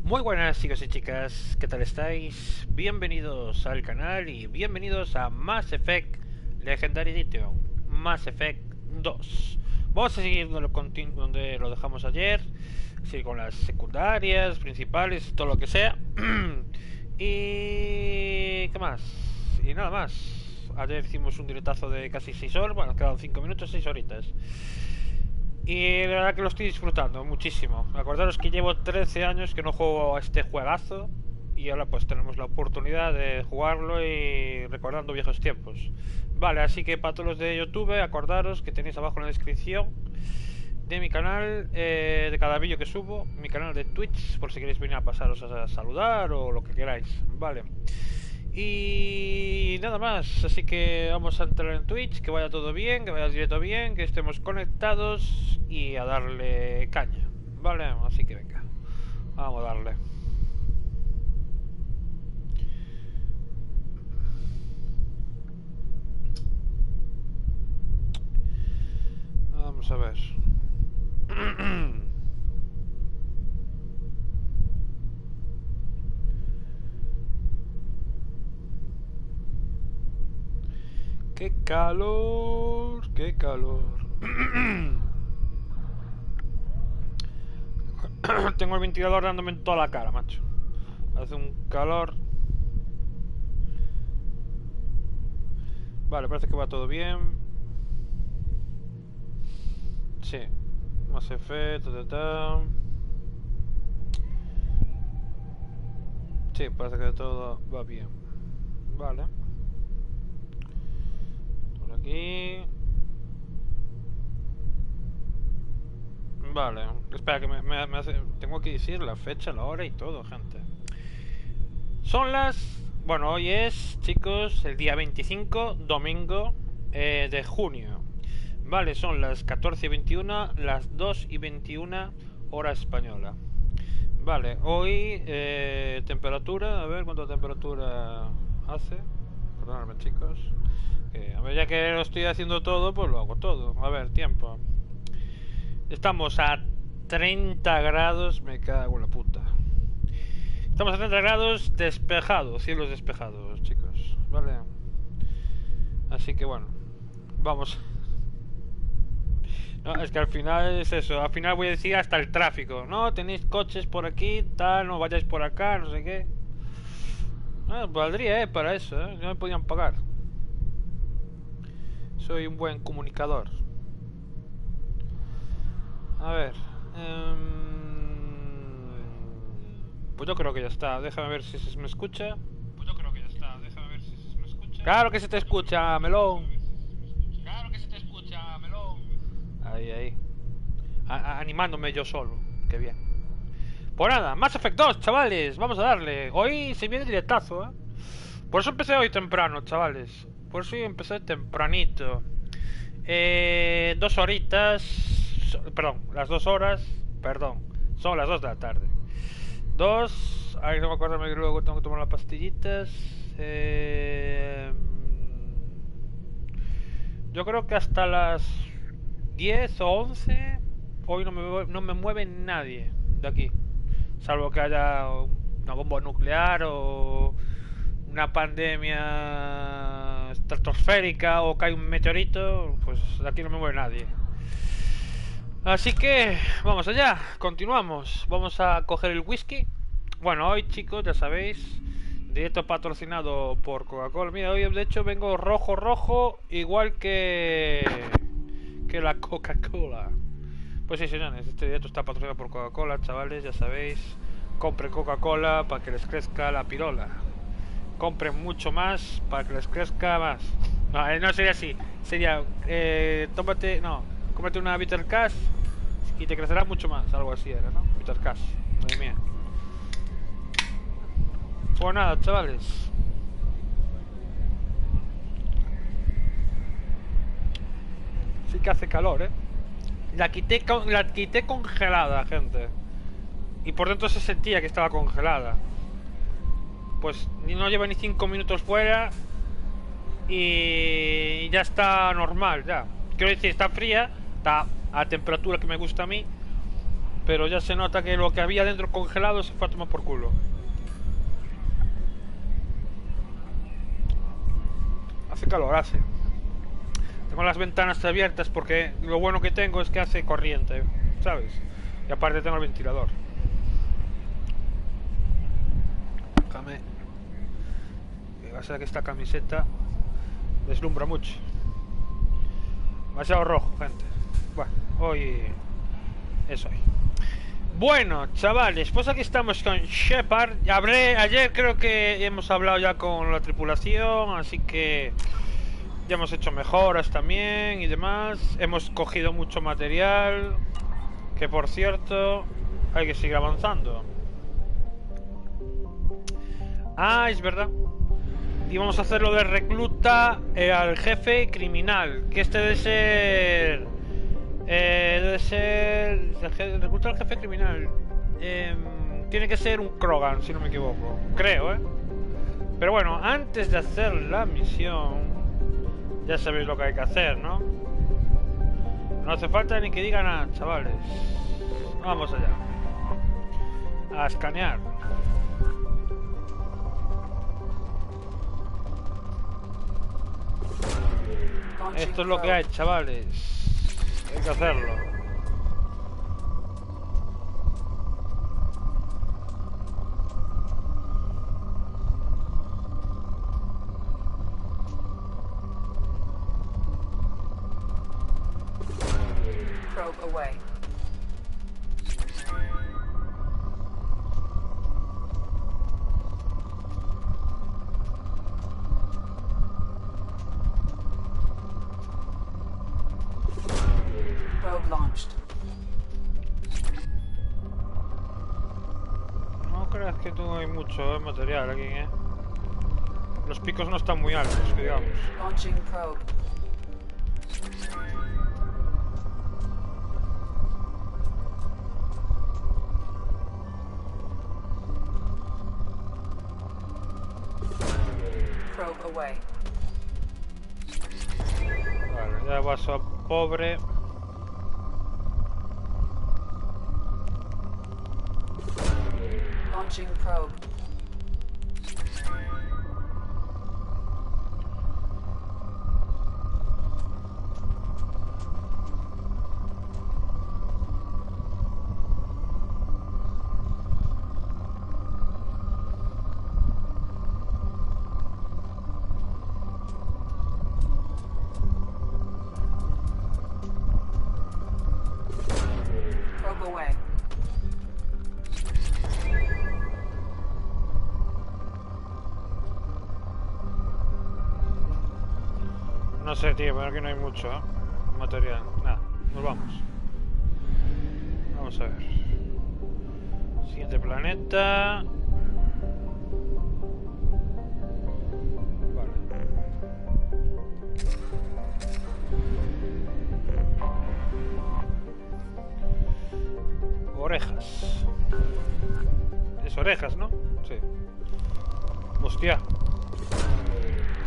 Muy buenas chicos y chicas, ¿qué tal estáis? Bienvenidos al canal y bienvenidos a Mass Effect Legendary Edition, Mass Effect 2. Vamos a seguir donde lo dejamos ayer, así con las secundarias, principales, todo lo que sea. Y... ¿qué más? Y nada más. Ayer hicimos un directazo de casi 6 horas, bueno, quedaron 5 minutos, 6 horitas. Y la verdad que lo estoy disfrutando muchísimo. Acordaros que llevo 13 años que no juego a este juegazo y ahora pues tenemos la oportunidad de jugarlo y recordando viejos tiempos. Vale, así que para todos los de YouTube, acordaros que tenéis abajo en la descripción de mi canal, de cada vídeo que subo, mi canal de Twitch, por si queréis venir a pasaros a saludar o lo que queráis. Vale. Y nada más, así que vamos a entrar en Twitch, que vaya todo bien, que vaya el directo bien, que estemos conectados y a darle caña, ¿vale? Así que venga, vamos a darle. Vamos a ver. ¡Qué calor! ¡Qué calor! Tengo el ventilador dándome en toda la cara, macho. Hace un calor. Vale, parece que va todo bien. Sí. Más efecto, sí, parece que todo va bien. Vale. Por aquí. Vale, espera que me hace... Tengo que decir la fecha, la hora y todo, gente. Son las... Bueno, hoy es, chicos, el día 25, domingo de junio. Vale, son las 14:21, las 2:21 hora española. Vale, hoy temperatura, a ver cuánta temperatura hace. Perdóname, chicos. A ver, ya que lo estoy haciendo todo, pues lo hago todo. A ver, tiempo. Estamos a 30 grados, me cago en la puta. Estamos a 30 grados despejado, cielos despejados, chicos. Vale. Así que bueno, vamos. No, es que al final es eso. Al final voy a decir hasta el tráfico. No, tenéis coches por aquí, tal, no vayáis por acá, no sé qué. Valdría, para eso, no me podían pagar. Soy un buen comunicador. A ver. Pues yo creo que ya está. Déjame ver si se me escucha. Pues yo creo que ya está. Déjame ver si se me escucha. Claro que se te escucha, melón. Claro que se te escucha, melón. Ahí, ahí. Animándome yo solo. Qué bien. Pues nada, Mass Effect 2, chavales. Vamos a darle. Hoy se viene directazo, Por eso empecé hoy temprano, chavales. Por eso empecé tempranito. 2 horitas. Perdón, las 2 horas. Perdón, son las 2 de la tarde. 2. Ahí no me acuerdo que luego tengo que tomar las pastillitas. Yo creo que hasta las 10 o 11. Hoy no me mueve nadie de aquí. Salvo que haya una bomba nuclear o una pandemia estratosférica o cae un meteorito. Pues de aquí no me mueve nadie. Así que vamos allá, continuamos. Vamos a coger el whisky. Bueno, hoy, chicos, ya sabéis, directo patrocinado por Coca-Cola. Mira, hoy de hecho vengo rojo, igual que la Coca-Cola. Pues sí, señores, este directo está patrocinado por Coca-Cola, chavales, ya sabéis. Compren Coca-Cola para que les crezca la pirola. Compren mucho más para que les crezca más. No sería así, sería cómprate una Bitter Cash y te crecerá mucho más, algo así era, ¿no? Bitter Cash, madre mía. Pues nada, chavales. Sí que hace calor, La quité congelada, gente. Y por dentro se sentía que estaba congelada. Pues no lleva ni 5 minutos fuera y ya está normal, ya. Quiero decir, está fría, está a temperatura que me gusta a mí, pero ya se nota que lo que había dentro congelado se fue a tomar por culo. Hace calor, hace. Tengo las ventanas abiertas porque lo bueno que tengo es que hace corriente, ¿sabes? Y aparte tengo el ventilador. Déjame. Va a ser que esta camiseta deslumbra mucho. Demasiado rojo, gente. Bueno, hoy es hoy. Bueno, chavales, pues aquí estamos con Shepard. Ayer creo que hemos hablado ya con la tripulación, así que ya hemos hecho mejoras también y demás. Hemos cogido mucho material, que por cierto hay que seguir avanzando. Ah, es verdad. Y vamos a hacer lo de recluta al jefe criminal, que este debe ser... recluta al jefe criminal. Tiene que ser un Krogan, si no me equivoco. Creo, Pero bueno, antes de hacer la misión, ya sabéis lo que hay que hacer, ¿no? No hace falta ni que diga nada, chavales. Vamos allá. A escanear. Esto es lo que hay, chavales. Hay que hacerlo. No creas que no hay mucho material aquí, Los picos no están muy altos, que digamos. Vale, ya paso a pobre. Launching probe. Probe away. No sé, tío, pero aquí no hay mucho, material. Nada, nos vamos. Vamos a ver. Siguiente planeta. Vale. Orejas. Es orejas, ¿no? Sí. Hostia.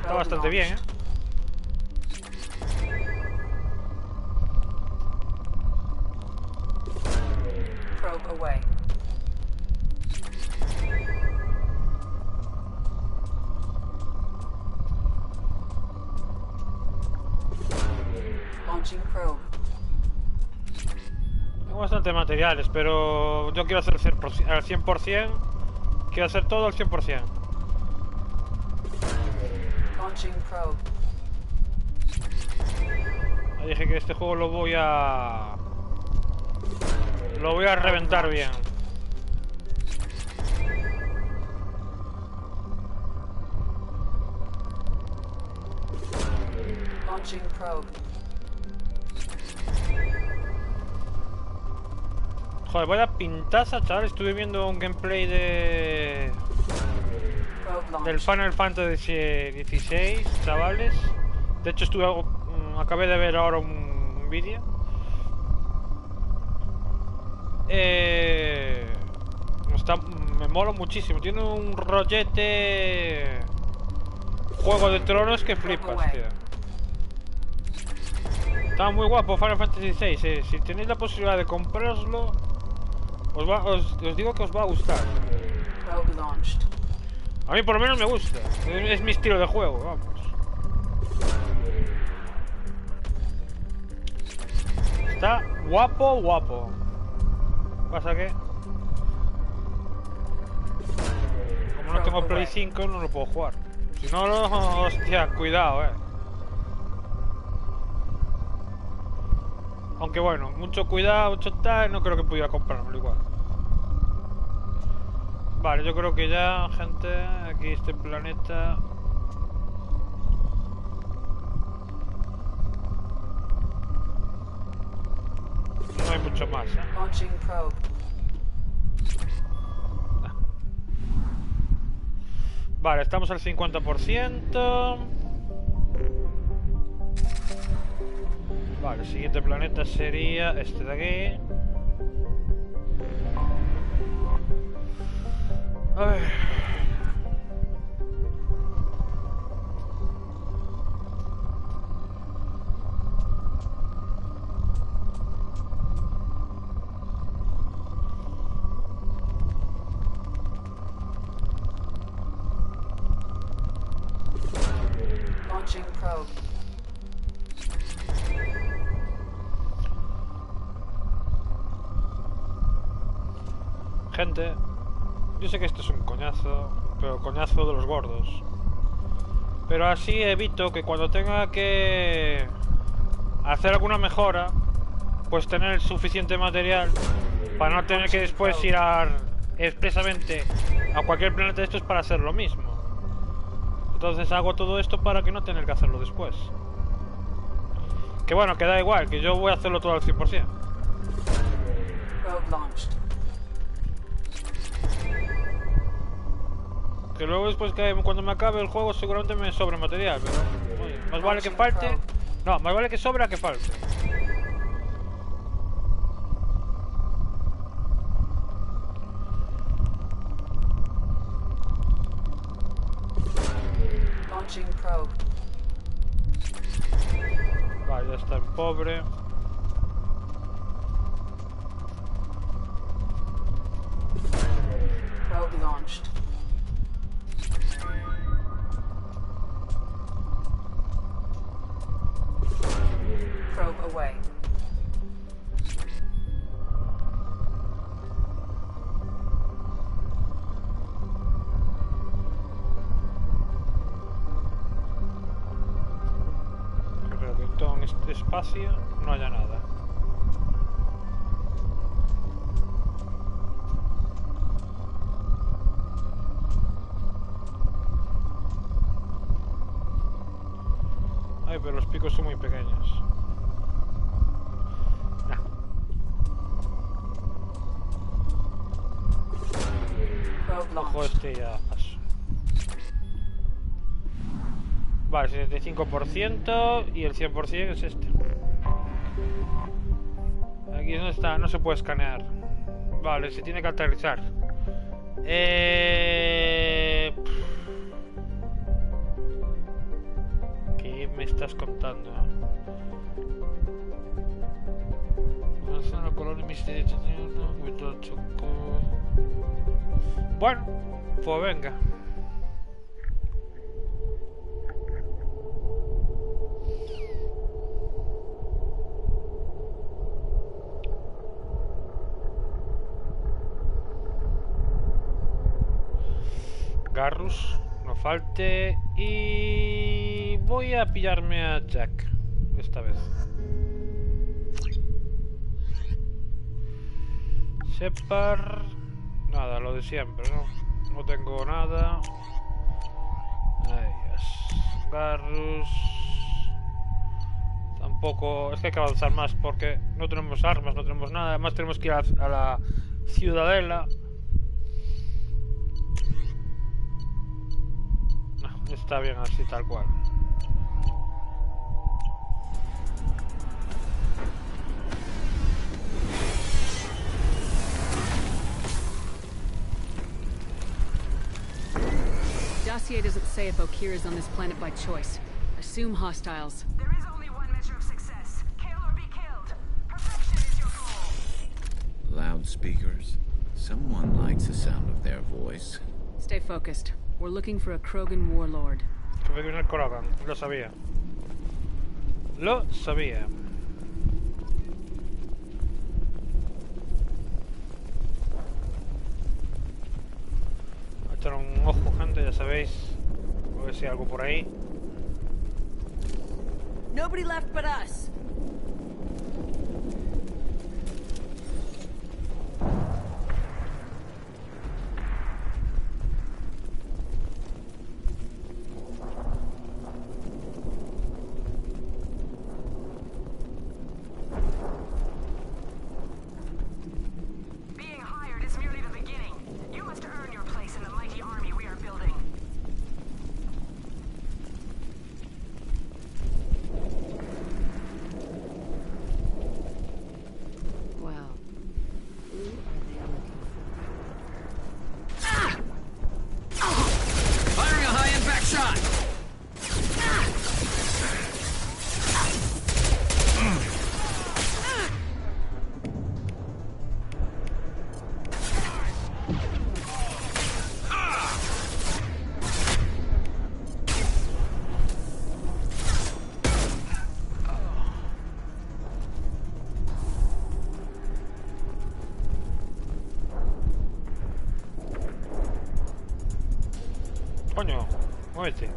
Está bastante bien, Away. Launching probe. Tengo bastante materiales, pero yo quiero hacer al 100%. Quiero hacer todo al 100%. Launching probe. Ya dije que este juego lo voy a reventar bien. Launching probe. Joder, vaya pintaza, chaval. Estuve viendo un gameplay del Final Fantasy XVI, chavales. De hecho, acabé de ver ahora un vídeo. Me mola muchísimo. Tiene un rollete Juego de Tronos que flipas, tío. Está muy guapo Final Fantasy XVI. Si tenéis la posibilidad de comprarlo, Os digo que os va a gustar. Probe launched. A mí por lo menos me gusta. Es mi estilo de juego, vamos. Está guapo, guapo. Pasa que... como no tengo Play 5 no lo puedo jugar. Si no, hostia, cuidado, Aunque bueno, mucho cuidado, mucho tal, no creo que pudiera comprármelo igual. Vale, yo creo que ya, gente, aquí este planeta... no hay mucho más, Launching probe. Vale, estamos al 50%. Vale, el siguiente planeta sería este de aquí. A ver. Launching probe. Gente, yo sé que esto es un coñazo, pero coñazo de los gordos. Pero así evito que cuando tenga que hacer alguna mejora, pues tener suficiente material para no tener que después ir expresamente a cualquier planeta de estos para hacer lo mismo. Entonces hago todo esto para que no tener que hacerlo después. Que bueno, que da igual, que yo voy a hacerlo todo al 100%. Probe launched. Que luego después que cuando me acabe el juego seguramente me sobre material, pero oye, más vale que falte. No, más vale que sobra que falte. Launching probe. Vale, ya está el pobre. Probe launched. Probe away. Creo que todo en este espacio no haya nada. Ay, pero los picos son muy pequeños. Nah. Probe Ojo, launched. este ya paso. Vale, 75% y el 100% es este. Aquí es donde está, no se puede escanear. Vale, se tiene que aterrizar. ¿Qué me estás contando? Bueno, pues venga. Garrus, no falte. Y voy a pillarme a Jack esta vez. Separ. Nada, lo de siempre, ¿no? No tengo nada. Ahí es. Garrus. Tampoco. Es que hay que avanzar más porque no tenemos armas, no tenemos nada. Además, tenemos que ir a la ciudadela. No, está bien así, tal cual. Dossier doesn't say if Okir is on this planet by choice. Assume hostiles. There is only one measure of success. Kill or be killed. Perfection is your goal. Loudspeakers. Someone likes the sound of their voice. Stay focused. We're looking for a Krogan warlord. Que viene el Krogan, lo sabía. Lo sabía. Voy a echar un ojo, gente, ya sabéis. A ver si hay algo por ahí. Nobody left but us. Coño, muévete.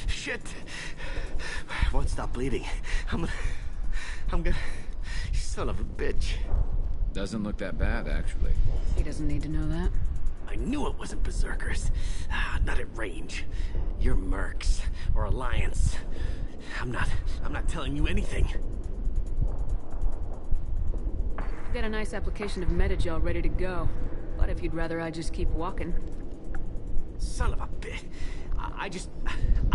Shit. Won't stop bleeding. I'm gonna... You son of a bitch. Doesn't look that bad, actually. He doesn't need to know that. I knew it wasn't berserkers. Not at range. You're mercs or Alliance. I'm not telling you anything. We've got a nice application of metagel ready to go. But if you'd rather I just keep walking. Son of a bitch. I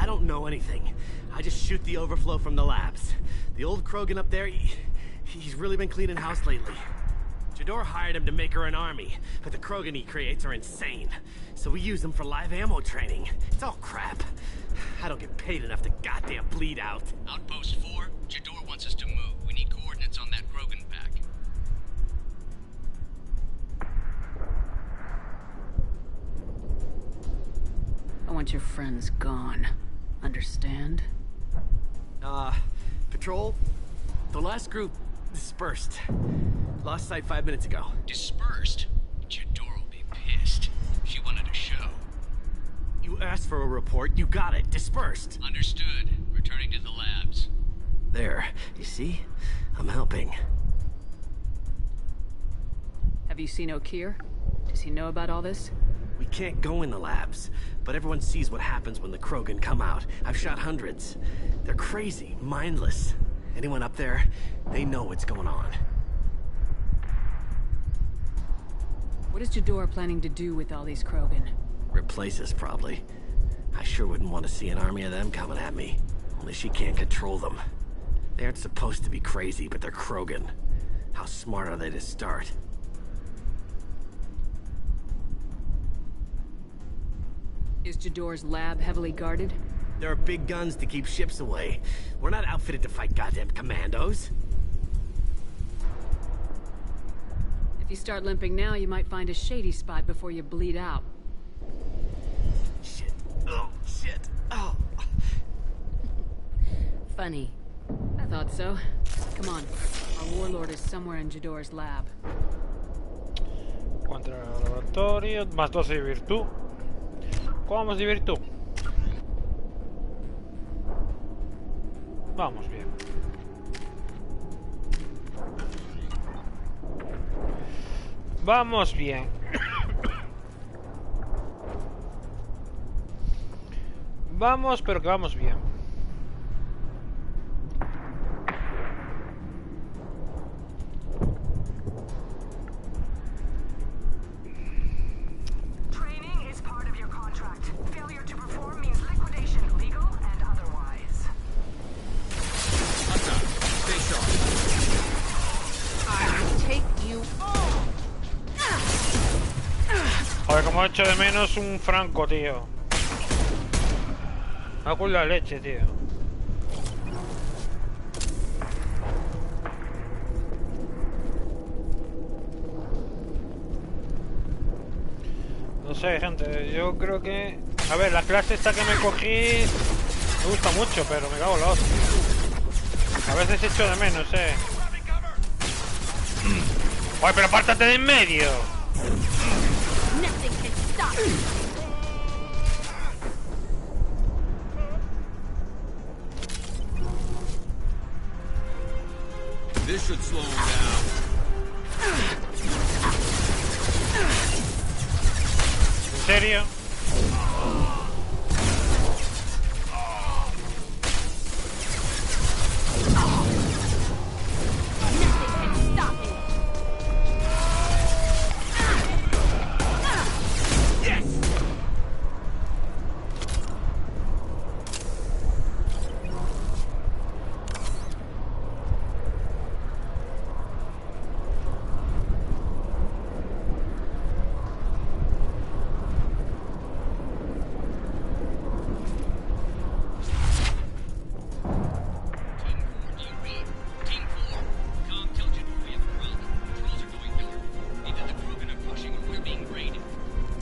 don't know anything. I just shoot the overflow from the labs. The old Krogan up there, he's really been cleaning house lately. Jador hired him to make her an army, but the Krogan he creates are insane. So we use them for live ammo training. It's all crap. I don't get paid enough to goddamn bleed out. Outpost 4, Jador wants us to move. We need coordinates on that Krogan pack. I want your friends gone. Understand? Patrol? The last group dispersed. Lost sight 5 minutes ago. Dispersed? Jador will be pissed. She wanted a show. You asked for a report, you got it. Dispersed. Understood. Returning to the labs. There. You see? I'm helping. Have you seen O'Keir? Does he know about all this? We can't go in the labs, but everyone sees what happens when the Krogan come out. I've shot hundreds. They're crazy, mindless. Anyone up there, they know what's going on. What is Jador planning to do with all these Krogan? Replace us, probably. I sure wouldn't want to see an army of them coming at me. Only she can't control them. They aren't supposed to be crazy, but they're Krogan. How smart are they to start? Is Jador's lab heavily guarded? There are big guns to keep ships away. We're not outfitted to fight goddamn commandos. If you start limping now, you might find a shady spot before you bleed out. Shit. Oh, shit. Oh. Funny. I thought so. Come on. Our warlord is somewhere in Jador's lab. Contra el laboratorio, más 12 de virtud. ¿Cómo vamos de virtud? Vamos bien. Vamos bien. Vamos, pero que vamos bien. Joder, como he hecho de menos un franco, tío. Me cago en la leche, tío. No sé, gente, yo creo que... A ver, la clase esta que me cogí me gusta mucho, pero me cago en la hostia. A veces echo de menos, Oye, pero apártate de en medio. This should slow him down. ¿En serio?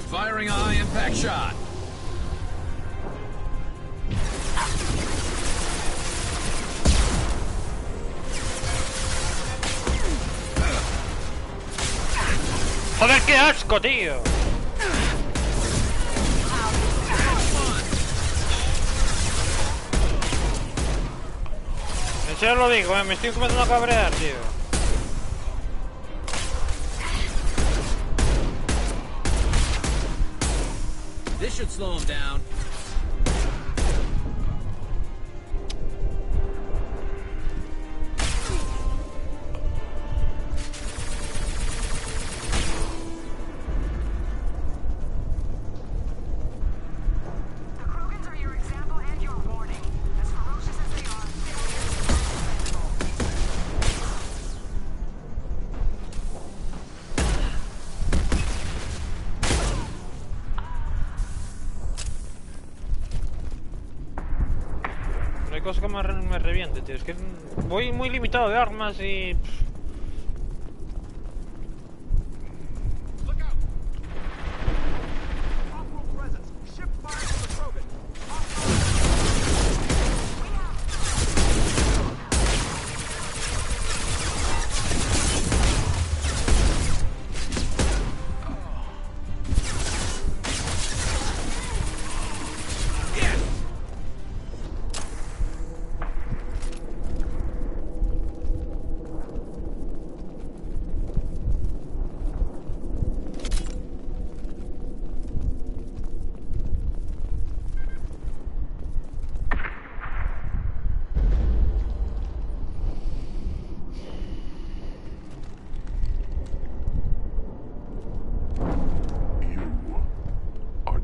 Firing a high-impact shot. Joder, qué asco, tío. En serio lo digo, me estoy comenzando a cabrear, tío. This should slow him down. Hay cosas que me revienten, tío. Es que voy muy limitado de armas y...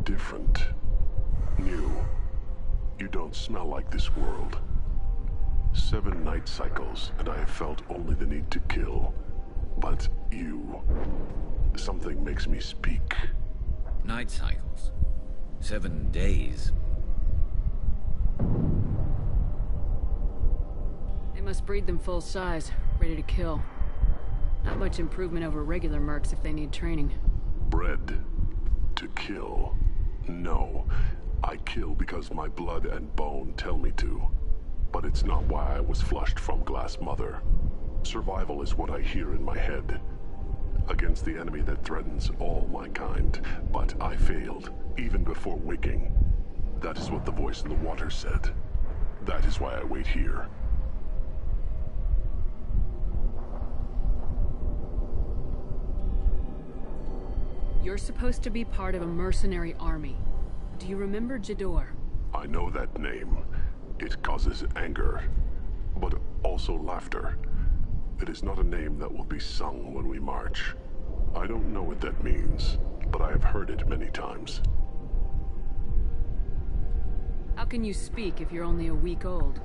Different. New. You don't smell like this world. 7 night cycles, and I have felt only the need to kill. But you... something makes me speak. Night cycles. 7 days. They must breed them full size, ready to kill. Not much improvement over regular mercs if they need training. Bred to kill. No, I kill because my blood and bone tell me to. But it's not why I was flushed from Glass Mother. Survival is what I hear in my head. Against the enemy that threatens all my kind. But I failed, even before waking. That is what the voice in the water said. That is why I wait here. You're supposed to be part of a mercenary army. Do you remember Jador? I know that name. It causes anger, but also laughter. It is not a name that will be sung when we march. I don't know what that means, but I have heard it many times. How can you speak if you're only a week old?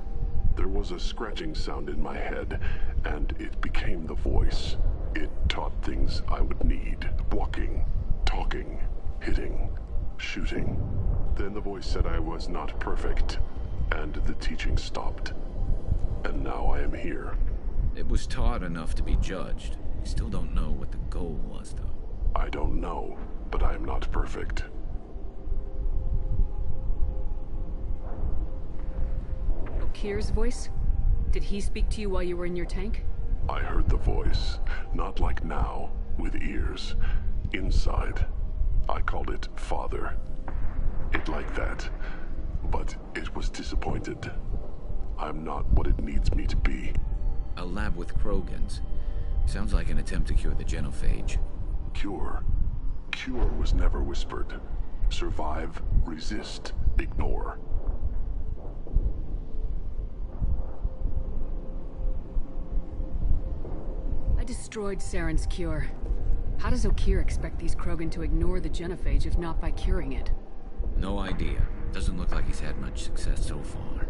There was a scratching sound in my head, and it became the voice. It taught things I would need. Walking, talking, hitting, shooting. Then the voice said I was not perfect, and the teaching stopped. And now I am here. It was taught enough to be judged. We still don't know what the goal was, though. I don't know, but I am not perfect. Okir's voice? Did he speak to you while you were in your tank? I heard the voice, not like now, with ears. Inside. I called it Father. It like that. But it was disappointed. I'm not what it needs me to be. A lab with Krogans. Sounds like an attempt to cure the genophage. Cure. Cure was never whispered. Survive, resist, ignore. I destroyed Saren's cure. How does Okir expect these Krogan to ignore the genophage if not by curing it? No idea. Doesn't look like he's had much success so far.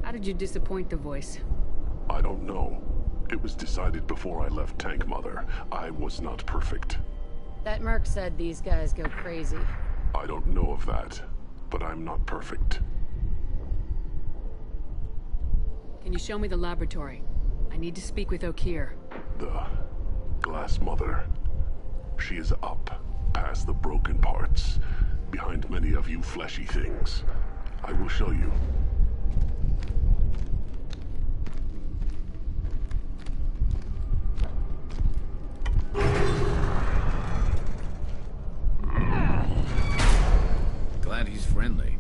How did you disappoint the voice? I don't know. It was decided before I left Tank Mother. I was not perfect. That merc said these guys go crazy. I don't know of that, but I'm not perfect. Can you show me the laboratory? I need to speak with Okir. The Glass Mother. She is up, past the broken parts, behind many of you fleshy things. I will show you. Glad he's friendly.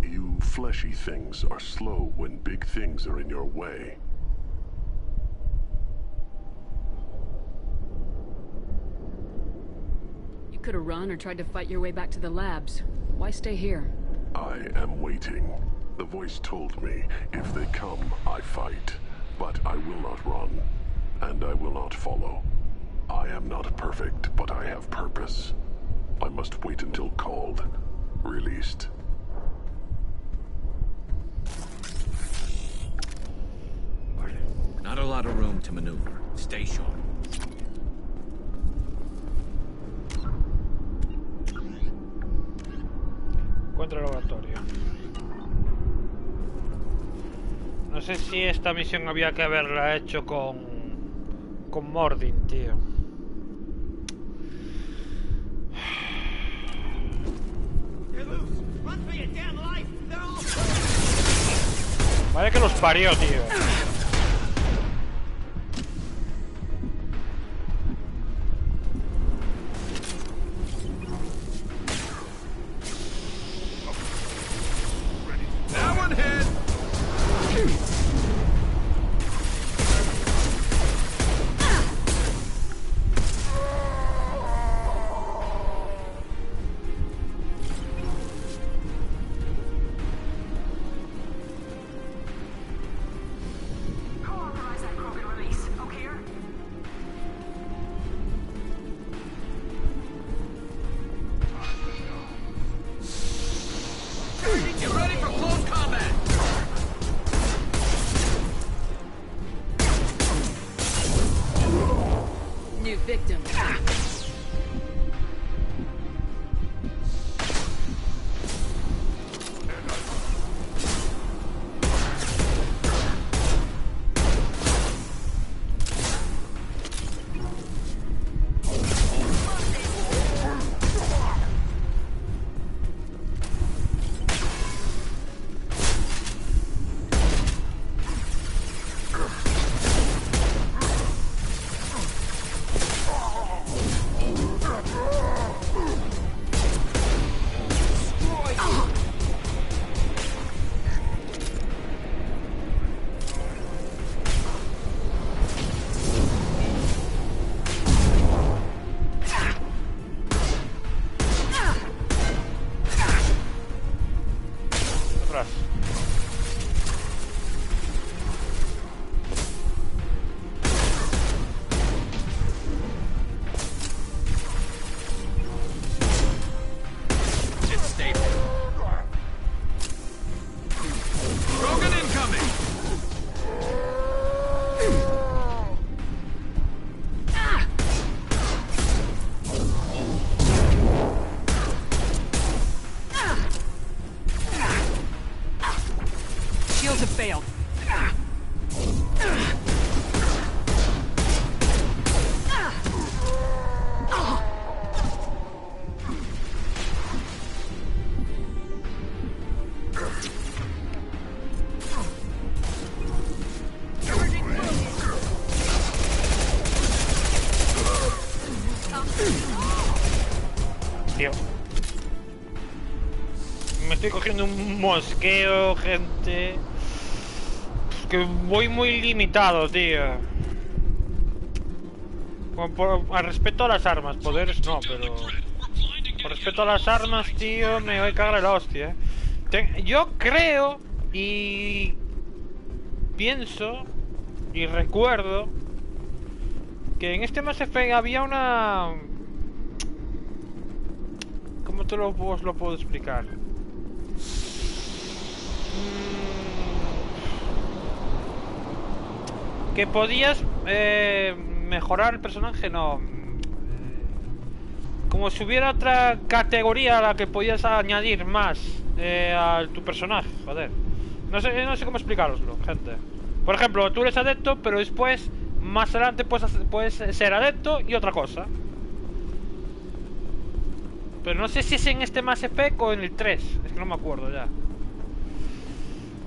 You fleshy things are slow when big things are in your way. You could have run or tried to fight your way back to the labs. Why stay here? I am waiting. The voice told me, if they come, I fight. But I will not run, and I will not follow. I am not perfect, but I have purpose. I must wait until called, released. Not a lot of room to maneuver. Stay sharp. Encuentra el laboratorio. No sé si esta misión había que haberla hecho con Mordin, tío. Vaya que los parió, tío. That one hit! Get ready for close combat! New victim. tío. Me estoy cogiendo un mosqueo, gente. Que voy muy limitado, tío. Al respecto a las armas, poderes no, pero... Con respecto a las armas, tío, me voy a cagar la hostia, yo creo y... pienso y recuerdo que en este Mass Effect había una... ¿Cómo os lo puedo explicar? Que podías mejorar el personaje, no. Como si hubiera otra categoría a la que podías añadir más a tu personaje, joder. No sé cómo explicaroslo, gente. Por ejemplo, tú eres adepto, pero después, más adelante, puedes ser adepto y otra cosa. Pero no sé si es en este Mass Effect o en el 3. Es que no me acuerdo ya.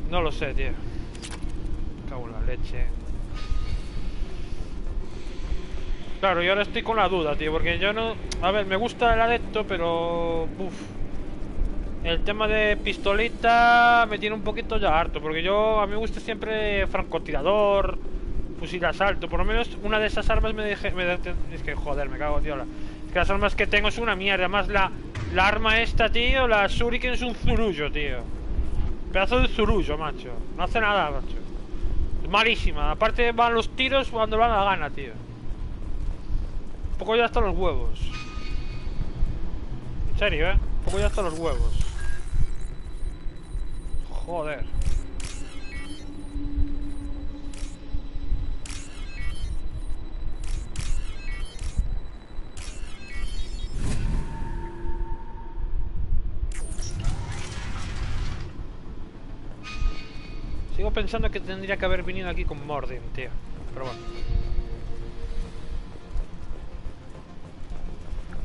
No lo sé, tío. Cago en la leche. Claro, y ahora estoy con la duda, tío, porque yo no... A ver, me gusta el adepto, pero... Uf. El tema de pistolita me tiene un poquito ya harto, porque a mí me gusta siempre francotirador, fusil de asalto. Por lo menos una de esas armas es que, joder, me cago, tío. Es que las armas que tengo es una mierda. Además, la arma esta, tío, la Shuriken es un zurullo, tío. Pedazo de zurullo, macho. No hace nada, macho. Es malísima. Aparte van los tiros cuando van a la gana, tío. Un poco ya hasta los huevos. En serio, un poco ya hasta los huevos. Joder. Sigo pensando que tendría que haber venido aquí con Mordin, tío. Pero bueno.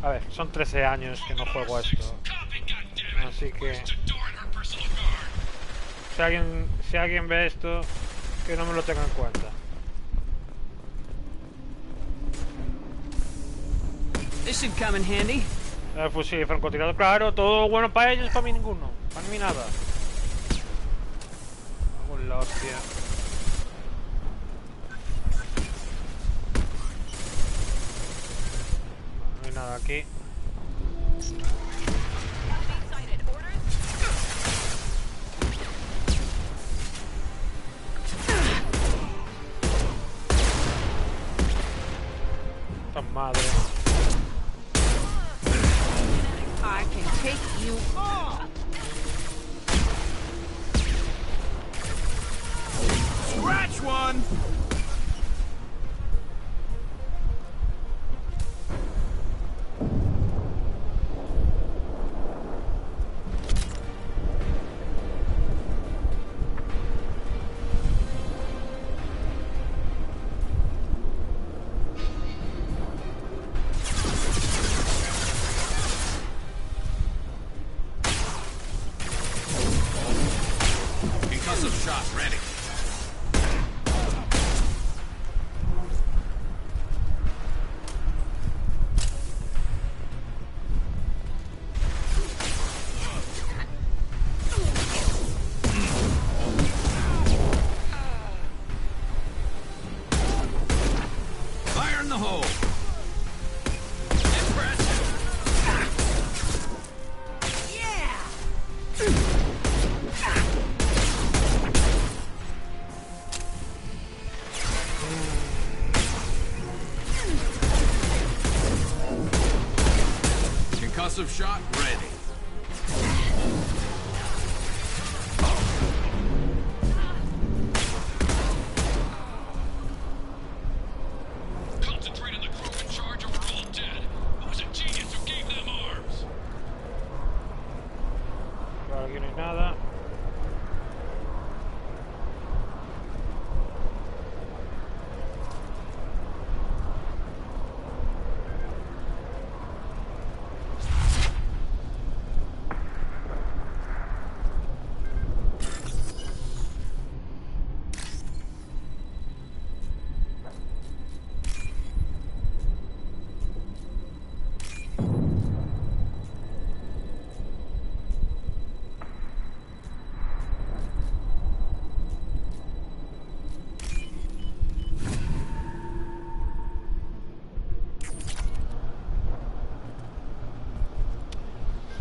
A ver, son 13 años que no juego a esto. Así que... Si alguien ve esto, que no me lo tenga en cuenta. This should come in handy. Fusil, francotirador, claro, todo bueno para ellos, para mí ninguno. Para mí nada. La hostia. No hay nada aquí. Tan madre. I can take you all. Scratch one! Concussive shot ready. Fire in the hole. Impressive. Concussive shot ready. Concentrate on the crew in charge or we're all dead. It was a genius who gave them arms. Claro, aquí no hay nada.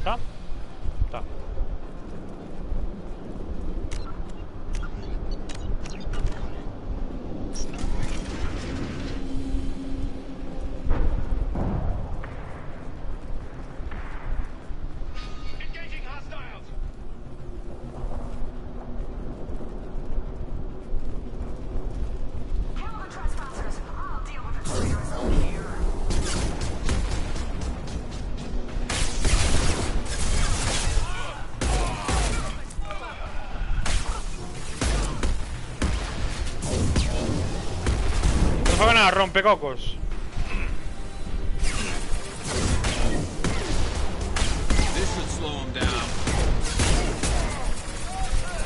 ¿Está? Está. Rompecocos.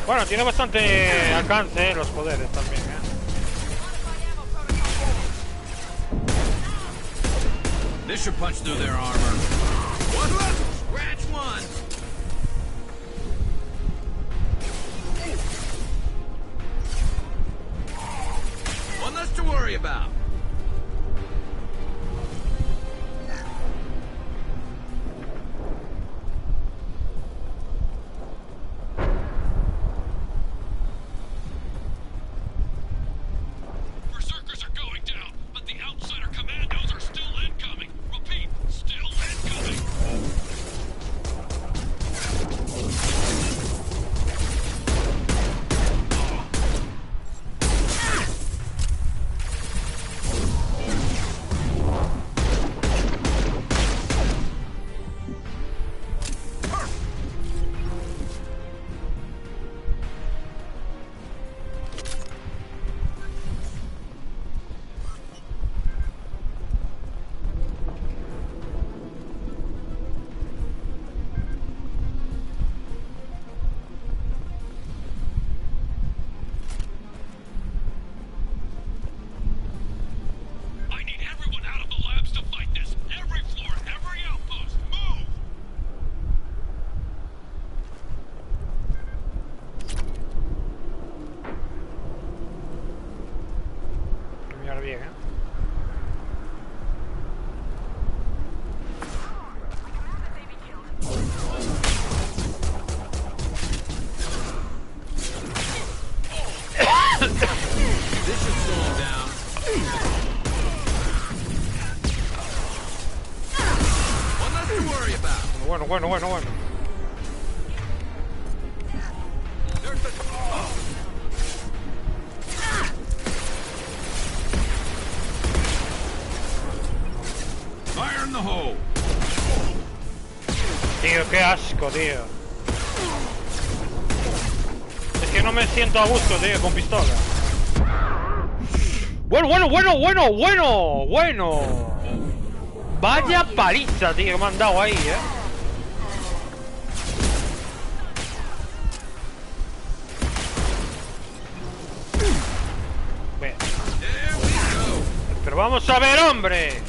Bueno, tiene bastante alcance los poderes también, This should punch through their armor. One left, scratch one. One less to worry about. Bueno. Fire in the hole. Tío, qué asco, tío. Es que no me siento a gusto, tío, con pistola. Bueno. Vaya paliza, tío, que me han dado ahí, Bien. Pero vamos a ver, hombre.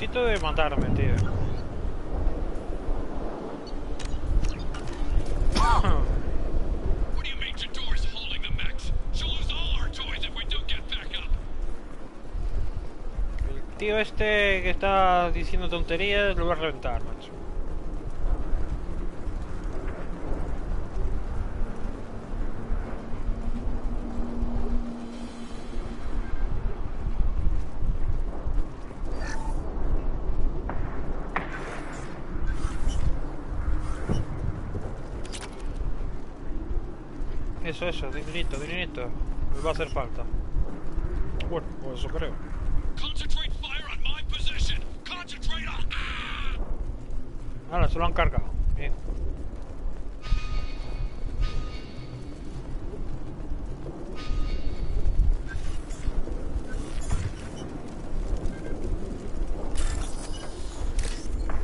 De matarme, tío. El tío este que está diciendo tonterías lo voy a reventar, macho. Eso, dinerito. Me va a hacer falta. Bueno, pues eso creo. Ahora se lo han cargado. Bien.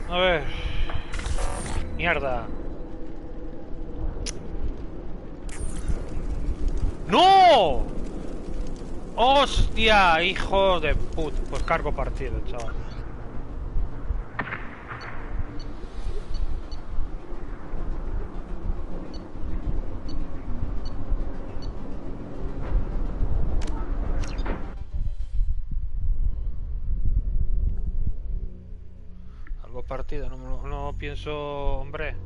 A ver. Mierda. ¡No! ¡No! ¡Hostia! Hijo de puta. Pues cargo partido, chaval. Algo partido, no pienso, hombre.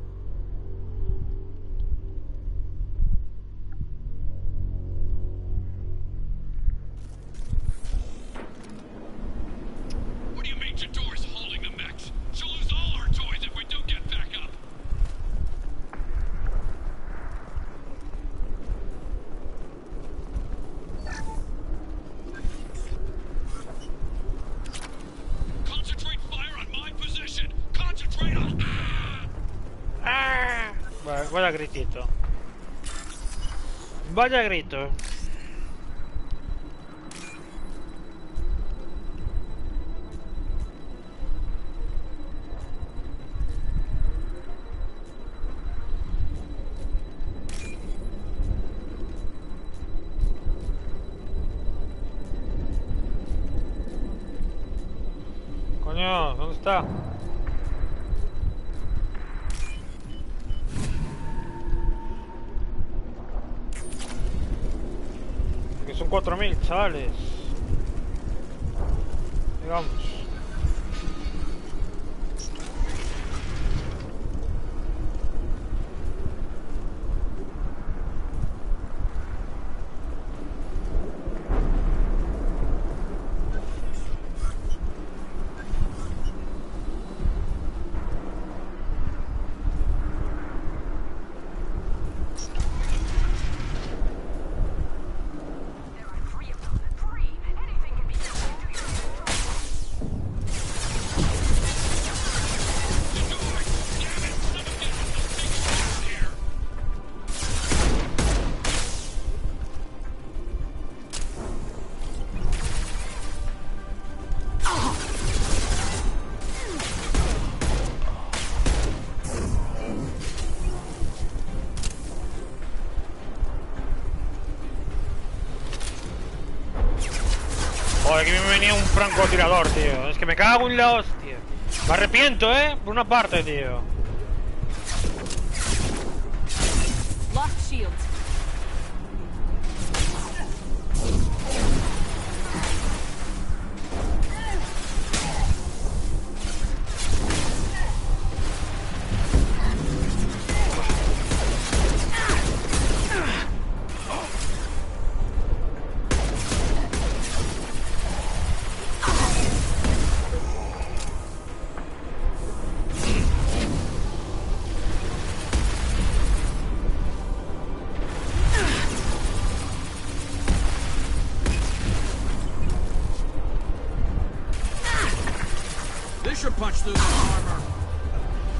Vaya gritito. Vaya grito. Coño, ¿dónde está? Son 4000, chavales. Digamos. Joder, que me venía un francotirador, tío. Es que me cago en la hostia. Me arrepiento, por una parte, tío. Lock shields.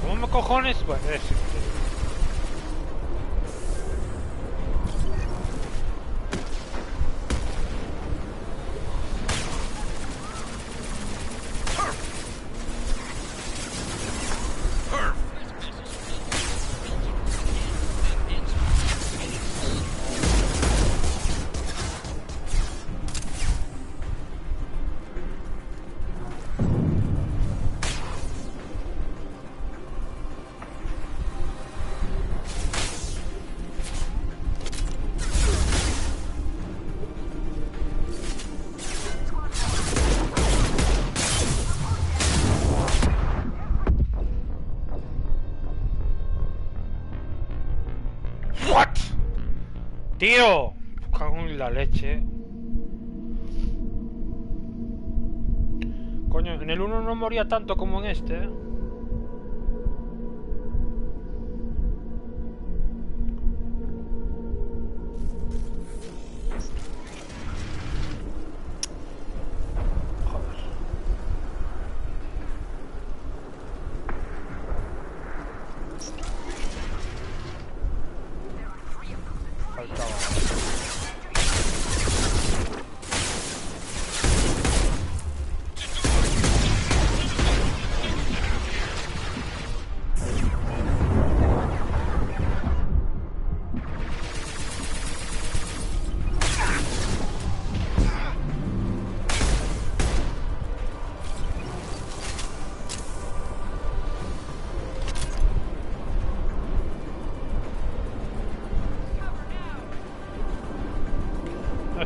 ¿Cómo me cojones? Bueno, tío, cago en la leche. Coño, en el 1 no moría tanto como en este,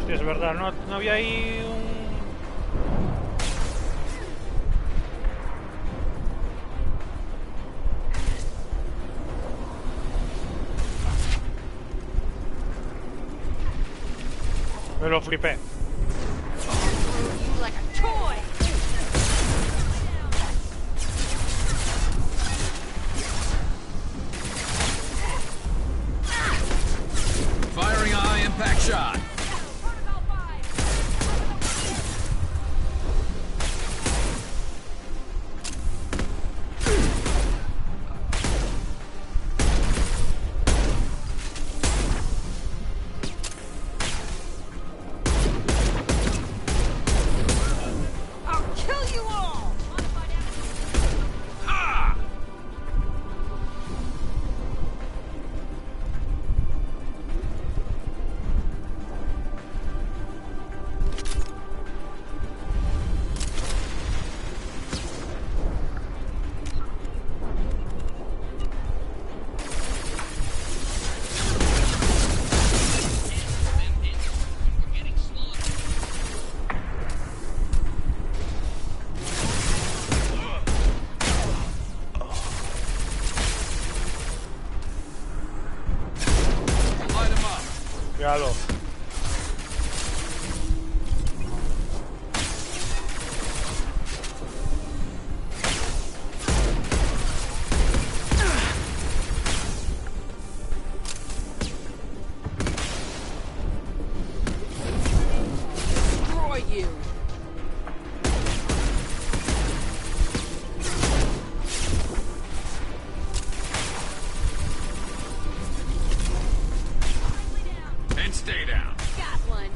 Hostia, es verdad, no había ahí un... Me lo flipé. You like a toy. Firing a high impact shot. Cuidado. Destroy you. And stay down. Got one.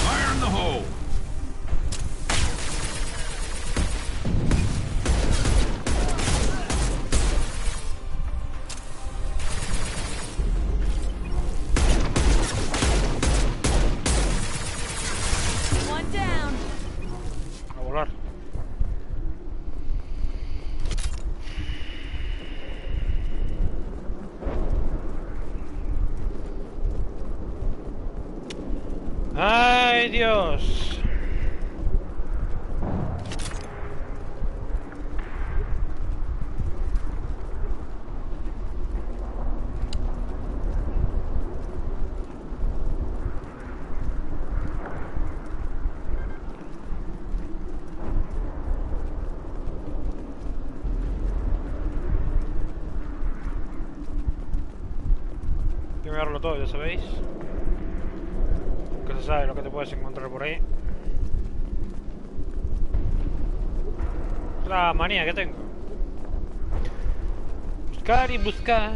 Fire in the hole. One down. A volar. ¡Ay, Dios! Tengo que mirarlo todo, ya sabéis. Que se sabe lo que te puedes encontrar por ahí. Es la manía que tengo. Buscar y buscar.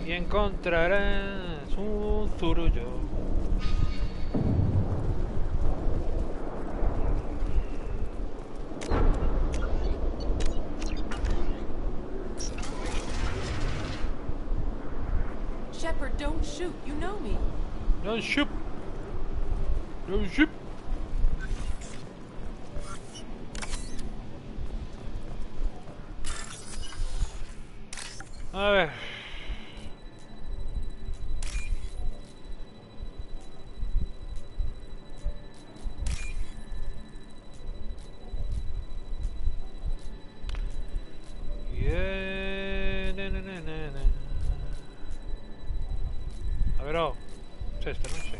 Y encontrarás un zurullo. Shepard, don't shoot. You know me. Don't shoot. Don't shoot. A ver. Yeah, na, na, na, na, na. A ver, oh. Es este, no sé.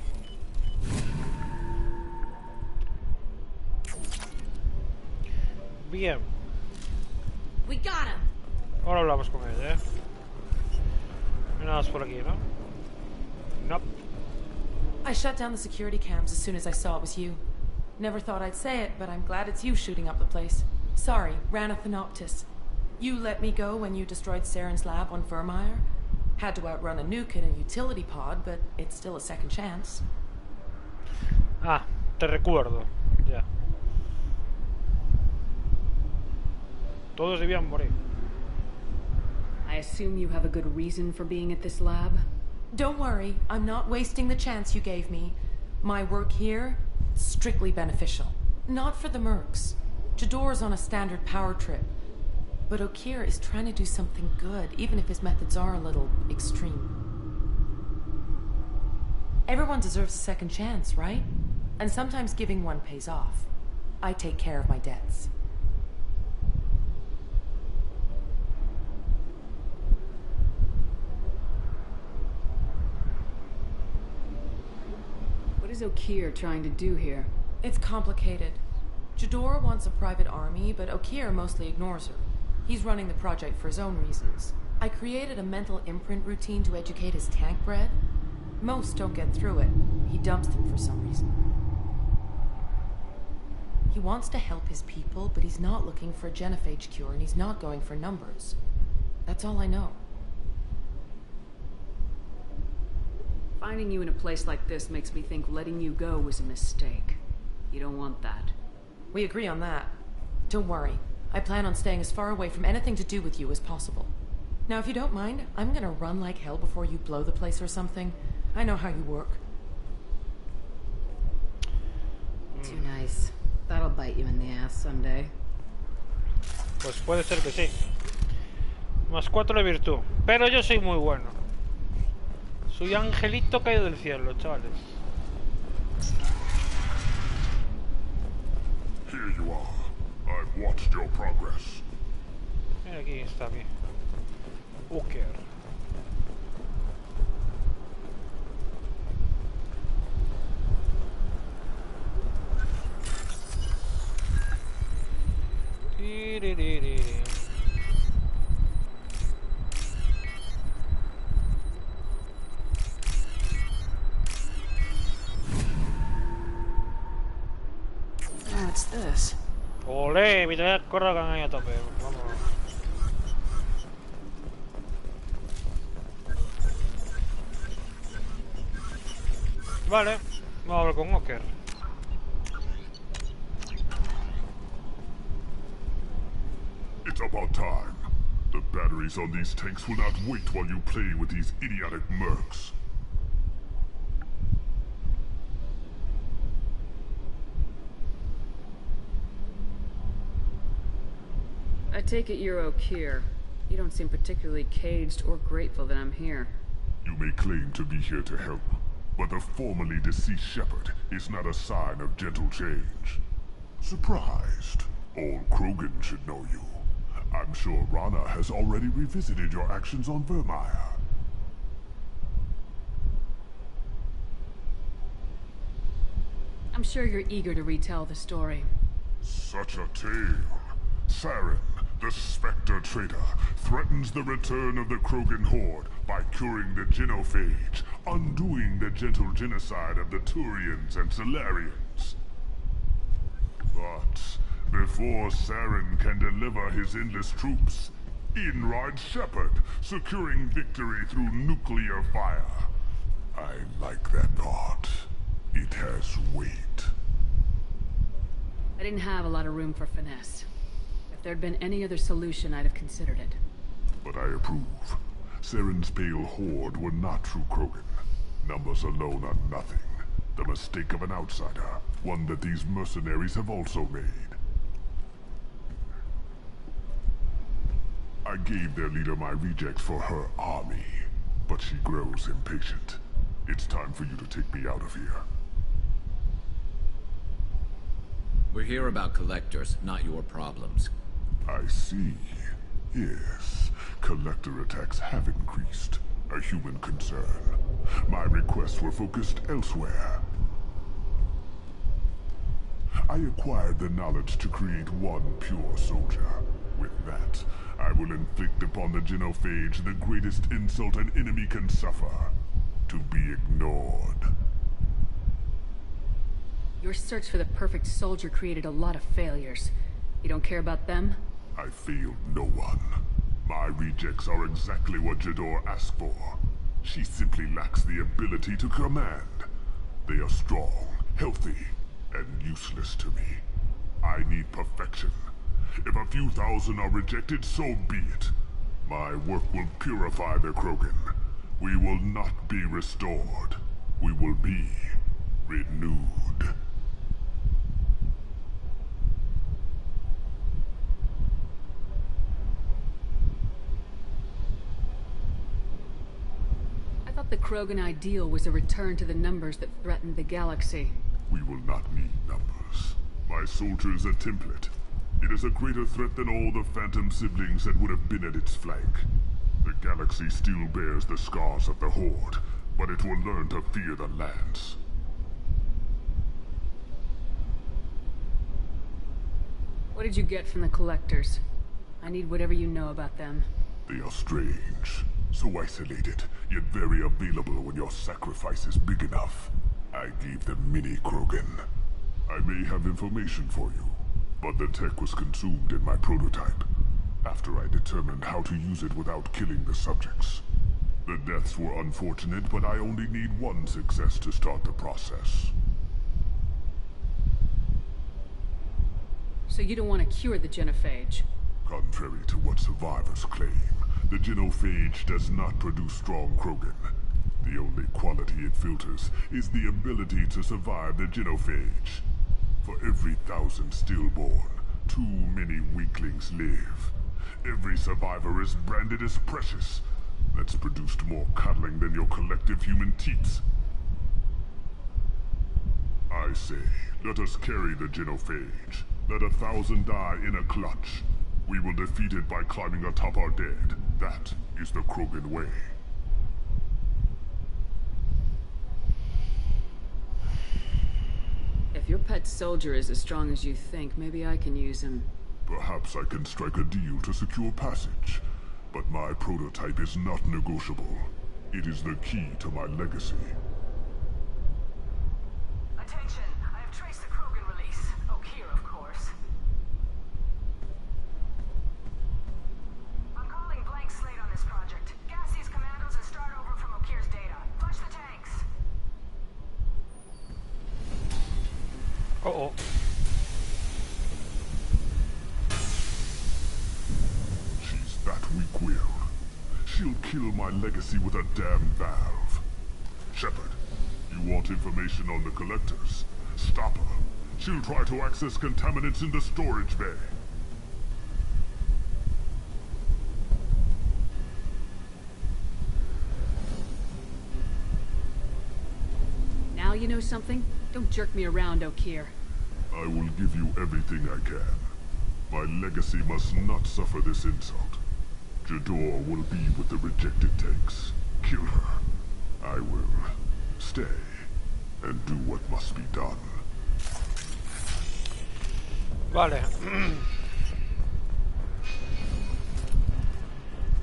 Bien. We got him. Ahora hablamos con ella, No hay nada más por aquí, ¿no? Nope. I shut down the security cams as soon as I saw it was you. Never thought I'd say it, but I'm glad it's you shooting up the place. Sorry, ran a Thanoptis. You let me go when you destroyed Saren's lab on Vermeer. Had to outrun a nuke in a utility pod, but it's still a second chance. Ah, Te recuerdo. Ya. Todos debían morir. I assume you have a good reason for being at this lab? Don't worry, I'm not wasting the chance you gave me. My work here, strictly beneficial. Not for the mercs. Jador's on a standard power trip. But Okeer is trying to do something good, even if his methods are a little extreme. Everyone deserves a second chance, right? And sometimes giving one pays off. I take care of my debts. What is Okeer trying to do here? It's complicated. Jador wants a private army, but Okeer mostly ignores her. He's running the project for his own reasons. I created a mental imprint routine to educate his tank bred. Most don't get through it. He dumps them for some reason. He wants to help his people, but he's not looking for a genophage cure, and he's not going for numbers. That's all I know. Finding you in a place like this makes me think letting you go was a mistake. You don't want that. We agree on that. Don't worry. I plan on staying as far away from anything to do with you as possible. Now, if you don't mind, I'm gonna run like hell before you blow the place or something. I know how you work. Too nice. That'll bite you in the ass someday. Pues puede ser que sí. +4 de virtud. Pero yo soy muy bueno. Soy angelito caído del cielo, chavales. Here you are. I've watched your progress. Mira, aquí está bien. Okeer. What's this? Olé, mira, corran ahí a tope. Vamos. Vale, vamos a hablar con Okeer. It's about time. The batteries on these tanks will not wait while you play with these idiotic mercs. I take it you're Okeer. You don't seem particularly caged or grateful that I'm here. You may claim to be here to help, but the formerly deceased shepherd is not a sign of gentle change. Surprised? Old Krogan should know you. I'm sure Rana has already revisited your actions on Vermeer. I'm sure you're eager to retell the story. Such a tale. Saren, the Spectre traitor, threatens the return of the Krogan horde by curing the genophage, undoing the gentle genocide of the Turians and Solarians. But before Saren can deliver his endless troops, in rides Shepard, securing victory through nuclear fire. I like that part. It has weight. I didn't have a lot of room for finesse. If there'd been any other solution, I'd have considered it. But I approve. Saren's pale horde were not true Krogan. Numbers alone are nothing. The mistake of an outsider, one that these mercenaries have also made. I gave their leader my rejects for her army, but she grows impatient. It's time for you to take me out of here. We're here about collectors, not your problems. I see. Yes, collector attacks have increased. A human concern. My requests were focused elsewhere. I acquired the knowledge to create one pure soldier. With that, I will inflict upon the genophage the greatest insult an enemy can suffer. To be ignored. Your search for the perfect soldier created a lot of failures. You don't care about them? I failed no one. My rejects are exactly what Jador asked for. She simply lacks the ability to command. They are strong, healthy, and useless to me. I need perfection. If a few thousand are rejected, so be it. My work will purify the Krogan. We will not be restored. We will be renewed. I thought the Krogan ideal was a return to the numbers that threatened the galaxy. We will not need numbers. My soldier is a template. It is a greater threat than all the Phantom siblings that would have been at its flank. The galaxy still bears the scars of the Horde, but it will learn to fear the lands. What did you get from the Collectors? I need whatever you know about them. They are strange, so isolated, yet very available when your sacrifice is big enough. I gave them mini Krogan. I may have information for you, but the tech was consumed in my prototype, after I determined how to use it without killing the subjects. The deaths were unfortunate, but I only need one success to start the process. So you don't want to cure the genophage? Contrary to what survivors claim, the genophage does not produce strong Krogan. The only quality it filters is the ability to survive the genophage. For every 1,000 stillborn, too many weaklings live. Every survivor is branded as precious. That's produced more cuddling than your collective human teats. I say, let us carry the genophage. Let 1,000 die in a clutch. We will defeat it by climbing atop our dead. That is the Krogan way. If your pet soldier is as strong as you think, maybe I can use him. Perhaps I can strike a deal to secure passage. But my prototype is not negotiable. It is the key to my legacy. Attention! I have traced the Krogan release. Oak here, of course. I'm calling blank slate on this project. Gas these commandos and start over from Okir's data. Flush the tanks. Uh-oh. She's that weak-willed. She'll kill my legacy with a damn valve. Shepard, you want information on the Collectors? Stop her. She'll try to access contaminants in the storage bay. Now you know something? Don't jerk me around, Okir. I will give you everything I can. My legacy must not suffer this insult. Jador will be with the rejected tanks. Kill her. I will stay and do what must be done. Vale.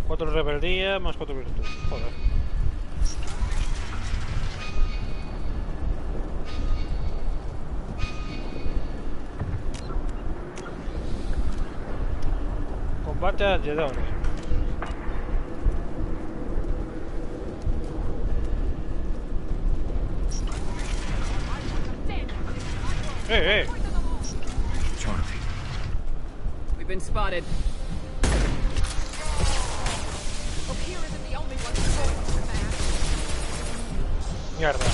4 rebeldía más 4 virtud. Joder. Combate a Jador. Hey! Charlie. We've been spotted. Okir isn't the only one who's going to command. Mierda.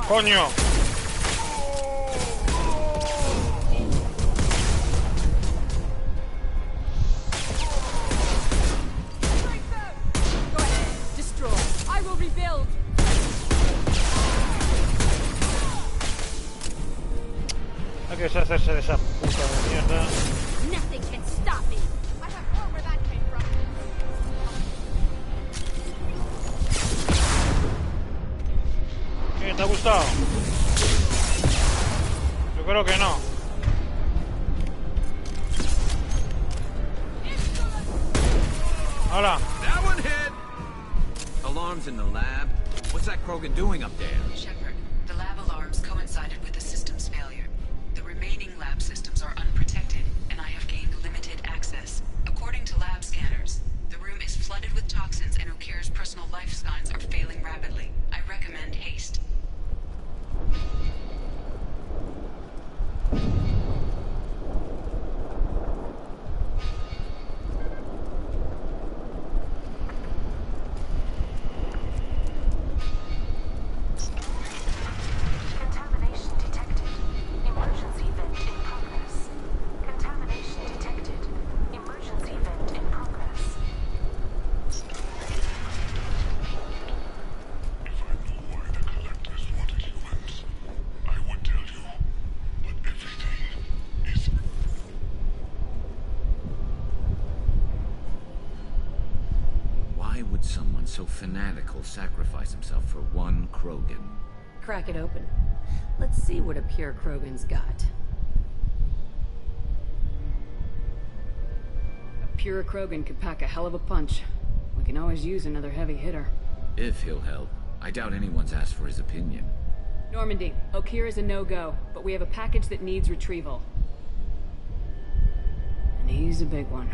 ¡Coño! Hay que deshacerse de esa puta de mierda. Nothing can stop me. I have more where that came from. ¿Qué te ha gustado? Yo creo que no. Hola. That one hit! Alarms in the lab. What's that Krogan doing up there? Shepard, the lab alarms coincided with the system's failure. The remaining lab systems are unprotected, and I have gained limited access. According to lab scanners, the room is flooded with toxins and Okir's personal life signs are failing rapidly. I recommend haste. Contamination detected. Emergency vent in progress. Contamination detected. Emergency vent in progress. If I knew why the collectors wanted humans, I would tell you. But everything is... Why would someone so fanatical sacrifice himself for one Krogan? Crack it open. Let's see what a pure Krogan's got. A pure Krogan could pack a hell of a punch. We can always use another heavy hitter. If he'll help. I doubt anyone's asked for his opinion. Normandy, Okir is a no-go, but we have a package that needs retrieval. And he's a big one.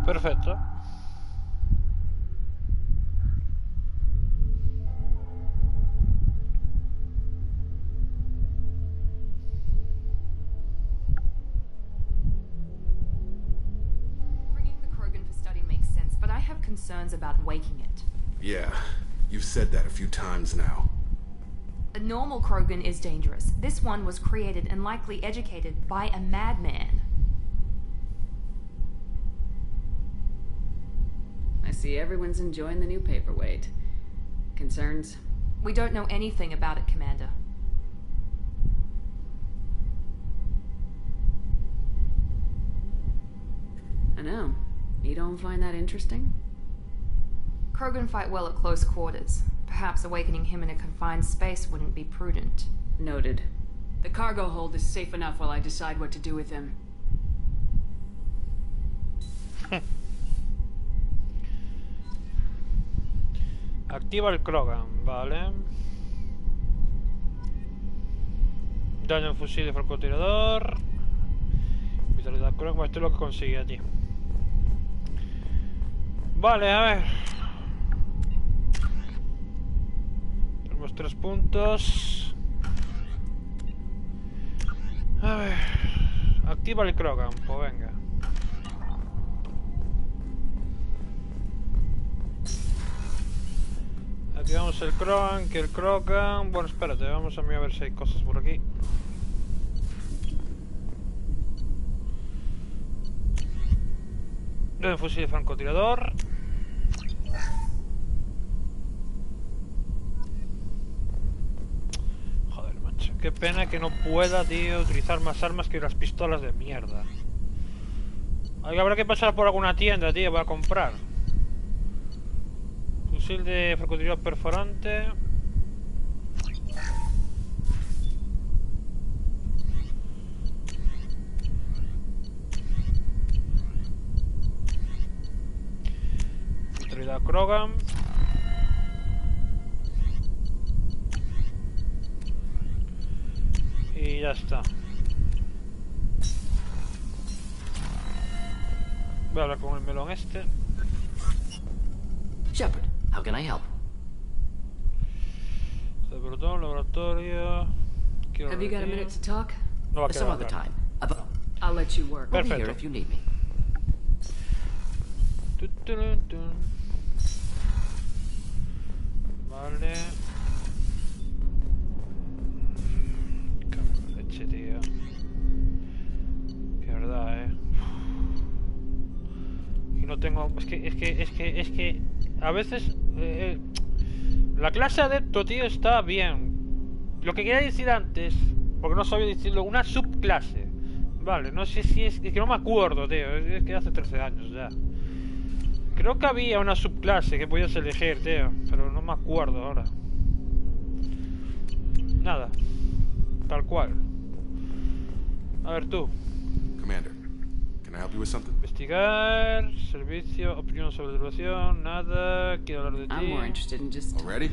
Perfecto. Bringing the Krogan for study makes sense, but I have concerns about waking it. Yeah, you've said that a few times now. A normal Krogan is dangerous. This one was created and likely educated by a madman. I see everyone's enjoying the new paperweight. Concerns? We don't know anything about it, Commander. I know. You don't find that interesting? Krogan fight well at close quarters. Perhaps awakening him in a confined space wouldn't be prudent. Noted. The cargo hold is safe enough while I decide what to do with him. Activa el Krogan, vale. Daño en fusil de francotirador. Vitalidad Krogan, esto es lo que consigue allí. Vale, a ver. Tenemos 3 puntos. A ver. Activa el Krogan, pues venga. Activamos el Krogan, que el Krogan... Bueno, espérate, vamos a mirar a ver si hay cosas por aquí. Un fusil de francotirador. Joder, macho. Qué pena que no pueda, tío, utilizar más armas que las pistolas de mierda. Habrá que pasar por alguna tienda, tío, para comprar. Fusil de francotirador perforante. Vitalidad Krogan. Y ya está. Voy a hablar con el melón este. Shepard, how can I help? Laboratorio. Have you got a minute to talk? No va a Some quedar other claro. time. I'll let you work. I'll be Perfecto. here if you need me. Vale. Cago en la leche, tío. Qué verdad, Y no tengo... Es que... A veces... la clase adepto, tío, está bien. Lo que quería decir antes, porque no sabía decirlo, una subclase Vale, no sé si es que no me acuerdo, tío. Es que hace 13 años ya. Creo que había una subclase que podías elegir, tío. Pero no me acuerdo ahora. Nada. Tal cual. A ver tú. Commander, can I help you with something? Investigar, servicio, opinión sobre duración, nada. Quiero hablar de ti. I'm more interested in just... Already?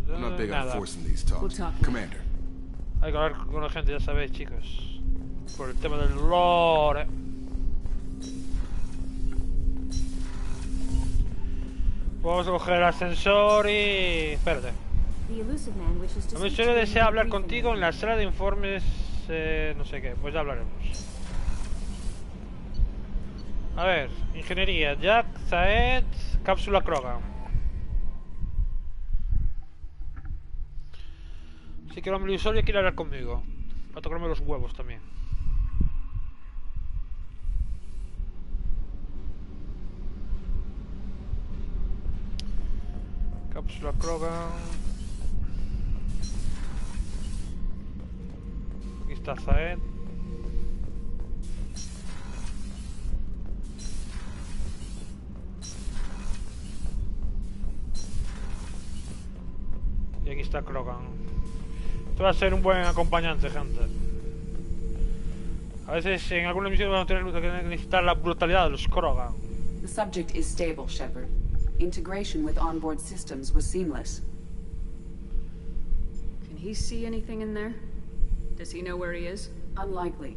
I'm not big on Nada. forcing these talks. We'll talk. Commander. Hay que hablar con la gente, ya sabéis, chicos. Por el tema del lore. Vamos a coger el ascensor y... Espérate. La misionero desea hablar contigo en la sala de informes... no sé qué, pues ya hablaremos. A ver, ingeniería, Jack, Zaed, cápsula Krogan. Si quiero un usuario quiere hablar conmigo. Va a tocarme los huevos también. Cápsula Krogan. Aquí está Zaed. Y aquí está Krogan. Esto va a ser un buen acompañante, gente. A veces en alguna misión vamos a tener que necesitar la brutalidad de los Krogan. The subject is stable, Shepard. Integration with onboard systems was seamless. Can he see anything in there? Does he know where he is? Unlikely.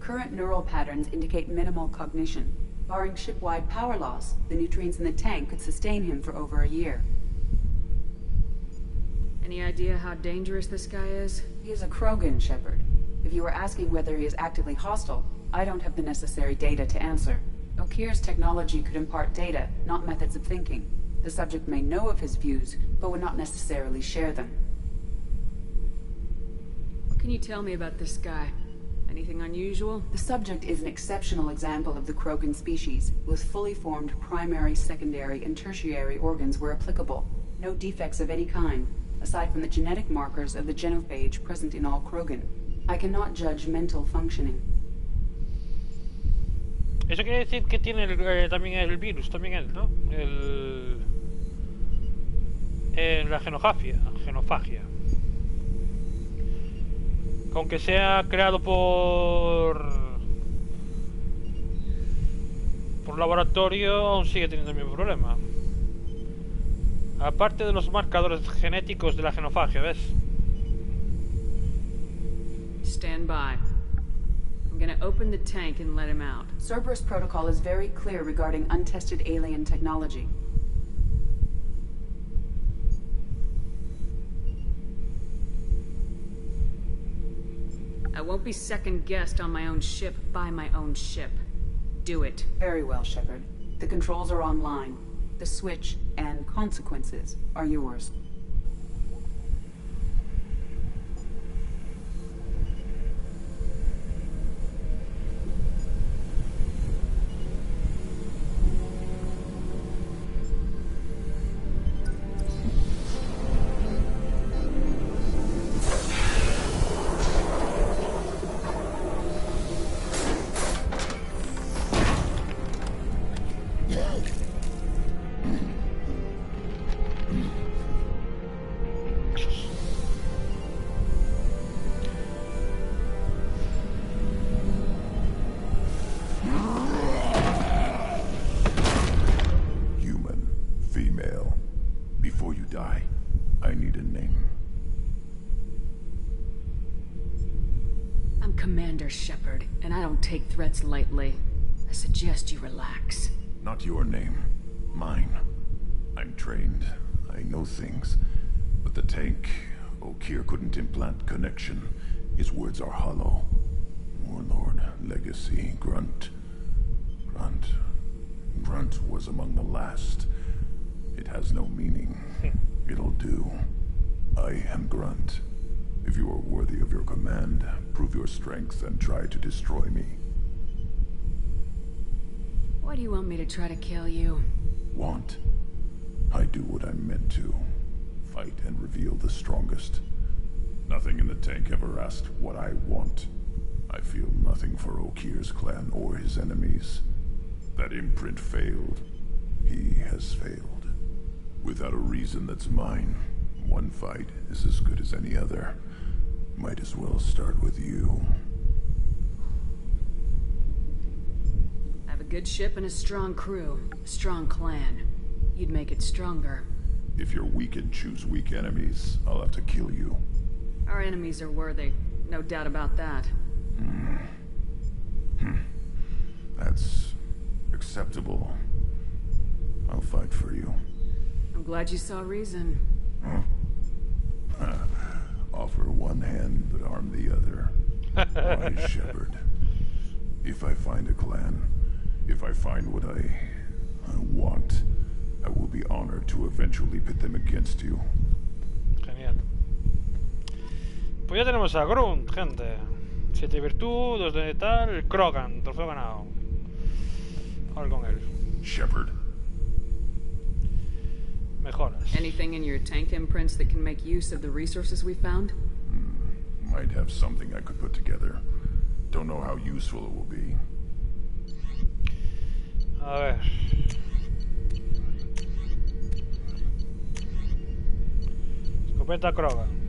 Current neural patterns indicate minimal cognition. Barring ship-wide power loss, the nutrients in the tank could sustain him for over a year. Any idea how dangerous this guy is? He is a Krogan, Shepard. If you were asking whether he is actively hostile, I don't have the necessary data to answer. Okir's technology could impart data, not methods of thinking. The subject may know of his views, but would not necessarily share them. What can you tell me about this guy? Anything unusual? The subject is an exceptional example of the Krogan species, with fully formed primary, secondary, and tertiary organs where applicable. No defects of any kind, aside from the genetic markers of the genophage present in all Krogan. I cannot judge mental functioning. Eso quiere decir que tiene también el virus, también él, ¿no? La genofagia. Aunque sea creado por laboratorio, aún sigue teniendo el mismo problema. Aparte de los marcadores genéticos de la genofagia, ¿ves? Stand by. I'm gonna open the tank and let him out. Cerberus protocol is very clear regarding untested alien technology. I won't be second-guessed on my own ship by my own ship. Do it. Very well, Shepard. The controls are online. The switch and consequences are yours. Shepard, and I don't take threats lightly. I suggest you relax. Not your name. Mine. I'm trained. I know things. But the tank, Okir couldn't implant connection. His words are hollow. Warlord, legacy, Grunt. Grunt was among the last. It has no meaning. It'll do. I am Grunt. If you are worthy of your command, prove your strength and try to destroy me. Why do you want me to try to kill you? Want? I do what I'm meant to. Fight and reveal the strongest. Nothing in the tank ever asked what I want. I feel nothing for Okir's clan or his enemies. That imprint failed. He has failed. Without a reason that's mine, one fight is as good as any other. Might as well start with you. I have a good ship and a strong crew. A strong clan. You'd make it stronger. If you're weak and choose weak enemies, I'll have to kill you. Our enemies are worthy. No doubt about that. That's acceptable. I'll fight for you. I'm glad you saw reason. Offer one hand, but arm the other. Wise shepherd. If I find a clan, if I find what I want, I will be honored to eventually pit them against you. Genial. Pues ya tenemos a Grunt, gente. 7 virtud, 2 de tal, Krogan, trofeo ganado. A ver con él. Shepherd. Mejoras. Anything in your tank imprints that can make use of the resources we found? Might have something I could put together. Don't know how useful it will be. A ver. Escopeta Krogan.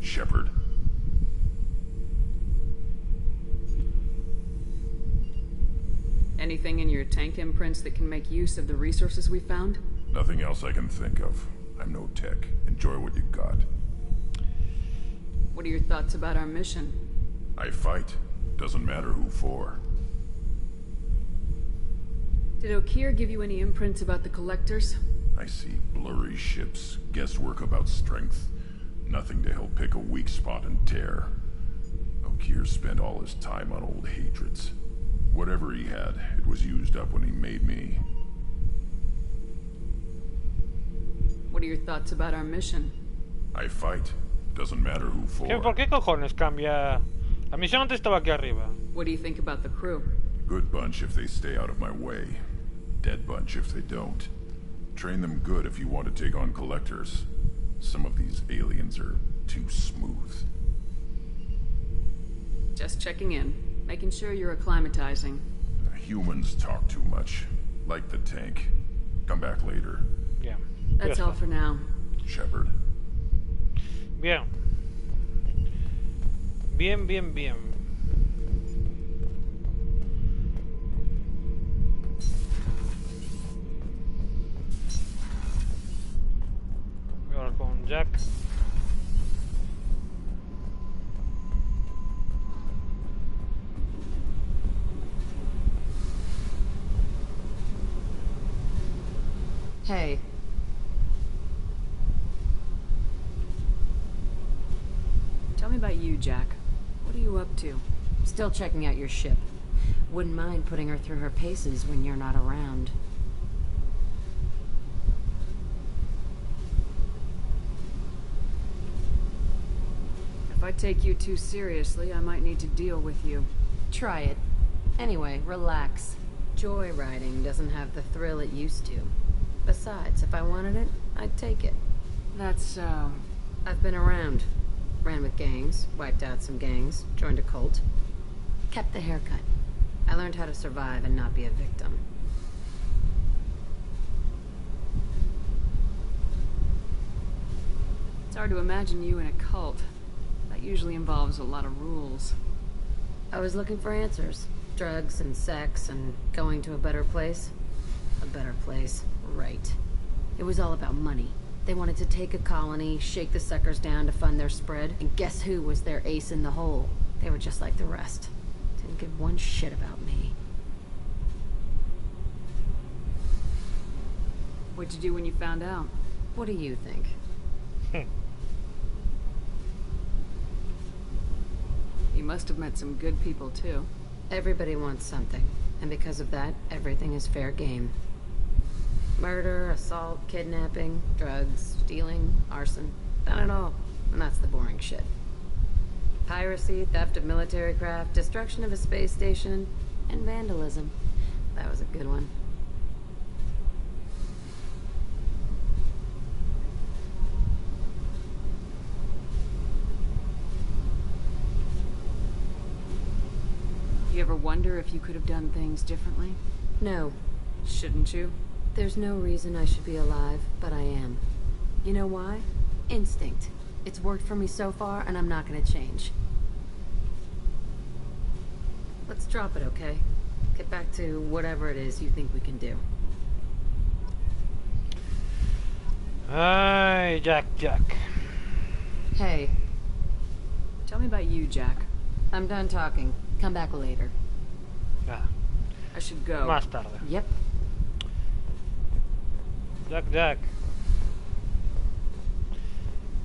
Shepherd. Anything in your tank imprints that can make use of the resources we found? Nothing else I can think of. I'm no tech. Enjoy what you got. What are your thoughts about our mission? I fight. Doesn't matter who for. Did Okir give you any imprints about the collectors? I see blurry ships, guesswork about strength. Nothing to help pick a weak spot and tear. Okir spent all his time on old hatreds. Whatever he had, it was used up when he made me. What are your thoughts about our mission? I fight. Doesn't matter who for. ¿Por qué cojones cambia? La misión antes estaba aquí arriba. What do you think about the crew? Good bunch if they stay out of my way. Dead bunch if they don't. Train them good if you want to take on collectors. Some of these aliens are too smooth. Just checking in. Making sure you're acclimatizing. Humans talk too much. Like the tank. Come back later. Yeah. That's all for now. Shepherd. Bien. Bien. Voy a hablar con Jack. Hey. Tell me about you, Jack. What are you up to? Still checking out your ship. Wouldn't mind putting her through her paces when you're not around. If I take you too seriously, I might need to deal with you. Try it. Anyway, relax. Joyriding doesn't have the thrill it used to. Besides, if I wanted it, I'd take it. That's so. I've been around. Ran with gangs, wiped out some gangs, joined a cult. Kept the haircut. I learned how to survive and not be a victim. It's hard to imagine you in a cult. That usually involves a lot of rules. I was looking for answers. Drugs and sex and going to a better place. A better place, right. It was all about money. They wanted to take a colony, shake the suckers down to fund their spread, and guess who was their ace in the hole? They were just like the rest. Didn't give one shit about me. What'd you do when you found out? What do you think? You must have met some good people, too. Everybody wants something, and because of that, everything is fair game. Murder, assault, kidnapping, drugs, stealing, arson. Done it all. And that's the boring shit. Piracy, theft of military craft, destruction of a space station, and vandalism. That was a good one. You ever wonder if you could have done things differently? No. Shouldn't you? There's no reason I should be alive, but I am. You know why? Instinct. It's worked for me so far, and I'm not gonna change. Let's drop it, okay? Get back to whatever it is you think we can do. Ay, Jack. Hey, Tell me about you, Jack. I'm done talking. Come back later. Nada. I should go. Más tarde. Yep. Jack.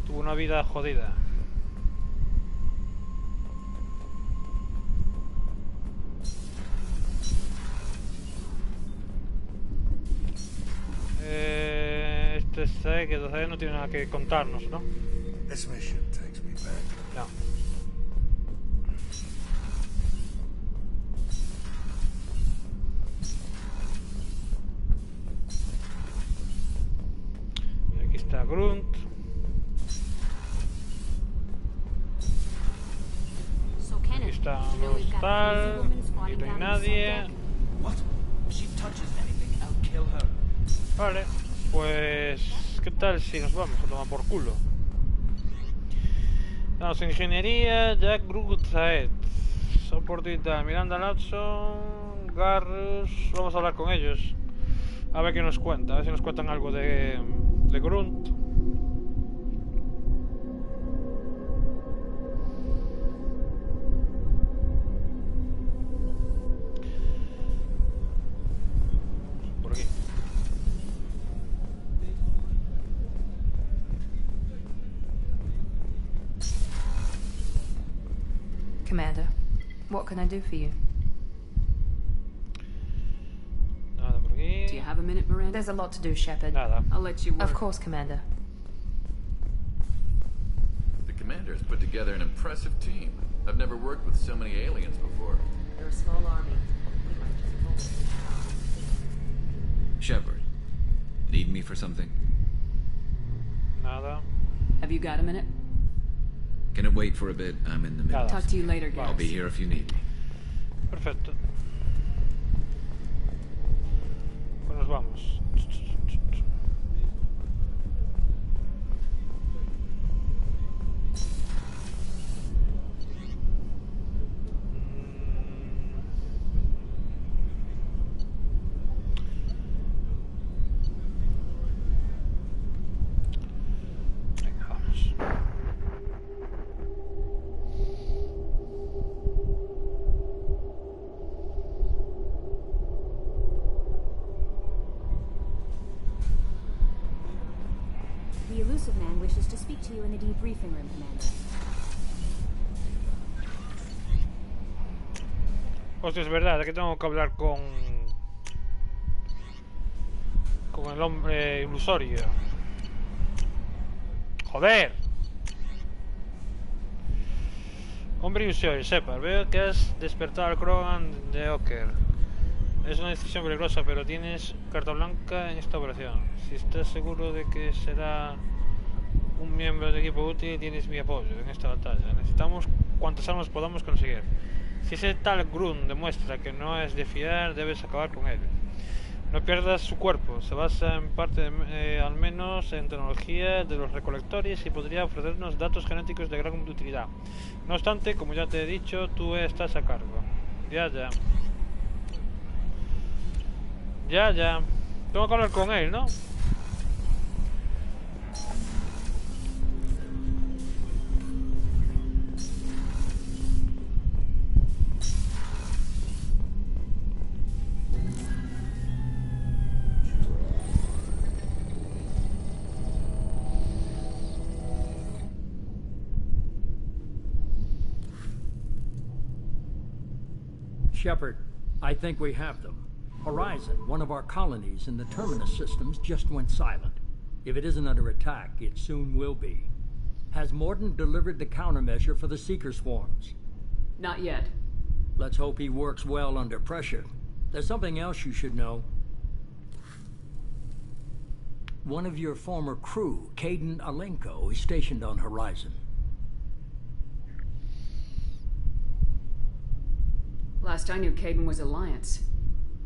Tuvo una vida jodida. Este sé que todavía no tiene nada que contarnos, ¿no? This mission takes me back. No. Y aquí está Grunt. Aquí está los tal. Aquí no hay nadie. What? If she touches anything, I'll kill her. Vale, pues ¿qué tal si nos vamos a tomar por culo? Vamos, ingeniería, Jack Grugutzaet, soporte y tal, Miranda Latson, Garrus, vamos a hablar con ellos. A ver qué nos cuentan, a ver si nos cuentan algo de Grunt. Por aquí. Commander, what can I do for you? Nada por aquí. Do you have a minute, Miranda? There's a lot to do, Shepard. Nada. I'll let you work. Of course, Commander. The commander's put together an impressive team. I've never worked with so many aliens before. They're a small army. Shepard, need me for something? Nada. Have you got a minute? Can it wait for a bit? I'm in the middle. Nada. Talk to you later, guys. I'll be here if you need me. Perfecto. Pues nos vamos. Venga, vamos. The elusive man wishes to speak to you in the debriefing room, Commander. Hostia, es verdad, que tengo que hablar con el hombre ilusorio. Joder. Hombre ilusorio, Shepard, veo que has despertado al Krogan de Oker. Es una decisión peligrosa, pero tienes carta blanca en esta operación. Si estás seguro de que será un miembro del equipo útil, tienes mi apoyo en esta batalla. Necesitamos cuantas armas podamos conseguir. Si ese tal Grunt demuestra que no es de fiar, debes acabar con él. No pierdas su cuerpo. Se basa en parte, al menos, en tecnología de los recolectores y podría ofrecernos datos genéticos de gran utilidad. No obstante, como ya te he dicho, tú estás a cargo. Ya. Tengo que hablar con él, ¿no? Shepard, I think we have them. Horizon, one of our colonies in the Terminus systems, just went silent. If it isn't under attack, it soon will be. Has Mordant delivered the countermeasure for the Seeker swarms? Not yet. Let's hope he works well under pressure. There's something else you should know. One of your former crew, Caden Alenko, is stationed on Horizon. Last I knew, Caden was Alliance.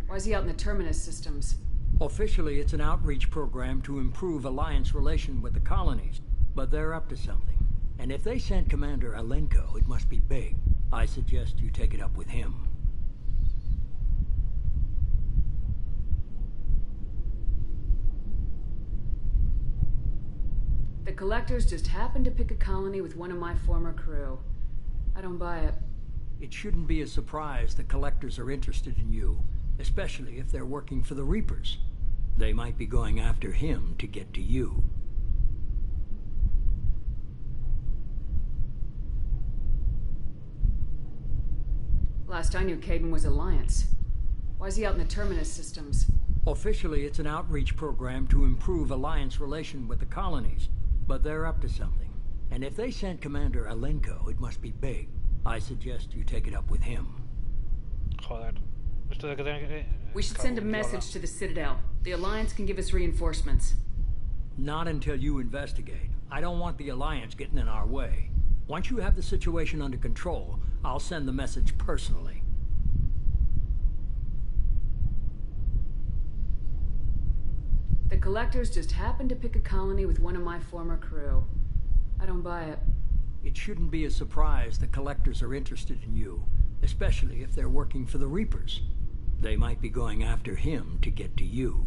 Why is he out in the Terminus systems? Officially, it's an outreach program to improve Alliance relation with the colonies, but they're up to something. And if they sent Commander Alenko, it must be big. I suggest you take it up with him. The Collectors just happened to pick a colony with one of my former crew. I don't buy it. It shouldn't be a surprise the Collectors are interested in you, especially if they're working for the Reapers. They might be going after him to get to you. Last I knew, Caden was Alliance. Why is he out in the Terminus systems? Officially, it's an outreach program to improve Alliance relation with the colonies, but they're up to something. And if they sent Commander Alenko, it must be big. I suggest you take it up with him. Joder. Esto de que tenga que... We should send a message to the Citadel. The Alliance can give us reinforcements. Not until you investigate. I don't want the Alliance getting in our way. Once you have the situation under control, I'll send the message personally. The Collectors just happened to pick a colony with one of my former crew. I don't buy it. It shouldn't be a surprise the Collectors are interested in you, especially if they're working for the Reapers. They might be going after him to get to you.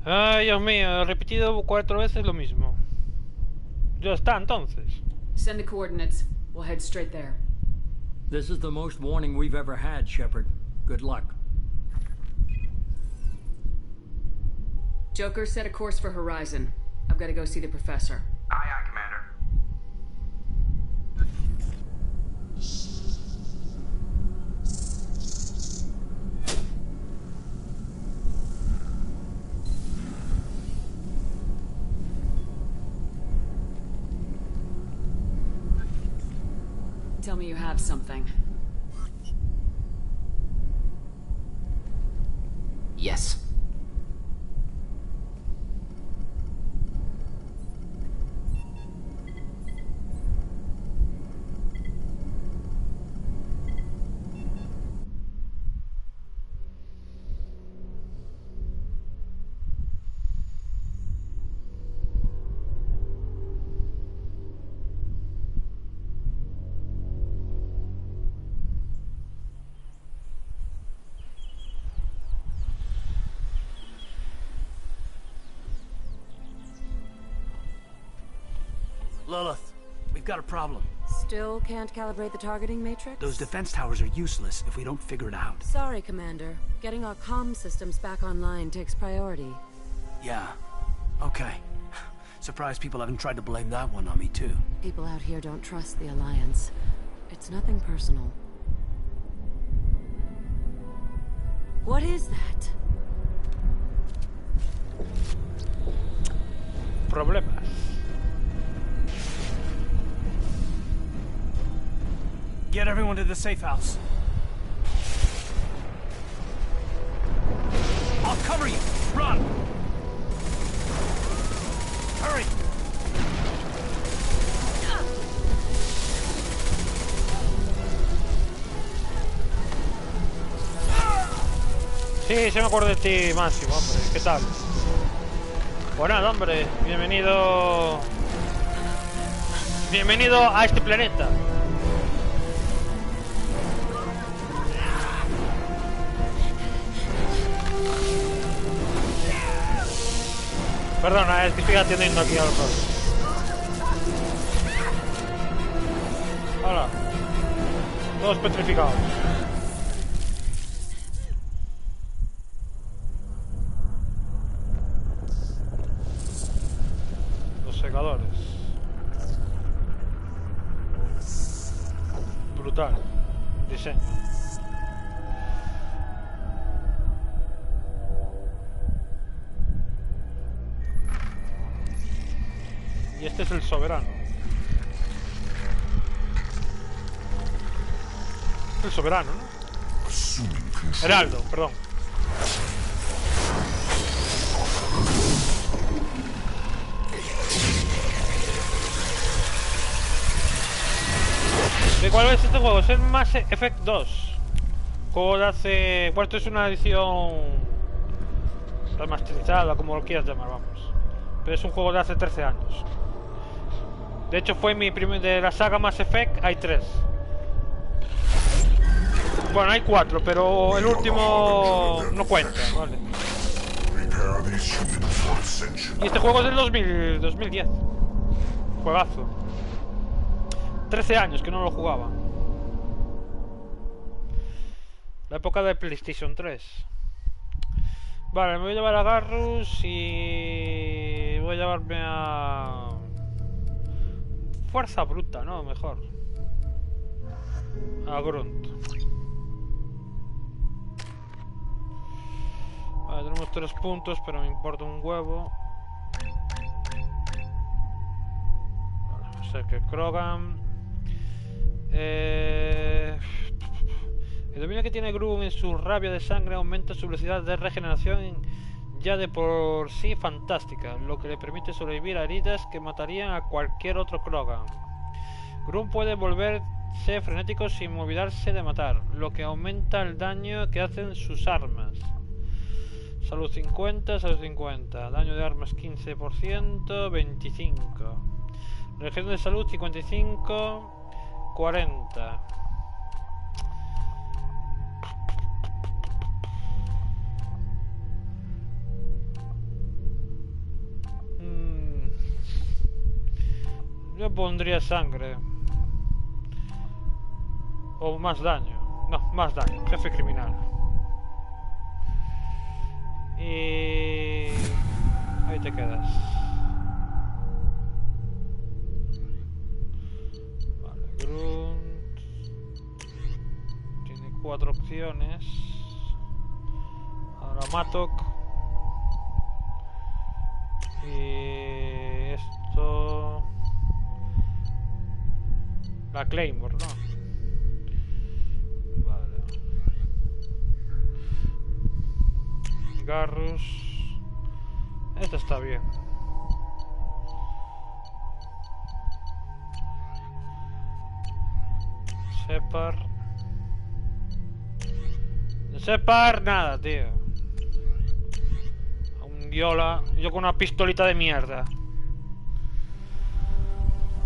Ay, Dios mío, repetido 4 veces lo mismo. Ya está, entonces. Send the coordinates. We'll head straight there. This is the most warning we've ever had, Shepard. Good luck. Joker, set a course for Horizon. I've got to go see the professor. Aye, aye, Commander. Tell me you have something. Yes. Lilith, we've got a problem. Still can't calibrate the targeting matrix? Those defense towers are useless if we don't figure it out. Sorry, Commander. Getting our comm systems back online takes priority. Yeah. Okay. Surprised people haven't tried to blame that one on me, too. People out here don't trust the Alliance. It's nothing personal. What is that? Problemas. Get everyone to the safe house. I'll cover you. Run! Hurry! Sí, se me acuerdo de ti, Máximo, hombre. ¿Qué tal? Pues nada, hombre. Bienvenido... Bienvenido a este planeta. Perdona, es que estoy atendiendo aquí a los dos. Hola. Todos petrificados. Los secadores. Brutal. Diseño. Y este es el soberano. El soberano, ¿no? Heraldo, perdón. ¿De cuál es este juego? Es el Mass Effect 2. Juego de hace... Bueno, esto es una edición remasterizada, como lo quieras llamar, vamos. Pero es un juego de hace 13 años. De hecho fue mi primer... De la saga Mass Effect hay 3. Bueno, hay 4, pero el último no cuenta, vale. Y este juego es del 2010. Juegazo. 13 años que no lo jugaba. La época de PlayStation 3. Vale, me voy a llevar a Garrus y... voy a llevarme a... Fuerza bruta, ¿no? Mejor. A Grunt. Vale, tenemos 3 puntos, pero me importa un huevo. Vale, o sea que Krogan... El dominio que tiene Grunt en su rabia de sangre aumenta su velocidad de regeneración ya de por sí fantástica, lo que le permite sobrevivir a heridas que matarían a cualquier otro Krogan. Grunt puede volverse frenético sin olvidarse de matar, lo que aumenta el daño que hacen sus armas. Salud 50, salud 50, daño de armas 15%, 25. Regeneración de salud 55, 40. Yo pondría sangre. O más daño. No, más daño. Jefe criminal. Y... ahí te quedas. Vale, Grunt. Tiene 4 opciones. Ahora Matok. Y... esto... la Claymore, ¿no? Vale. Garrus. Esto está bien. Separ. De Separ, nada, tío. Un viola. Yo con una pistolita de mierda.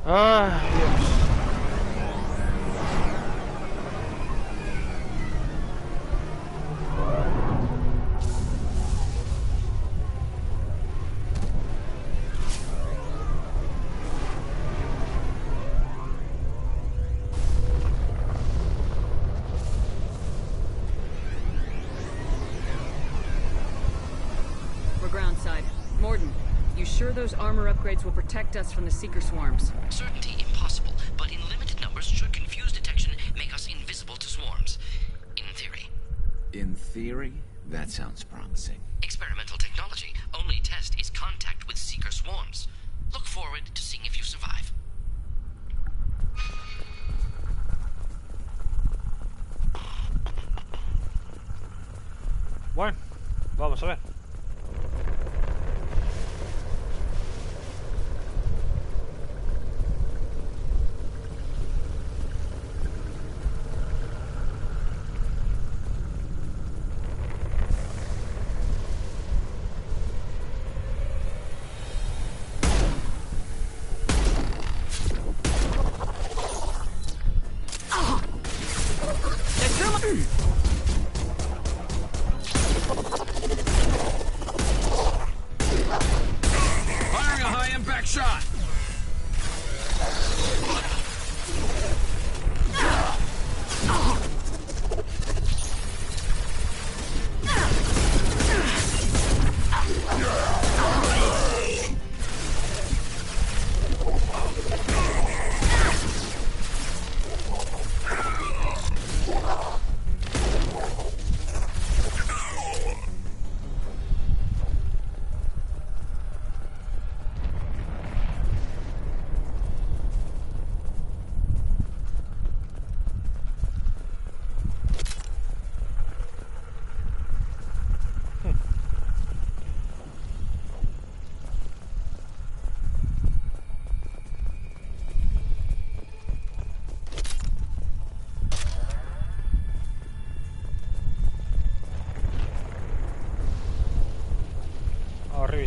Ay, Dios. Those armor upgrades will protect us from the Seeker swarms. Certainty impossible, but in limited numbers should confuse detection make us invisible to swarms. In theory. In theory? That sounds promising. Experimental technology. Only test is contact with Seeker swarms. Look forward to seeing if you survive. Bueno, vamos a ver.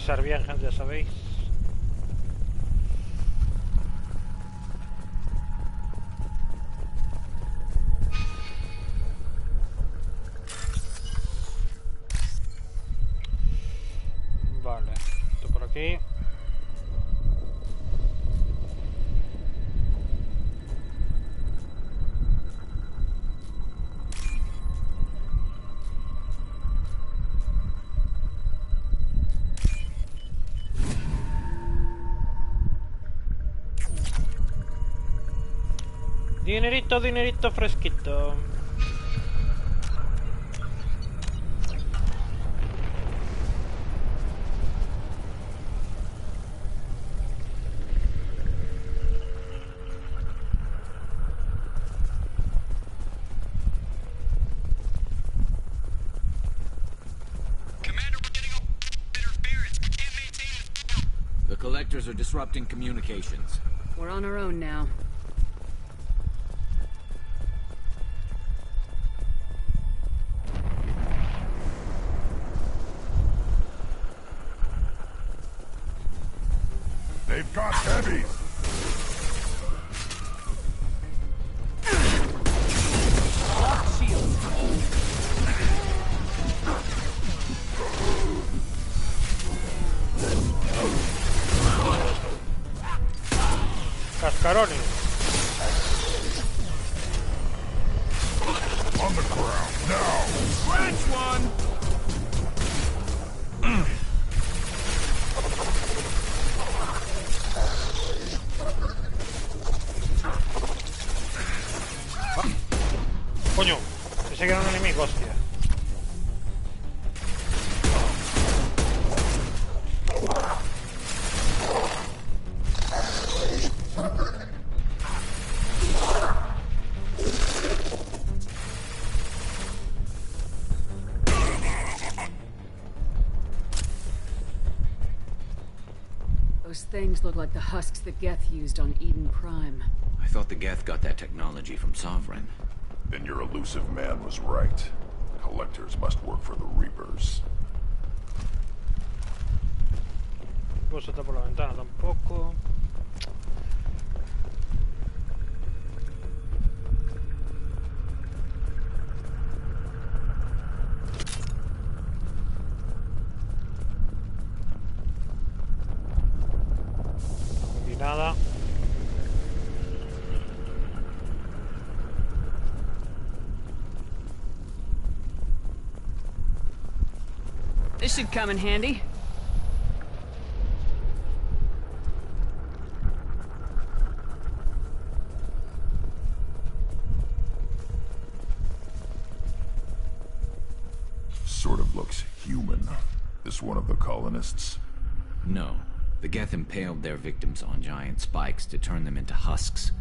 revisar bien, gente, ya sabéis. Vale, esto por aquí. Dinerito, dinerito fresquito. The collectors are disrupting communications. We're on our own now. They've got heavies! Cascarones. On the ground, now! French one! Coño, pensé que era un enemigo, hostia. Those things look like the husks that Geth used on Eden Prime. I thought the Geth got that technology from Sovereign. Then your elusive man was right. Collectors must work for the Reapers. Puedo saltar por la ventana tampoco. Aquí nada. This should come in handy. Sort of looks human. This one of the colonists? No. The Geth impaled their victims on giant spikes to turn them into husks.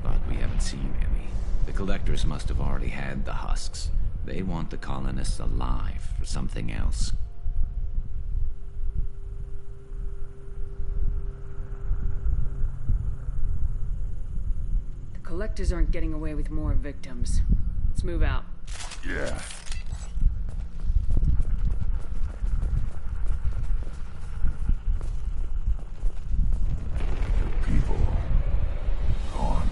But we haven't seen any. The collectors must have already had the husks. They want the colonists alive for something else. The collectors aren't getting away with more victims. Let's move out. Yeah. The people. Gone.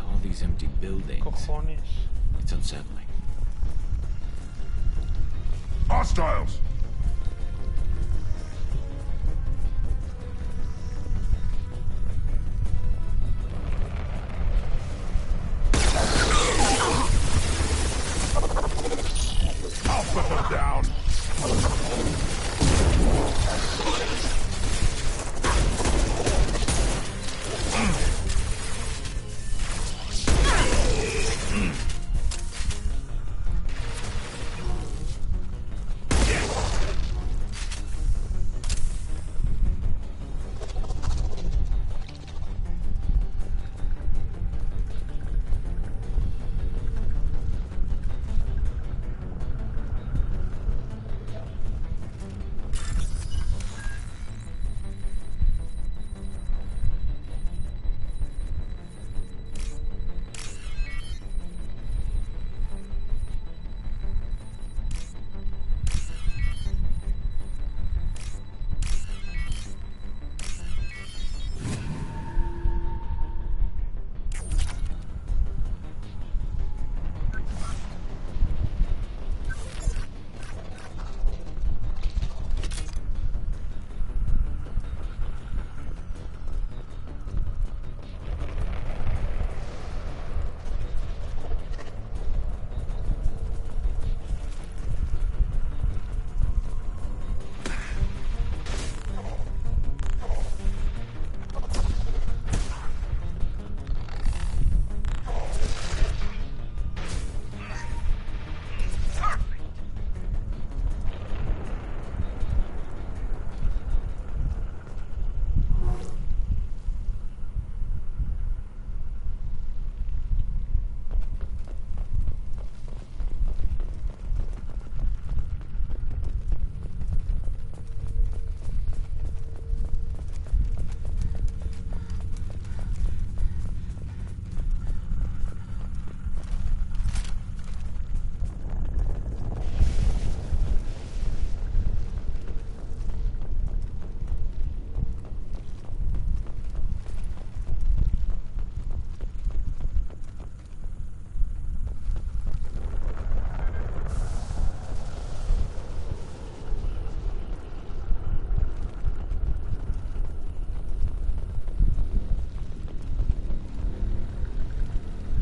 All these empty buildings. Cojones. It's unsettling. Hostiles! I'll put them down!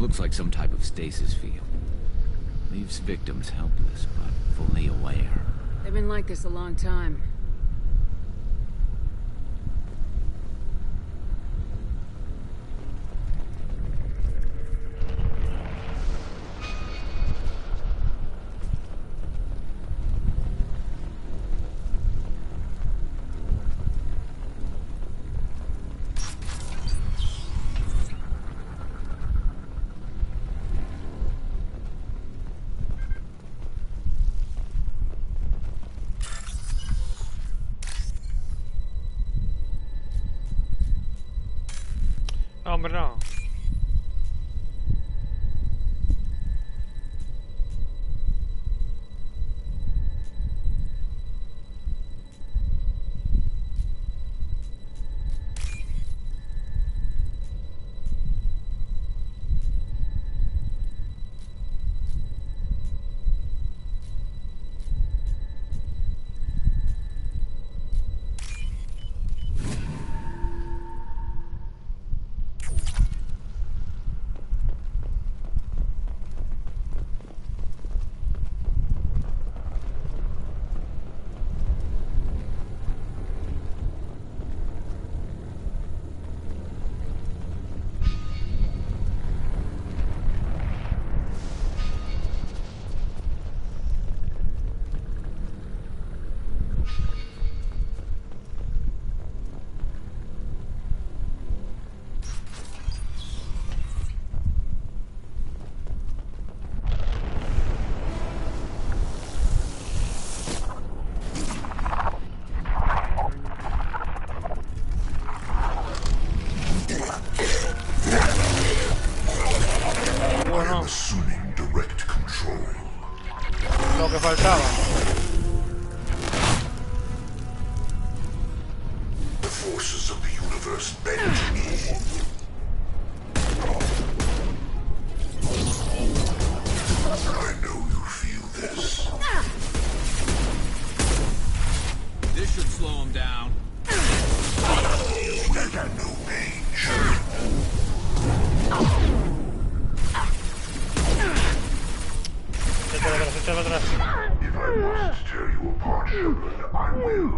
Looks like some type of stasis field. Leaves victims helpless, but fully aware. They've been like this a long time. No, hombre, no. Assuming direct control. Lo que faltaba. The forces of the universe bend to me. I know you feel this. This should slow him down. You got no pain. Échale atrás. If I must tear you apart, Shepard, I will.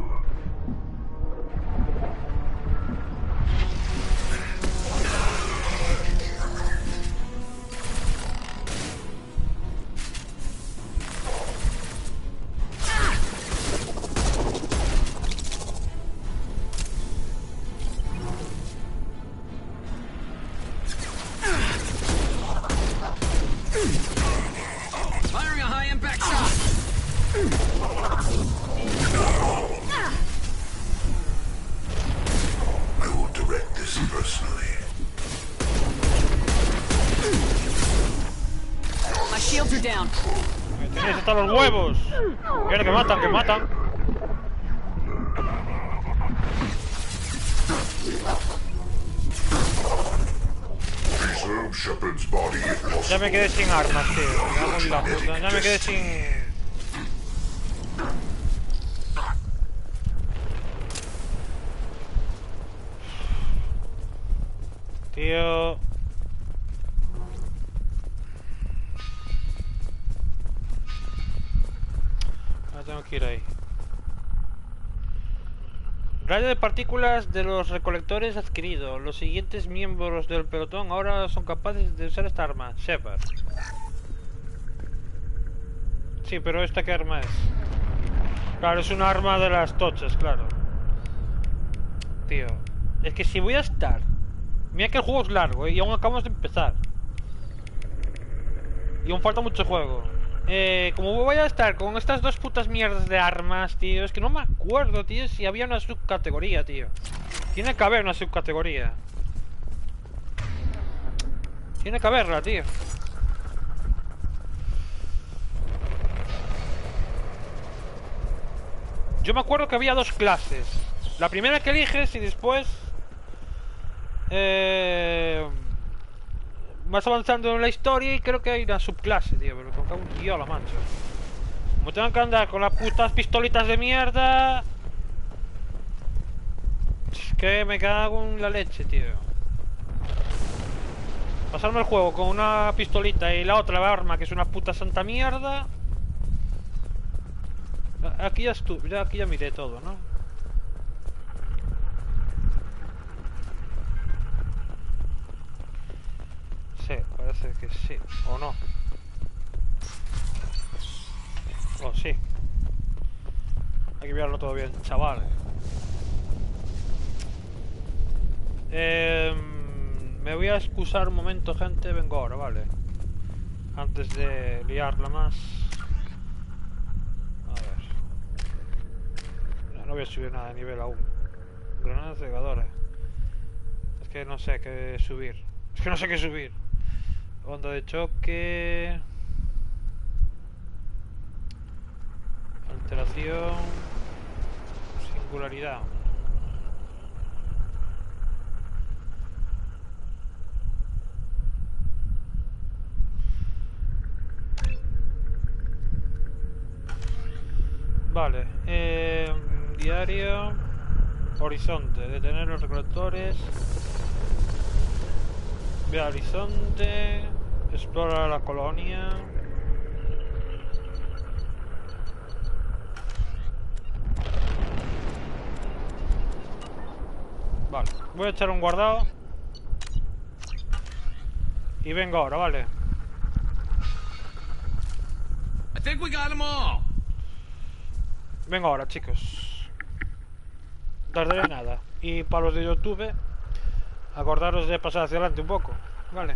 Firing a high-impact shot! I will direct this personally. My shields are down. Me tenéis hasta los huevos. Mira que matan, que matan. Preserve Shepard's body if possible. Ya me quedé sin armas, tío. Me hago en la puta. Ya me quedé sin... Tío... Ahora tengo que ir ahí. Radio de partículas de los recolectores adquirido. Los siguientes miembros del pelotón ahora son capaces de usar esta arma. Shepard. Sí, pero ¿esta qué arma es? Claro, es una arma de las tochas, claro. Tío, es que si voy a estar... Mira que el juego es largo, y aún acabamos de empezar. Y aún falta mucho juego. Como voy a estar con estas dos putas mierdas de armas, tío, es que no me acuerdo, tío, si había una subcategoría, tío. Tiene que haber una subcategoría. Tiene que haberla, tío. Yo me acuerdo que había dos clases. La primera que eliges y después... vas avanzando en la historia y creo que hay una subclase, tío. Pero con un tío a la mancha. Como tengo que andar con las putas pistolitas de mierda... Es que me cago en la leche, tío. Pasarme el juego con una pistolita y la otra arma que es una puta santa mierda. Aquí ya estuve, aquí ya miré todo, ¿no? Sí, parece que sí, o no. Oh, sí. Hay que mirarlo todo bien, chaval. Me voy a excusar un momento, gente. Vengo ahora, vale. Antes de liarla más. A ver. No voy a subir nada de nivel aún. Granadas cegadoras. Es que no sé qué subir. Es que no sé qué subir. Onda de choque. Alteración. Singularidad. Vale, diario, horizonte, detener los recolectores, ve al horizonte, explora la colonia. Vale, voy a echar un guardado y vengo ahora, vale. I think we got them all. Vengo ahora, chicos. Tardaré nada. Y para los de YouTube, acordaros de pasar hacia adelante un poco, vale.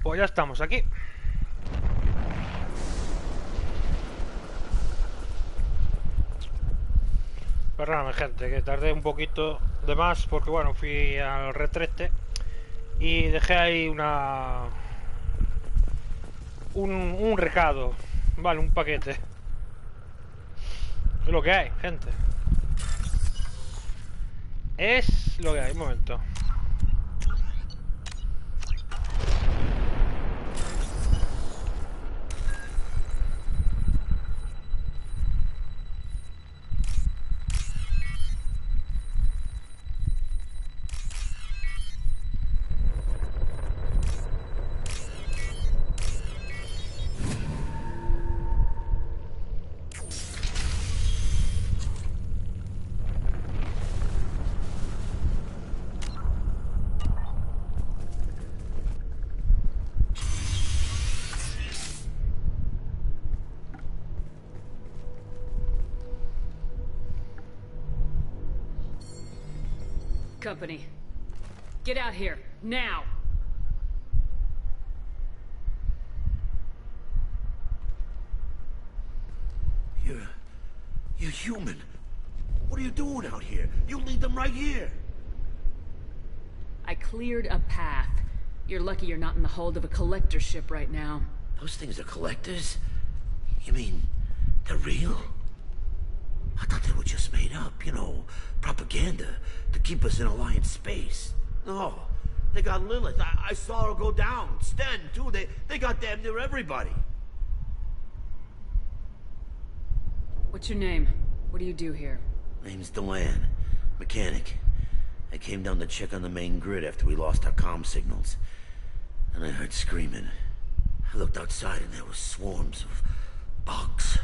Pues ya estamos aquí. Perdóname, gente, que tardé un poquito de más porque, bueno, fui al retrete y dejé ahí un recado, vale, un paquete. Es lo que hay, gente. Es lo que hay, un momento. Company, get out here, now! You're human. What are you doing out here? You lead them right here. I cleared a path. You're lucky you're not in the hold of a collector ship right now. Those things are collectors? You mean, they're real? I thought they were just made up, you know, propaganda to keep us in Alliance space. No, they got Lilith. I saw her go down. Sten, too. They got damn near everybody. What's your name? What do you do here? Name's Delan. Mechanic. I came down to check on the main grid after we lost our comm signals. And I heard screaming. I looked outside and there were swarms of bugs.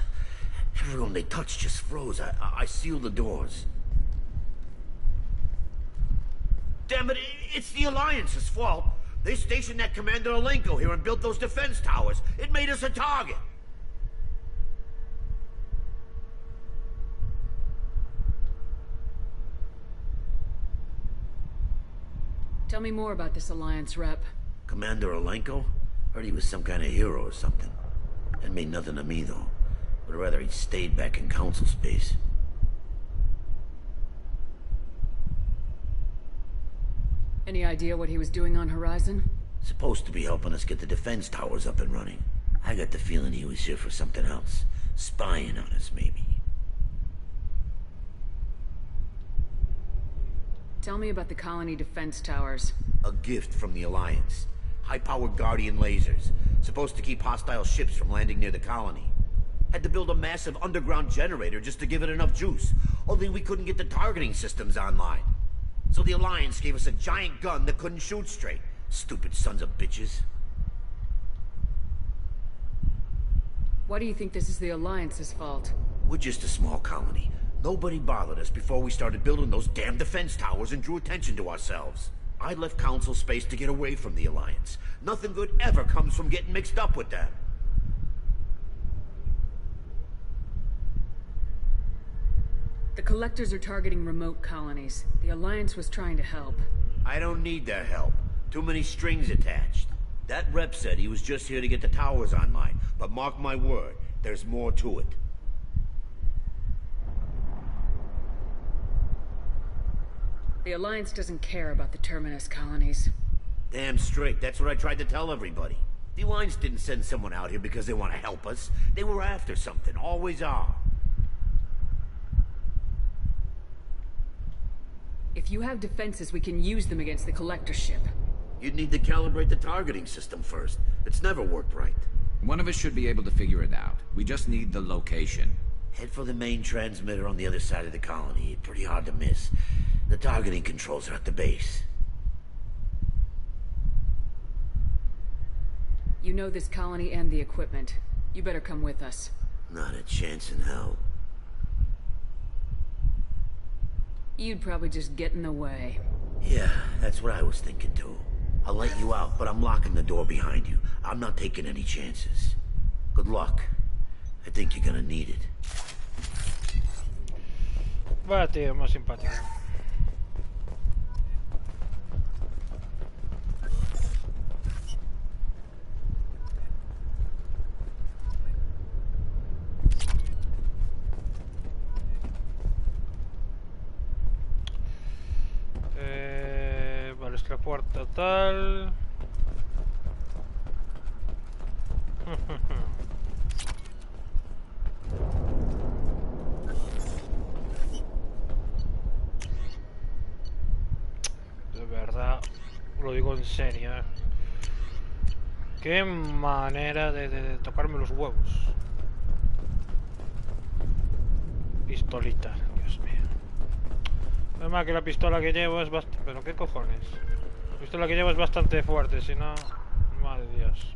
Everyone they touched just froze. I sealed the doors. Damn it, it's the Alliance's fault. They stationed that Commander Alenko here and built those defense towers. It made us a target. Tell me more about this Alliance rep. Commander Alenko? Heard he was some kind of hero or something. That made nothing to me, though. Would rather he'd stayed back in Council space. Any idea what he was doing on Horizon? Supposed to be helping us get the defense towers up and running. I got the feeling he was here for something else. Spying on us, maybe. Tell me about the colony defense towers. A gift from the Alliance. High-powered Guardian lasers. Supposed to keep hostile ships from landing near the colony. Had to build a massive underground generator just to give it enough juice. Only we couldn't get the targeting systems online. So the Alliance gave us a giant gun that couldn't shoot straight. Stupid sons of bitches. Why do you think this is the Alliance's fault? We're just a small colony. Nobody bothered us before we started building those damn defense towers and drew attention to ourselves. I left Council space to get away from the Alliance. Nothing good ever comes from getting mixed up with them. The Collectors are targeting remote colonies. The Alliance was trying to help. I don't need their help. Too many strings attached. That rep said he was just here to get the towers online, but mark my word, there's more to it. The Alliance doesn't care about the Terminus colonies. Damn straight, that's what I tried to tell everybody. The Alliance didn't send someone out here because they want to help us. They were after something, always are. If you have defenses, we can use them against the Collector ship. You'd need to calibrate the targeting system first. It's never worked right. One of us should be able to figure it out. We just need the location. Head for the main transmitter on the other side of the colony. Pretty hard to miss. The targeting controls are at the base. You know this colony and the equipment. You better come with us. Not a chance in hell. You'd probably just get in the way. Yeah, that's what I was thinking too. I'll let you out, but I'm locking the door behind you. I'm not taking any chances. Good luck. I think you're gonna need it. Vaya tío, más simpático. puerta tal. De verdad, lo digo en serio, ¿eh? Qué manera de tocarme los huevos. Pistolita, Dios mío. Además que la pistola que llevo es bastante... ¿Pero qué cojones? La pistola que llevo es bastante fuerte, si no... Madre de Dios.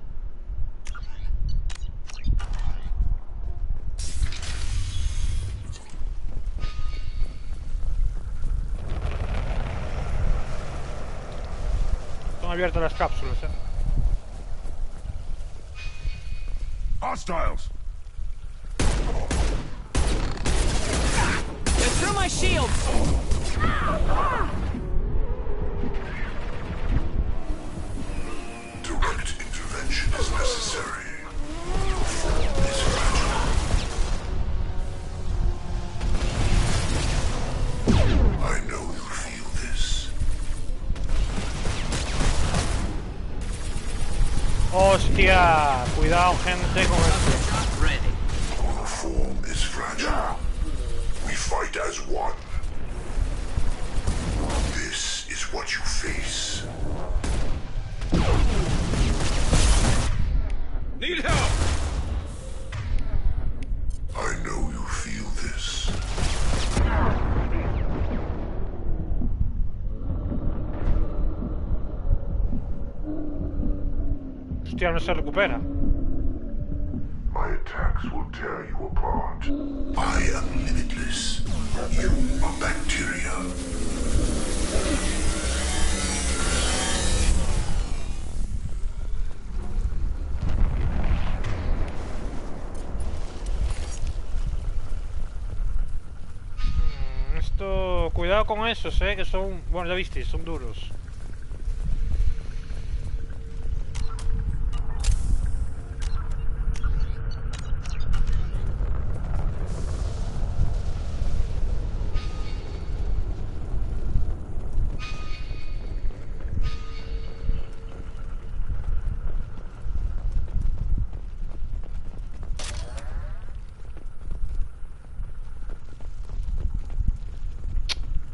Están abiertas las cápsulas, ¿eh? Hostiles! They're through my shields! Direct intervention is necessary. Your form is fragile. I know you feel this. ¡Hostia! Cuidado, gente, con esto. Your form is fragile. We fight as one. This is what you face. Need help! I know you feel this. Hostia, no se recupera. My attacks will tear you apart. I am limitless. You are bacteria. Esto... Cuidado con esos, que son... Bueno, ya visteis, son duros.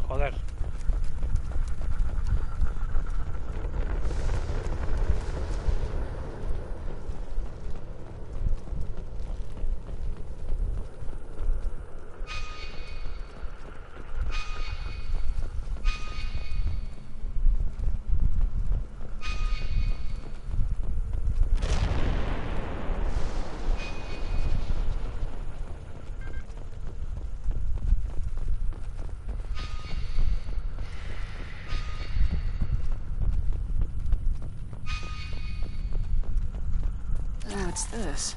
Joder. What's this?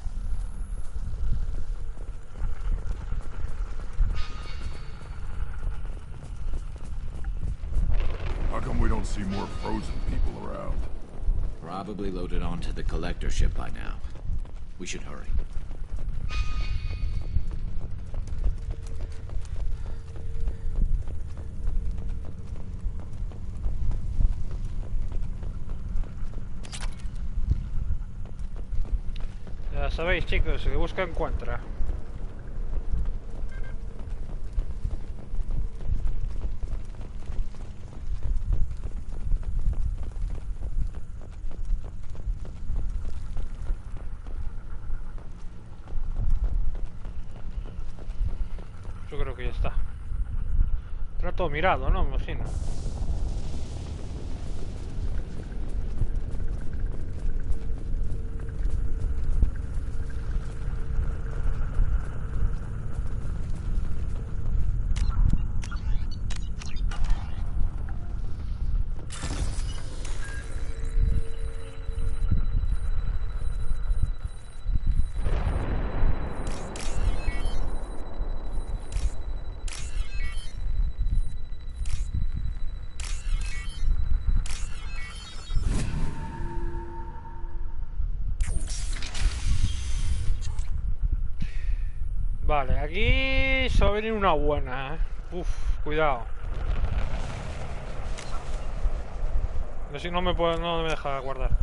How come we don't see more frozen people around? Probably loaded onto the collector ship by now. We should hurry. Ya sabéis, chicos, el que busca encuentra. Yo creo que ya está. Pero todo mirado, ¿no? Me imagino. Vale, aquí se va a venir una buena, Uf, cuidado. Así no me deja guardar.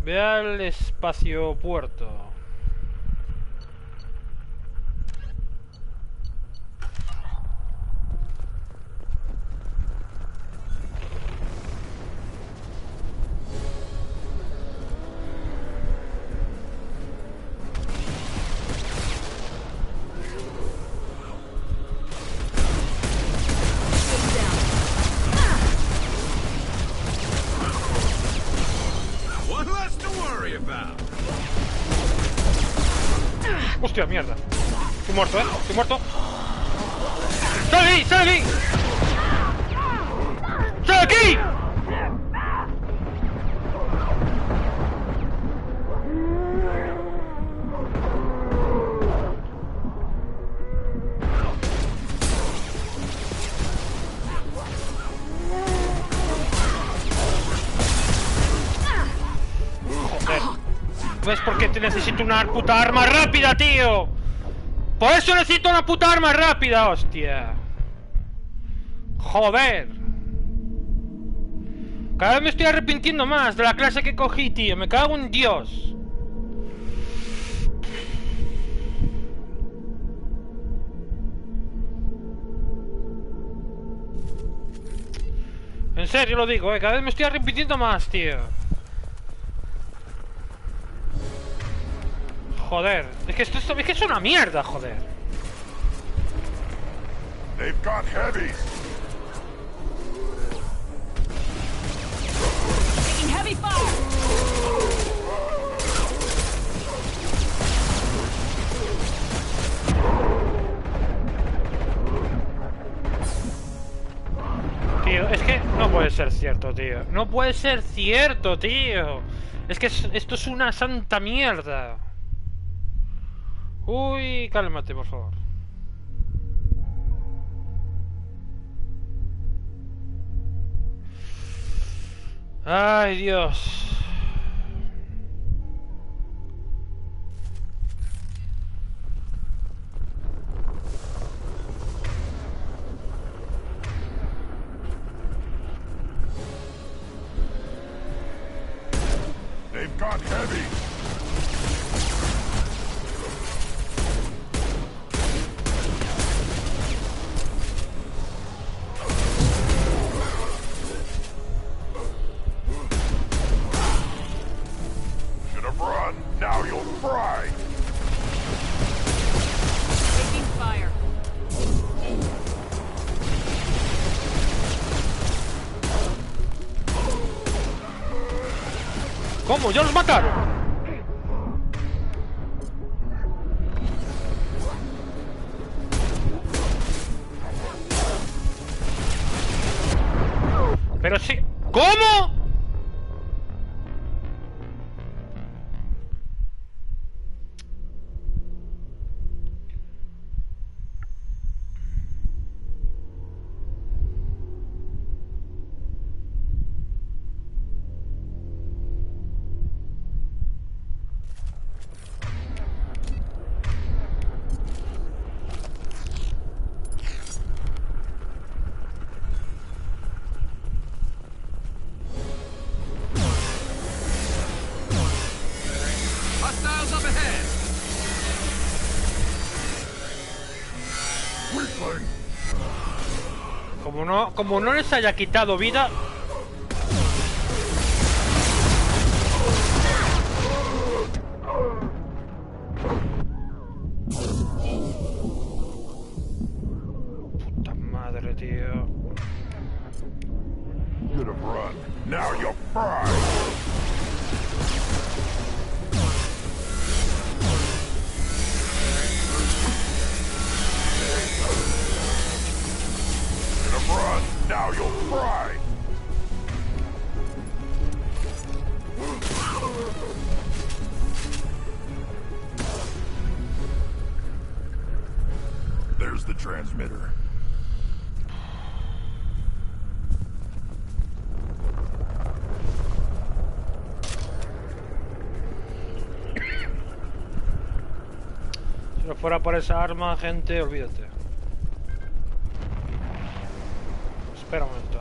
Ve al espacio puerto. Hostia, mierda. Estoy muerto, estoy muerto. ¡Sal de ahí! ¡Sal de ahí! ¡Sal de aquí! ¿Ves por qué te necesito una puta arma rápida, tío? Por eso necesito una puta arma rápida, hostia. Joder. Cada vez me estoy arrepintiendo más de la clase que cogí, tío. Me cago en Dios. En serio lo digo, cada vez me estoy arrepintiendo más, tío. Joder, es que esto es una mierda, joder. They've got heavies. Taking heavy fire. Tío, es que no puede ser cierto, tío. No puede ser cierto, tío. Es que esto es una santa mierda. Uy, cálmate, por favor. Ay, Dios. They've got heavy. Now you'll fry! Taking fire. ¿Cómo? ¿Ya los mataron? Pero sí... ¿Cómo? Como no les haya quitado vida. Puta madre, tío. Could have run. Now you're fried. Run! Now you'll fry! There's the transmitter. Si no fuera por esa arma, gente, olvídate. Espera un momento.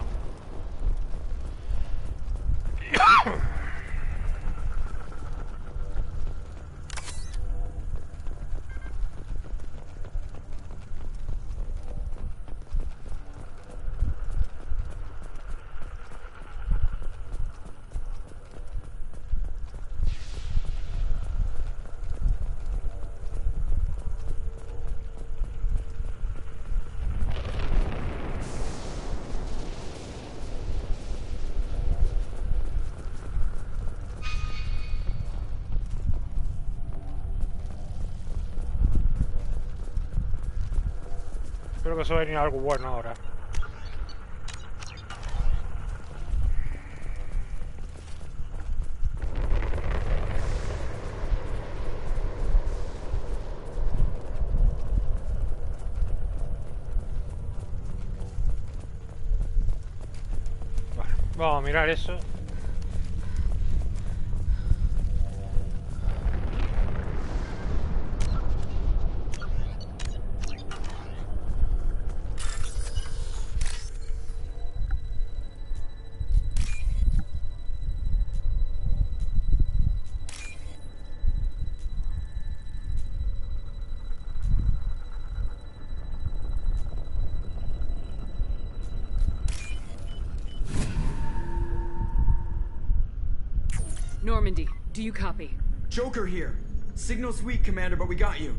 Creo que se va a venir algo bueno ahora. Vale, vamos a mirar eso. Normandy, do you copy? Joker here. Signal's weak, Commander, but we got you.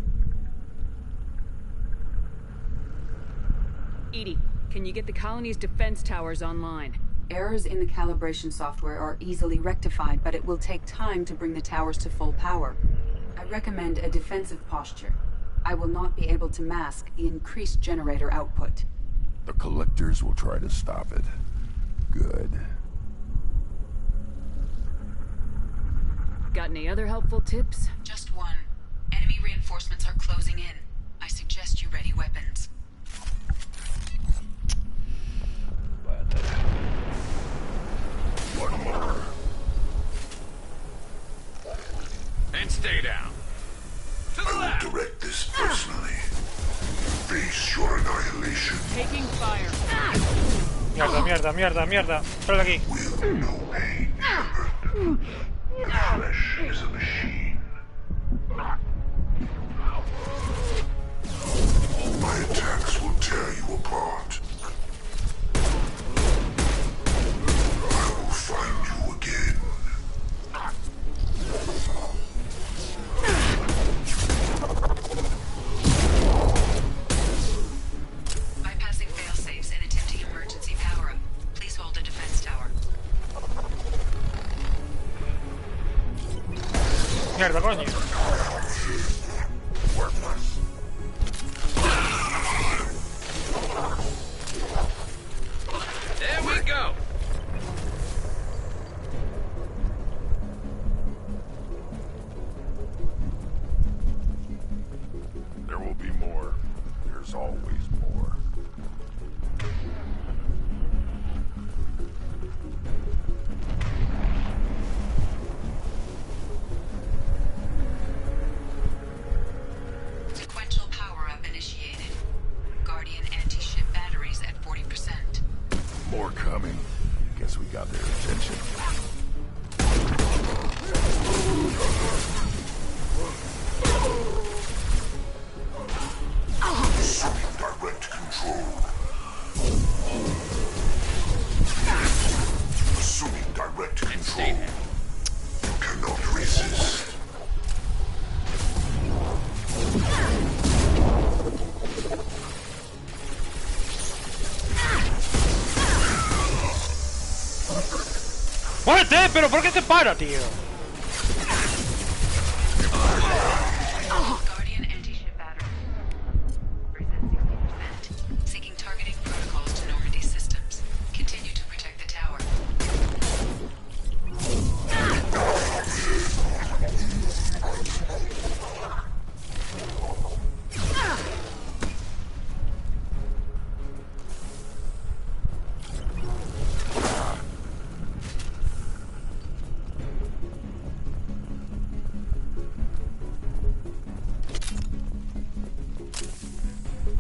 EDI, can you get the colony's defense towers online? Errors in the calibration software are easily rectified, but it will take time to bring the towers to full power. I recommend a defensive posture. I will not be able to mask the increased generator output. The collectors will try to stop it. Good. Got any other helpful tips? Just one. Enemy reinforcements are closing in. I suggest you ready weapons. One more. And stay down. To the left. I will direct this personally. Face your annihilation. Taking fire. Mierda, mierda, mierda, mierda. Sal de aquí. Will no pain, Shepard. The flesh is a machine. My attacks will tear you apart. I will find you again. Bypassing failsafes and attempting emergency power-up. Please hold a defense tower. Mierda, coño. There we go. There will be more. There's always more. Sequential power-up initiated. Guardian anti-ship batteries at 40%. More coming. Guess we got their attention. Assuming direct control. Assuming direct control. You cannot resist. ¡Muérete! ¿Pero por qué se para, tío? Guardian anti-ship battery. Percent 60%. Seeking targeting protocols to Normandy systems. Continue to protect the tower.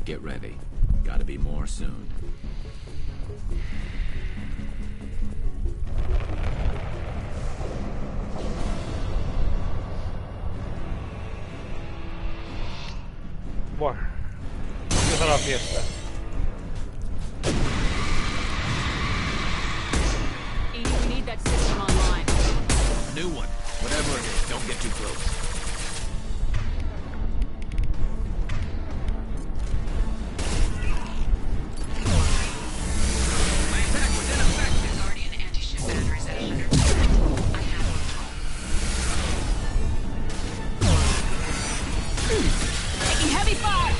Get ready. Gotta be more soon. Bueno, empieza la fiesta. EDI, we need that system online. New one. Whatever it is, don't get too close. Guardian anti-ship batteries at 100%. I have control. Taking heavy fire!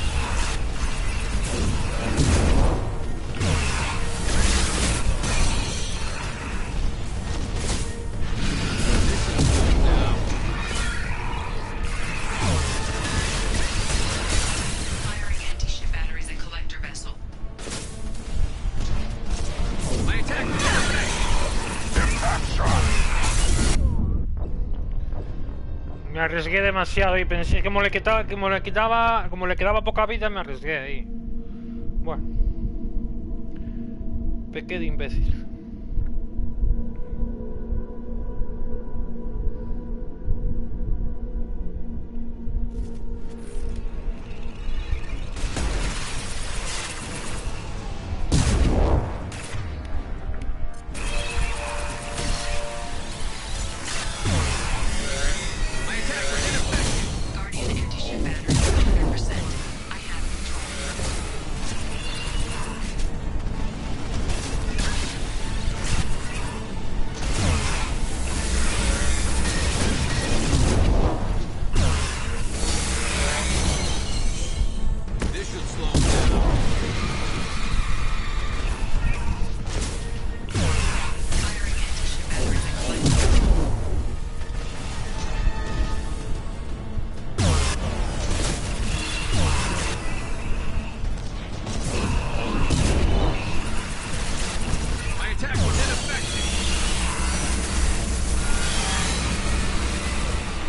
Me arriesgué demasiado y pensé como le quedaba poca vida, me arriesgué ahí. Bueno. Pequé de imbécil.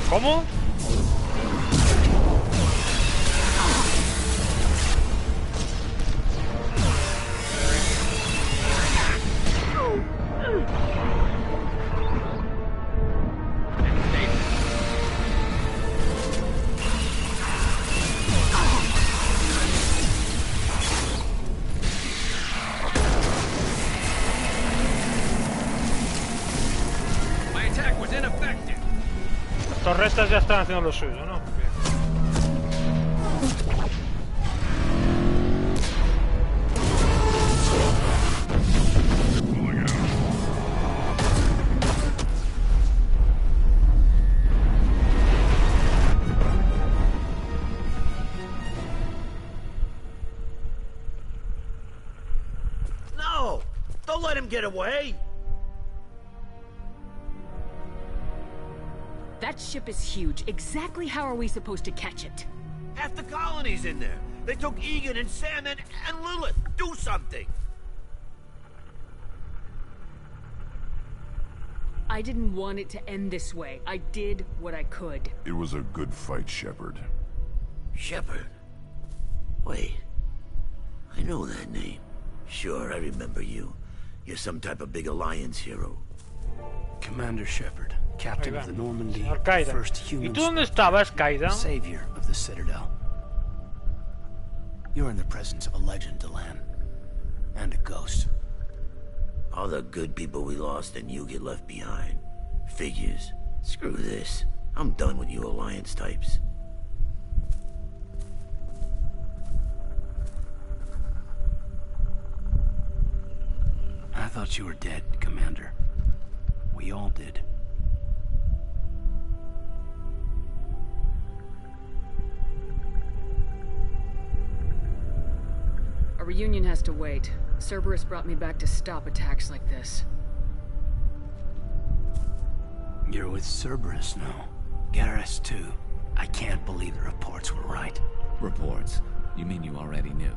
¿Cómo? Las torretas ya están haciendo lo suyo, ¿no? Bien. No! Don't let him get away! That ship is huge. Exactly how are we supposed to catch it? Half the colony's in there. They took Egan and Sam and Lilith. Do something! I didn't want it to end this way. I did what I could. It was a good fight, Shepard. Shepard? Wait. I know that name. Sure, I remember you. You're some type of big Alliance hero. Commander Shepard, captain of the Normandy, Al-Qaeda. first human. ¿Y tú dónde estabas, Qaeda? Savior of the Citadel. You're in the presence of a legend, Delan. And a ghost. All the good people we lost and you get left behind. Figures. Screw this. I'm done with you Alliance types. I thought you were dead, Commander. We all did. A reunion has to wait. Cerberus brought me back to stop attacks like this. You're with Cerberus now. Garrus, too. I can't believe the reports were right. Reports? You mean you already knew?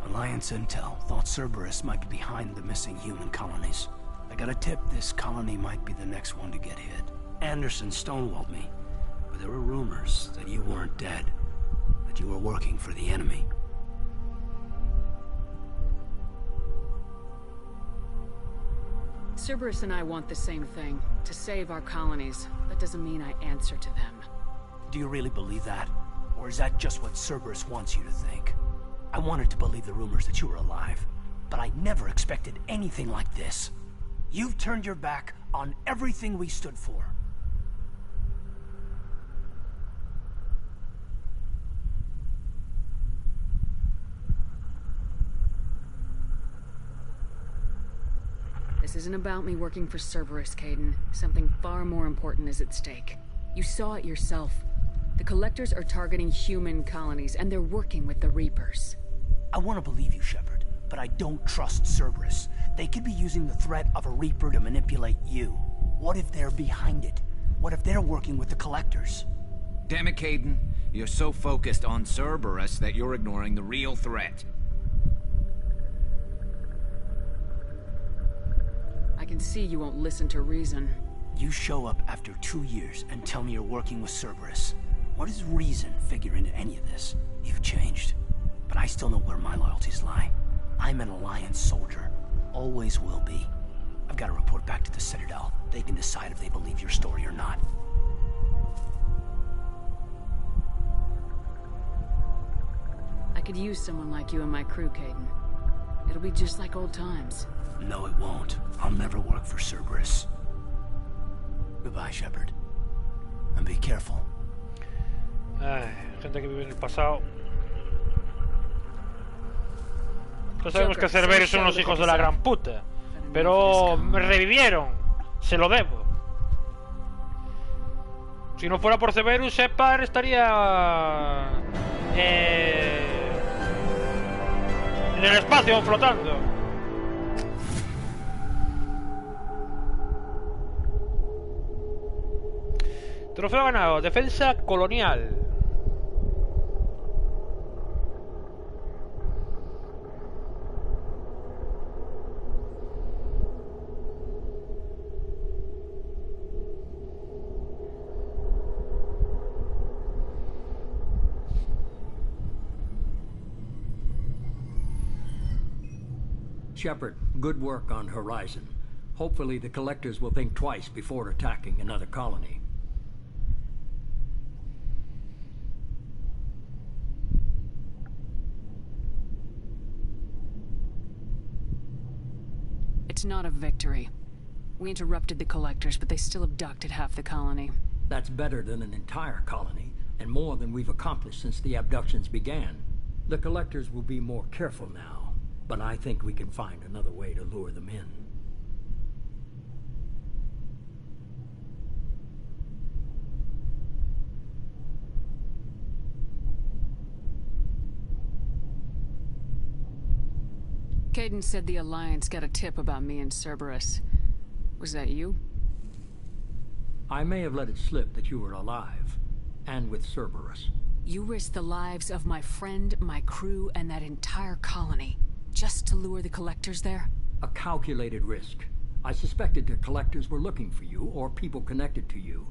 Alliance intel thought Cerberus might be behind the missing human colonies. I got a tip this colony might be the next one to get hit. Anderson stonewalled me, but there were rumors that you weren't dead, that you were working for the enemy. Cerberus and I want the same thing, to save our colonies. That doesn't mean I answer to them. Do you really believe that? Or is that just what Cerberus wants you to think? I wanted to believe the rumors that you were alive, but I never expected anything like this. You've turned your back on everything we stood for. This isn't about me working for Cerberus, Caden. Something far more important is at stake. You saw it yourself. The Collectors are targeting human colonies, and they're working with the Reapers. I want to believe you, Shepard, but I don't trust Cerberus. They could be using the threat of a Reaper to manipulate you. What if they're behind it? What if they're working with the Collectors? Damn it, Caden. You're so focused on Cerberus that you're ignoring the real threat. I can see you won't listen to reason. You show up after 2 years and tell me you're working with Cerberus. What does reason figure into any of this? You've changed, but I still know where my loyalties lie. I'm an Alliance soldier. Always will be. I've got to report back to the Citadel. They can decide if they believe your story or not. I could use someone like you in my crew, Caden. It'll be just like old times. No, it won't. I'll never work for Cerberus. Goodbye, Shepard. And be careful. Ay, gente que vive en el pasado. Todos sabemos que Cerberus son unos hijos de la gran puta. Pero me revivieron. Se lo debo. Si no fuera por Cerberus, Shepard estaría... en el espacio flotando. Trofeo ganado, defensa colonial. Shepard, good work on Horizon. Hopefully the Collectors will think twice before attacking another colony. It's not a victory. We interrupted the Collectors, but they still abducted half the colony. That's better than an entire colony, and more than we've accomplished since the abductions began. The Collectors will be more careful now. But I think we can find another way to lure them in. Caden said the Alliance got a tip about me and Cerberus. Was that you? I may have let it slip that you were alive, and with Cerberus. You risked the lives of my friend, my crew, and that entire colony. Just to lure the Collectors there? A calculated risk. I suspected the Collectors were looking for you, or people connected to you.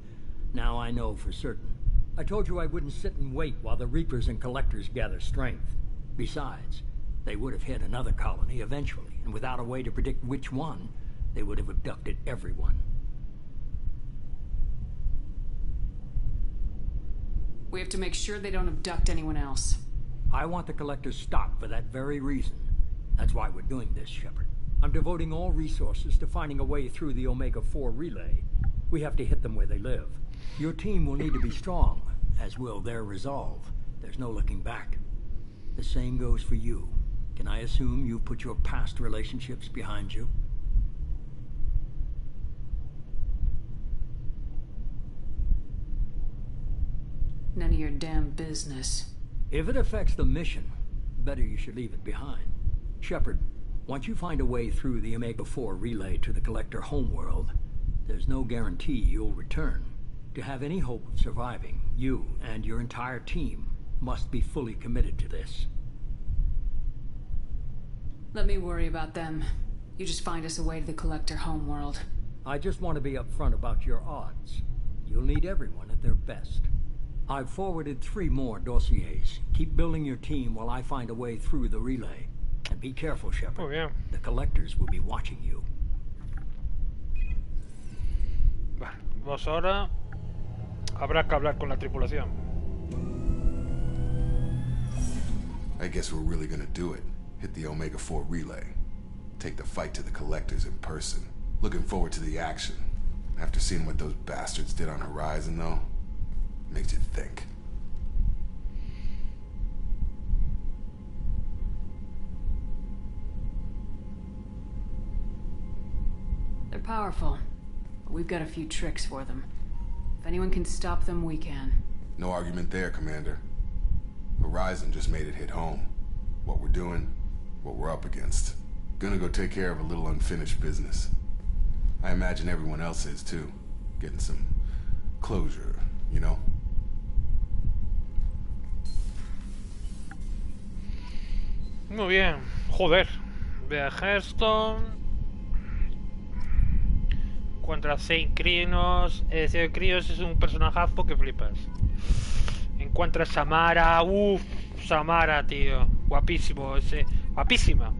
Now I know for certain. I told you I wouldn't sit and wait while the Reapers and Collectors gather strength. Besides, they would have hit another colony eventually, and without a way to predict which one, they would have abducted everyone. We have to make sure they don't abduct anyone else. I want the Collectors stopped for that very reason. That's why we're doing this, Shepard. I'm devoting all resources to finding a way through the Omega-4 relay. We have to hit them where they live. Your team will need to be strong, as will their resolve. There's no looking back. The same goes for you. Can I assume you've put your past relationships behind you? None of your damn business. If it affects the mission, better you should leave it behind. Shepard, once you find a way through the Omega-4 relay to the Collector homeworld, there's no guarantee you'll return. To have any hope of surviving, you and your entire team must be fully committed to this. Let me worry about them. You just find us a way to the Collector homeworld. I just want to be upfront about your odds. You'll need everyone at their best. I've forwarded 3 more dossiers. Keep building your team while I find a way through the relay. And be careful, Shepard. Oh, yeah. The Collectors will be watching you. Vale, vos ahora habrá que hablar con la tripulación. I guess we're really gonna do it. Hit the Omega-4 relay. Take the fight to the Collectors in person. Looking forward to the action. After seeing what those bastards did on Horizon, though, makes you think. They're powerful, but we've got a few tricks for them. If anyone can stop them, we can. No argument there, Commander. Horizon just made it hit home. What we're doing, what we're up against. Gonna go take care of a little unfinished business. I imagine everyone else is too. Getting some closure, you know? Muy bien. Joder. Viaje esto. Encuentra 100 crinos. 100 críos es un personajazo que flipas. Encuentra Samara. Uff, Samara, tío. Guapísimo ese. Guapísima.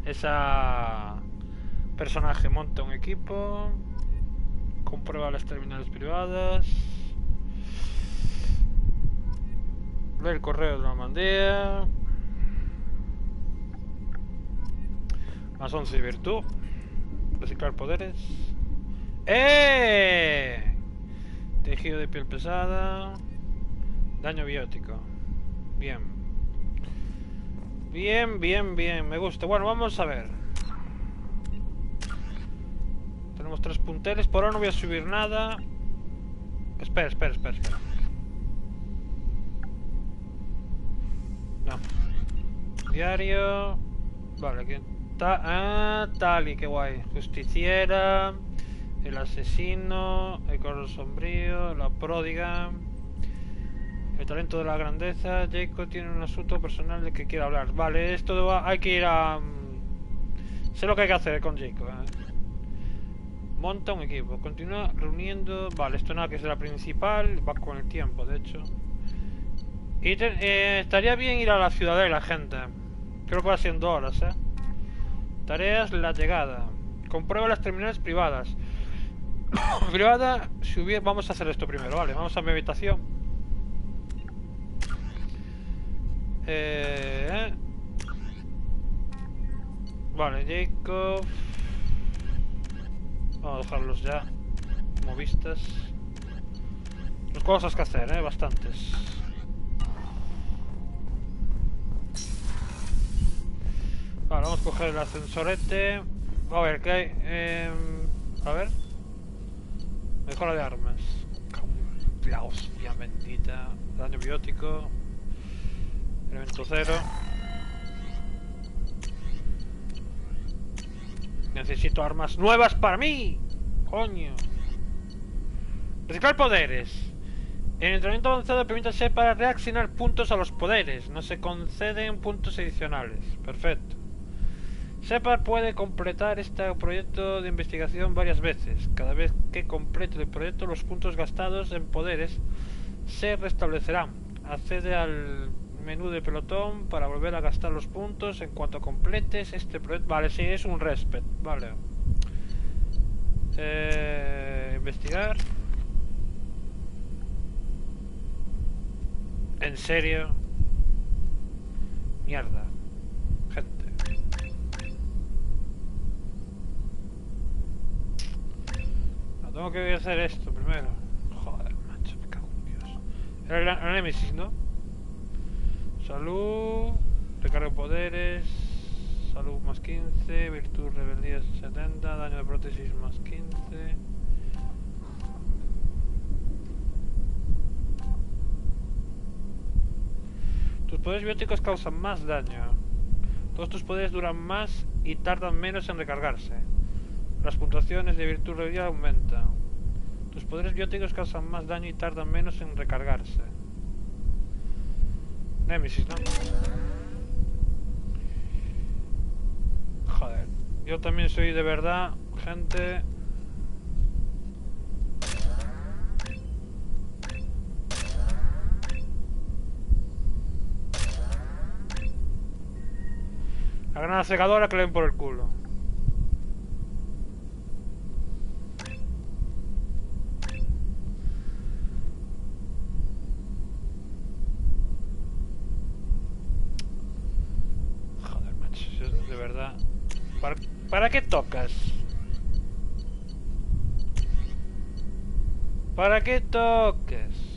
Esa personaje. Monta un equipo. Comprueba las terminales privadas. Ve el correo de la Normandía. Más 11 de virtud. Reciclar poderes. Tejido de piel pesada. Daño biótico. Bien. Bien, bien, bien. Me gusta. Bueno, vamos a ver. Tenemos 3 punteles. Por ahora no voy a subir nada. Espera. No. Diario. Vale, aquí está. Ah, Tali, qué guay. Justiciera. El asesino. El color sombrío. La pródiga. El talento de la grandeza. Jacob tiene un asunto personal de que quiere hablar. Vale, esto hay que ir a... sé lo que hay que hacer con Jacob. Monta un equipo. Continúa reuniendo... Vale, esto nada que es la principal. Va con el tiempo, de hecho. Y estaría bien ir a la ciudadela, gente. Creo que va siendo horas, Tareas, la llegada. Comprueba las terminales privadas. Privada, subir... Vamos a hacer esto primero, vale. Vamos a mi habitación. Vale, Jacob. Vamos a dejarlos ya como vistas. Las cosas que hacer, bastantes. Vale, vamos a coger el ascensorete. A ver, ¿qué hay? A ver. Mejora de armas. La hostia bendita. Daño biótico. Elemento 0. Necesito armas nuevas para mí. Coño. Reciclar poderes. El entrenamiento avanzado permite para reaccionar puntos a los poderes. No se conceden puntos adicionales. Perfecto. Shepard puede completar este proyecto de investigación varias veces. Cada vez que complete el proyecto, los puntos gastados en poderes se restablecerán. Accede al menú de pelotón para volver a gastar los puntos en cuanto completes este proyecto. Vale, sí, es un respect. Vale. Investigar. ¿En serio? Mierda. Gente. No, tengo que hacer esto primero. Joder, macho, me cago en Dios. Era el Nemesis, ¿no? Salud. Recarga de poderes. Salud más 15. Virtud rebeldía 70. Daño de prótesis más 15. Tus poderes bióticos causan más daño. Todos tus poderes duran más y tardan menos en recargarse. Las puntuaciones de virtud rebelión aumentan. Tus poderes bióticos causan más daño y tardan menos en recargarse. Nemesis, ¿no? Joder. Yo también soy de verdad, gente. La granada cegadora que le den por el culo. Joder, macho, de verdad. ¿Para qué tocas? ¿Para qué toques?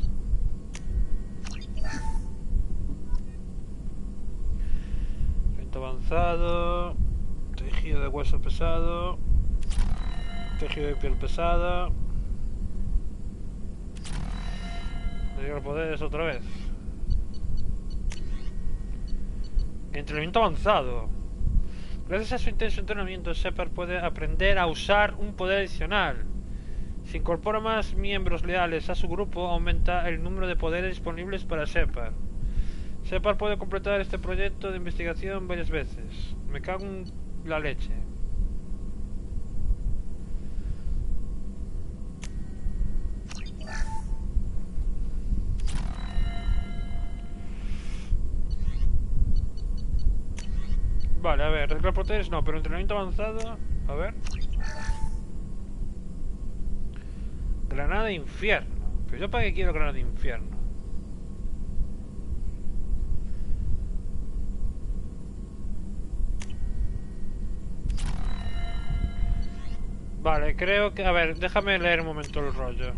Avanzado, tejido de hueso pesado, tejido de piel pesada, de poderes otra vez. Entrenamiento avanzado. Gracias a su intenso entrenamiento, Shepard puede aprender a usar un poder adicional. Si incorpora más miembros leales a su grupo, aumenta el número de poderes disponibles para Shepard. Shepard puede completar este proyecto de investigación varias veces. Me cago en la leche. Vale, a ver, reciclar poderes no, pero entrenamiento avanzado. A ver. Granada de infierno. Pero yo para qué quiero granada de infierno. Vale, creo que... A ver, déjame leer un momento el rollo.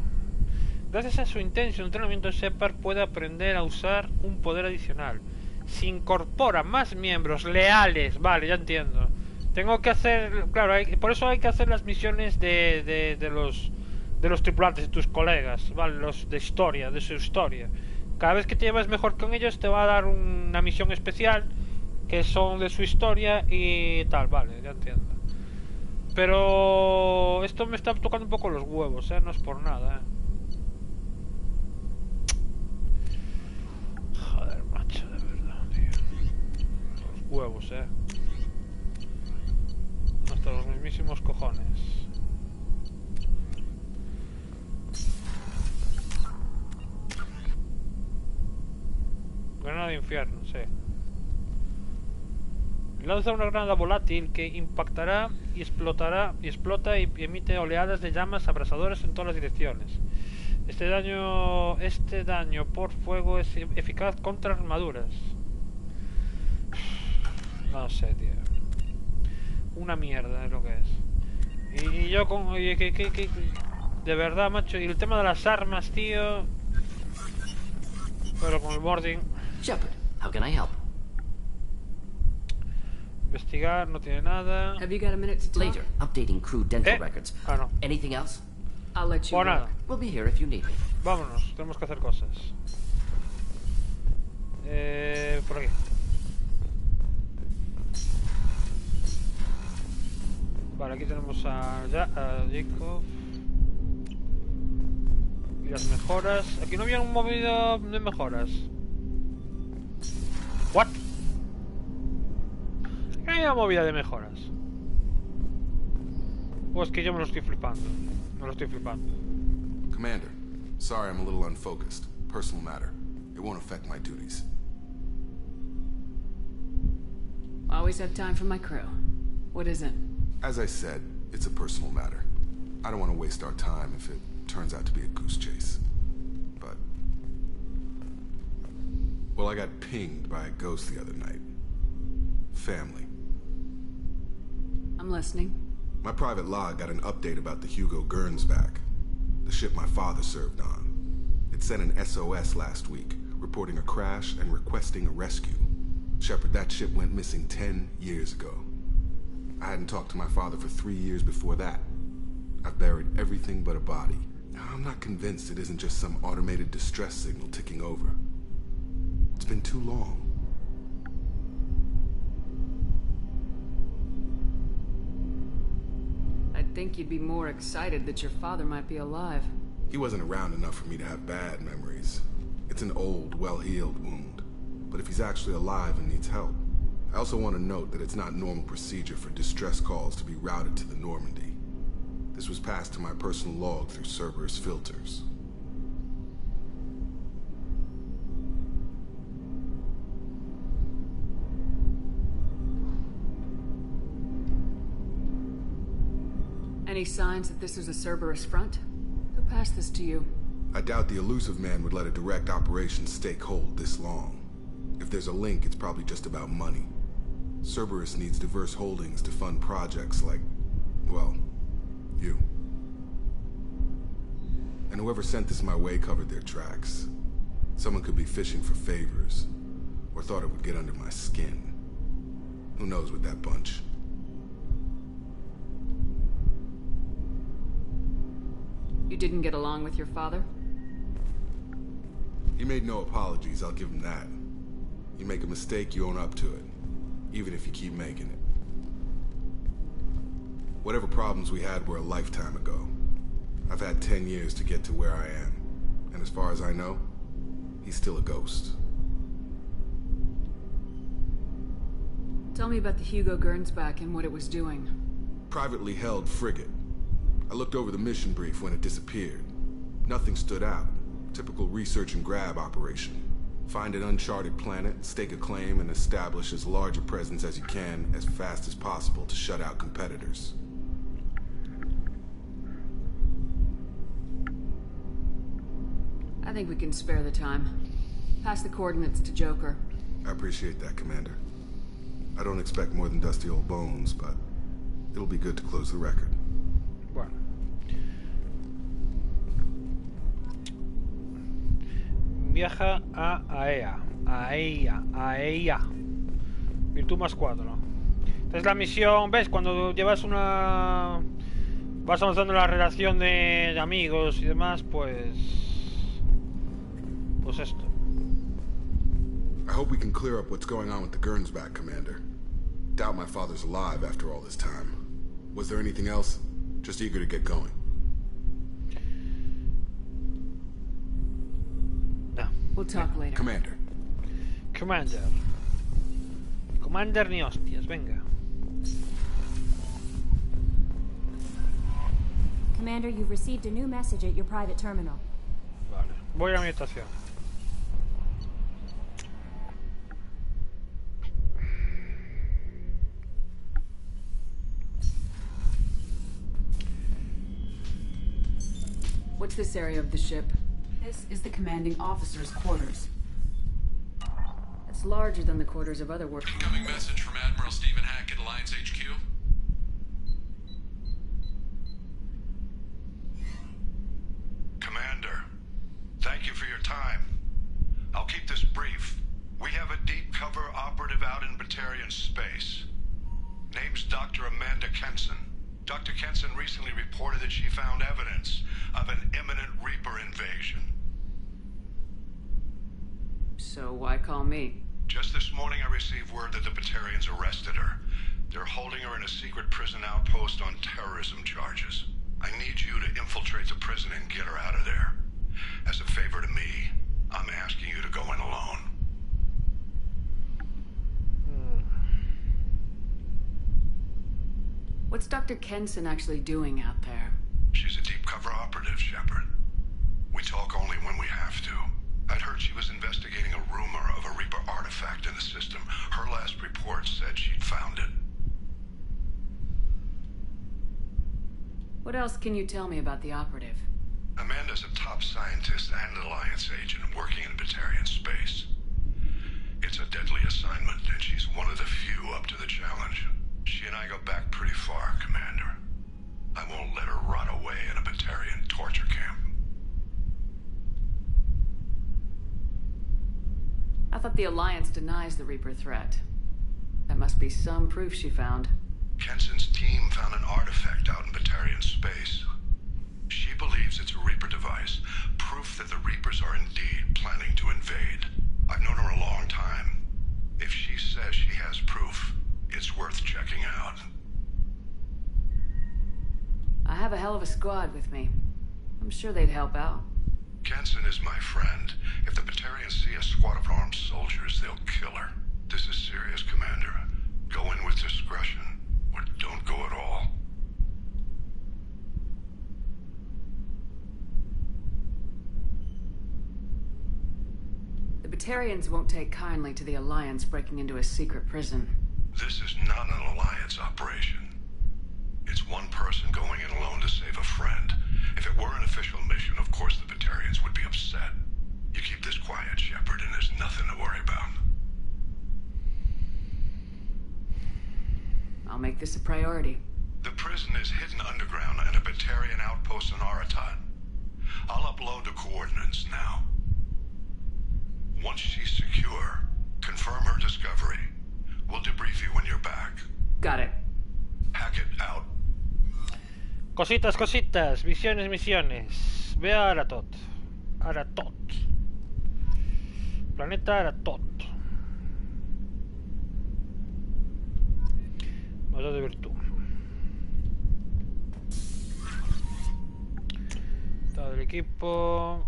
Gracias a su intenso entrenamiento, Shepard puede aprender a usar un poder adicional. Se incorpora más miembros leales. Vale, ya entiendo. Tengo que hacer... Claro, por eso hay que hacer las misiones de los tripulantes, de tus colegas. Vale, los de historia, de su historia. Cada vez que te llevas mejor con ellos te va a dar una misión especial que son de su historia y tal. Vale, ya entiendo. Pero esto me está tocando un poco los huevos, no es por nada, Joder, macho, de verdad, tío. Los huevos, hasta los mismísimos cojones. Granada de infierno, sí. Lanza una granada volátil que impactará y explota y emite oleadas de llamas abrasadoras en todas las direcciones. Este daño por fuego es eficaz contra armaduras. No sé, tío. Una mierda es lo que es. Y yo con... de verdad, macho. Y el tema de las armas, tío. Pero con el boarding... Shepard, how can I help? Investigar, no tiene nada. Have you got a minute to talk? Later, updating crew dental records. Ah, no. Anything else? I'll let you Por nada. We'll be here if you need me. Vámonos, tenemos que hacer cosas. Por aquí. Vale, aquí tenemos a Jacob. Y las mejoras. Aquí no había un movido de mejoras. ¿What? ¿Qué hay una movida de mejoras? ¿O es que yo me lo estoy flipando? No lo estoy flipando. Commander, sorry I'm a little unfocused. Personal matter. It won't affect my duties. Always have time for my crew. What is it? As I said, it's a personal matter. I don't want to waste our time if it turns out to be a goose chase. But... well, I got pinged by a ghost the other night. Family. I'm listening. My private log got an update about the Hugo Gernsback, the ship my father served on. It sent an SOS last week, reporting a crash and requesting a rescue. Shepard, that ship went missing 10 years ago. I hadn't talked to my father for 3 years before that. I've buried everything but a body. Now, I'm not convinced it isn't just some automated distress signal ticking over. It's been too long. I'd think you'd be more excited that your father might be alive. He wasn't around enough for me to have bad memories. It's an old, well-healed wound. But if he's actually alive and needs help, I also want to note that it's not normal procedure for distress calls to be routed to the Normandy. This was passed to my personal log through Cerberus filters. Any signs that this is a Cerberus front? Who passed this to you? I doubt the elusive man would let a direct operation stake hold this long. If there's a link, it's probably just about money. Cerberus needs diverse holdings to fund projects like, well, you. And whoever sent this my way covered their tracks. Someone could be fishing for favors, or thought it would get under my skin. Who knows with that bunch? You didn't get along with your father? He made no apologies, I'll give him that. You make a mistake, you own up to it. Even if you keep making it. Whatever problems we had were a lifetime ago. I've had 10 years to get to where I am. And as far as I know, he's still a ghost. Tell me about the Hugo Gernsback and what it was doing. Privately held frigate. I looked over the mission brief when it disappeared. Nothing stood out. Typical research and grab operation. Find an uncharted planet, stake a claim, and establish as large a presence as you can as fast as possible to shut out competitors. I think we can spare the time. Pass the coordinates to Joker. I appreciate that, Commander. I don't expect more than dusty old bones, but it'll be good to close the record. Bueno. Viaja a ella. Virtud +4. Entonces la misión, ¿ves? Cuando llevas una... vas avanzando en la relación de amigos y demás, pues esto. I hope we can clear up what's going on with the Gernsback, Commander. Doubt my father's alive after all this time. Was there anything else? Just eager to get going. No. We'll talk later. Commander. Commander ni hostias, venga. Commander, you've received a new message at your private terminal. Vale, voy a mi estación. What's this area of the ship? This is the commanding officer's quarters. It's larger than the quarters of other workers. Incoming message from Admiral Stephen Hackett, Alliance HQ. Commander, thank you for your time. I'll keep this brief. We have a deep cover operative out in Batarian space. Name's Dr. Amanda Kenson. Dr. Kenson recently reported that she found evidence of an imminent Reaper invasion. So why call me? Just this morning I received word that the Batarians arrested her. They're holding her in a secret prison outpost on terrorism charges. I need you to infiltrate the prison and get her out of there. As a favor to me, I'm asking you to go in alone. What's Dr. Kenson actually doing out there? She's a deep cover operative, Shepard. We talk only when we have to. I'd heard she was investigating a rumor of a Reaper artifact in the system. Her last report said she'd found it. What else can you tell me about the operative? Amanda's a top scientist and Alliance agent working in Batarian space. It's a deadly assignment, and she's one of the few up to the challenge. She and I go back pretty far, Commander. I won't let her rot away in a Batarian torture camp. I thought the Alliance denies the Reaper threat. That must be some proof she found. Kenson's team found an artifact out in Batarian space. She believes it's a Reaper device, proof that the Reapers are indeed planning to invade. I've known her a long time. If she says she has proof, it's worth checking out. I have a hell of a squad with me. I'm sure they'd help out. Kenson is my friend. If the Batarians see a squad of armed soldiers, they'll kill her. This is serious, Commander. Go in with discretion, or don't go at all. The Batarians won't take kindly to the Alliance breaking into a secret prison. This is not an Alliance operation. It's one person going in alone to save a friend. If it were an official mission, of course the Batarians would be upset. You keep this quiet, Shepard, and there's nothing to worry about. I'll make this a priority. The prison is hidden underground at a Batarian outpost in Aratat. I'll upload the coordinates now. Once she's secure, confirm her discovery. We'll debrief you when you're back. Got it. Hackett out. Cositas, misiones. Ve a Aratot. Planeta Aratot. Modo de virtud. Estado del equipo.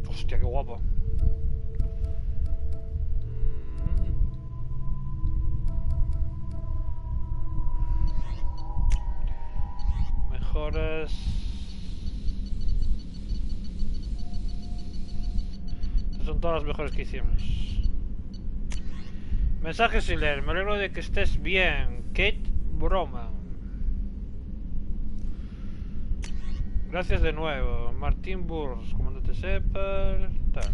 Hostia, qué guapo. Mejoras. son todas las mejores que hicimos. Mensaje sin leer. Me alegro de que estés bien. Kate Broma. Gracias de nuevo. Martín Burrs. Comandante Separ. Tal.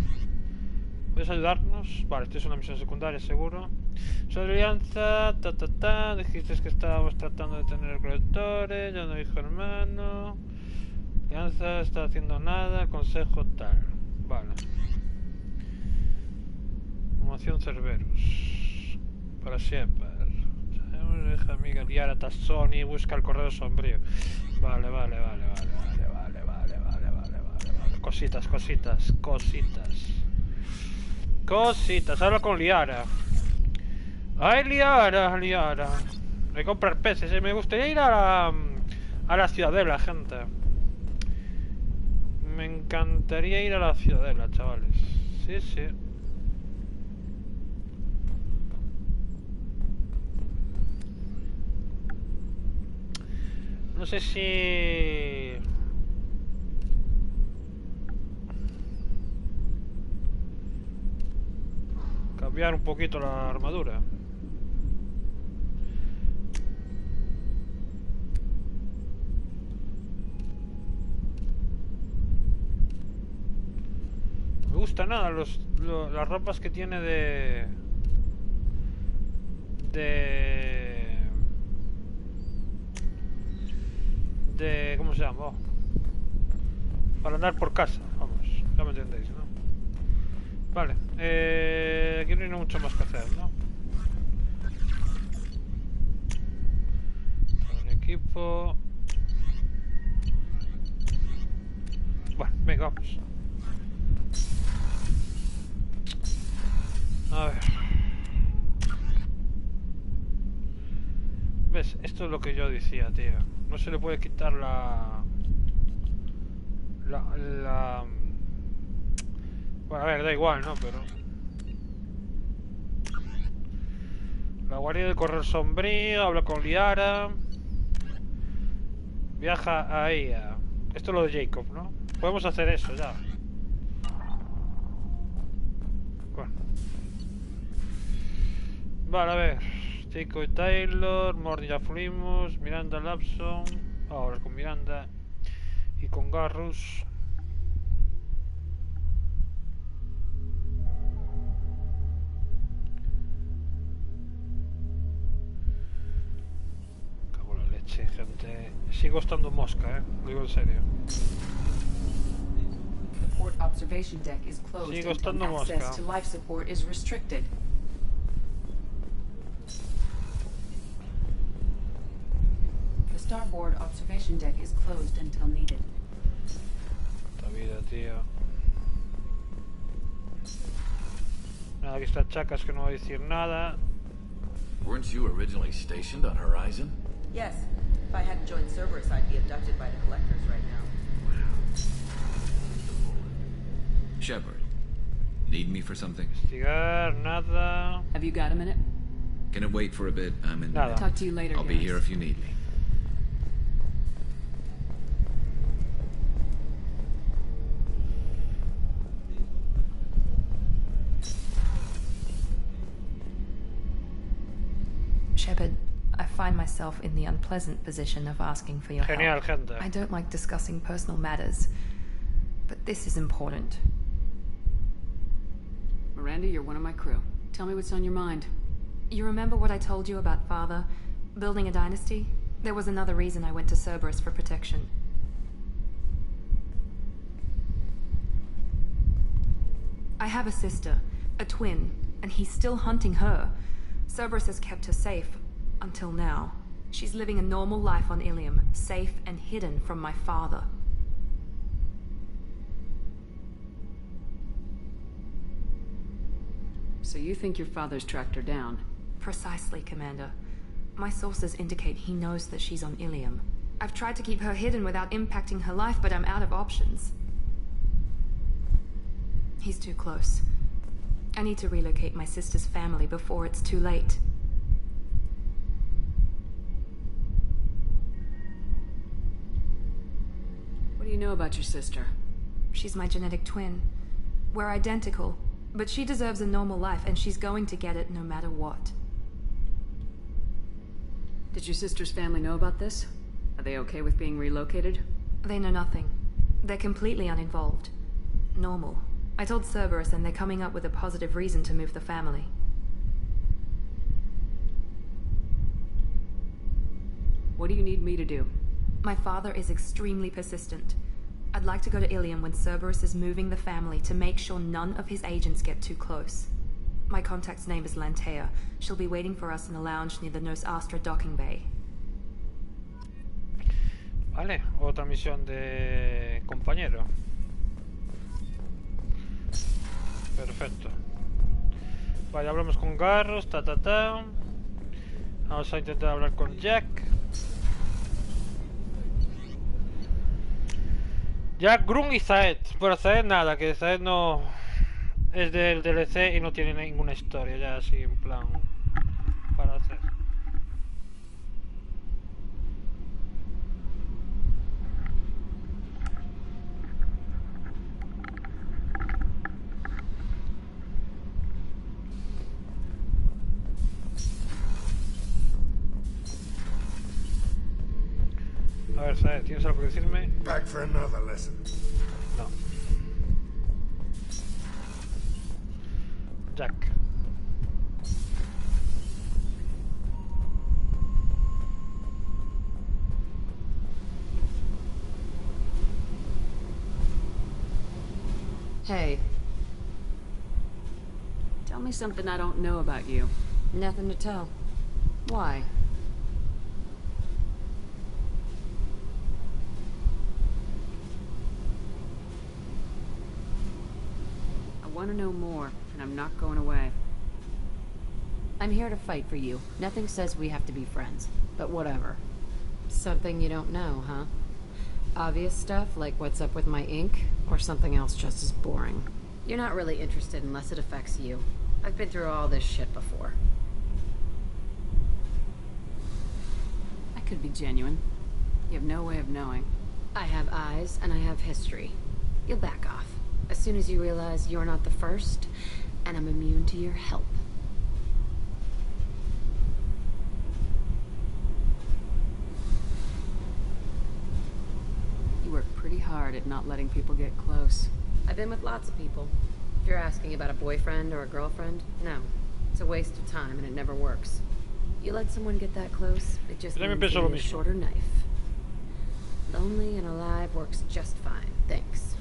¿Puedes ayudarnos? Vale, esto es una misión secundaria, seguro. Soy Alianza. Dijiste que estábamos tratando de tener colectores. Yo no dijo hermano. Alianza está haciendo nada. Consejo tal. Vale. Promoción Cerberus. Para siempre. Deja amiga liar a Tassoni y busca el correo sombrío. Vale. Cositas. Habla con Liara. Ay, Liara. Hay que comprar peces. Me gustaría ir a la ciudadela, gente. Me encantaría ir a la ciudadela, chavales. Sí. No sé si... cambiar un poquito la armadura. No me gusta nada las ropas que tiene de ¿cómo se llama? Para andar por casa, vamos, ya me entendéis, ¿no? Vale, aquí no hay mucho más que hacer, ¿no? Todo el equipo. Bueno, venga, vamos. A ver. ¿Ves? Esto es lo que yo decía, tío. No se le puede quitar la... Bueno, a ver, da igual, ¿no? Pero... la guardia del correo sombrío, habla con Liara. Viaja a ella. Esto es lo de Jacob, ¿no? Podemos hacer eso ya. Bueno. Vale, a ver. Jacob y Taylor, Morty ya fuimos, Miranda Lapson, ahora con Miranda y con Garrus. Cago en la leche, gente. Sigo estando mosca, lo digo en serio. The port observation deck is closed Sigo until estando mosca. access to life support is restricted. The starboard observation deck is closed until needed. Esta vida, tío. Nada, aquí está Chacas que no va a decir nada. Weren't you originally stationed on Horizon? Yes. If I hadn't joined Cerberus, I'd be abducted by the collectors right now. Shepard, need me for something? Investigar, nada. Have you got a minute? Can it wait for a bit? I'm in. Nada. Talk to you later, I'll be guys. here if you need me. Shepard, I find myself in the unpleasant position of asking for your Genial, help. gente. I don't like discussing personal matters, but this is important. Miranda, you're one of my crew. Tell me what's on your mind. You remember what I told you about Father? Building a dynasty? There was another reason I went to Cerberus for protection. I have a sister, a twin, and he's still hunting her. Cerberus has kept her safe, until now. She's living a normal life on Ilium, safe and hidden from my father. So you think your father's tracked her down? Precisely, Commander. My sources indicate he knows that she's on Ilium. I've tried to keep her hidden without impacting her life, but I'm out of options. He's too close. I need to relocate my sister's family before it's too late. What do you know about your sister? She's my genetic twin. We're identical, but she deserves a normal life and she's going to get it no matter what. Did your sister's family know about this? Are they okay with being relocated? They know nothing. They're completely uninvolved. Normal. I told Cerberus and they're coming up with a positive reason to move the family. What do you need me to do? My father is extremely persistent. I'd like to go to Ilium when Cerberus is moving the family to make sure none of his agents get too close. My contact's name is Lantea. She'll be waiting for us in a lounge near the Nos Astra docking bay. Vale, otra misión de compañero. Perfecto. Vale, hablamos con Garros, Vamos a intentar hablar con Jack. Jack, Grun y Zaed. Bueno, Zaed nada, que Zaed no... Es del DLC y no tiene ninguna historia, ya así en plan... para hacer. A ver, Zaed, ¿tienes algo que decirme? Back for another lesson. No. Jack. Hey. Tell me something I don't know about you. Nothing to tell. Why? I want to know more, and I'm not going away. I'm here to fight for you. Nothing says we have to be friends, but whatever. Something you don't know, huh? Obvious stuff, like what's up with my ink, or something else just as boring? You're not really interested unless it affects you. I've been through all this shit before. I could be genuine. You have no way of knowing. I have eyes, and I have history. You'll back off. As soon as you realize you're not the first, and I'm immune to your help. You work pretty hard at not letting people get close. I've been with lots of people. If you're asking about a boyfriend or a girlfriend, no. It's a waste of time and it never works. You let someone get that close, it just means a shorter knife. Lonely and alive works just fine, thanks.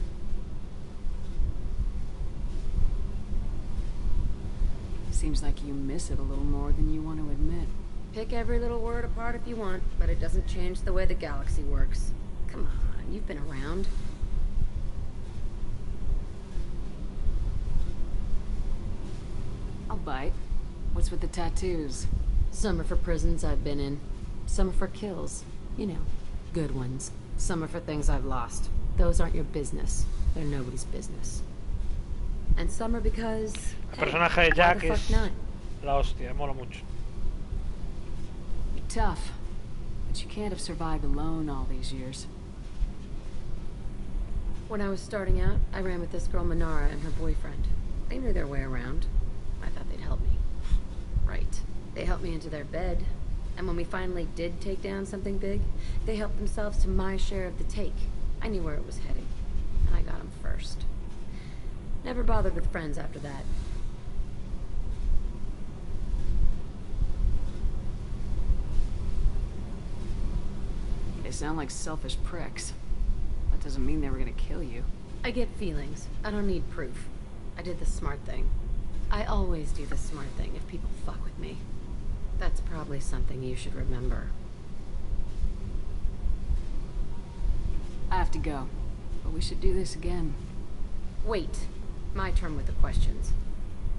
Seems like you miss it a little more than you want to admit. Pick every little word apart if you want, but it doesn't change the way the galaxy works. Come on, you've been around. I'll bite. What's with the tattoos? Some are for prisons I've been in. Some are for kills. You know, good ones. Some are for things I've lost. Those aren't your business. They're nobody's business. And some are because... El personaje de Jack es la hostia, mola mucho. You're tough, but you can't have survived alone all these years. When I was starting out, I ran with this girl Minara and her boyfriend. They knew their way around. I thought they'd help me. Right. They helped me into their bed. And when we finally did take down something big, they helped themselves to my share of the take. I knew where it was heading. And I got them first. Never bothered with friends after that. They sound like selfish pricks. That doesn't mean they were gonna kill you. I get feelings. I don't need proof. I did the smart thing. I always do the smart thing if people fuck with me. That's probably something you should remember. I have to go, but we should do this again. Wait. My turn with the questions.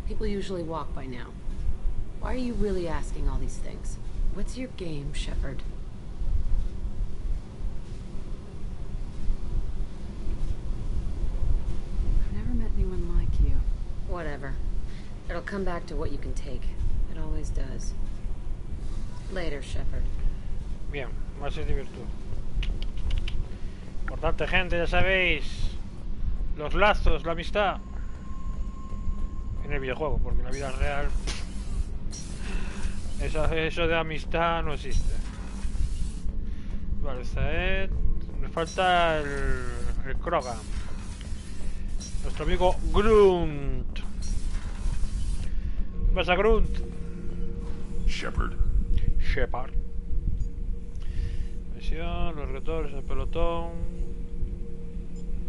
People usually walk by now. Why are you really asking all these things? What's your game, Shepard? I've never met anyone like you. Whatever. It'll come back to what you can take. It always does. Later, Shepard. Bien, más es divertido. Importante, gente, ya sabéis. Los lazos, la amistad. en el videojuego, porque en la vida real eso de amistad no existe. Vale, esta es... Me falta el Krogan. Nuestro amigo Grunt. ¿Qué pasa, Grunt? Shepard. Misión, los retores, el pelotón.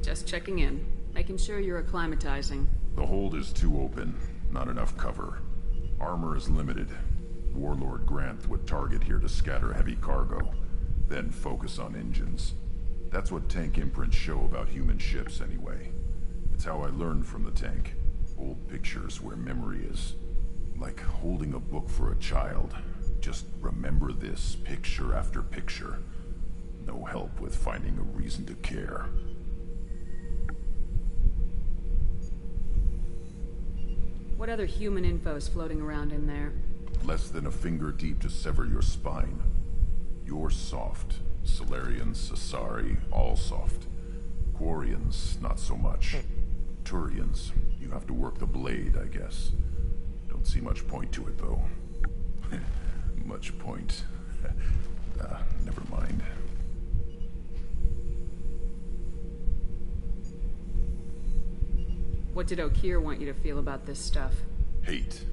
Just checking in, making sure you're acclimatizing. The hold is too open. Not enough cover. Armor is limited. Warlord Grant would target here to scatter heavy cargo, then focus on engines. That's what tank imprints show about human ships, anyway. It's how I learned from the tank. Old pictures where memory is. Like holding a book for a child. Just remember this, picture after picture. No help with finding a reason to care. What other human info is floating around in there? Less than a finger deep to sever your spine. You're soft. Solarians, Asari, all soft. Quarians, not so much. Turians, you have to work the blade, I guess. Don't see much point to it, though. Much point. Never mind. What did Okir want you to feel about this stuff? Hate.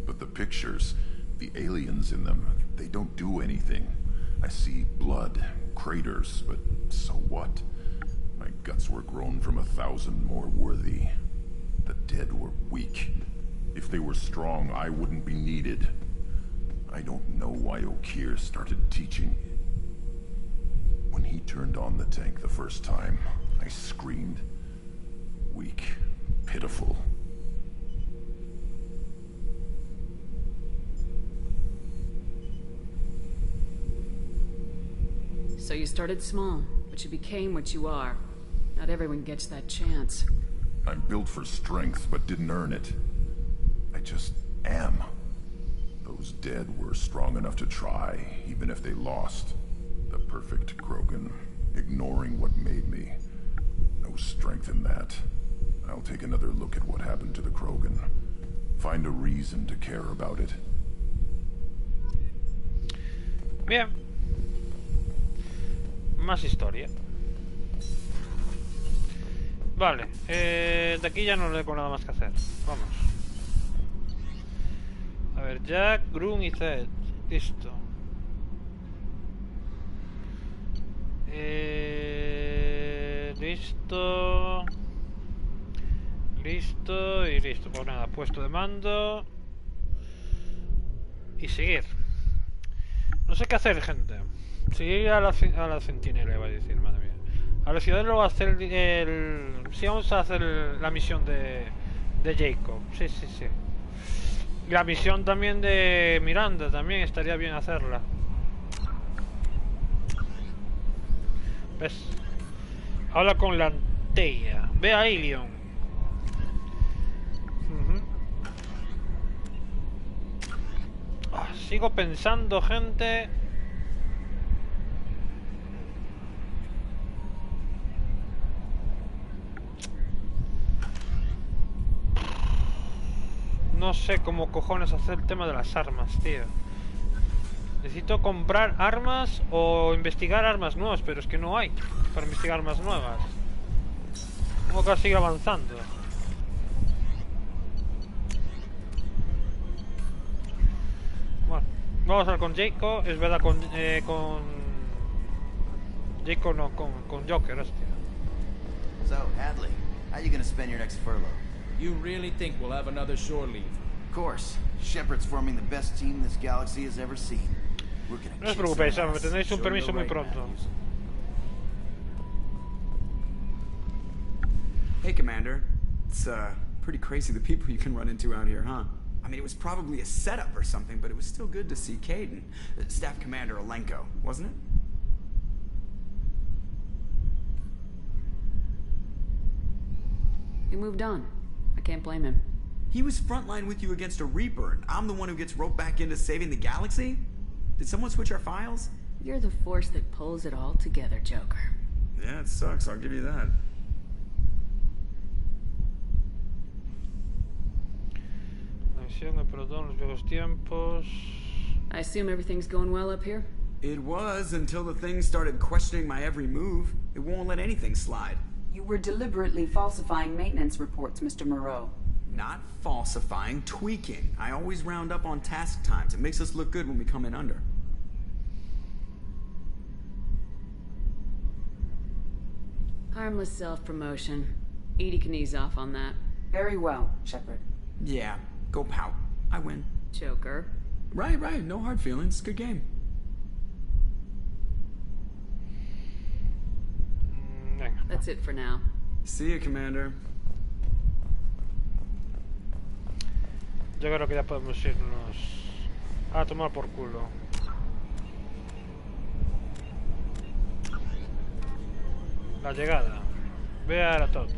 But the pictures, the aliens in them, they don't do anything. I see blood, craters, but so what? My guts were grown from 1,000 more worthy. The dead were weak. If they were strong, I wouldn't be needed. I don't know why Okir started teaching. When he turned on the tank the first time, I screamed. Weak, pitiful. So you started small, but you became what you are. Not everyone gets that chance. I'm built for strength, but didn't earn it. I just am. Those dead were strong enough to try, even if they lost. The perfect Krogan, ignoring what made me. No strength in that. I'll take another look at what happened to the Krogan. Find a reason to care about it. Bien. Más historia. Vale, de aquí ya no le tengo nada más que hacer. Vamos. A ver, Jack, Grun y Zed. Listo. Listo. Listo y listo. Pues nada, puesto de mando. Y seguir. No sé qué hacer, gente. Seguir a la centinela, iba a decir, madre mía. A la ciudad lo va a hacer sí, vamos a hacer la misión de Jacob. Sí. Y la misión también de Miranda, también estaría bien hacerla. ¿Ves? Habla con la Antella. Ve a Ilion. Sigo pensando, gente. No sé cómo cojones hacer el tema de las armas, tío. Necesito comprar armas o investigar armas nuevas, pero es que no hay para investigar armas nuevas. Tengo que seguir avanzando. Bueno, vamos a ver con Jacob. Es verdad, con Jacob no, con Joker, hostia. So, Hadley, how you gonna spend your next furlough? You really think we'll have another shore leave? Of course. Shepard's forming the best team this galaxy has ever seen. No os preocupéis, me tendréis un permiso muy pronto. Hey, Commander. It's pretty crazy the people you can run into out here, huh? I mean, it was probably a setup or something, but it was still good to see Caden. Staff Commander Alenko, wasn't it? He moved on. I can't blame him. He was frontline with you against a Reaper, and I'm the one who gets roped back into saving the galaxy? Did someone switch our files? You're the force that pulls it all together, Joker. Yeah, it sucks, I'll give you that. Misión, el pelotón, los viejos tiempos. I assume everything's going well up here? It was until the thing started questioning my every move. It won't let anything slide. You were deliberately falsifying maintenance reports, Mr. Moreau. Not falsifying, tweaking. I always round up on task times. It makes us look good when we come in under. Harmless self-promotion. Edie can ease off on that. Very well, Shepard. Yeah, go pout. I win. Joker. Right. No hard feelings. Good game. That's it for now. See you, Commander. Yo creo que ya podemos irnos a tomar por culo. La llegada. Vea a todos.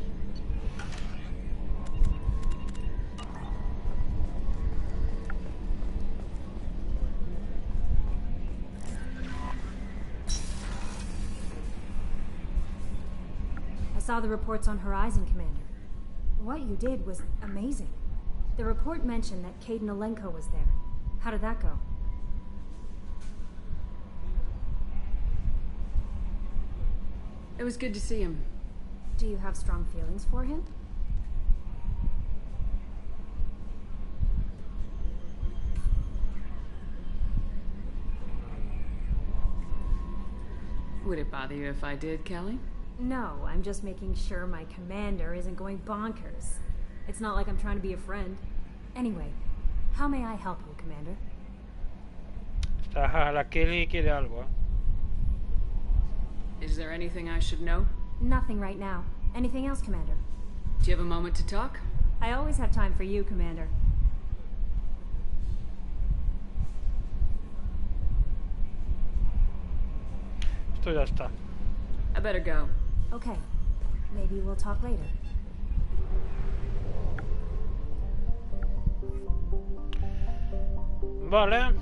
I saw the reports on Horizon, Commander. What you did was amazing. The report mentioned that Caden Alenko was there. How did that go? It was good to see him. Do you have strong feelings for him? Would it bother you if I did, Kelly? No, I'm just making sure my commander isn't going bonkers. It's not like I'm trying to be a friend. Anyway, how may I help you, Commander? La Kelly quiere algo, Is there anything I should know? Nothing right now. Anything else, Commander? Do you have a moment to talk? I always have time for you, Commander. Esto ya está. I better go. Okay. Maybe we'll talk later. Vale.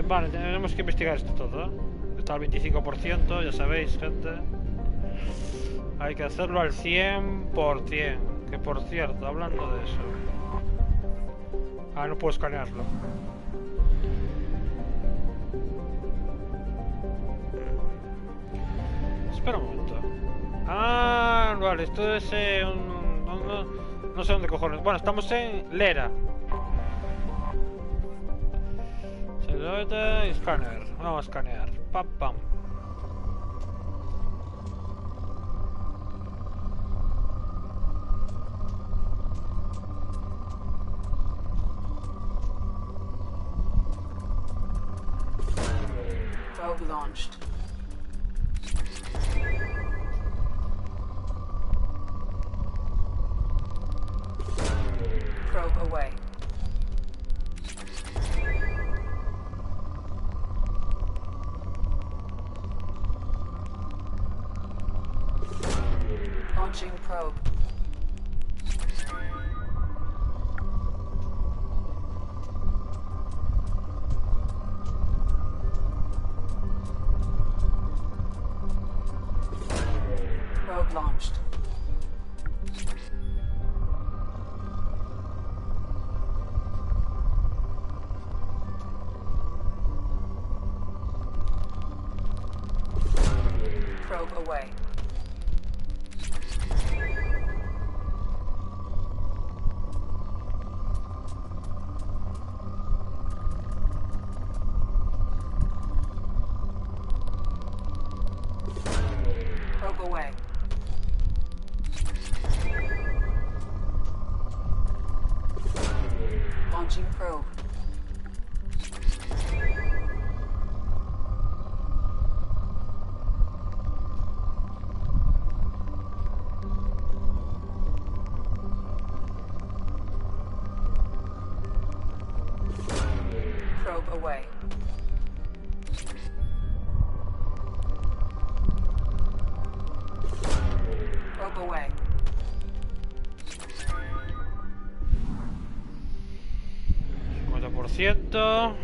Vale, tenemos que investigar esto todo. Está al 25%, ya sabéis, gente. Hay que hacerlo al 100%. Que por cierto, hablando de eso. Ah, no puedo escanearlo. Espera un momento. Ah, vale, esto es no sé dónde cojones. Bueno, estamos en Lera. Celuloide y escáner. Vamos a escanear. Pam, pam. Probe launched. Probe away. Launching probe. Probe launched. Probe away. Probe away. Launching probe. Probe away. Probe away. %.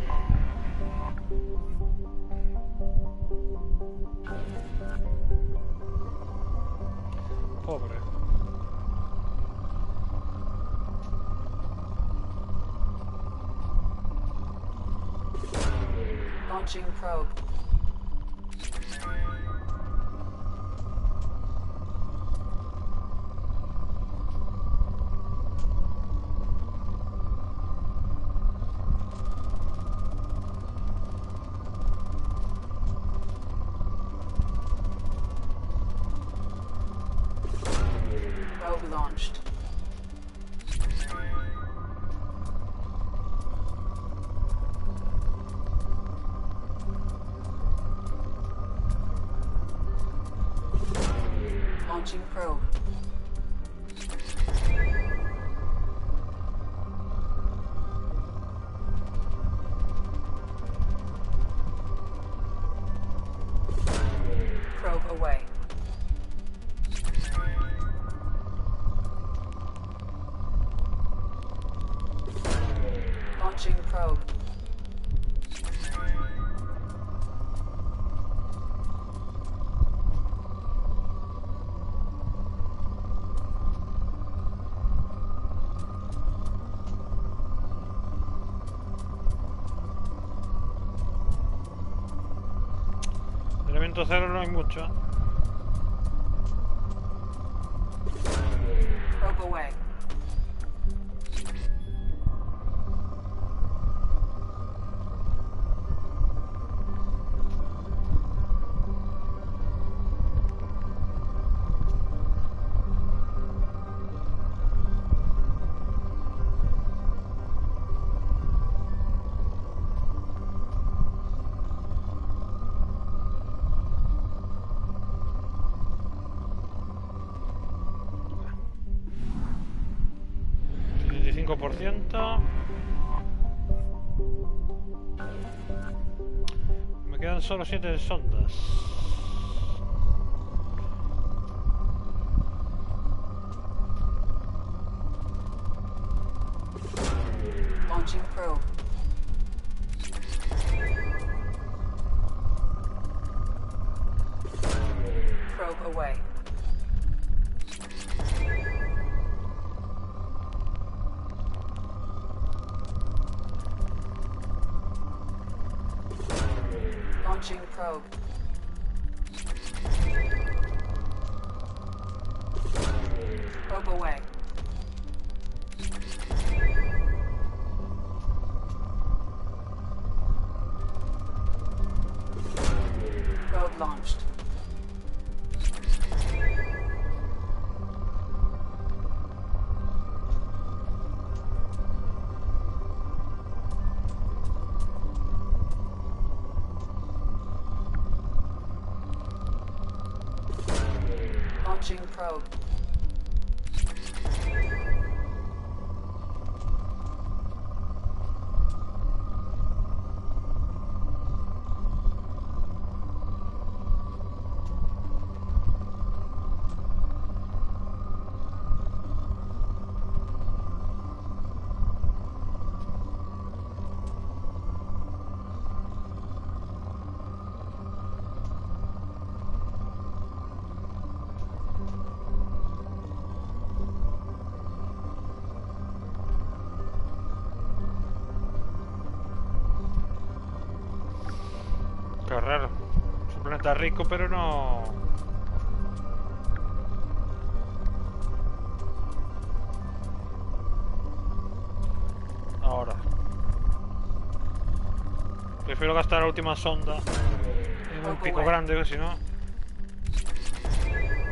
Pobre. Launching probe. Probe launched. Launching probe. Probe away. Launching probe. Elemento cero no hay mucho. Probe away. Me quedan solo 7 sondas. Launching probe. Probe away. Launching probe. Probe away. Probe launched. Launching probe. Qué raro. Es un planeta rico, pero no... Ahora. Prefiero gastar la última sonda en un pico grande, que si no...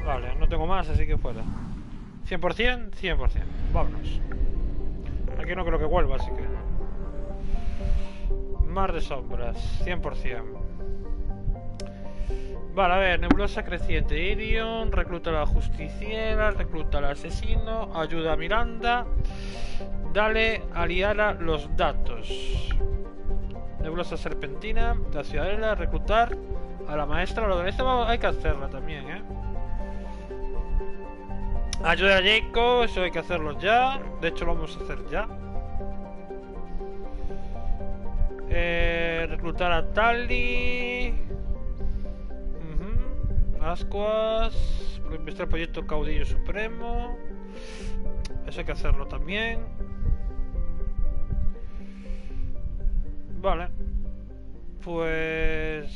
Vale, no tengo más, así que fuera. 100%, 100%. Vámonos. Aquí no creo que vuelva, así que... Mar de sombras, 100%. Vale, a ver, nebulosa creciente, Irion, recluta a la justiciera, recluta al asesino, ayuda a Miranda, dale a Liara los datos. Nebulosa serpentina, la ciudadela, reclutar a la maestra, lo de esta hay que hacerla también, Ayuda a Jacob, eso hay que hacerlo ya, de hecho lo vamos a hacer ya. Reclutar a Tali. Ascuas. Investigar el proyecto Caudillo Supremo. Eso hay que hacerlo también. Vale. Pues...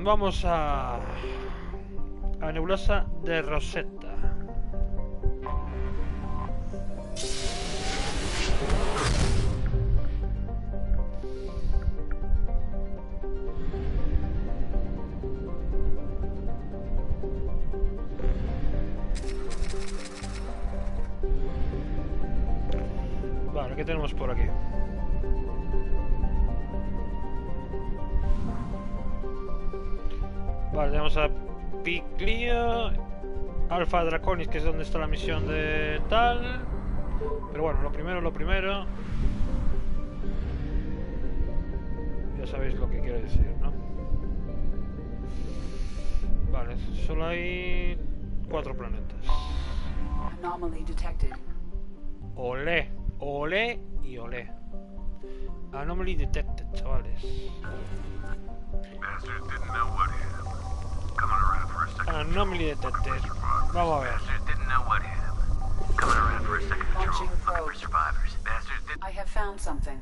vamos a nebulosa de Rosetta. Vale, ¿qué tenemos por aquí? Vale, tenemos a Piclio, Alpha Draconis, que es donde está la misión de tal. Pero bueno, lo primero. Ya sabéis lo que quiero decir, ¿no? Vale, solo hay 4 planetas. Anomaly detected. Olé, olé y olé. Anomaly detected, chavales. Anomaly detected. Vamos a ver. Launching probe. I have found something.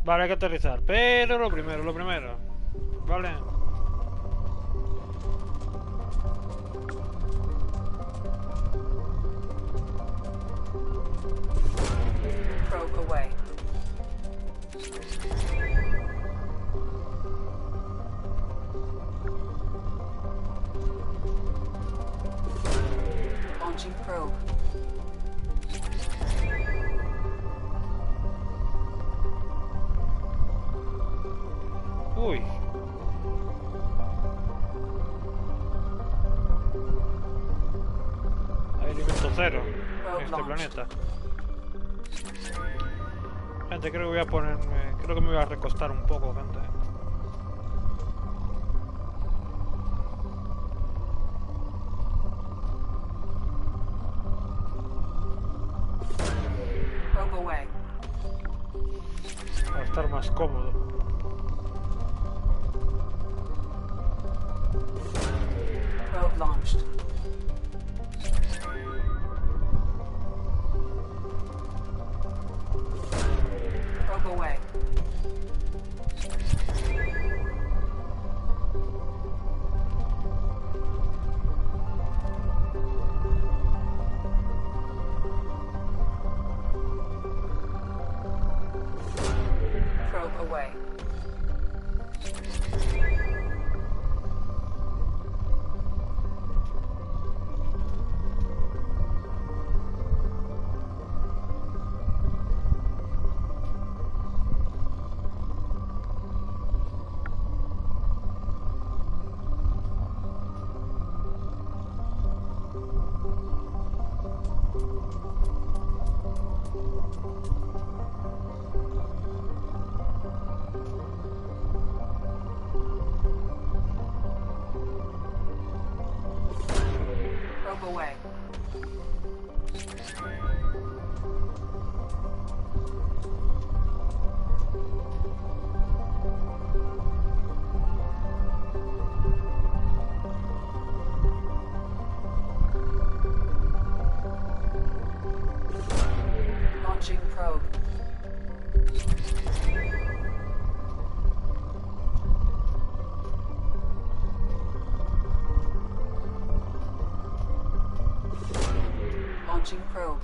Vale, hay que aterrizar. Pero lo primero. Vale. Probe away. Launching probe. Uy. Hay elemento cero en este planeta. Gente, creo que voy a ponerme... Creo que me voy a recostar un poco, gente. Probe away. Para estar más cómodo. Probe launched. Probe away. Probe away. Probe away. Launching probe. Launching probe.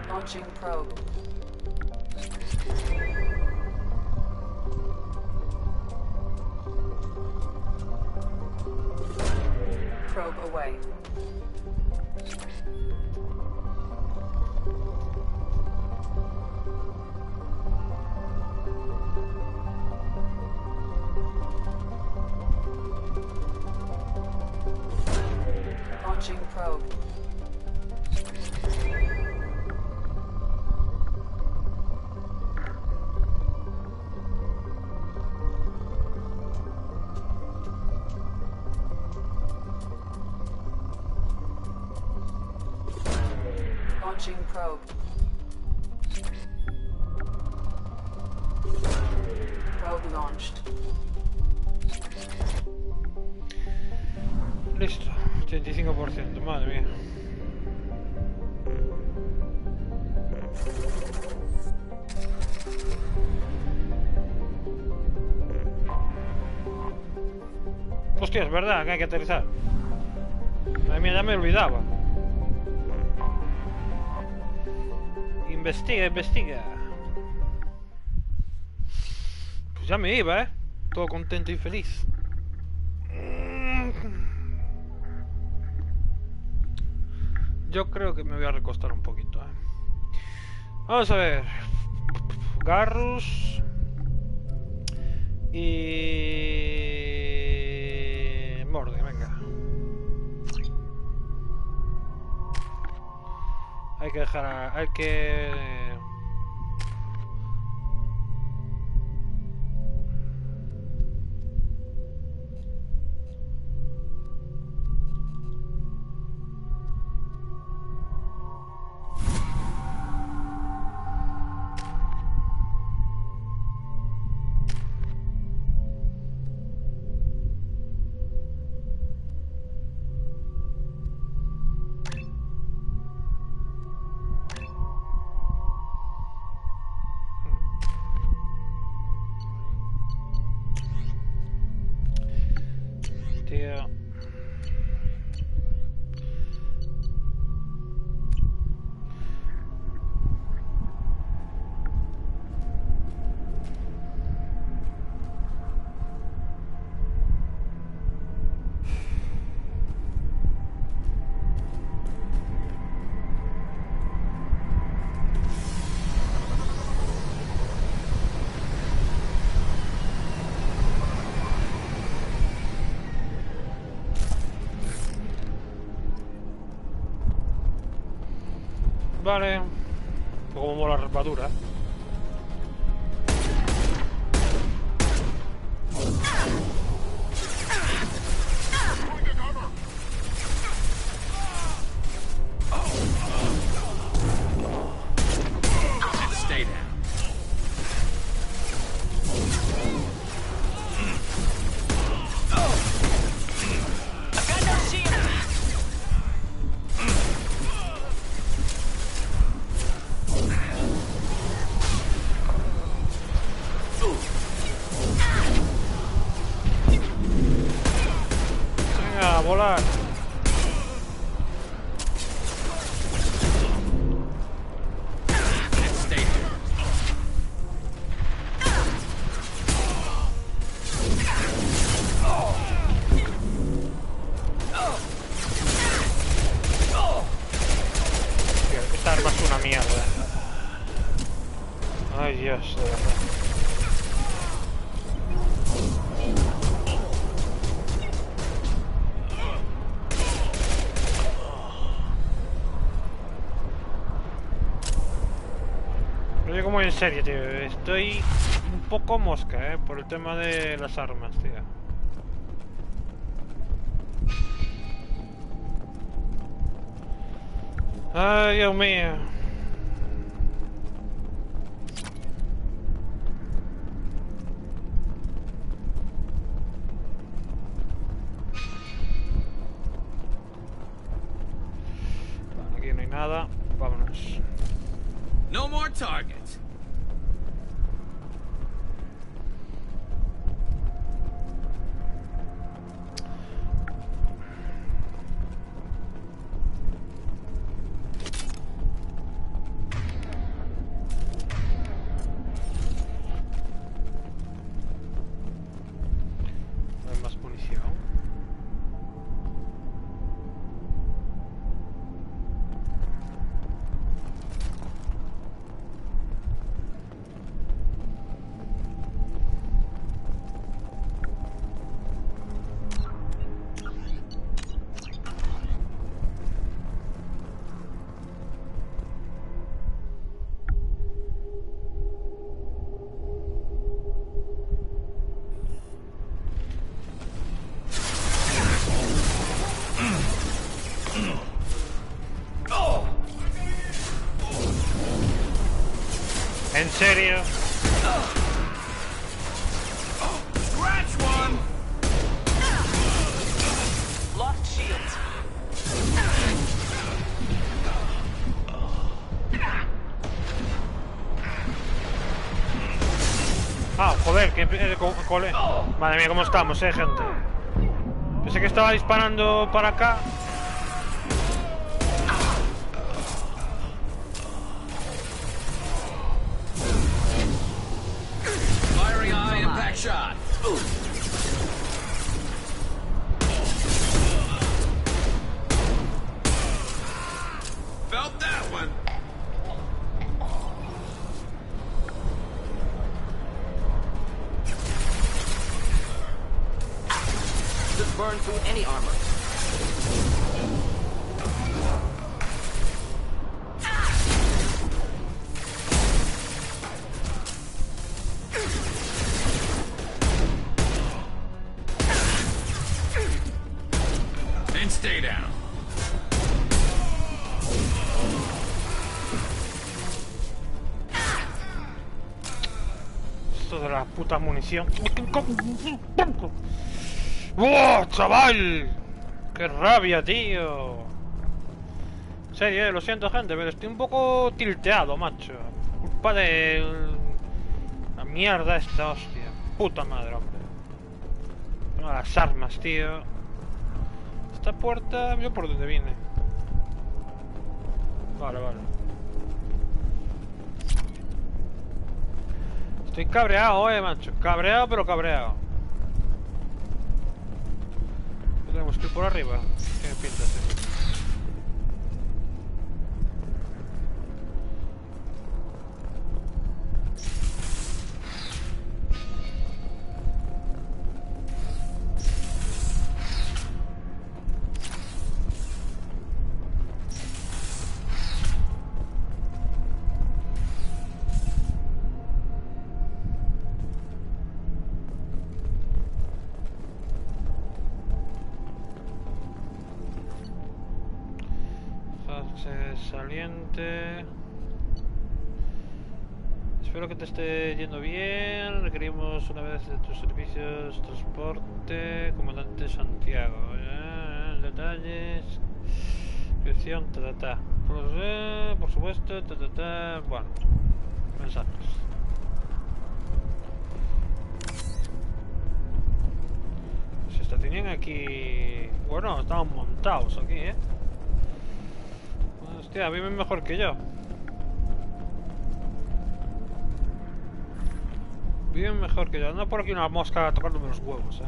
Launching probe. Probe away. Launching probe. Launching probe. Hostia, es verdad que hay que aterrizar. A mí ya me olvidaba. Investiga, investiga. Pues ya me iba, todo contento y feliz. Yo creo que me voy a recostar un poquito, Vamos a ver. Garrus. Y... Morde, venga. Hay que dejar... Hay que... Vale. Como mola la armadura. Stay down. A volar. Esta arma es una mierda. Ay, Dios, de verdad. Yo como en serio, tío, estoy un poco mosca, por el tema de las armas, tío. Ay, Dios mío. Bueno, aquí no hay nada, vámonos. No more targets. No hay más munición. ¿En serio? Scratch one. Locked shields. Ah, joder, que cole. Madre mía, cómo estamos, gente. Pensé que estaba disparando para acá. Firing high impact shot. Felt that one. Just burn through any armor. And stay down. Esto de la puta munición. ¡Oh, chaval! ¡Qué rabia, tío! En serio, lo siento, gente, pero estoy un poco tilteado, macho. Culpa de... la mierda esta, hostia. Puta madre, hombre. Tengo las armas, tío. Esta puerta... yo por dónde vine. Vale, vale. Estoy cabreado, macho. Cabreado, pero cabreado. Tenemos que ir por arriba. ¿Qué pinta esto? Saliente. Espero que te esté yendo bien. Requerimos una vez de tus servicios. Transporte. Comandante Santiago. Detalles. Descripción. Por supuesto. Bueno. Mensajes. Se estacionan aquí. Bueno, estaban montados aquí, Hostia, viven mejor que yo. Viven mejor que yo. Anda por aquí una mosca tocándome los huevos,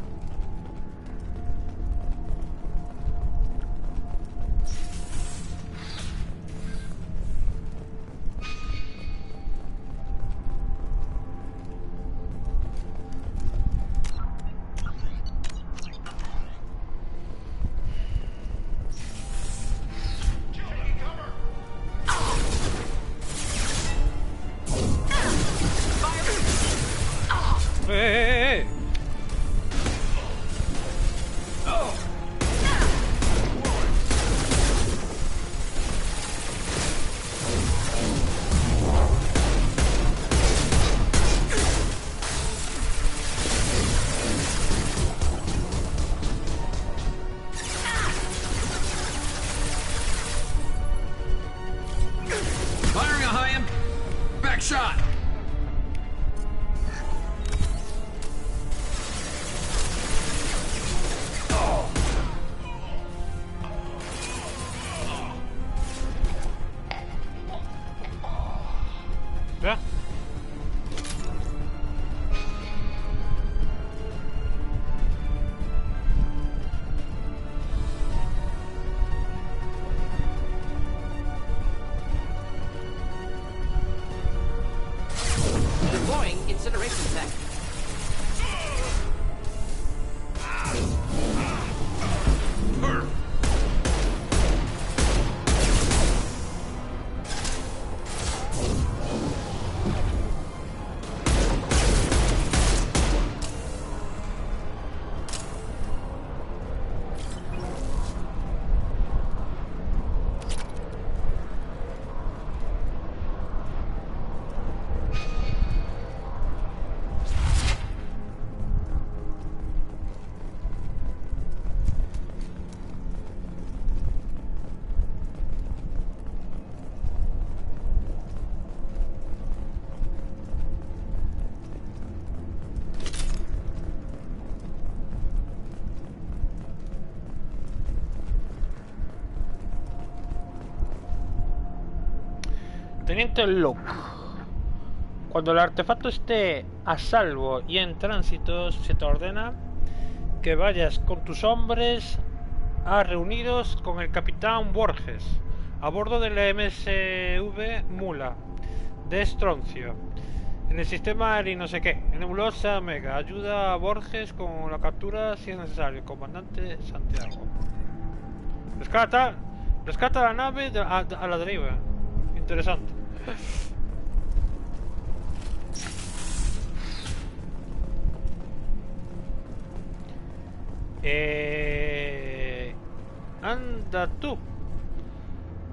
shot. ¿Ya? Deploying incineration tech. Teniente Luke. Cuando el artefacto esté a salvo y en tránsito, se te ordena que vayas con tus hombres a reuniros con el capitán Borges a bordo del MSV Mula de Estroncio en el sistema Ari no sé qué, en Nebulosa Mega. Ayuda a Borges con la captura si es necesario. Comandante Santiago. Rescata la nave a la deriva. Interesante. Anda tú.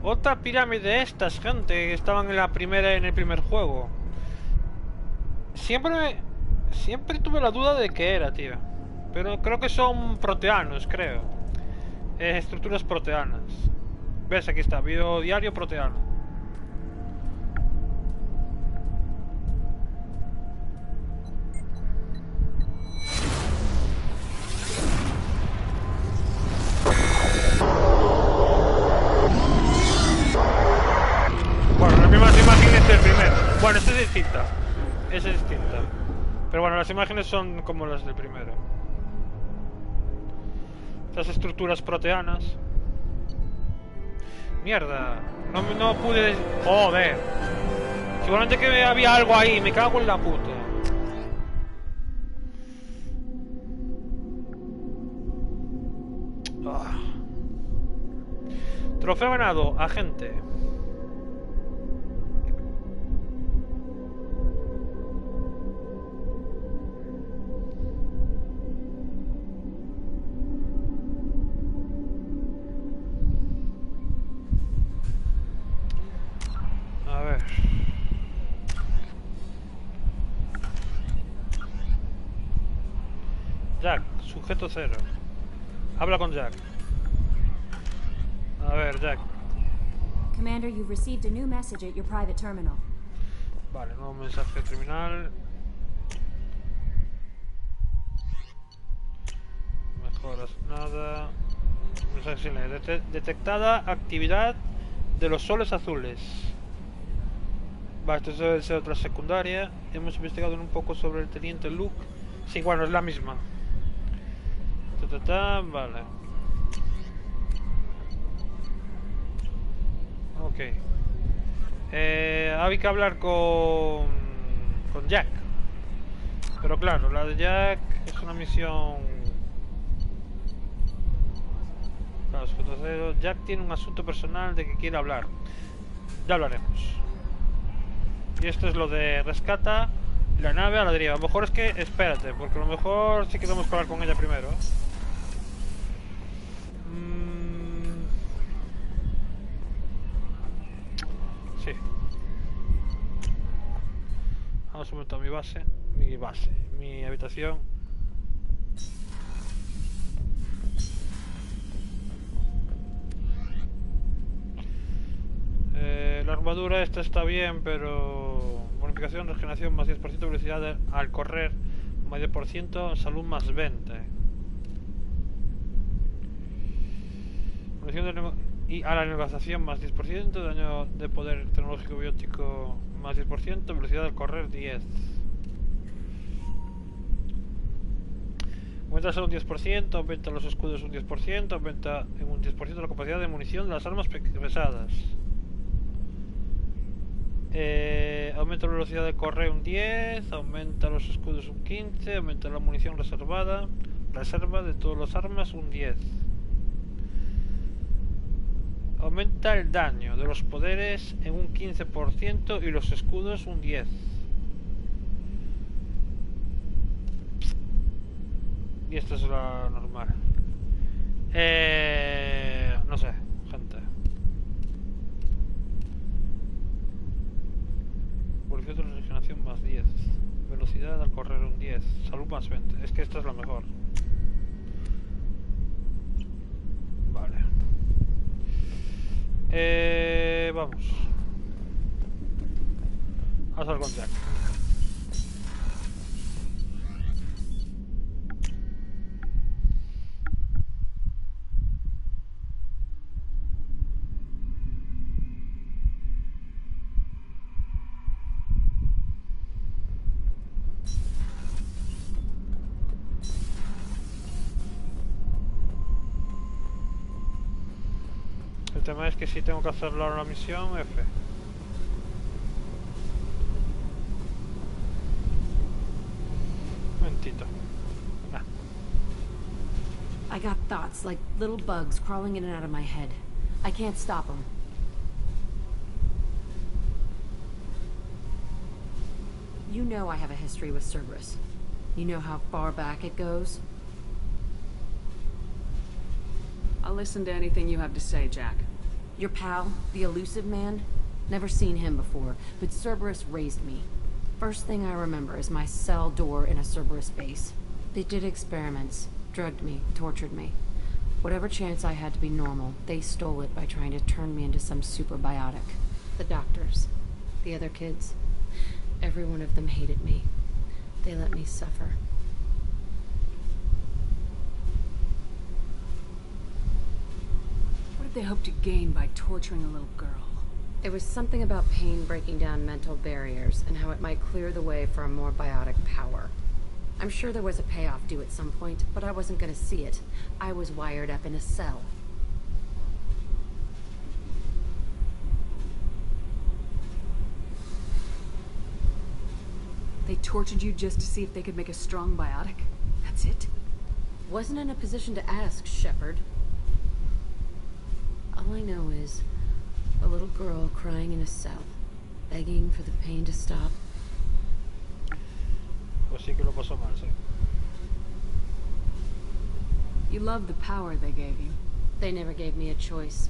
Otra pirámide de estas, gente, que estaban en el primer juego. Siempre tuve la duda de qué era, tío. Pero creo que son proteanos, creo. Estructuras proteanas. ¿Ves? Aquí está, video diario proteano. Bueno, las mismas imágenes del primero. Bueno, esta es distinta. Esa es distinta. Pero bueno, las imágenes son como las del primero. Estas estructuras proteanas. Mierda. No pude... Joder. Seguramente que había algo ahí. Me cago en la puta. Trofeo ganado, agente. A ver. Jack, sujeto 0. Habla con Jack. A ver, Jack. Commander, you've received a new message at your private terminal. Vale, nuevo mensaje terminal. Mejoras nada. Mensaje detectada actividad de los soles azules. Vale, esto debe ser otra secundaria. Hemos investigado un poco sobre el teniente Luke. Sí, bueno, es la misma. Vale. Ok. Había que hablar con Jack. Pero claro, la de Jack es una misión... Claro, Jack tiene un asunto personal de que quiere hablar. Ya hablaremos. Y esto es lo de rescata la nave a la deriva. A lo mejor es que... Espérate, porque a lo mejor sí que tenemos que hablar con ella primero. Sí. Vamos un momento a mi base. Mi habitación. La armadura esta está bien, pero... Bonificación, regeneración más 10%, velocidad al correr más 10%, salud más 20. Y a la negociación más 10%, daño de poder tecnológico biótico más 10%, velocidad al correr 10. Aumenta solo un 10%, aumenta los escudos un 10%, aumenta en un 10% la capacidad de munición de las armas pesadas. Aumenta la velocidad de correr un 10, aumenta los escudos un 15, aumenta la munición reserva de todas las armas un 10. Aumenta el daño de los poderes en un 15% y los escudos un 10. Y esta es la normal. No sé, gente. Bonificación de regeneración más 10. Velocidad al correr un 10. Salud más 20. Es que esta es la mejor. Vale. Vamos. Vamos a ver con Jack. tema es que si tengo que hacerlo ahora la misión, F. Un momentito. I got thoughts like little bugs crawling in and out of my head. I can't stop them. You know I have a history with Cerberus. You know how far back it goes? I'll listen to anything you have to say, Jack. Your pal, the elusive man? Never seen him before, but Cerberus raised me. First thing I remember is my cell door in a Cerberus base. They did experiments, drugged me, tortured me. Whatever chance I had to be normal, they stole it by trying to turn me into some superbiotic. The doctors, the other kids, every one of them hated me. They let me suffer. What did they hope to gain by torturing a little girl? It was something about pain breaking down mental barriers and how it might clear the way for a more biotic power. I'm sure there was a payoff due at some point, but I wasn't going to see it. I was wired up in a cell. They tortured you just to see if they could make a strong biotic? That's it? Wasn't in a position to ask, Shepard. All I know is a little girl crying in a cell, begging for the pain to stop. Pues sí que lo pasó mal, sí. You love the power they gave you. They never gave me a choice.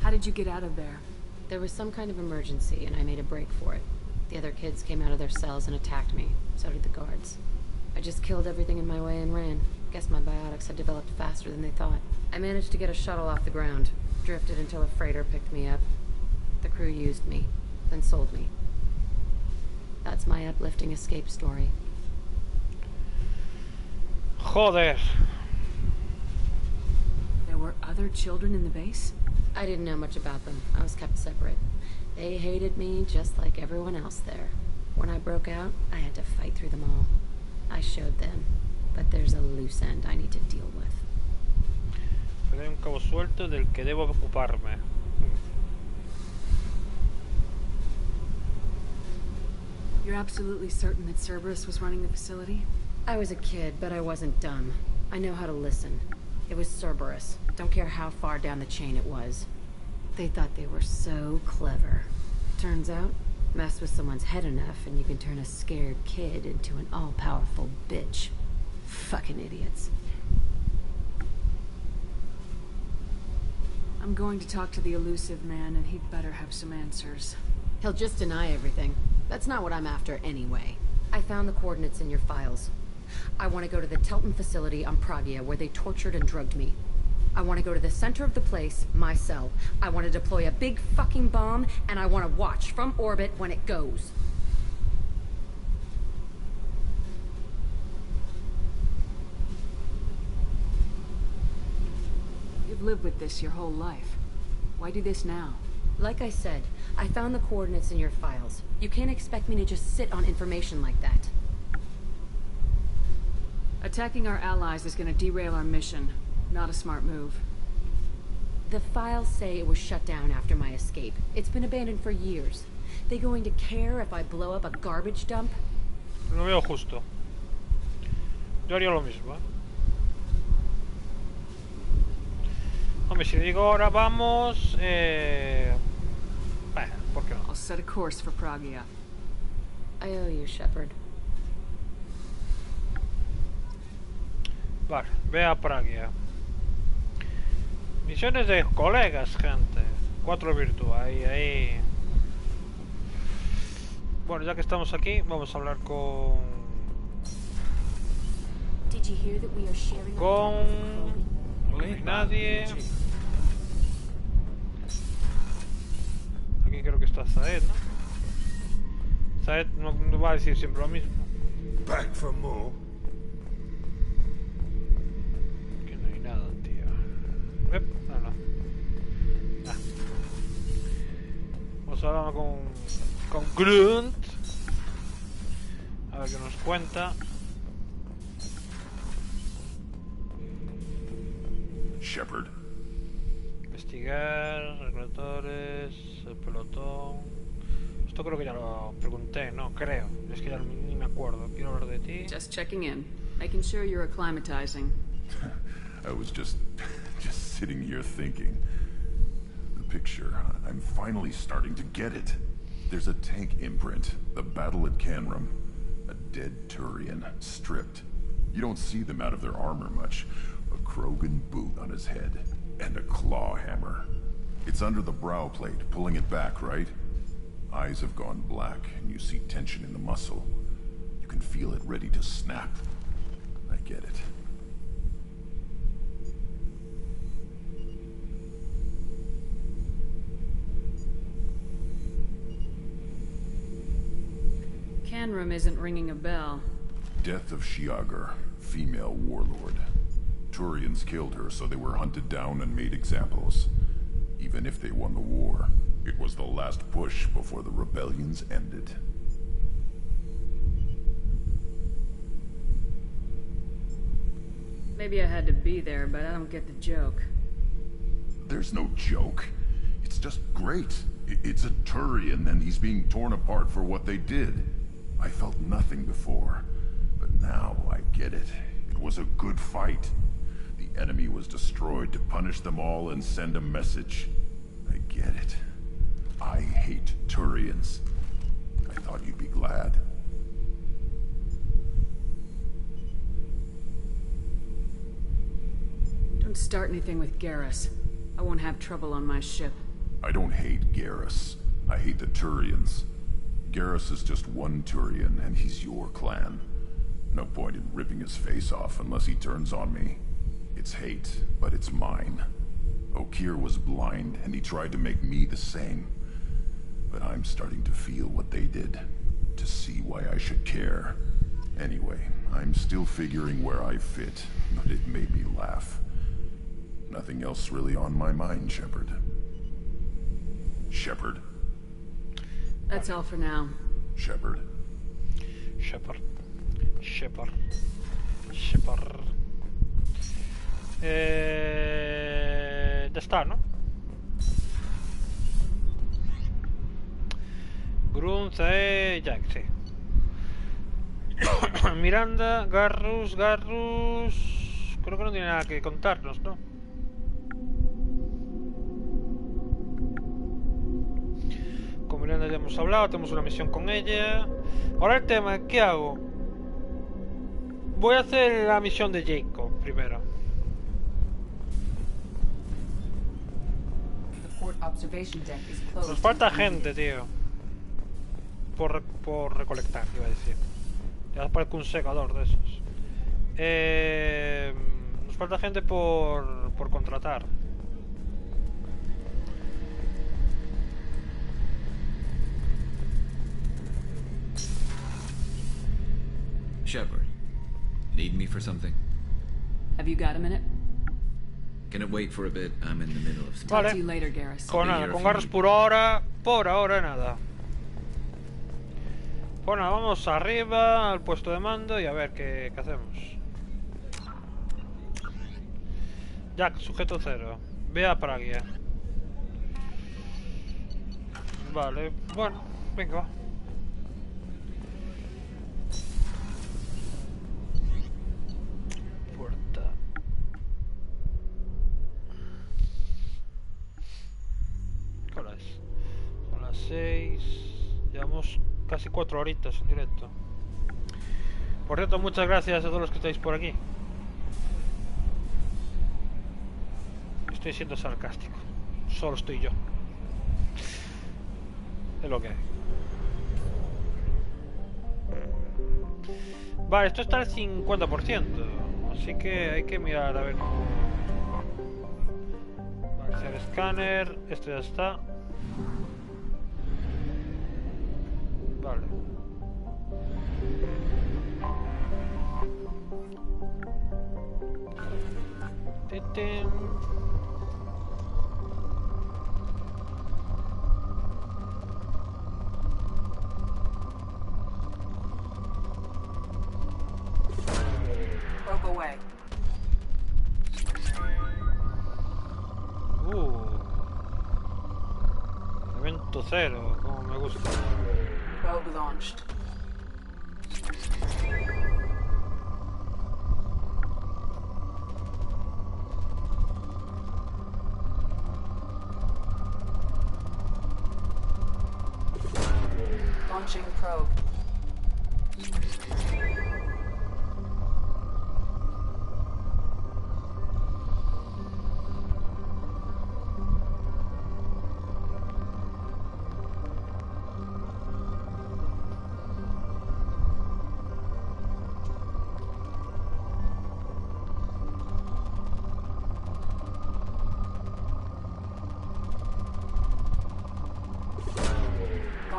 How did you get out of there? There was some kind of emergency, and I made a break for it. The other kids came out of their cells and attacked me. So did the guards. I just killed everything in my way and ran. Guess my biotics had developed faster than they thought. I managed to get a shuttle off the ground. Drifted until a freighter picked me up. The crew used me, then sold me. That's my uplifting escape story. Joder. There were other children in the base? I didn't know much about them. I was kept separate. They hated me just like everyone else there. When I broke out, I had to fight through them all. I showed them, but there's a loose end I need to deal with. Pero hay un cabo suelto del que debo ocuparme. You're absolutely certain that Cerberus was running the facility? I was a kid, but I wasn't dumb. I know how to listen. It was Cerberus. Don't care how far down the chain it was. They thought they were so clever. Turns out, mess with someone's head enough and you can turn a scared kid into an all-powerful bitch. Fucking idiots. I'm going to talk to the elusive man, and he'd better have some answers. He'll just deny everything. That's not what I'm after anyway. I found the coordinates in your files. I want to go to the Telton facility on Pragia where they tortured and drugged me. I want to go to the center of the place, my cell. I want to deploy a big fucking bomb, and I want to watch from orbit when it goes. You've lived with this your whole life. Why do this now? Like I said, I found the coordinates in your files. You can't expect me to just sit on information like that. Attacking our allies is going to derail our mission. Not a smart move. The files say it was shut down after my escape. It's been abandoned for years. They going to care if I blow up a garbage dump? Lo veo justo. Yo haría lo mismo, ¿eh? Hombre, si digo ahora vamos... Bueno, ¿por qué no? I'll set a course for Pragia. I owe you, Shepard. Vale, ve a Pragia. Misiones de colegas, gente. 4 virtuales, ahí. Bueno, ya que estamos aquí, vamos a hablar con... No hay nadie. Aquí creo que está Zaed, ¿no? Zaed no va a decir siempre lo mismo. Back for more. Que no hay nada, tío. No. Ah. Vamos a hablar con Grunt. A ver qué nos cuenta. Shepard. Investigar, reclutadores, el pelotón. Esto creo que ya lo pregunté, no, creo. Es que ya ni me acuerdo. Quiero hablar de ti. Just checking in. Making sure you're acclimatizing. I was just sitting here thinking. The picture, I'm finally starting to get it. There's a tank imprint, the battle at Canrum. A dead Turian, stripped. You don't see them out of their armor much. A Krogan boot on his head, and a claw hammer. It's under the brow plate, pulling it back, right? Eyes have gone black, and you see tension in the muscle. You can feel it ready to snap. I get it. Canrum isn't ringing a bell. Death of Shiagar, female warlord. Turians killed her, so they were hunted down and made examples. Even if they won the war, it was the last push before the rebellions ended. Maybe I had to be there, but I don't get the joke. There's no joke. It's just great. It's a Turian, and he's being torn apart for what they did. I felt nothing before, but now I get it. It was a good fight. The enemy was destroyed to punish them all and send a message. I get it. I hate Turians. I thought you'd be glad. Don't start anything with Garrus. I won't have trouble on my ship. I don't hate Garrus. I hate the Turians. Garrus is just one Turian, and he's your clan. No point in ripping his face off unless he turns on me. It's hate, but it's mine. Okeer was blind, and he tried to make me the same. But I'm starting to feel what they did, to see why I should care. Anyway, I'm still figuring where I fit, but it made me laugh. Nothing else really on my mind, Shepard. Shepard. That's all for now. Shepard. Shepard. Shepard. Shepard. Ya está, ¿no? Grunt, Jack, sí. Miranda, Garrus. Creo que no tiene nada que contarnos, ¿no? Con Miranda ya hemos hablado, tenemos una misión con ella. Ahora el tema, ¿qué hago? Voy a hacer la misión de Jacob primero. Nos falta gente, tío. Por recolectar, iba a decir. Ya parezco un secador de esos. Nos falta gente por contratar. Shepard, need me for something? Have you got a minute? Can it wait for a bit? I'm in the middle of something. Talk to you later, Garrus. Con nada, con Garrus por ahora nada. Bueno, vamos arriba al puesto de mando y a ver qué hacemos. Jack, sujeto 0. Vea para guía. Vale, bueno, venga, va. Puerta. ¿Qué hora es? Son las 6. Llevamos casi 4 horitas en directo. Por cierto, muchas gracias a todos los que estáis por aquí. Estoy siendo sarcástico. Solo estoy yo. Es lo que hay. Vale, esto está al 50%. Así que hay que mirar a ver cómo... Vale, hacer escáner. Esto ya está. Vale. Titín. Broke away. Evento cero, como me gusta. Probe launched. Launching probe.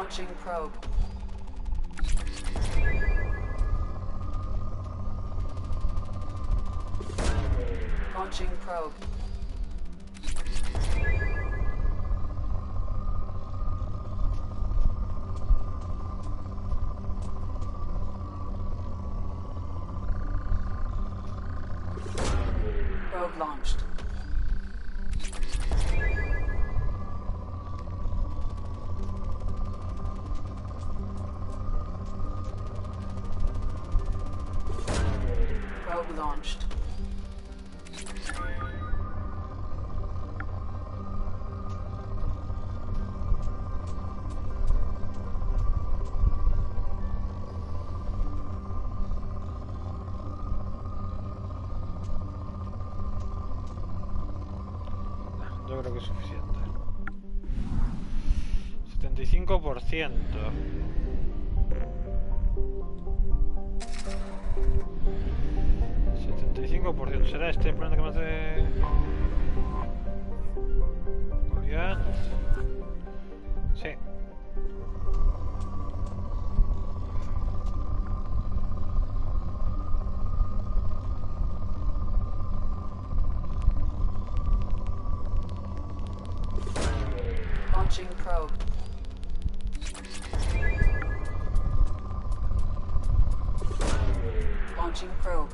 Launching probe. Launching probe. Probe launched. Probe launched. Yo creo que es suficiente. 75%. ¿Será este el planeta que me hace? Muy bien. Sí. Launching probe. Launching probe.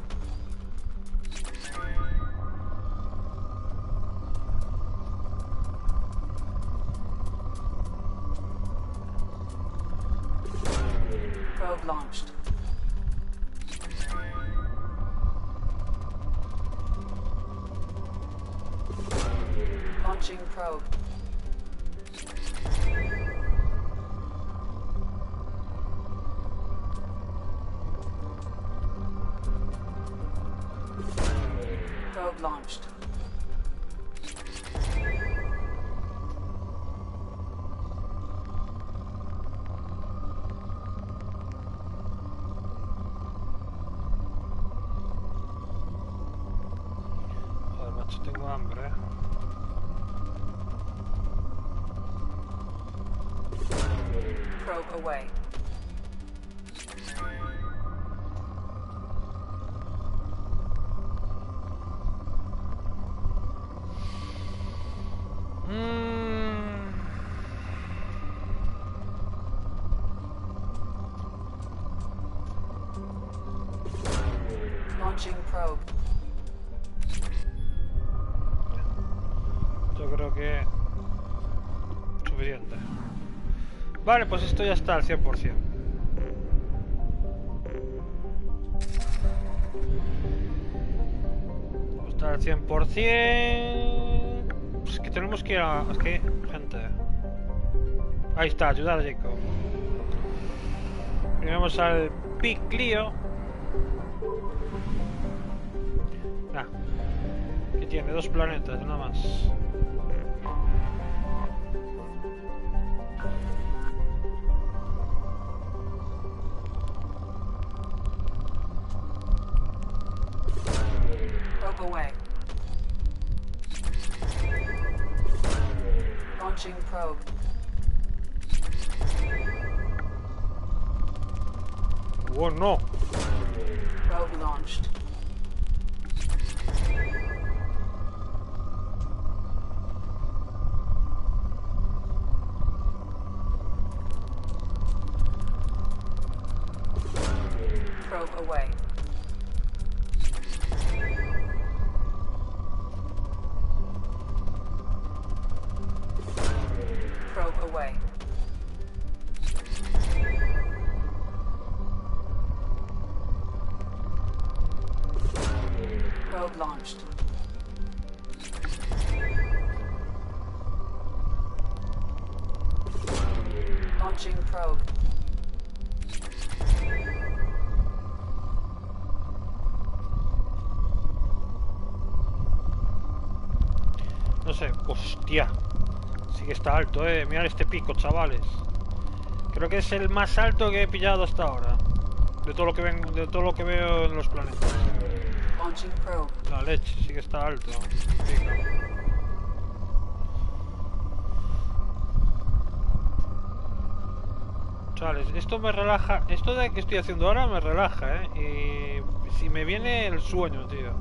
Probe launched. Launching probe. Probe launched. Joder, macho, tengo hambre, ¿eh? Probe away. Launching probe. Yo creo que suficiente. Vale, pues esto ya está al 100%. Está al 100%. Es que tenemos que ir a... Es que, gente. Ahí está, ayudar a Jacob. Vamos al Big Clio. Ah, que tiene 2 planetas, nada más. Probe away. Launching probe. Oh no. Probe launched. Probe away. Launching probe. No sé, hostia. Sí que está alto, mirad este pico, chavales. Creo que es el más alto que he pillado hasta ahora. De todo lo que ven, de todo lo que veo en los planetas. Launching probe. La leche, sí que está alto. Chavales, esto me relaja. Esto de que estoy haciendo ahora me relaja, Y si me viene el sueño, tío.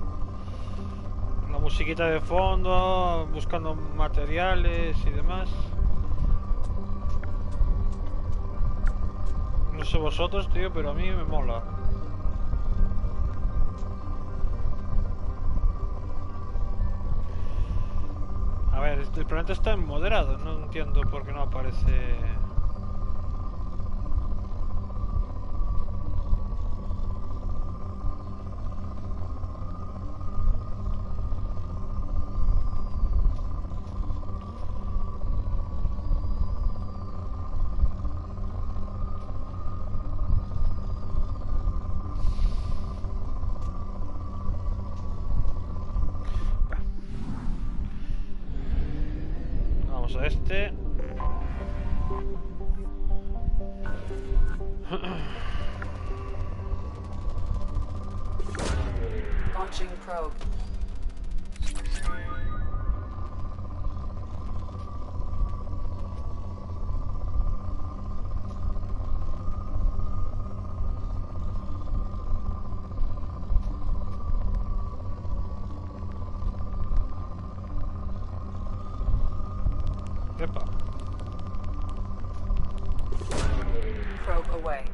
La musiquita de fondo, buscando materiales y demás. No sé vosotros, tío, pero a mí me mola. A ver, el planeta está en moderado, no entiendo por qué no aparece... A este Launching probe. Epa. Probe away.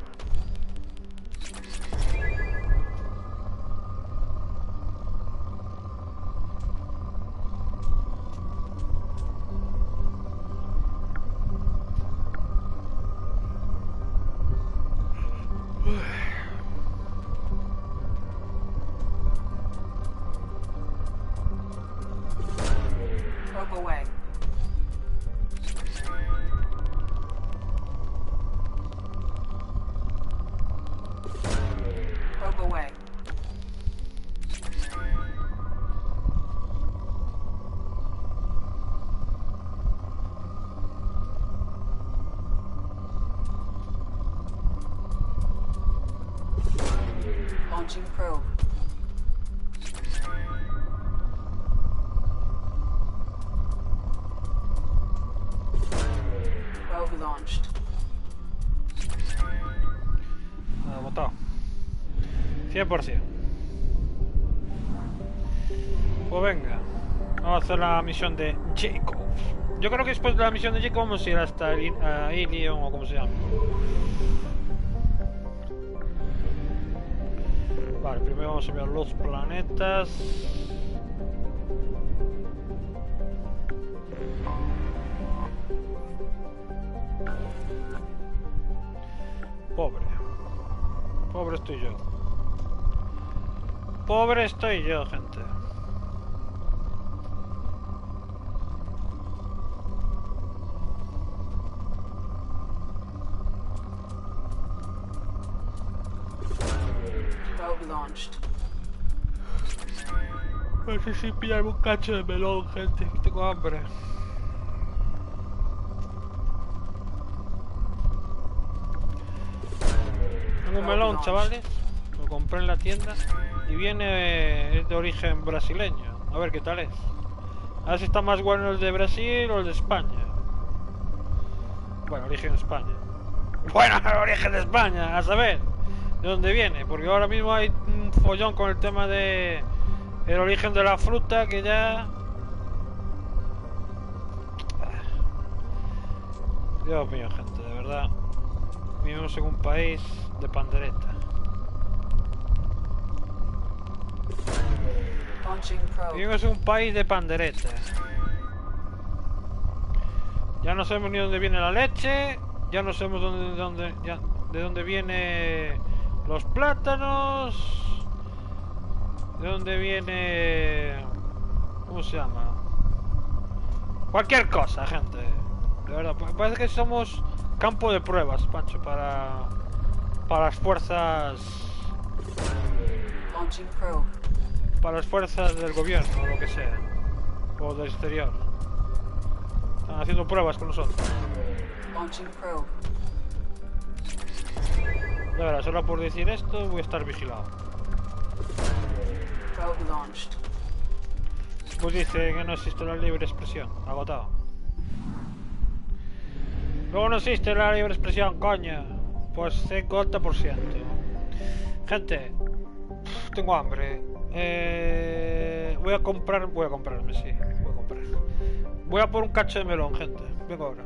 Probe away. Probe away. Launching probe. Probe launched. Botado. 100%. Pues venga. Vamos a hacer la misión de Jacob. Yo creo que después de la misión de Jacob vamos a ir hasta Ilion o como se llama. Vale, primero vamos a enviar los planetas. Pobre. Pobre estoy yo. Pobre estoy yo, gente. Probe launched. No sé si pillarme un cacho de melón, gente. Tengo hambre. Tengo un melón, chavales. Lo compré en la tienda. Y viene... es de origen brasileño. A ver qué tal es. A ver si está más bueno el de Brasil o el de España. Bueno, origen España. Bueno, el origen de España, a saber de dónde viene. Porque ahora mismo hay un follón con el tema de... el origen de la fruta que ya... Dios mío, gente, de verdad. Vivimos en un país de pandereta. Vivimos en un país de pandereta. Ya no sabemos ni dónde viene la leche. Ya no sabemos de dónde viene los plátanos. De dónde viene... ¿cómo se llama? Cualquier cosa, gente. De verdad, parece que somos Campo de pruebas, macho, para las fuerzas... Launching probe. Para las fuerzas del gobierno, o lo que sea. O del exterior. Están haciendo pruebas con nosotros. Launching probe. Ya verás, solo por decir esto voy a estar vigilado. Probe launched. Pues dice que no existe la libre expresión. Agotado. Luego no existe la libre expresión, coño. Pues 50%. Gente, tengo hambre. Voy a comprarme, sí. Voy a comprar. Voy a por un cacho de melón, gente. Vengo ahora.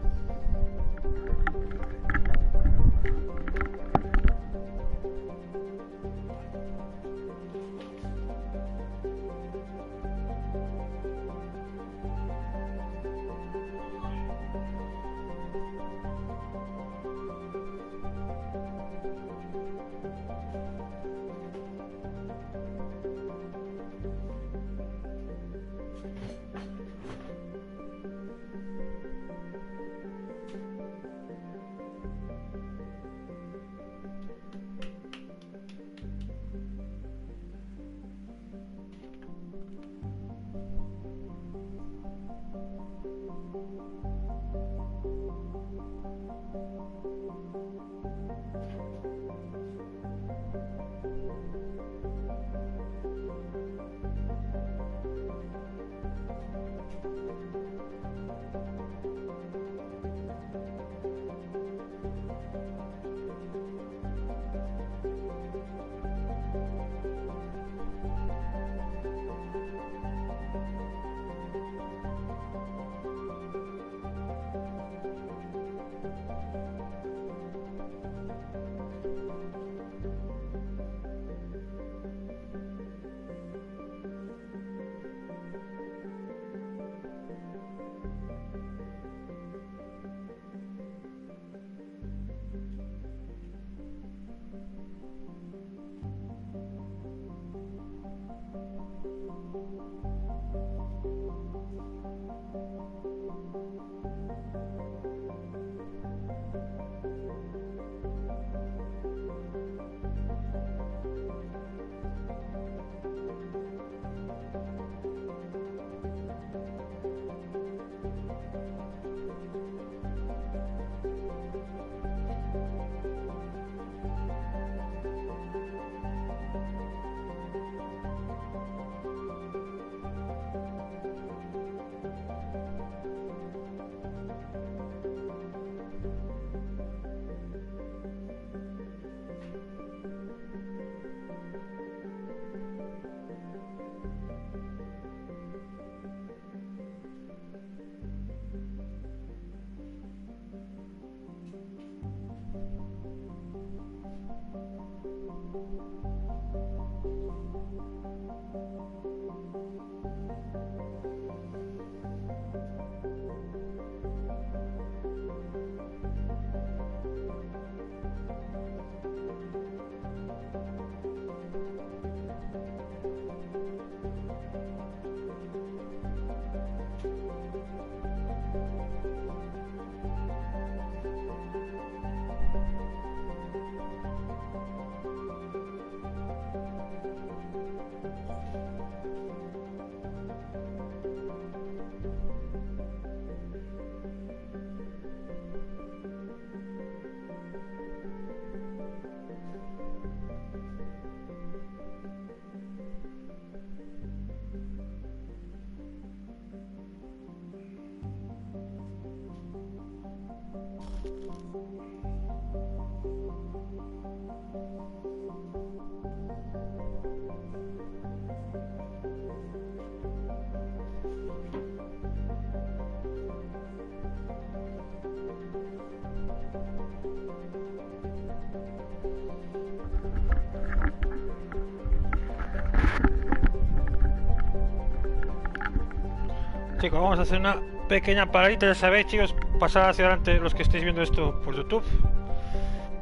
Chicos, vamos a hacer una pequeña paradita, ya sabéis, chicos, pasar hacia adelante los que estéis viendo esto por YouTube,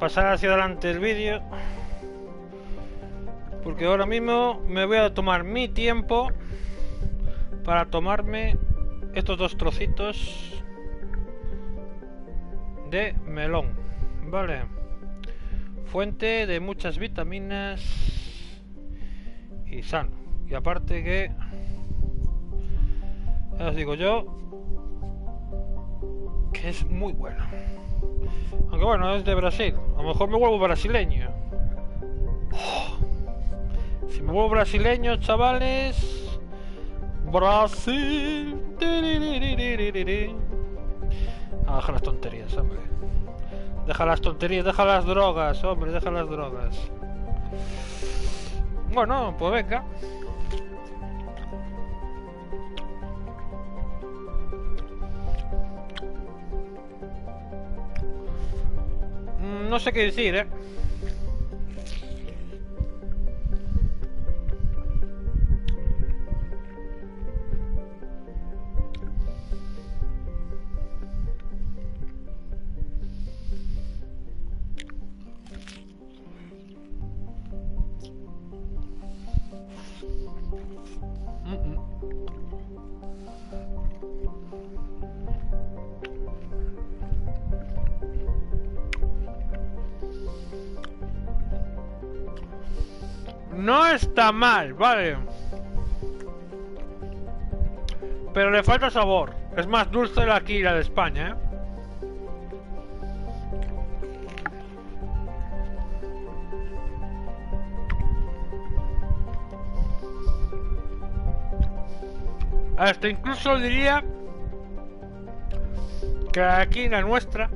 pasar hacia adelante el vídeo, porque ahora mismo me voy a tomar mi tiempo para tomarme estos dos trocitos de melón. Vale. Fuente de muchas vitaminas y sano. Y aparte que, ya os digo yo, que es muy bueno. Aunque bueno, es de Brasil. A lo mejor me vuelvo brasileño. Si me vuelvo brasileño, chavales. Brasil. Deja las tonterías, hombre. Deja las tonterías, deja las drogas, hombre, deja las drogas. Bueno, pues venga. No sé qué decir, No está mal, vale. Pero le falta sabor. Es más dulce la aquí y la de España, Hasta incluso diría que aquí la nuestra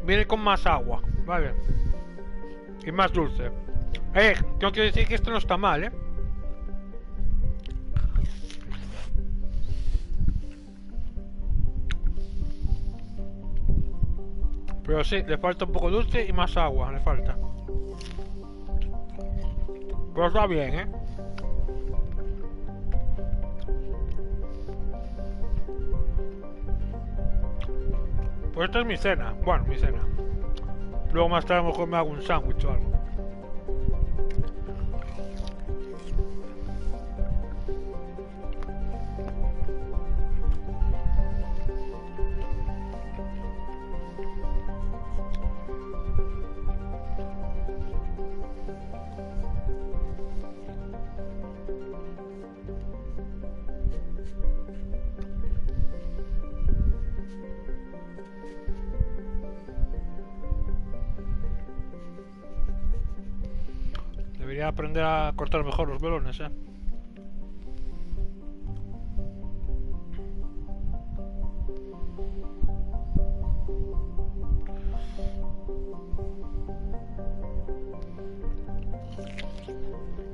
viene con más agua, vale. Y más dulce. Tengo que decir que esto no está mal, Pero sí, le falta un poco dulce y más agua, le falta. Pero está bien, Pues esta es mi cena. Bueno, mi cena. Luego más tarde a lo mejor me hago un sándwich o algo. Debería aprender a cortar mejor los melones,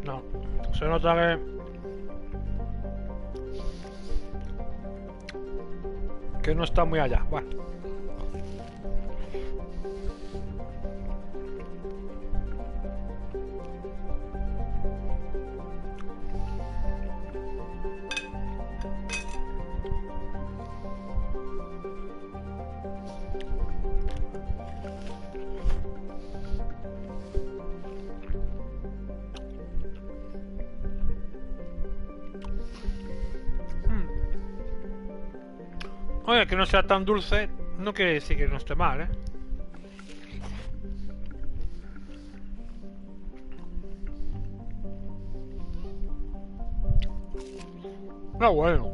No, se nota que no está muy allá. Bueno. Oye, que no sea tan dulce no quiere decir que no esté mal, No, bueno.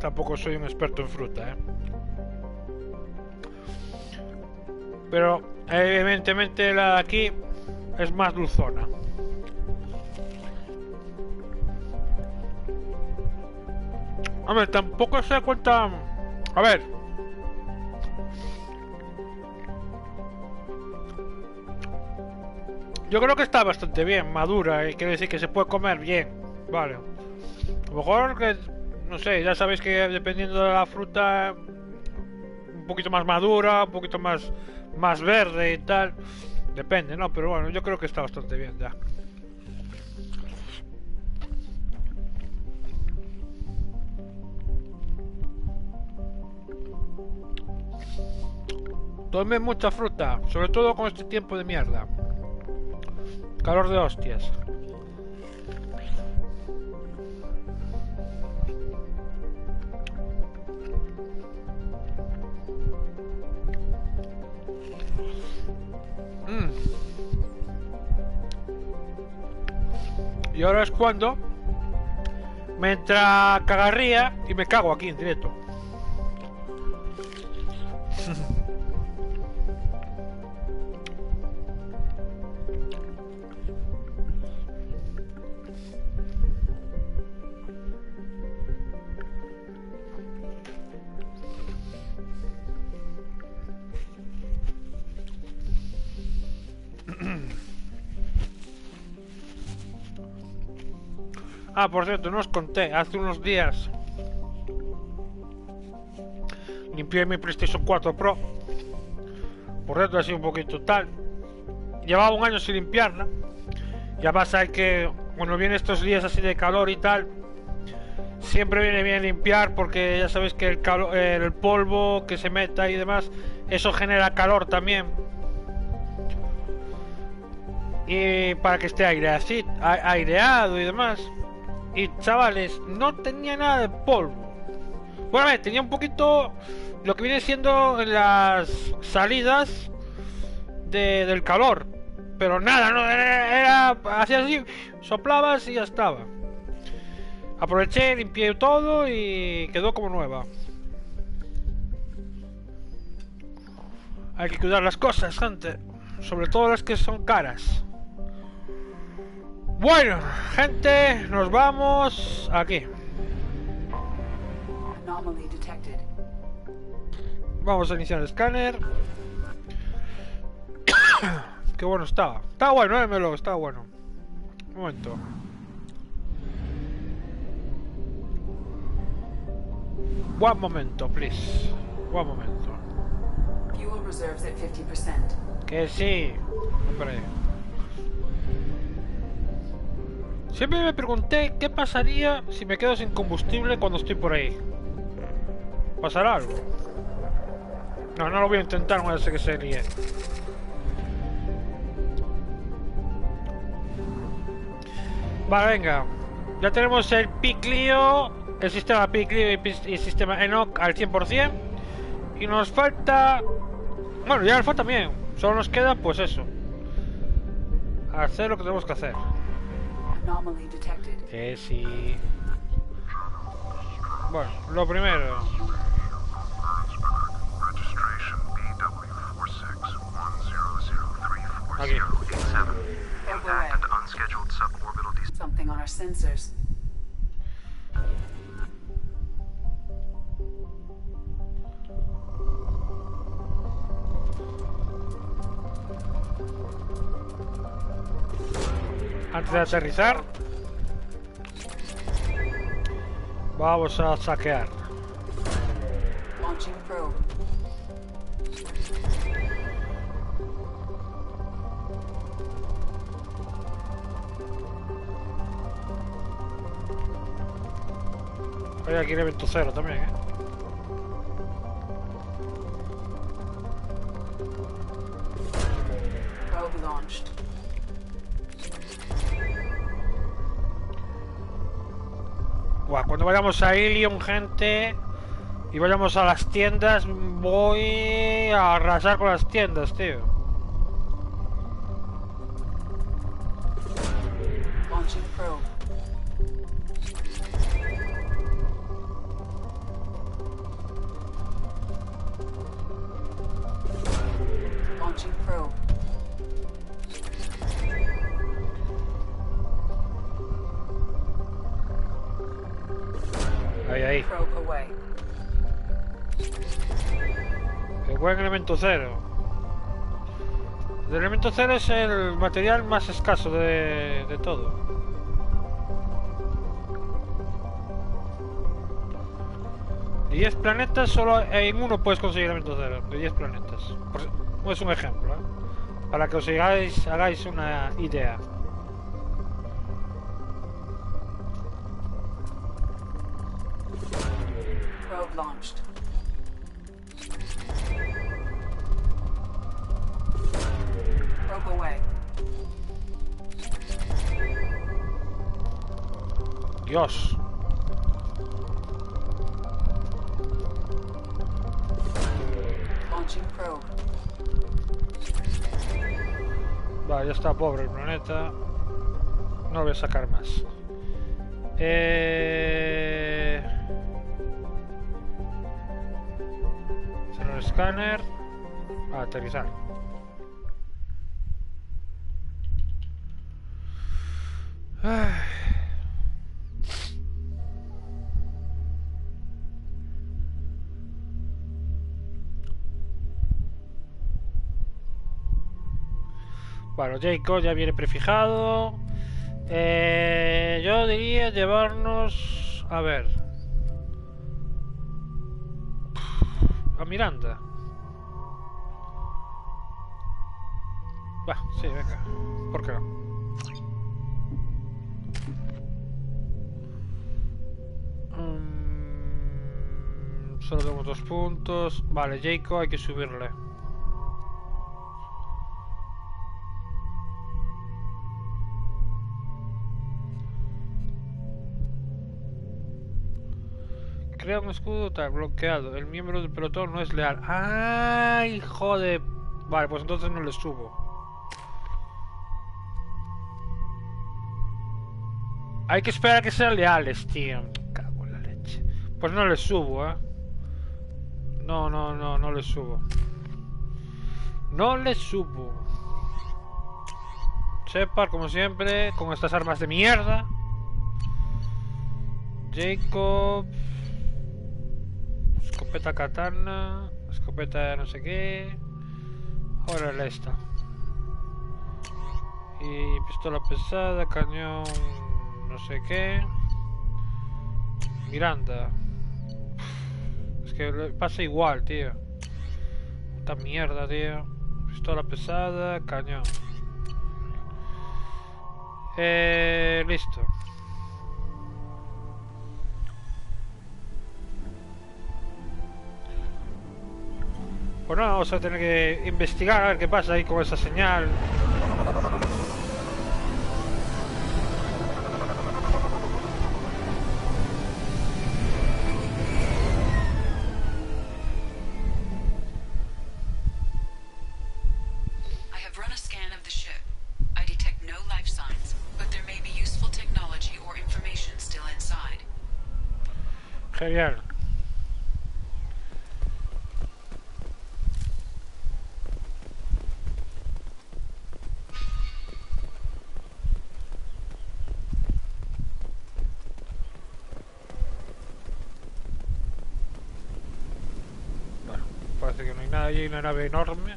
Tampoco soy un experto en fruta, Pero evidentemente la de aquí es más dulzona. Hombre, tampoco se da cuenta. A ver. Yo creo que está bastante bien, madura, y quiere decir que se puede comer bien. Vale. A lo mejor que, no sé, ya sabéis que dependiendo de la fruta, un poquito más madura, un poquito más verde y tal. Depende, ¿no? Pero bueno, yo creo que está bastante bien ya. Tomé mucha fruta, sobre todo con este tiempo de mierda. Calor de hostias. Y ahora es cuando me entra cagarría y me cago aquí en directo. Ah, por cierto, no os conté, hace unos días limpié mi PlayStation 4 Pro. Por cierto, ha sido un poquito tal. Llevaba un año sin limpiarla. Ya pasa que cuando vienen estos días así de calor y tal, siempre viene bien limpiar, porque ya sabéis que el calor, el polvo que se meta y demás, eso genera calor también. Y para que esté aireado y demás. Y chavales, no tenía nada de polvo. Bueno, a ver, tenía un poquito lo que viene siendo las salidas del calor, pero nada, no era así, soplabas y ya estaba. Aproveché, limpié todo y quedó como nueva. Hay que cuidar las cosas, gente, sobre todo las que son caras. Bueno, gente, nos vamos aquí. Vamos a iniciar el escáner. Qué bueno estaba. Está bueno, Melo, está bueno. Un momento. One momento, please. One momento. Fuel reserves at 50%. Que sí, hombre. Siempre me pregunté qué pasaría si me quedo sin combustible cuando estoy por ahí. ¿Pasará algo? No, no lo voy a intentar, no sé que se líe. Vale, venga. Ya tenemos el Piclio, el sistema Piclio y el sistema Enoch al 100%. Y nos falta... Bueno, ya nos falta también. Solo nos queda, pues eso, hacer lo que tenemos que hacer. Sí. Bueno, lo primero. Aquí. Something on our sensors. Antes de aterrizar, vamos a saquear. Launching probe. Hay aquí evento cero también, Probe launched. Buah, cuando vayamos a Ilion, gente, y vayamos a las tiendas, voy a arrasar con las tiendas, tío. Launching probe. Launching probe. Ahí. Probe away. El buen elemento cero. El elemento cero es el material más escaso de todo. De 10 planetas, solo en uno puedes conseguir elemento cero. De 10 planetas. Es un ejemplo, para que os hagáis una idea. Probe launched. Probe away. Dios. Launching probe. Vale, ya está pobre el planeta. No voy a sacar más. Hacer el escáner. Aterrizar. Bueno, Jacob ya viene prefijado. Yo diría llevarnos... A ver... A Miranda. Va, sí, venga. ¿Por qué no? Solo tenemos 2 puntos. Vale, Jacob hay que subirle. Crea un escudo tal, bloqueado. El miembro del pelotón no es leal. ¡Ay, joder! Vale, pues entonces no le subo. Hay que esperar a que sean leales, tío. Me cago en la leche. Pues no le subo, No le subo. No le subo. Shepard, como siempre, con estas armas de mierda. Jacob. Escopeta katana. Escopeta no sé qué. Ahora esta. Y pistola pesada, cañón no sé qué. Miranda. Es que pasa igual, tío. Esta mierda, tío. Pistola pesada, cañón. Listo. Pues no, vamos a tener que investigar a ver qué pasa ahí con esa señal. Genial. Bueno, parece que no hay nada allí, una nave enorme.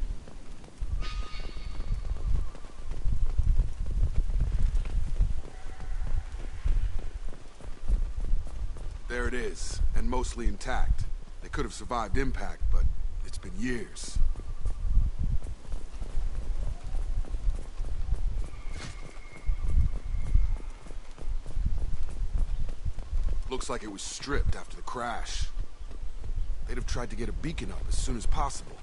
There it is, and mostly intact. They could have survived impact, but it's been years. Looks like it was stripped after the crash. They'd have tried to get a beacon up as soon as possible.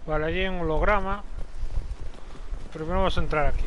Vale, allí hay un holograma. Primero vamos a entrar aquí.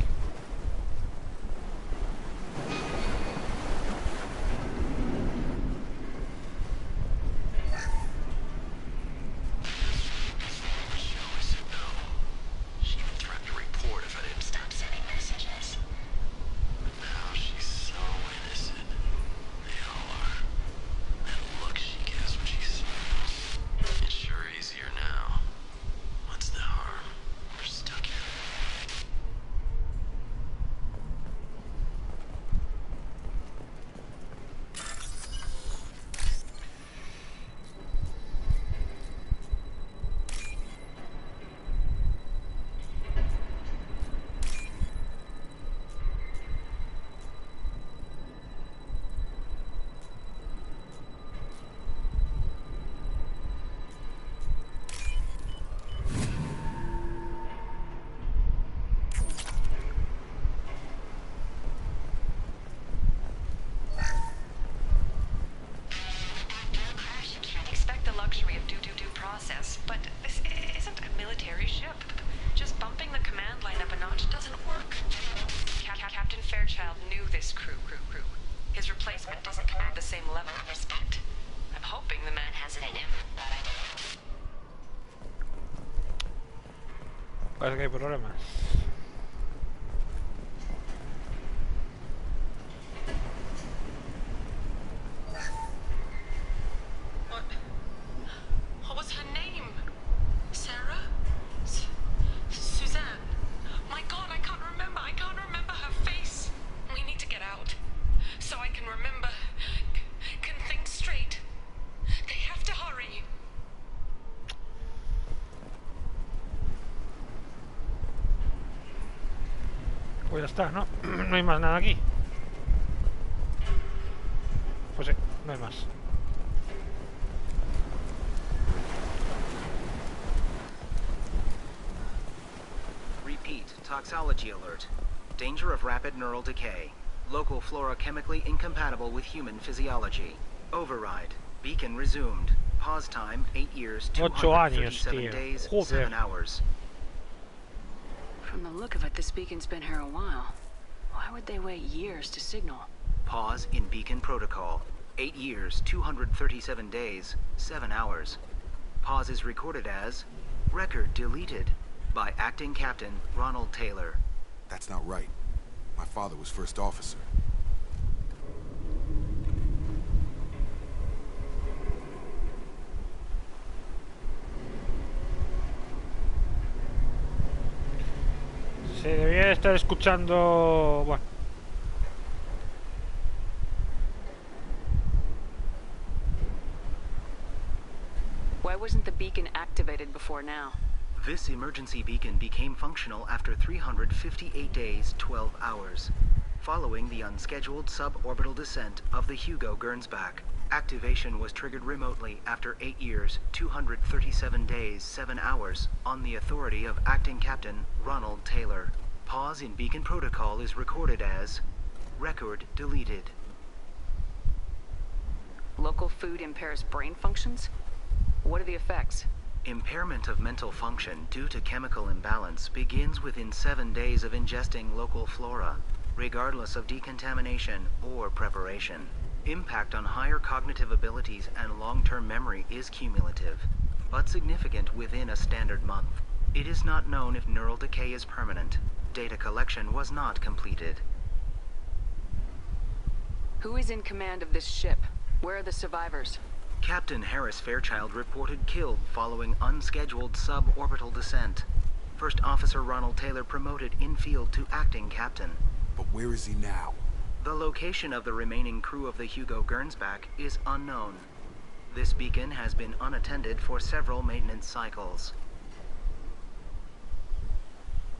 Parece que hay problemas. What was her name? Sarah? Suzanne? My God, I can't remember. I can't remember her face. We need to get out. So I can remember. Can think straight. They have to hurry. Pues ya está, ¿no? No hay más nada aquí. Pues sí, no hay más. Repeat, toxology alert. Danger of rapid neural decay. Local flora chemically incompatible with human physiology. Override. Beacon resumed. Pause time 8 years, 237 days, 7 hours. From the look of it, this beacon's been here a while. Why would they wait years to signal? Pause in beacon protocol. 8 years, 237 days, 7 hours. Pause is recorded as record deleted by acting captain Ronald Taylor. That's not right. My father was first officer. Se debía estar escuchando... Bueno. Why wasn't the beacon activated before now? This emergency beacon became functional after 358 days, 12 hours. Following the unscheduled suborbital descent of the Hugo Gernsback, activation was triggered remotely after 8 years, 237 days, 7 hours, on the authority of acting captain Ronald Taylor. Pause in beacon protocol is recorded as record deleted. Local food impairs brain functions? What are the effects? Impairment of mental function due to chemical imbalance begins within 7 days of ingesting local flora, regardless of decontamination or preparation. Impact on higher cognitive abilities and long-term memory is cumulative, but significant within a standard month. It is not known if neural decay is permanent. Data collection was not completed. Who is in command of this ship? Where are the survivors? Captain Harris Fairchild reported killed following unscheduled suborbital descent. First Officer Ronald Taylor promoted in-field to acting captain. But where is he now? The location of the remaining crew of the Hugo Gernsback is unknown. This beacon has been unattended for several maintenance cycles.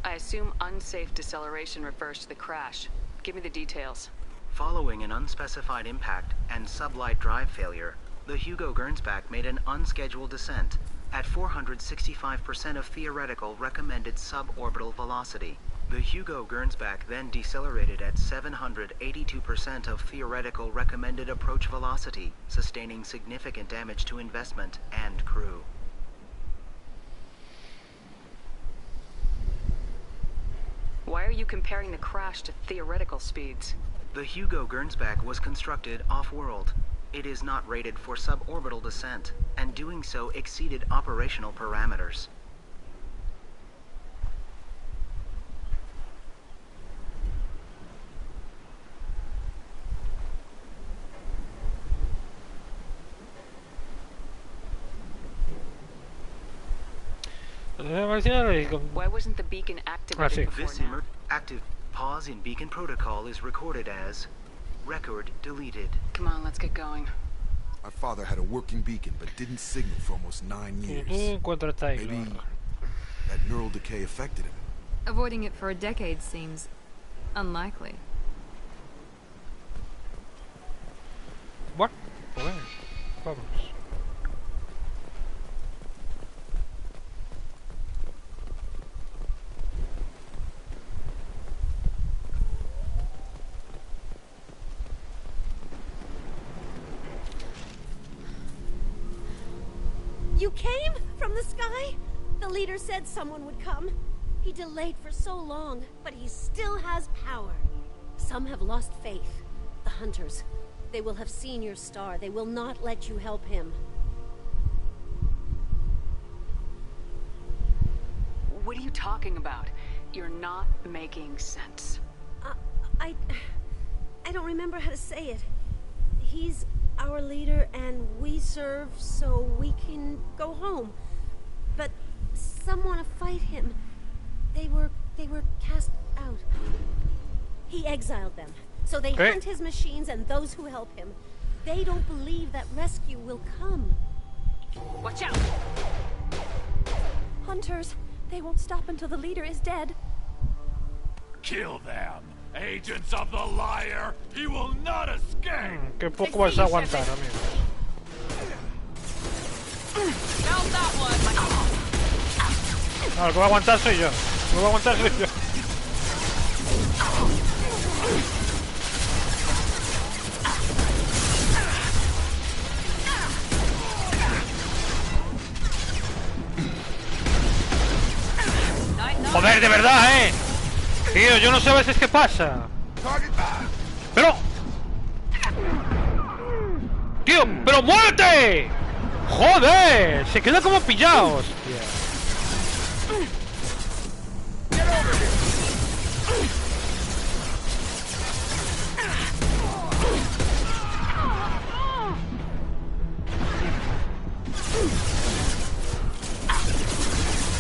I assume unsafe deceleration refers to the crash. Give me the details. Following an unspecified impact and sublight drive failure, the Hugo Gernsback made an unscheduled descent at 465% of theoretical recommended suborbital velocity. The Hugo Gernsback then decelerated at 782% of theoretical recommended approach velocity, sustaining significant damage to investment and crew. Why are you comparing the crash to theoretical speeds? The Hugo Gernsback was constructed off-world. It is not rated for suborbital descent, and doing so exceeded operational parameters. Why wasn't the beacon activated before now? Active pause in beacon protocol is recorded as record deleted. Come on, let's get going. My father had a working beacon, but didn't signal for almost 9 years. Maybe that neural decay affected him. Avoiding it for a decade seems unlikely. What? Bueno, vámonos. You came? From the sky? The leader said someone would come. He delayed for so long, but he still has power. Some have lost faith. The hunters. They will have seen your star. They will not let you help him. What are you talking about? You're not making sense. I don't remember how to say it. He's our leader and we serve so we can go home. But some want to fight him. They were cast out. He exiled them. So they hunt his machines and those who help him. They don't believe that rescue will come. Watch out! Hunters. They won't stop until the leader is dead. Kill them! Agents of the liar! He will not escape! Que poco vas a aguantar, amigos. No, lo que voy a aguantar soy yo. Lo que voy a aguantar soy yo. Joder, de verdad, Tío, yo no sé a veces qué pasa. Pero... Tío, pero muévete. Joder, se queda como pillado, hostia.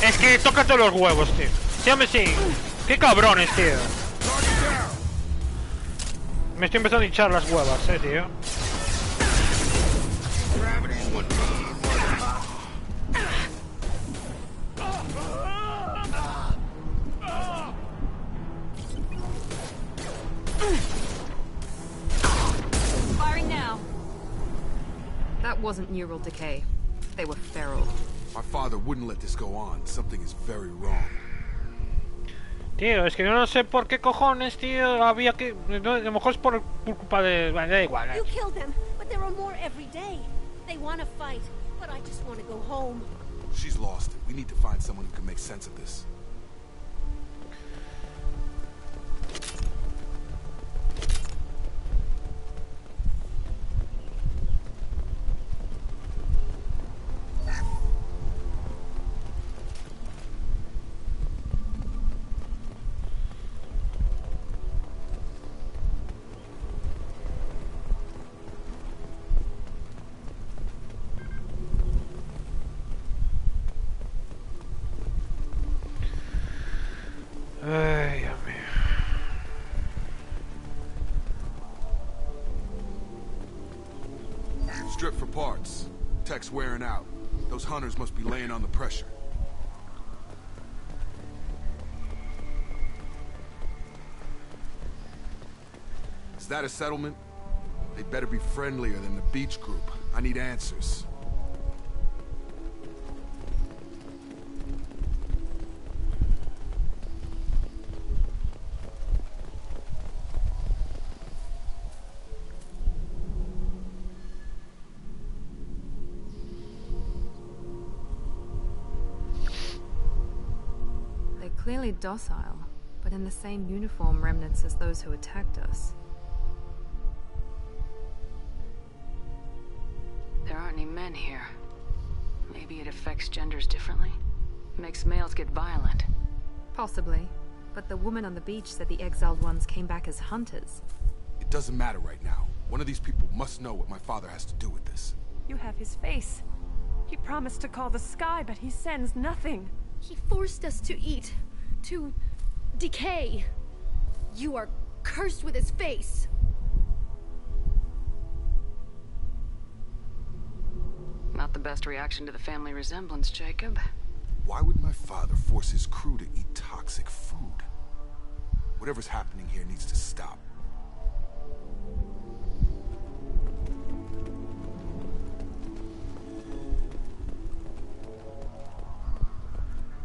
Es que tócate los huevos, tío. Síame sí. Qué cabrones, tío. Me estoy empezando a hinchar las huevas, tío. Firing now. That wasn't neural decay. They were feral. My father wouldn't let this go on. Something is very wrong. Tío, es que yo no sé por qué cojones, tío, había que... A lo mejor es por culpa de... Bueno, da igual, You killed them, but there are more every day. They want to fight, but I just want to go home. She's lost it. We need to find someone who can make sense of this. Ay, Dios mío. Strip for parts. Tech's wearing out. Those hunters must be laying on the pressure. Is that a settlement? They'd better be friendlier than the beach group. I need answers. Clearly docile, but in the same uniform remnants as those who attacked us. There aren't any men here. Maybe it affects genders differently. Makes males get violent. Possibly, but the woman on the beach said the exiled ones came back as hunters. It doesn't matter right now. One of these people must know what my father has to do with this. You have his face. He promised to call the sky, but he sends nothing. He forced us to eat. To decay. You are cursed with his face. Not the best reaction to the family resemblance, Jacob. Why would my father force his crew to eat toxic food? Whatever's happening here needs to stop.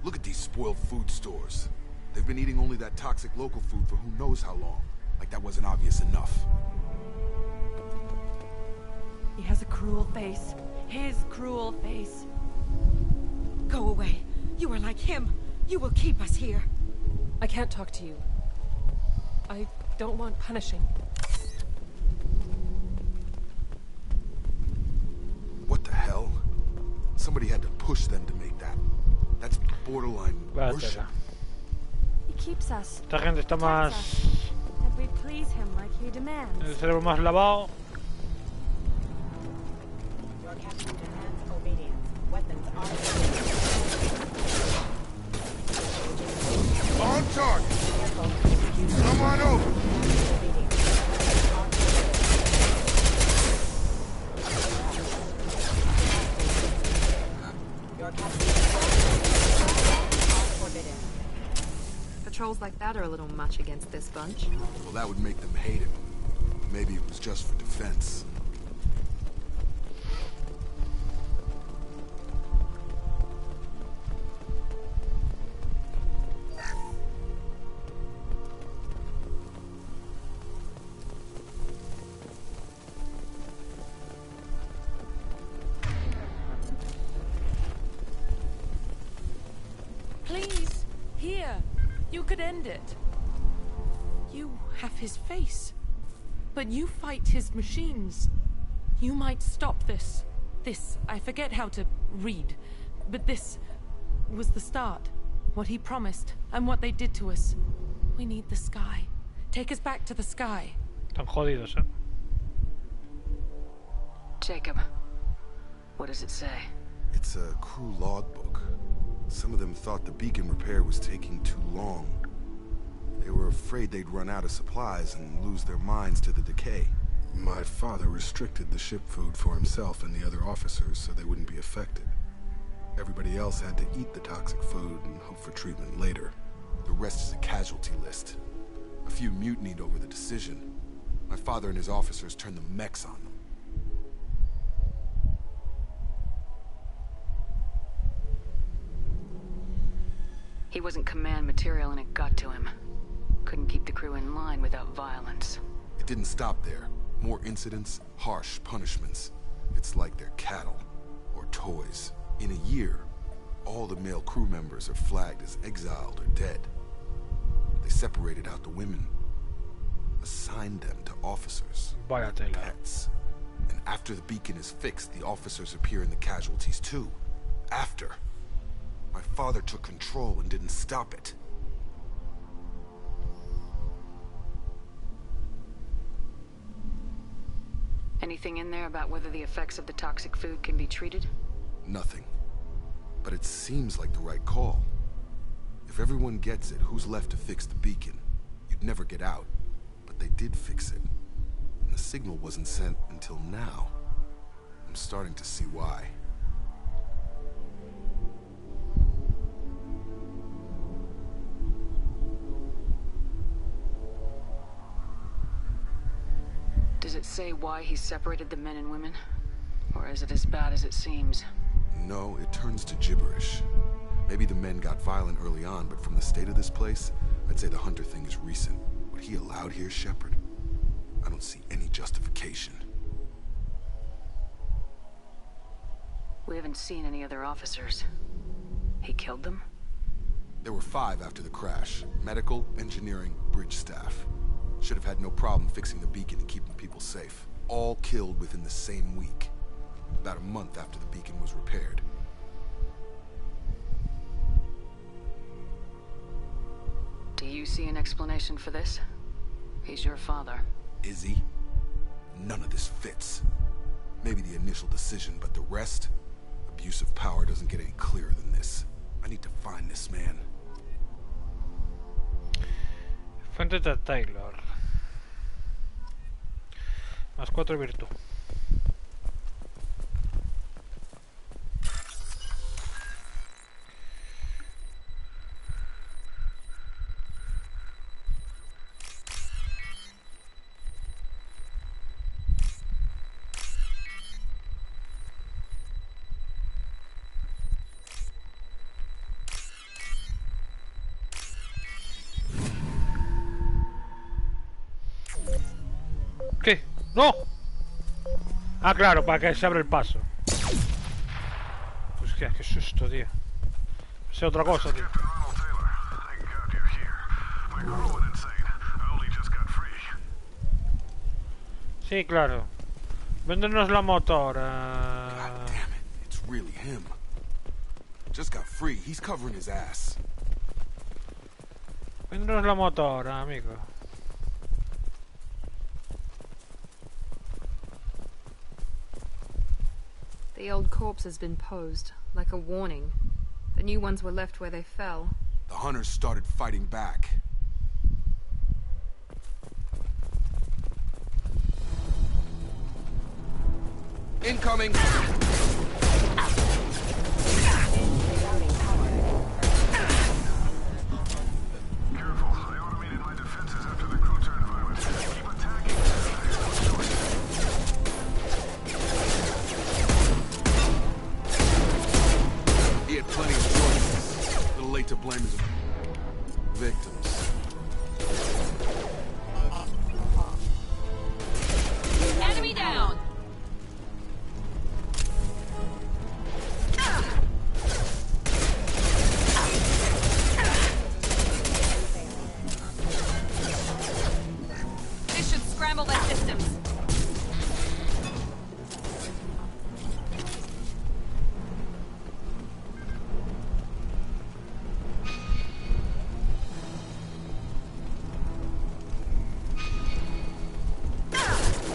Look at these spoiled food stores. They've been eating only that toxic local food for who knows how long. Like that wasn't obvious enough. He has a cruel face. His cruel face. Go away. You are like him. You will keep us here. I can't talk to you. I don't want punishing. What the hell? Somebody had to push them to make that. That's borderline worship. He keeps us. Esta gente está más... That we please him like he demands. El cerebro más lavado. Your captain demands obedience. Weapons are On target. Come on over. Your captain forbidden. Patrols like that are a little much against this bunch. Well, that would make them hate him. Maybe it was just for defense. Please, here. You could end it. You have his face. But you fight his machines. You might stop this. This, I forget how to read. But this was the start. What he promised, and what they did to us. We need the sky. Take us back to the sky. Están jodidos, ¿eh? Jacob, what does it say? It's a crew logbook. Some of them thought the beacon repair was taking too long. They were afraid they'd run out of supplies and lose their minds to the decay. My father restricted the ship food for himself and the other officers so they wouldn't be affected. Everybody else had to eat the toxic food and hope for treatment later. The rest is a casualty list. A few mutinied over the decision. My father and his officers turned the mechs on them. He wasn't command material and it got to him. Couldn't keep the crew in line without violence. It didn't stop there. More incidents, harsh punishments. It's like they're cattle, or toys. In a year, all the male crew members are flagged as exiled or dead. They separated out the women, assigned them to officers, pets. And after the beacon is fixed, the officers appear in the casualties too. After. My father took control and didn't stop it. Anything in there about whether the effects of the toxic food can be treated? Nothing. But it seems like the right call. If everyone gets it, who's left to fix the beacon? You'd never get out. But they did fix it. And the signal wasn't sent until now. I'm starting to see why. Does it say why he separated the men and women? Or is it as bad as it seems? No, it turns to gibberish. Maybe the men got violent early on, but from the state of this place, I'd say the Hunter thing is recent. What he allowed here, Shepard, I don't see any justification. We haven't seen any other officers. He killed them? There were 5 after the crash. Medical, engineering, bridge staff. Should have had no problem fixing the beacon and keeping people safe. All killed within the same week. About a month after the beacon was repaired. Do you see an explanation for this? He's your father. Is he? None of this fits. Maybe the initial decision, but the rest? Abuse of power doesn't get any clearer than this. I need to find this man. Fuente de Taylor. Más 4 virtud. ¿Qué? ¡No! Ah, claro, para que se abra el paso. Pues qué susto, tío. Sé otra cosa, tío. Sí, claro. Véndenos la motora. God damn it, it's really him. just got free. He's covering his ass. Venderos la motora, amigo. The old corpse has been posed, like a warning. The new ones were left where they fell. The hunters started fighting back. Incoming! He had plenty of choices. A little late to blame his victims. Enemy down! This should scramble their systems.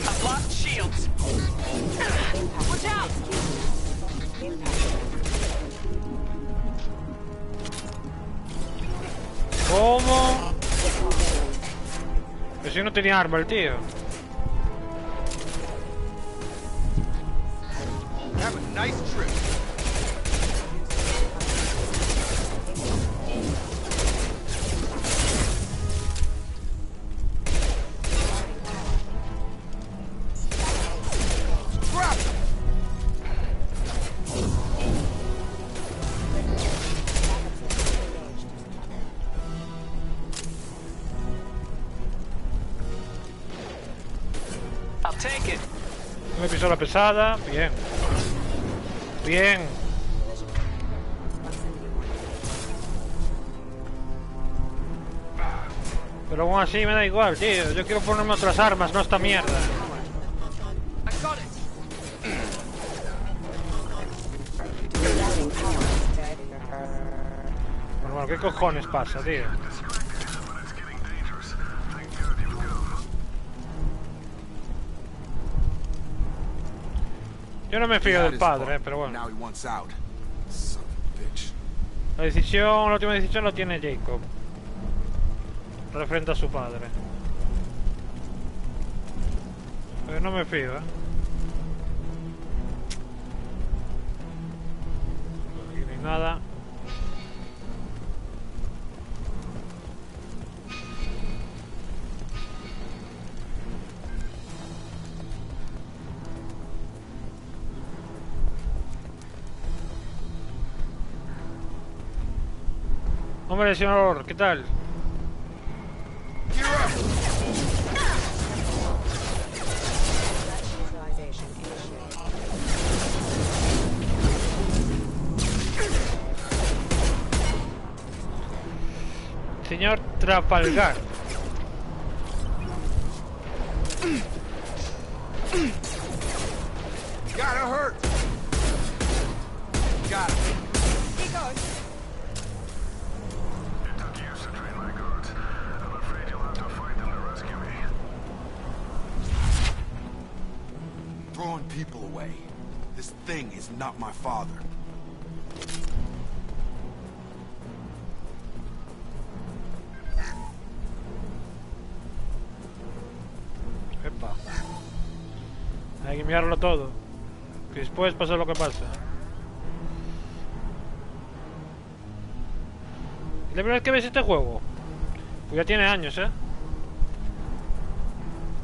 I've lost shields. Watch out! ¿Cómo? Pero si no tenía arma el tío. Have a nice trip. Grab him. I'll take it. Una pistola pesada. Bien. Bien. Pero aún así me da igual, tío. Yo quiero ponerme otras armas, no esta mierda. I got it. Bueno, ¿qué cojones pasa, tío? Yo no me fío del padre, pero bueno. Now he wants out. Son of a bitch. La última decisión la tiene Jacob. Referente a su padre. Pero no me fío, Aquí no hay nada. Hombre, señor, ¿qué tal? Señor Trafalgar. Gotta hurt. Got it. Keep going. It took years to train my guards. I'm afraid you'll have to fight them to rescue me. Throwing people away. This thing is not my father. Epa. Hay que mirarlo todo. Que después pasa lo que pasa. ¿Es la primera vez que ves este juego? Pues ya tiene años,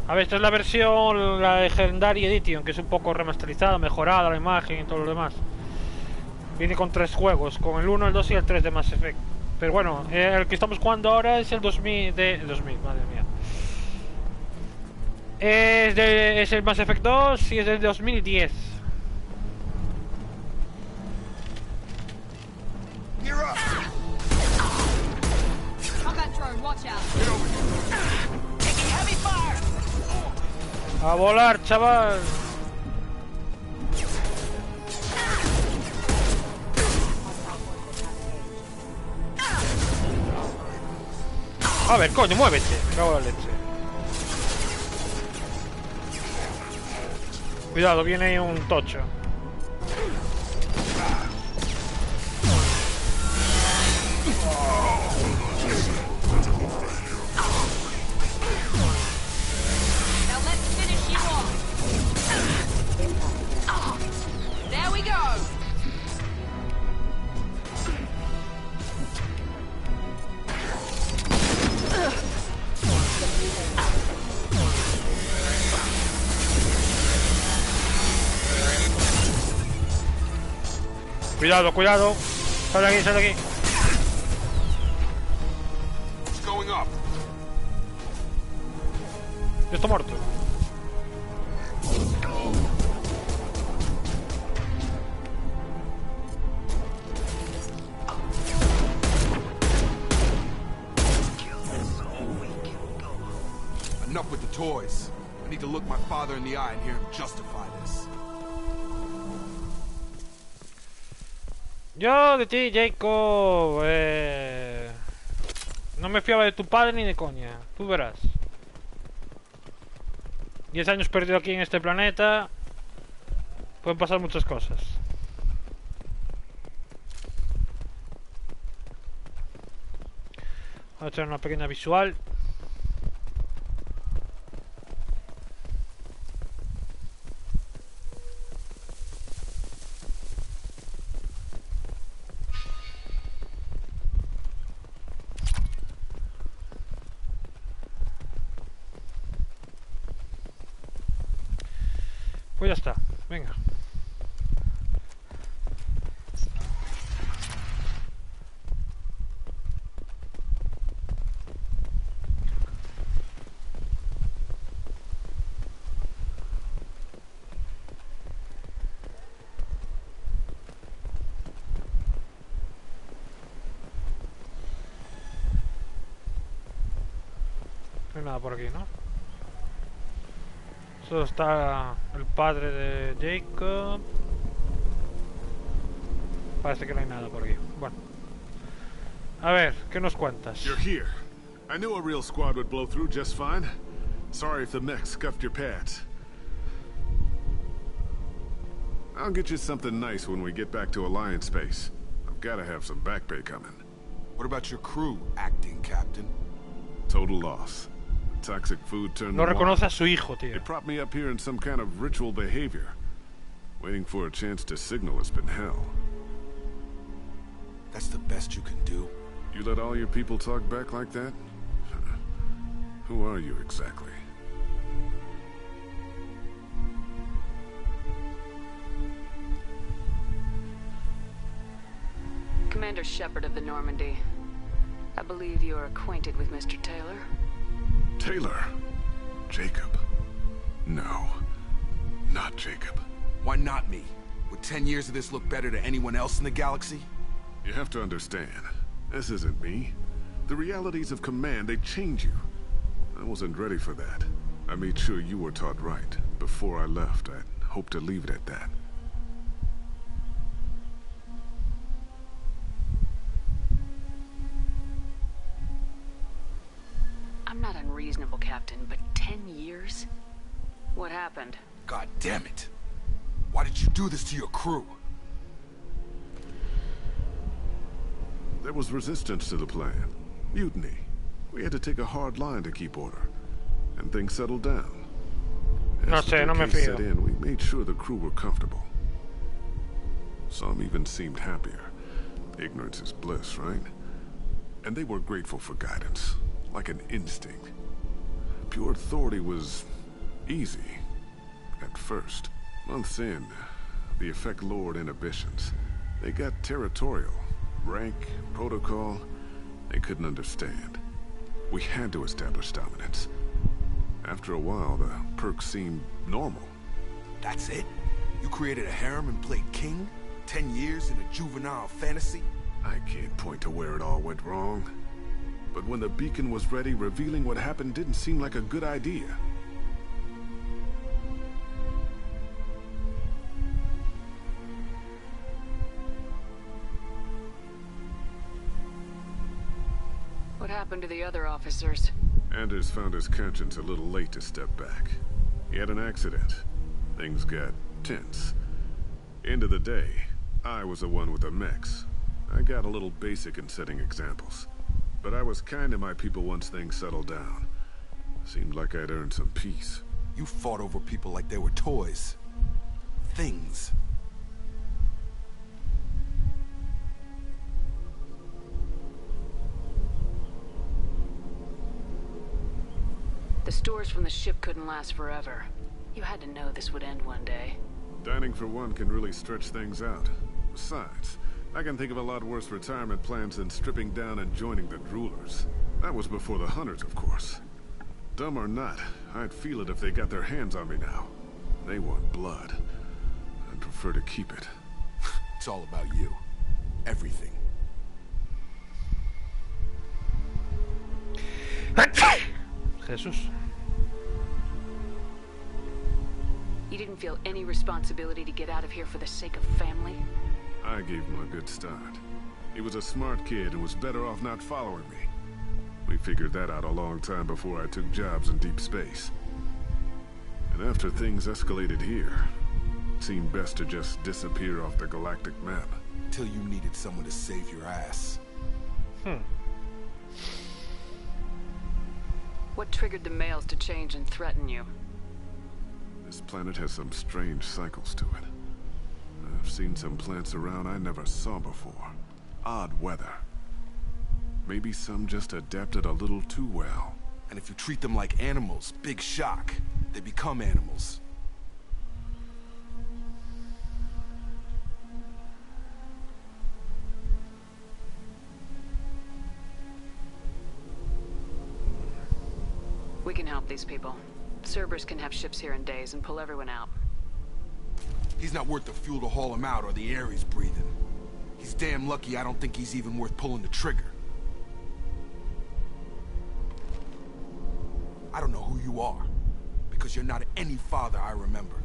A ver, esta es la versión, la Legendary Edition, que es un poco remasterizada, mejorada la imagen y todo lo demás. Viene con 3 juegos, con el 1, el 2 y el 3 de Mass Effect. Pero bueno, el que estamos jugando ahora es el 2000, madre mía. Es el Mass Effect 2 y es del 2010. Combat drone, watch out. Taking heavy fire. A volar, chaval. A ver, coño, muévete. Me cago en la leche. Cuidado, viene ahí un tocho. Now let's finish you off. There we go. Cuidado, cuidado. Sal de aquí, sal de aquí. It's going up. Yo estoy muerto. Enough with the toys. I need to look my father in the eye and hear him justify this. Yo de ti, Jacob, no me fiaba de tu padre ni de coña. Tú verás. 10 años perdido aquí en este planeta. Pueden pasar muchas cosas. Voy a echar una pequeña visual. Pues ya está, venga. No hay nada por aquí, ¿no? Solo está el padre de Jacob. Parece que no hay nada por aquí. Bueno. A ver, ¿qué nos cuentas? You're here. I knew a real squad would blow through just fine. Sorry if the mech scuffed your pads. I'll get you something nice when we get back to Alliance space. I've gotta have some back pay coming. What about your crew, acting captain? Total loss. Toxic food turned No them reconoce a off. su hijo, tío. It propped me up here in some kind of ritual behavior. Waiting for a chance to signal has been hell. That's the best you can do? You let all your people talk back like that? Who are you exactly? Commander Shepard of the Normandy. I believe you are acquainted with Mr. Taylor. Taylor? Jacob? No. Not Jacob. Why not me? Would 10 years of this look better to anyone else in the galaxy? You have to understand, this isn't me. The realities of command, they change you. I wasn't ready for that. I made sure you were taught right. Before I left, I hoped to leave it at that. I'm not unreasonable, Captain, but 10 years? What happened? God damn it. Why did you do this to your crew? There was resistance to the plan. Mutiny. We had to take a hard line to keep order. And things settled down. No sé, no me fío. Set in, we made sure the crew were comfortable. Some even seemed happier. Ignorance is bliss, right? And they were grateful for guidance. Like an instinct. Pure authority was easy. At first. Months in, the effect lowered inhibitions. They got territorial. Rank, protocol, they couldn't understand. We had to establish dominance. After a while, the perks seemed normal. That's it? You created a harem and played king? 10 years in a juvenile fantasy? I can't point to where it all went wrong. But when the beacon was ready, revealing what happened didn't seem like a good idea. What happened to the other officers? Anders found his conscience a little late to step back. He had an accident. Things got tense. End of the day, I was the one with the mechs. I got a little basic in setting examples. But I was kind to my people once things settled down. Seemed like I'd earned some peace. You fought over people like they were toys. Things. The stores from the ship couldn't last forever. You had to know this would end one day. Dining for one can really stretch things out. Besides, I can think of a lot worse retirement plans than stripping down and joining the droolers. That was before the hunters, of course. Dumb or not, I'd feel it if they got their hands on me now. They want blood. I'd prefer to keep it. It's all about you. Everything. Jesús. You didn't feel any responsibility to get out of here for the sake of family? I gave him a good start. He was a smart kid and was better off not following me. We figured that out a long time before I took jobs in deep space. And after things escalated here, it seemed best to just disappear off the galactic map. Till you needed someone to save your ass. What triggered the males to change and threaten you? This planet has some strange cycles to it. I've seen some plants around I never saw before. Odd weather. Maybe some just adapted a little too well. And if you treat them like animals, big shock. They become animals. We can help these people. Cerberus can have ships here in days and pull everyone out. He's not worth the fuel to haul him out or the air he's breathing. He's damn lucky I don't think he's even worth pulling the trigger. I don't know who you are, because you're not any father I remember.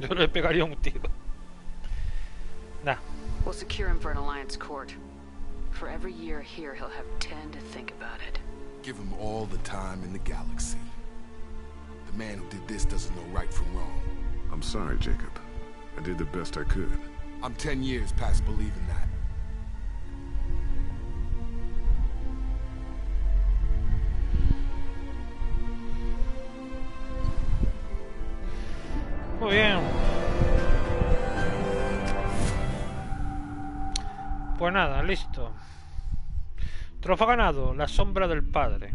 Yo le pegaría un tiro. Nah. We'll secure him for an alliance court. For every year here, he'll have 10 to think about it. Give him all the time in the galaxy. The man who did this doesn't know right from wrong. I'm sorry, Jacob. I did the best I could. I'm 10 years past believing that. Muy bien. Pues nada, listo. Trofeo ganado, la sombra del padre.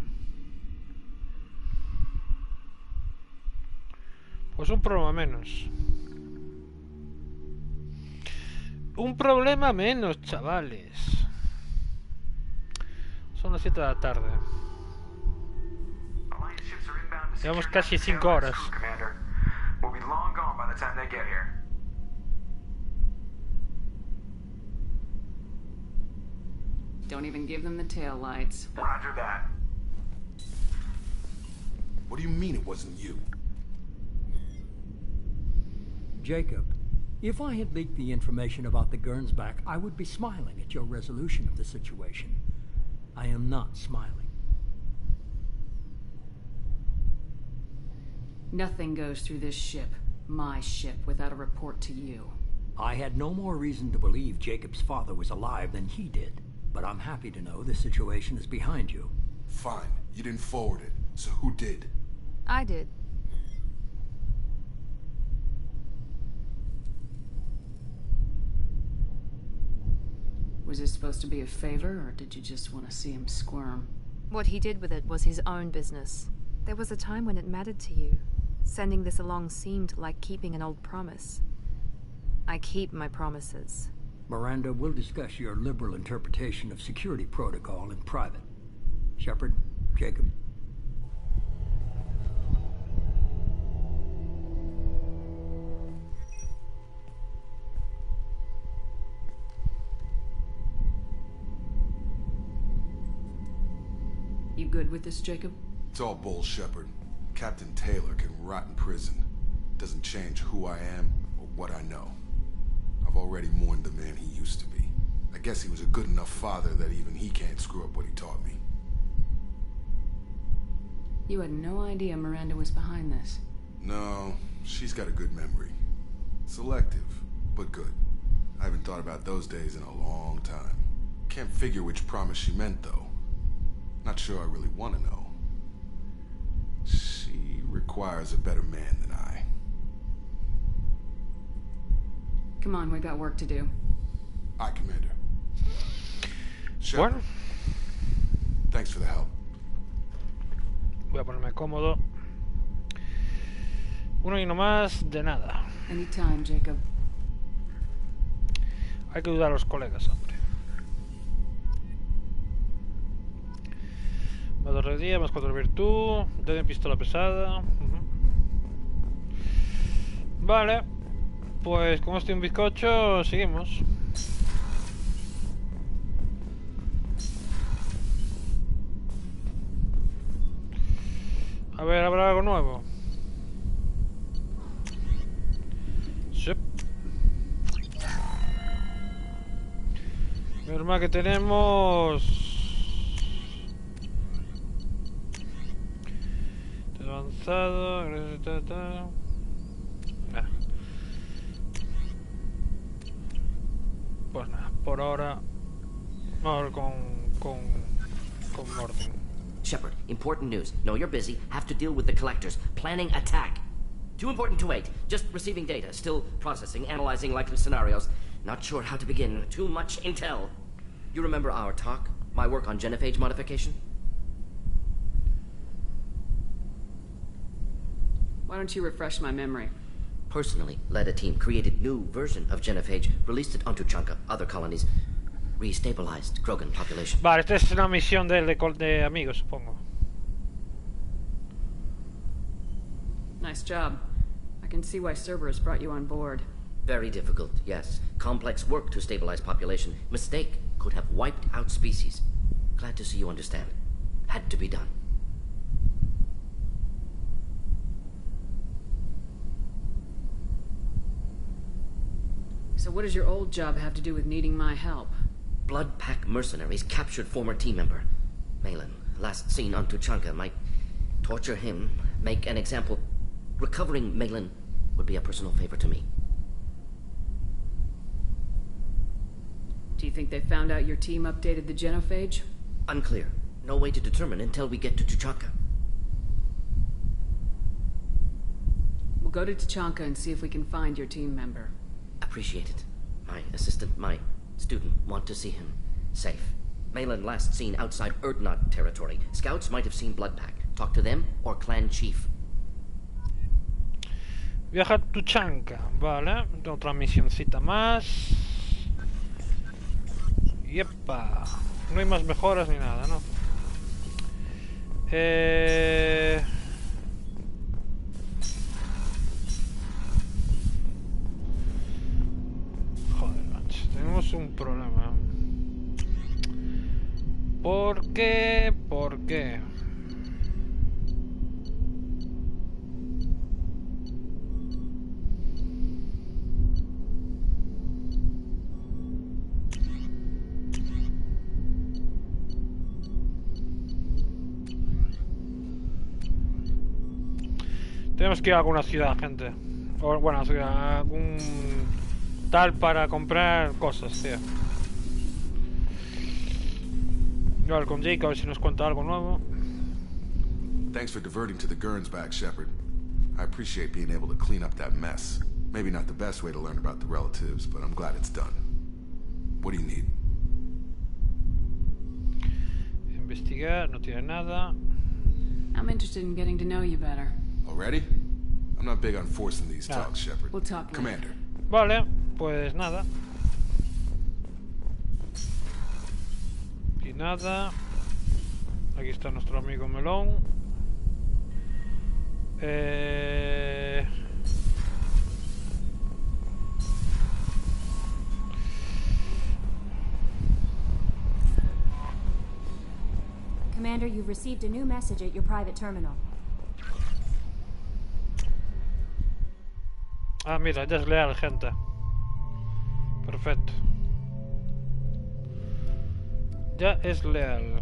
Pues un problema menos. Un problema menos, chavales. Son las 7 de la tarde. Llevamos casi 5 horas. We'll be long gone by the time they get here. Don't even give them the tail lights. Roger that. What do you mean it wasn't you? Jacob, if I had leaked the information about the Gernsback, I would be smiling at your resolution of the situation. I am not smiling. Nothing goes through this ship, my ship, without a report to you. I had no more reason to believe Jacob's father was alive than he did, but I'm happy to know the situation is behind you. Fine. You didn't forward it, so who did? I did. Was this supposed to be a favor, or did you just want to see him squirm? What he did with it was his own business. There was a time when it mattered to you. Sending this along seemed like keeping an old promise. I keep my promises. Miranda, we'll discuss your liberal interpretation of security protocol in private. Shepard, Jacob. You good with this, Jacob? It's all bull, Shepard. Captain Taylor can rot in prison. Doesn't change who I am or what I know. I've already mourned the man he used to be. I guess he was a good enough father that even he can't screw up what he taught me. You had no idea Miranda was behind this. No, she's got a good memory. Selective, but good. I haven't thought about those days in a long time. Can't figure which promise she meant, though. Not sure I really want to know. She requires a better man than I. Come on, we've got work to do. Aye, Commander. Shepard. Bueno. Thanks for the help. Voy a ponerme cómodo. Uno y no más de nada. Anytime, Jacob. Hay que ayudar a los colegas, hombre. Más 2 de día, más 4 de virtud. Dedo en pistola pesada. Vale. Pues como estoy un bizcocho, seguimos. A ver, ¿habrá algo nuevo? Sí. Normal que tenemos... avanzado... Pues nada, por ahora... Vamos a ver con Morten. Shepard, important news. Know you're busy. Have to deal with the collectors. Planning attack. Too important to wait. Just receiving data. Still processing, analyzing likely scenarios. Not sure how to begin. Too much intel. You remember our talk? My work on genophage modification? Why don't you refresh my memory? Personally, led a team, created new version of genophage, released it onto Chunka, other colonies, restabilized Krogan population. Vale, esta es una misión de amigos, supongo. Nice job. I can see why Cerberus brought you on board. Very difficult, yes. Complex work to stabilize population. Mistake could have wiped out species. Glad to see you understand. Had to be done. So what does your old job have to do with needing my help? Blood Pack mercenaries captured former team member. Malin, last seen on Tuchanka, might torture him, make an example. Recovering Malin would be a personal favor to me. Do you think they found out your team updated the genophage? Unclear. No way to determine until we get to Tuchanka. We'll go to Tuchanka and see if we can find your team member. Appreciate it. My assistant, my student, want to see him safe. Malin last seen outside Erdnot territory. Scouts might have seen Blood Pack. Talk to them or clan chief. Viaja a Tuchanka, vale. Otra misioncita más. Yepa. No hay más mejoras ni nada, ¿no? Joder, macho. Tenemos un problema. ¿Por qué? ¿Por qué? Tenemos que ir a alguna ciudad, gente. O bueno, ciudad, algún tal para comprar cosas, tío. Yo al con Jake a ver si nos cuenta algo nuevo. Thanks for diverting to the Gernsback, Shepard. I appreciate being able to clean up that mess. Maybe not the best way to learn about the relatives, but I'm glad it's done. What do you need? Investigar, no tiene nada. I'm interested in getting to know you better. Already? I'm not big on forcing these talks, Shepard. We'll talk later. Commander. Vale, pues nada. Y nada. Aquí está nuestro amigo Melón. Commander, you've received a new message at your private terminal. Ah, mira, ya es leal, gente. Perfecto. Ya es leal.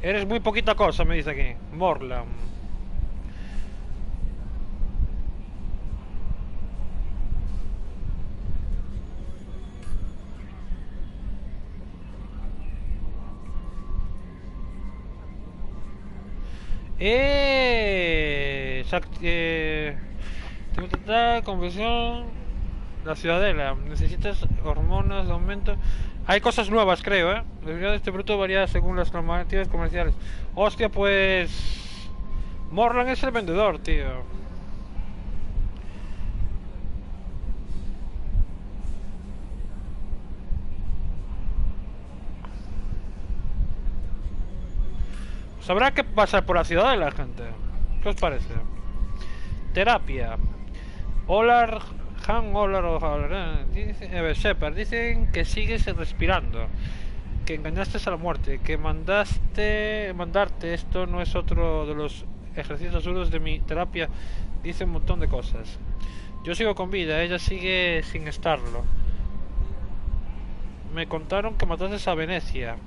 Eres muy poquita cosa, me dice aquí. Morlan. Confesión. La ciudadela. Necesitas hormonas de aumento. Hay cosas nuevas, creo, La velocidad de este producto varía según las normativas comerciales. Hostia, pues... Morlan es el vendedor, tío. Pues habrá que pasar por la ciudadela, gente. ¿Qué os parece? Terapia. Olar... Han Olar o Shepard. Dicen que sigues respirando. Que engañaste a la muerte. Que mandarte. Esto no es otro de los ejercicios duros de mi terapia. Dice un montón de cosas. Yo sigo con vida. Ella sigue sin estarlo. Me contaron que mataste a Venecia.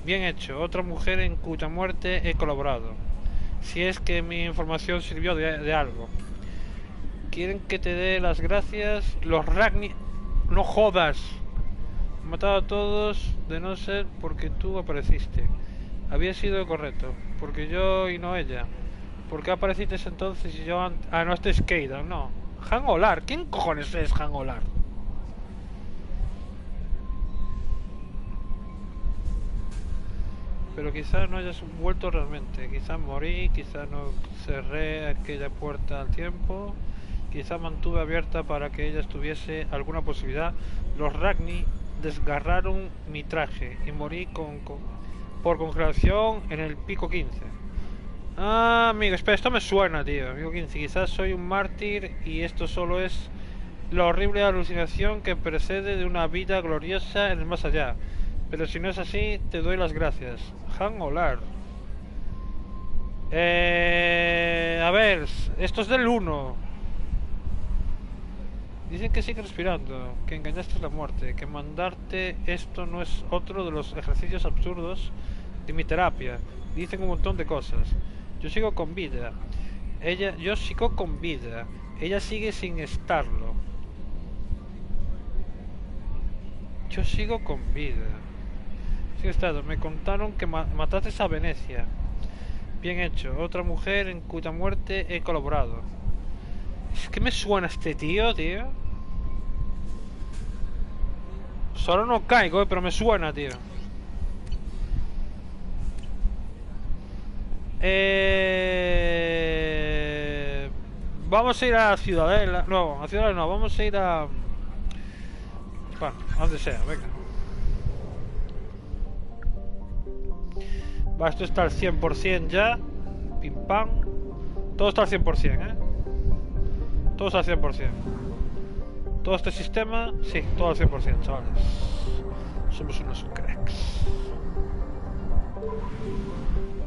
Bien hecho. Otra mujer en cuya muerte he colaborado. Si es que mi información sirvió de algo. Quieren que te dé las gracias. Los Ragni... No jodas. He matado a todos de no ser porque tú apareciste. Había sido correcto. Porque yo y no ella. ¿Por qué apareciste entonces y yo antes? Ah, no, este es Kaidan, no. Han Olar. ¿Quién cojones es Han Olar? Pero quizás no hayas vuelto realmente. Quizás morí, quizás no cerré aquella puerta al tiempo. Quizás mantuve abierta para que ella tuviese alguna posibilidad. Los Ragni desgarraron mi traje y morí por congelación en el pico 15. Ah, amigo, espera, esto me suena, tío. Pico 15, quizás soy un mártir y esto solo es la horrible alucinación que precede de una vida gloriosa en el más allá. Pero si no es así, te doy las gracias. Han Olar. A ver, esto es del 1. Dicen que sigue respirando, que engañaste a la muerte, que mandarte esto no es otro de los ejercicios absurdos de mi terapia. Dicen un montón de cosas. Yo sigo con vida. Yo sigo con vida. Ella sigue sin estarlo. Yo sigo con vida. Sigue estando. Me contaron que mataste a Venecia. Bien hecho. Otra mujer en cuya muerte he colaborado. Es que me suena este tío. Solo no caigo, pero me suena, tío. Vamos a ir a Ciudadela. No, a Ciudadela no, vamos a ir a... Bueno, a donde sea, venga. Va, esto está al 100% ya. Pim pam. Todo está al 100%, Todo está al 100%. Todo este sistema, sí, todo al 100%, chavales. Somos unos cracks.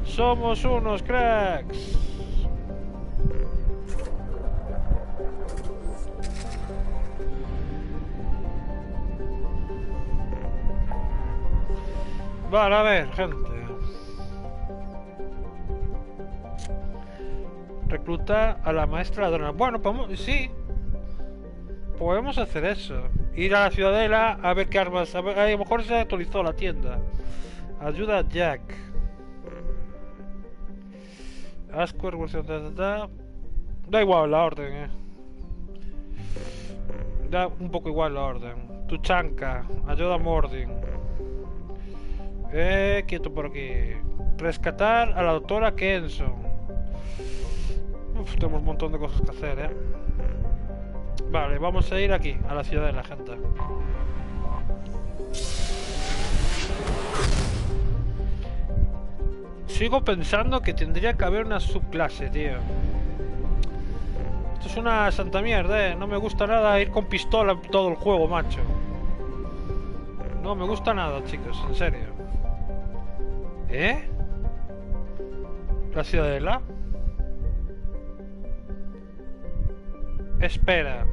Somos unos cracks. Vale, a ver, gente. Recluta a la maestra ladrona. Bueno, sí. Podemos hacer eso. Ir a la ciudadela a ver qué armas. A lo mejor se actualizó la tienda. Ayuda a Jack. Asco, revolución, Da igual la orden, Da un poco igual la orden. Tuchanka. Ayuda a Mordin. Quieto por aquí. Rescatar a la doctora Kenson. Tenemos un montón de cosas que hacer, Vale, vamos a ir aquí, a la ciudad de la gente. Sigo pensando que tendría que haber una subclase, tío. Esto es una santa mierda, No me gusta nada ir con pistola en todo el juego, macho. No me gusta nada, chicos, en serio. La ciudadela. Espera.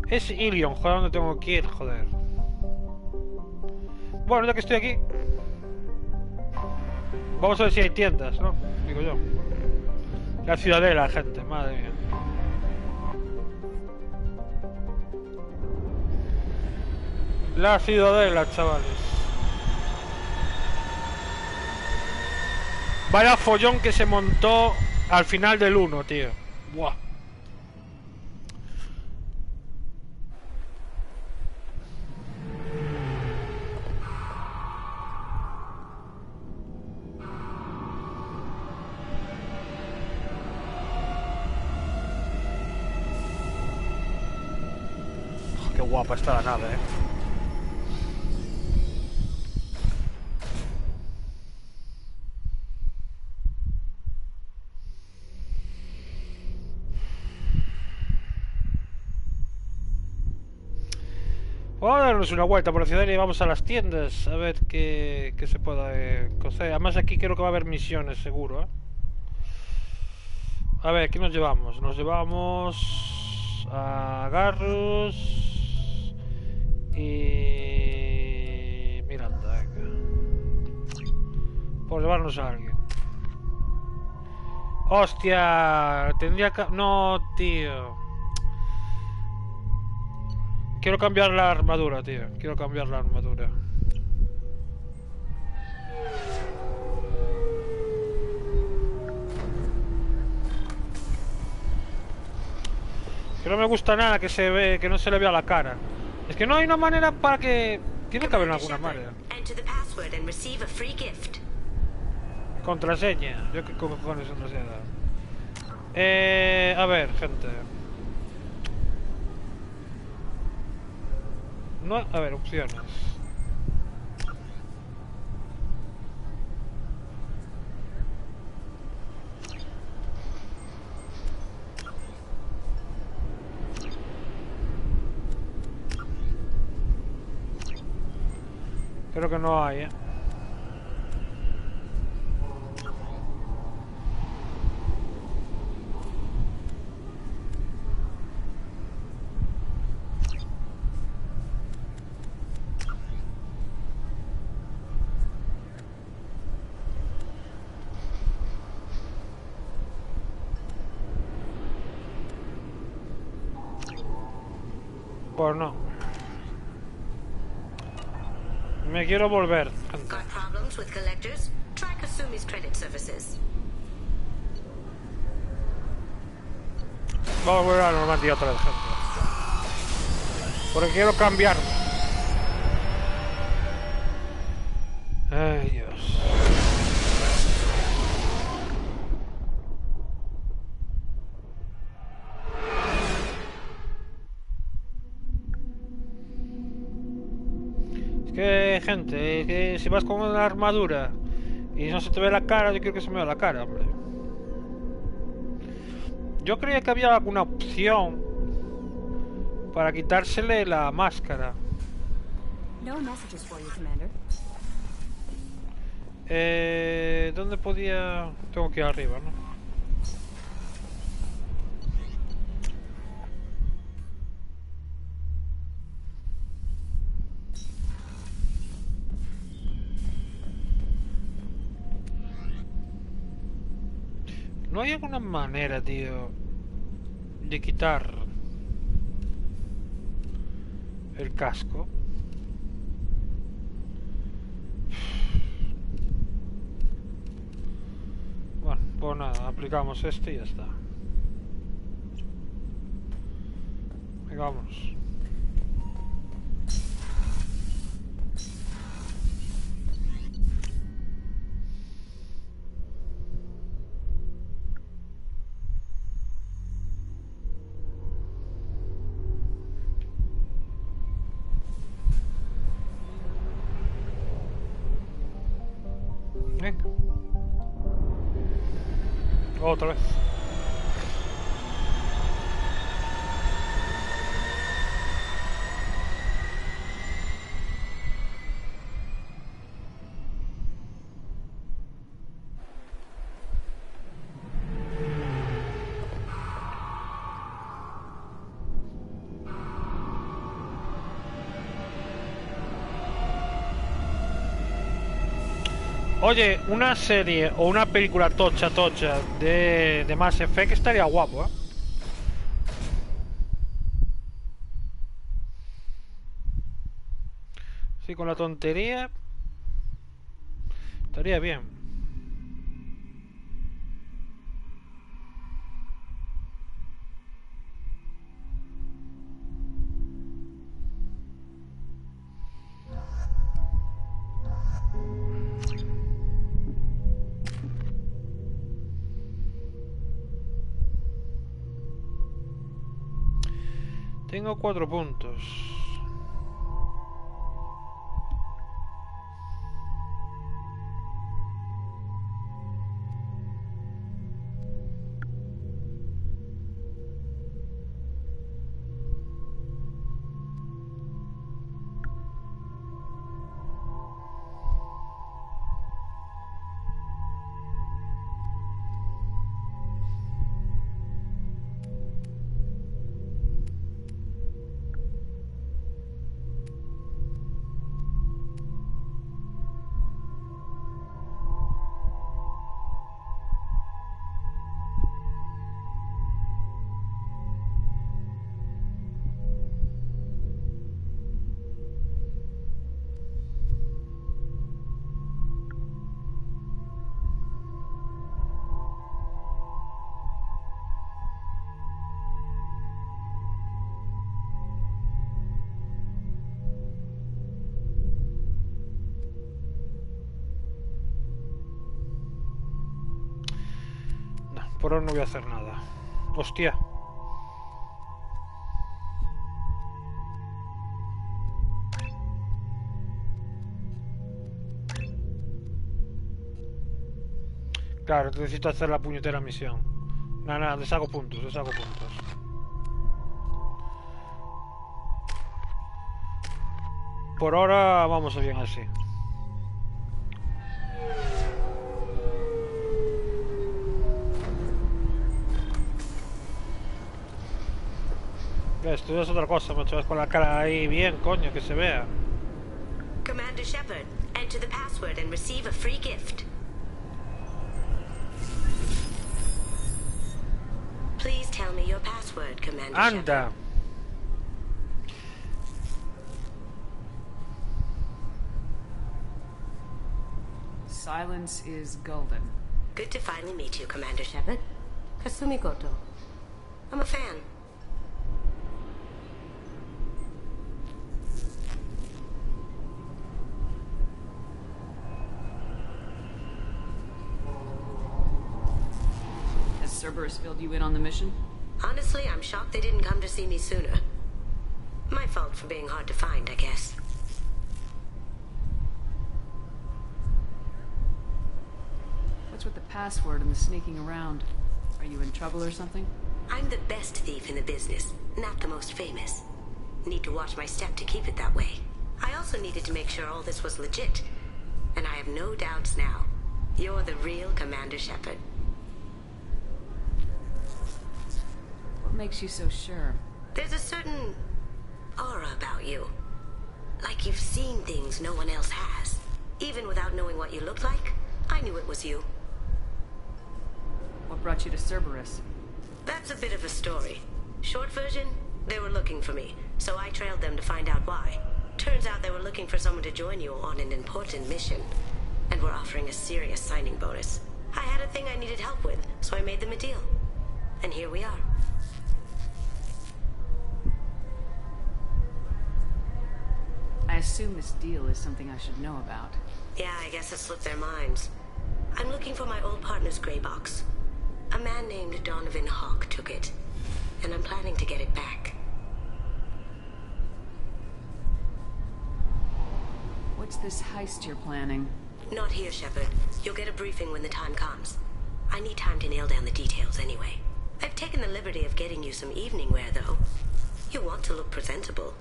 Es Ilion, joder, ¿dónde tengo que ir? Joder. Bueno, ya que estoy aquí, vamos a ver si hay tiendas, ¿no? Digo yo. La ciudadela, gente, madre mía. La ciudadela, chavales. Vaya follón que se montó al final del 1, tío. Buah. Qué guapa está la nave, Vamos a darnos una vuelta por la ciudad y vamos a las tiendas a ver qué se pueda coser. Además aquí creo que va a haber misiones, seguro, ¿eh? A ver, ¿qué nos llevamos? Nos llevamos a Garrus y Miranda, venga. Por llevarnos a alguien. ¡Hostia! Tendría que... No, tío. Quiero cambiar la armadura, tío. Quiero cambiar la armadura. Que no me gusta nada que se ve, que no se le vea la cara. Es que no hay una manera para que... Tiene que haber alguna manera. Contraseña. Yo qué cojones no sé nada. A ver, gente. No, a ver, opciones. Creo que no hay, Pues no. Me quiero volver. Vamos a volver a la normalidad otra vez, gente. Porque quiero cambiar. Ay, Dios. Que gente, que si vas con una armadura y no se te ve la cara, yo quiero que se me vea la cara, hombre. Yo creía que había alguna opción para quitársele la máscara. ¿Dónde podía? Tengo que ir arriba, ¿no? ¿No hay alguna manera, tío, de quitar el casco? Bueno, pues nada, aplicamos este y ya está. Venga, vámonos. otra vez. Oye, una serie o una película tocha de Mass Effect estaría guapo, ¿eh? Sí, con la tontería estaría bien. Tengo 4 puntos. Por ahora no voy a hacer nada. Hostia. Claro, necesito hacer la puñetera misión. Nada, les hago puntos, les hago puntos. Por ahora vamos bien así. Esto es otra cosa, macho. Es con la cara ahí bien, coño, que se vea. Commander Shepard, enter the password and receive a free gift. Please tell me your password, Commander Anda. Shepard. Silence is golden. Good to finally meet you, Commander Shepard. Kasumi Goto. I'm a fan. Cerberus filled you in on the mission? Honestly, I'm shocked they didn't come to see me sooner. My fault for being hard to find, I guess. What's with the password and the sneaking around? Are you in trouble or something? I'm the best thief in the business, not the most famous. Need to watch my step to keep it that way. I also needed to make sure all this was legit. And I have no doubts now. You're the real Commander Shepard. What makes you so sure? There's a certain aura about you. Like you've seen things no one else has. Even without knowing what you looked like, I knew it was you. What brought you to Cerberus? That's a bit of a story. Short version, they were looking for me, so I trailed them to find out why. Turns out they were looking for someone to join you on an important mission, and were offering a serious signing bonus. I had a thing I needed help with, so I made them a deal. And here we are. I assume this deal is something I should know about. Yeah, I guess it slipped their minds. I'm looking for my old partner's gray box. A man named Donovan Hawk took it, and I'm planning to get it back. What's this heist you're planning? Not here, Shepard. You'll get a briefing when the time comes. I need time to nail down the details anyway. I've taken the liberty of getting you some evening wear, though. You want to look presentable.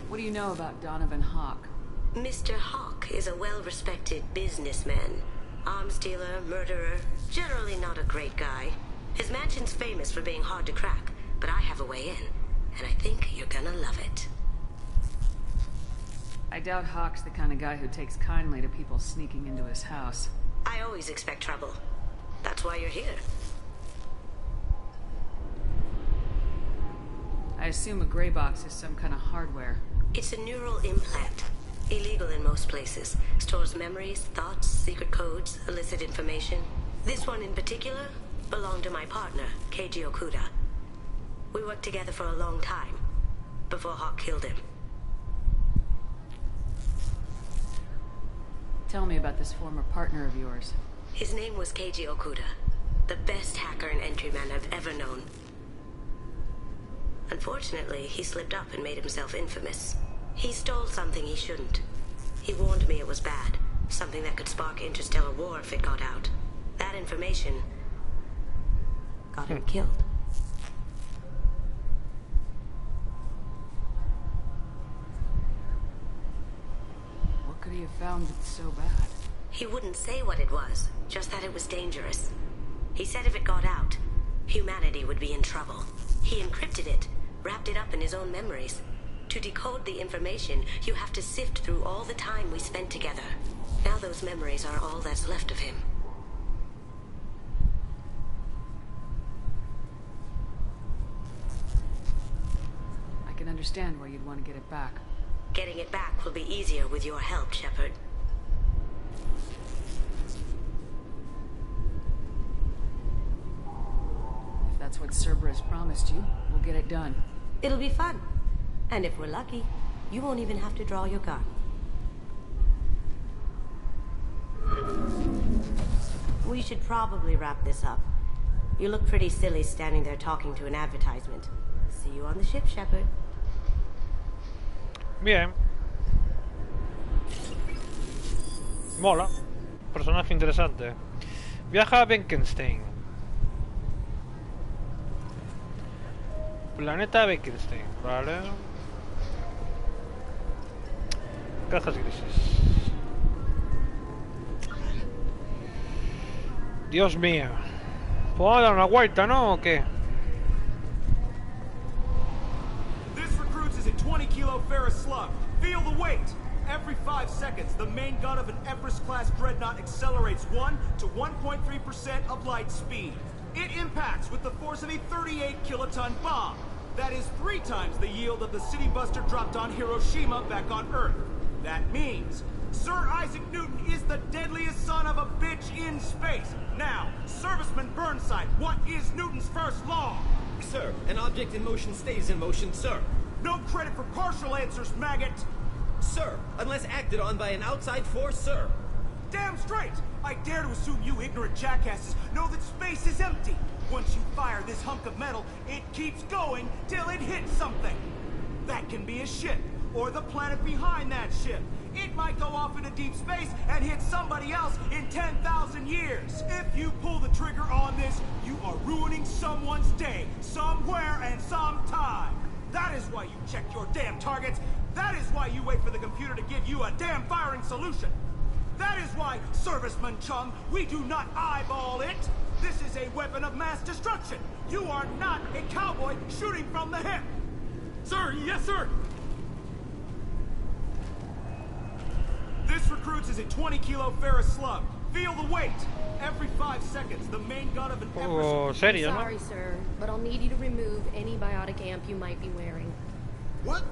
What do you know about Donovan Hawk? Mr. Hawk is a well-respected businessman. Arms dealer, murderer, generally not a great guy. His mansion's famous for being hard to crack, but I have a way in, and I think you're gonna love it. I doubt Hawk's the kind of guy who takes kindly to people sneaking into his house. I always expect trouble. That's why you're here. I assume a gray box is some kind of hardware. It's a neural implant. Illegal in most places. Stores memories, thoughts, secret codes, illicit information. This one in particular belonged to my partner, Keiji Okuda. We worked together for a long time, before Hawk killed him. Tell me about this former partner of yours. His name was Keiji Okuda, the best hacker and entryman I've ever known. Unfortunately, he slipped up and made himself infamous. He stole something he shouldn't. He warned me it was bad, something that could spark interstellar war if it got out. That information got him killed. What could he have found that's so bad? He wouldn't say what it was, just that it was dangerous. He said if it got out, humanity would be in trouble. He encrypted it, wrapped it up in his own memories. To decode the information, you have to sift through all the time we spent together. Now those memories are all that's left of him. I can understand why you'd want to get it back. Getting it back will be easier with your help, Shepard. If that's what Cerberus promised you, we'll get it done. It'll be fun. And if we're lucky, you won't even have to draw your gun. We should probably wrap this up. You look pretty silly standing there talking to an advertisement. See you on the ship, Shepard. Bien. Mola. Personaje interesante. Viaja a Bekenstein. Planeta Bekenstein, vale. Cajas grises. Dios mío. ¿Puedo dar una vuelta, no? ¿O qué? This recruits is a 20-kilo ferrous slug. Feel the weight. Every 5 seconds, the main gun of an Everest-class dreadnought accelerates 1 to 1.3% of light speed. It impacts with the force of a 38-kiloton bomb. That is 3 times the yield of the city buster dropped on Hiroshima back on Earth. That means Sir Isaac Newton is the deadliest son of a bitch in space. Now, Serviceman Burnside, what is Newton's first law? Sir, an object in motion stays in motion, sir. No credit for partial answers, maggot. Sir, unless acted on by an outside force, sir. Damn straight! I dare to assume you ignorant jackasses know that space is empty. Once you fire this hunk of metal, it keeps going till it hits something. That can be a ship, or the planet behind that ship. It might go off into deep space and hit somebody else in 10,000 years. If you pull the trigger on this, you are ruining someone's day, somewhere and sometime. That is why you check your damn targets. That is why you wait for the computer to give you a damn firing solution. That is why, Serviceman Chung, we do not eyeball it. This is a weapon of mass destruction. You are not a cowboy shooting from the hip. Sir, yes, sir. This recruits is a 20-kilo ferrous slug. Feel the weight. Every 5 seconds, the main gun of an serio, ¿no? Sorry, sir, but I'll need you to remove any biotic amp you might be wearing. What?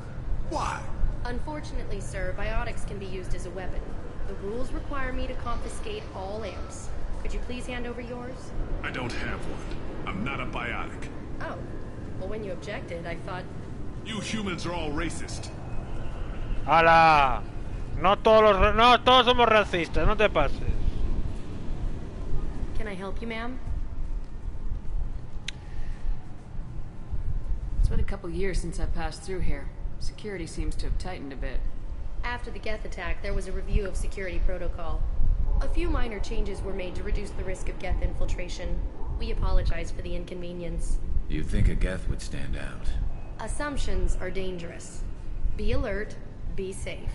Why? Unfortunately, sir, biotics can be used as a weapon. The rules require me to confiscate all amps. Could you please hand over yours? I don't have one. I'm not a biotic. Oh. Well, when you objected, I thought... You humans are all racist. ¡Hala! No todos somos racistas, no te pases. Can I help you, ma'am? It's been a couple years since I passed through here. Security seems to have tightened a bit. After the Geth attack, there was a review of security protocol. A few minor changes were made to reduce the risk of Geth infiltration. We apologize for the inconvenience. You think a Geth would stand out? Assumptions are dangerous. Be alert, be safe.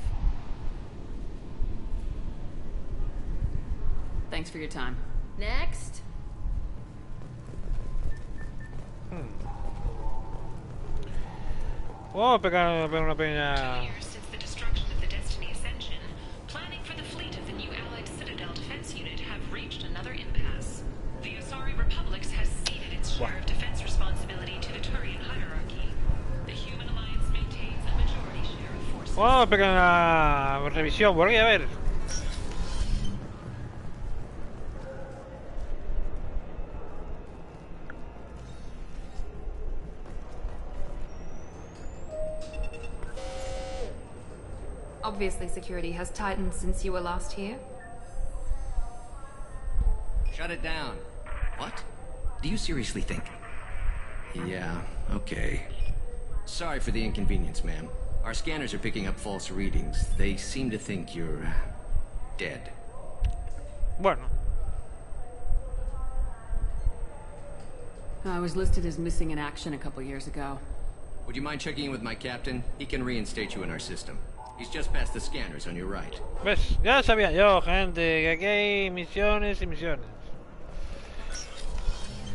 Thanks for your time. Next. Vamos a pegar una pequeña... Since the destruction of the Destiny Ascension, planning for the fleet of the new Allied Citadel Defense Unit have reached another impasse. The Asari Republics has ceded its share of defense responsibility to the Turian hierarchy. The Human Alliance maintains a majority share of forces. Vamos a pegar una revisión, porque a ver... Obviously, security has tightened since you were last here. Shut it down. What? Do you seriously think? Yeah, okay. Sorry for the inconvenience, ma'am. Our scanners are picking up false readings. They seem to think you're... dead. Bueno. I was listed as missing in action a couple years ago. Would you mind checking in with my captain? He can reinstate you in our system. He's just past the scanners on your right. ¿Ves? Ya sabía yo, gente, que aquí hay misiones y misiones.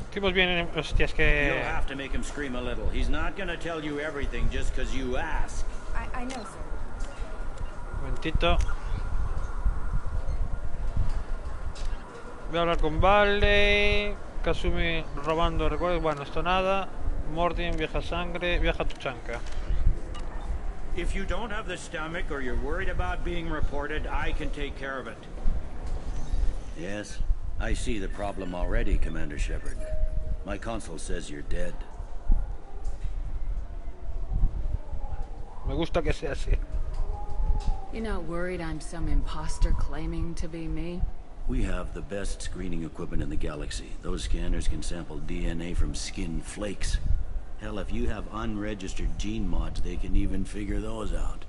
Estuvimos bien en... Hostias, que... You'll have to make him scream a little. He's not gonna tell you everything just because you ask. I know, sir. Momentito. Voy a hablar con Vale. Kasumi robando recuerdos. Bueno, esto nada. Mortin, vieja sangre. Vieja tuchanca. If you don't have the stomach or you're worried about being reported, I can take care of it. Yes, I see the problem already, Commander Shepard. My console says you're dead. Me gusta que sea así. You're not worried I'm some imposter claiming to be me? We have the best screening equipment in the galaxy. Those scanners can sample DNA from skin flakes. Hell, if you have unregistered gene mods, they can even figure those out.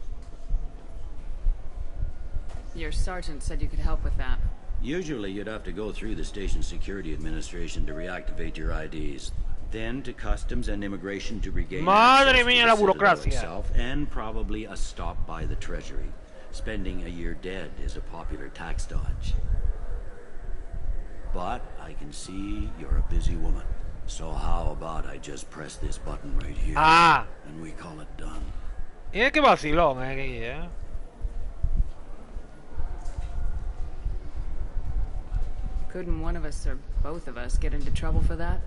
Your sergeant said you could help with that. Usually you'd have to go through the station security administration to reactivate your IDs. Then to customs and immigration to regain Madre mía, la access to the Citadel burocracia. itself, and probably a stop by the Treasury. Spending a year dead is a popular tax dodge. But I can see you're a busy woman. So how about I just press this button right here, and we call it done. Y es que vacilón aquí, eh. Couldn't one of us or both of us get into trouble for that?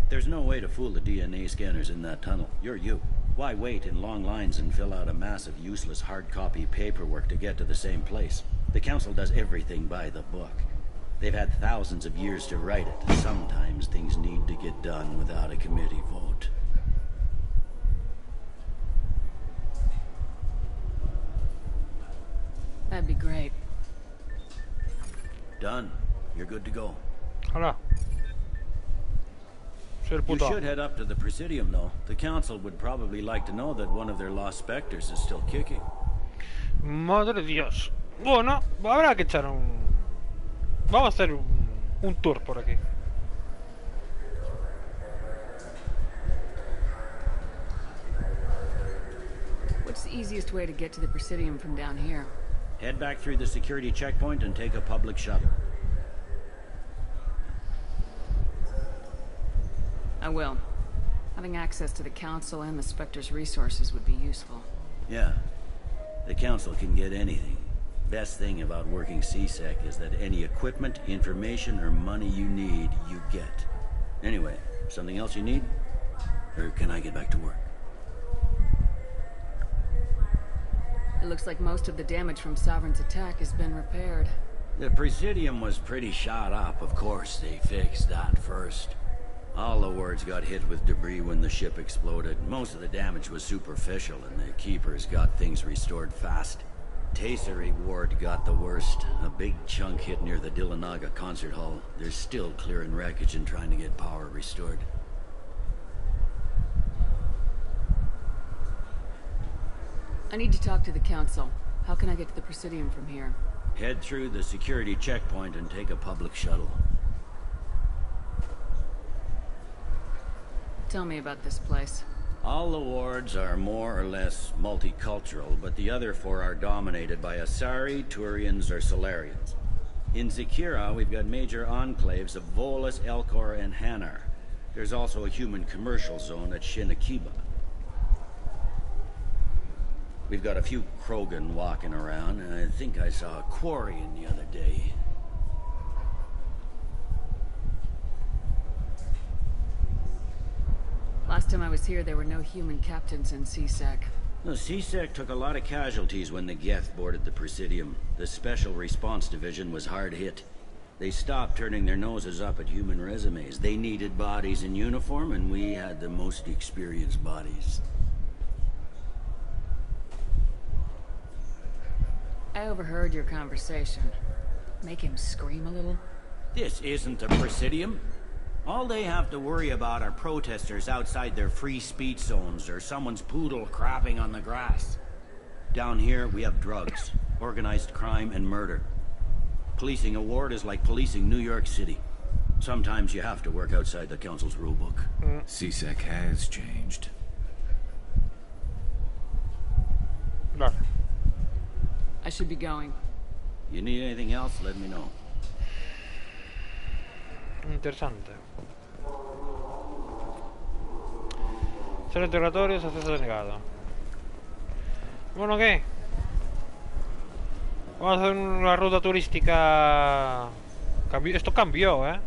There's no way to fool the DNA scanners in that tunnel. You're you. Why wait in long lines and fill out a massive useless hard copy paperwork to get to the same place? The Council does everything by the book. They've had thousands of years to write it. Sometimes things need to get done without a committee vote. That'd be great. Done. You're good to go. Hola. You should head up to the Presidium, though. The Council would probably like to know that one of their lost specters is still kicking. Madre de Dios. Bueno, habrá que echar un... Vamos a hacer un tour por aquí. What's the easiest way to get to the Presidium from down here? Head back through the security checkpoint and take a public shuttle. I will. Having access to the Council and the Spectre's resources would be useful. Yeah. The Council can get anything. Best thing about working CSEC is that any equipment, information, or money you need, you get. Anyway, something else you need? Or can I get back to work? It looks like most of the damage from Sovereign's attack has been repaired. The Presidium was pretty shot up, of course. They fixed that first. All the wards got hit with debris when the ship exploded. Most of the damage was superficial, and the Keepers got things restored fast. Tasery Ward got the worst. A big chunk hit near the Dillanaga concert hall. They're still clearing wreckage and trying to get power restored. I need to talk to the Council. How can I get to the Presidium from here? Head through the security checkpoint and take a public shuttle. Tell me about this place. All the wards are more or less multicultural, but the other 4 are dominated by Asari, Turians, or Solarians. In Zakira, we've got major enclaves of Volus, Elcor, and Hanar. There's also a human commercial zone at Shinakiba. We've got a few Krogan walking around, and I think I saw a Quarian the other day. Last time I was here, there were no human captains in CSEC. The CSEC took a lot of casualties when the Geth boarded the Presidium. The Special Response Division was hard hit. They stopped turning their noses up at human resumes. They needed bodies in uniform, and we had the most experienced bodies. I overheard your conversation. Make him scream a little? This isn't a Presidium. All they have to worry about are protesters outside their free speech zones or someone's poodle crapping on the grass. Down here, we have drugs, organized crime, and murder. Policing a ward is like policing New York City. Sometimes you have to work outside the Council's rulebook. CSEC has changed. Vale. I should be going. You need anything else, let me know. Interesante. Cero interrogatorios, acceso denegado. Bueno, ¿qué? Vamos a hacer una ruta turística. Esto cambió, ¿eh?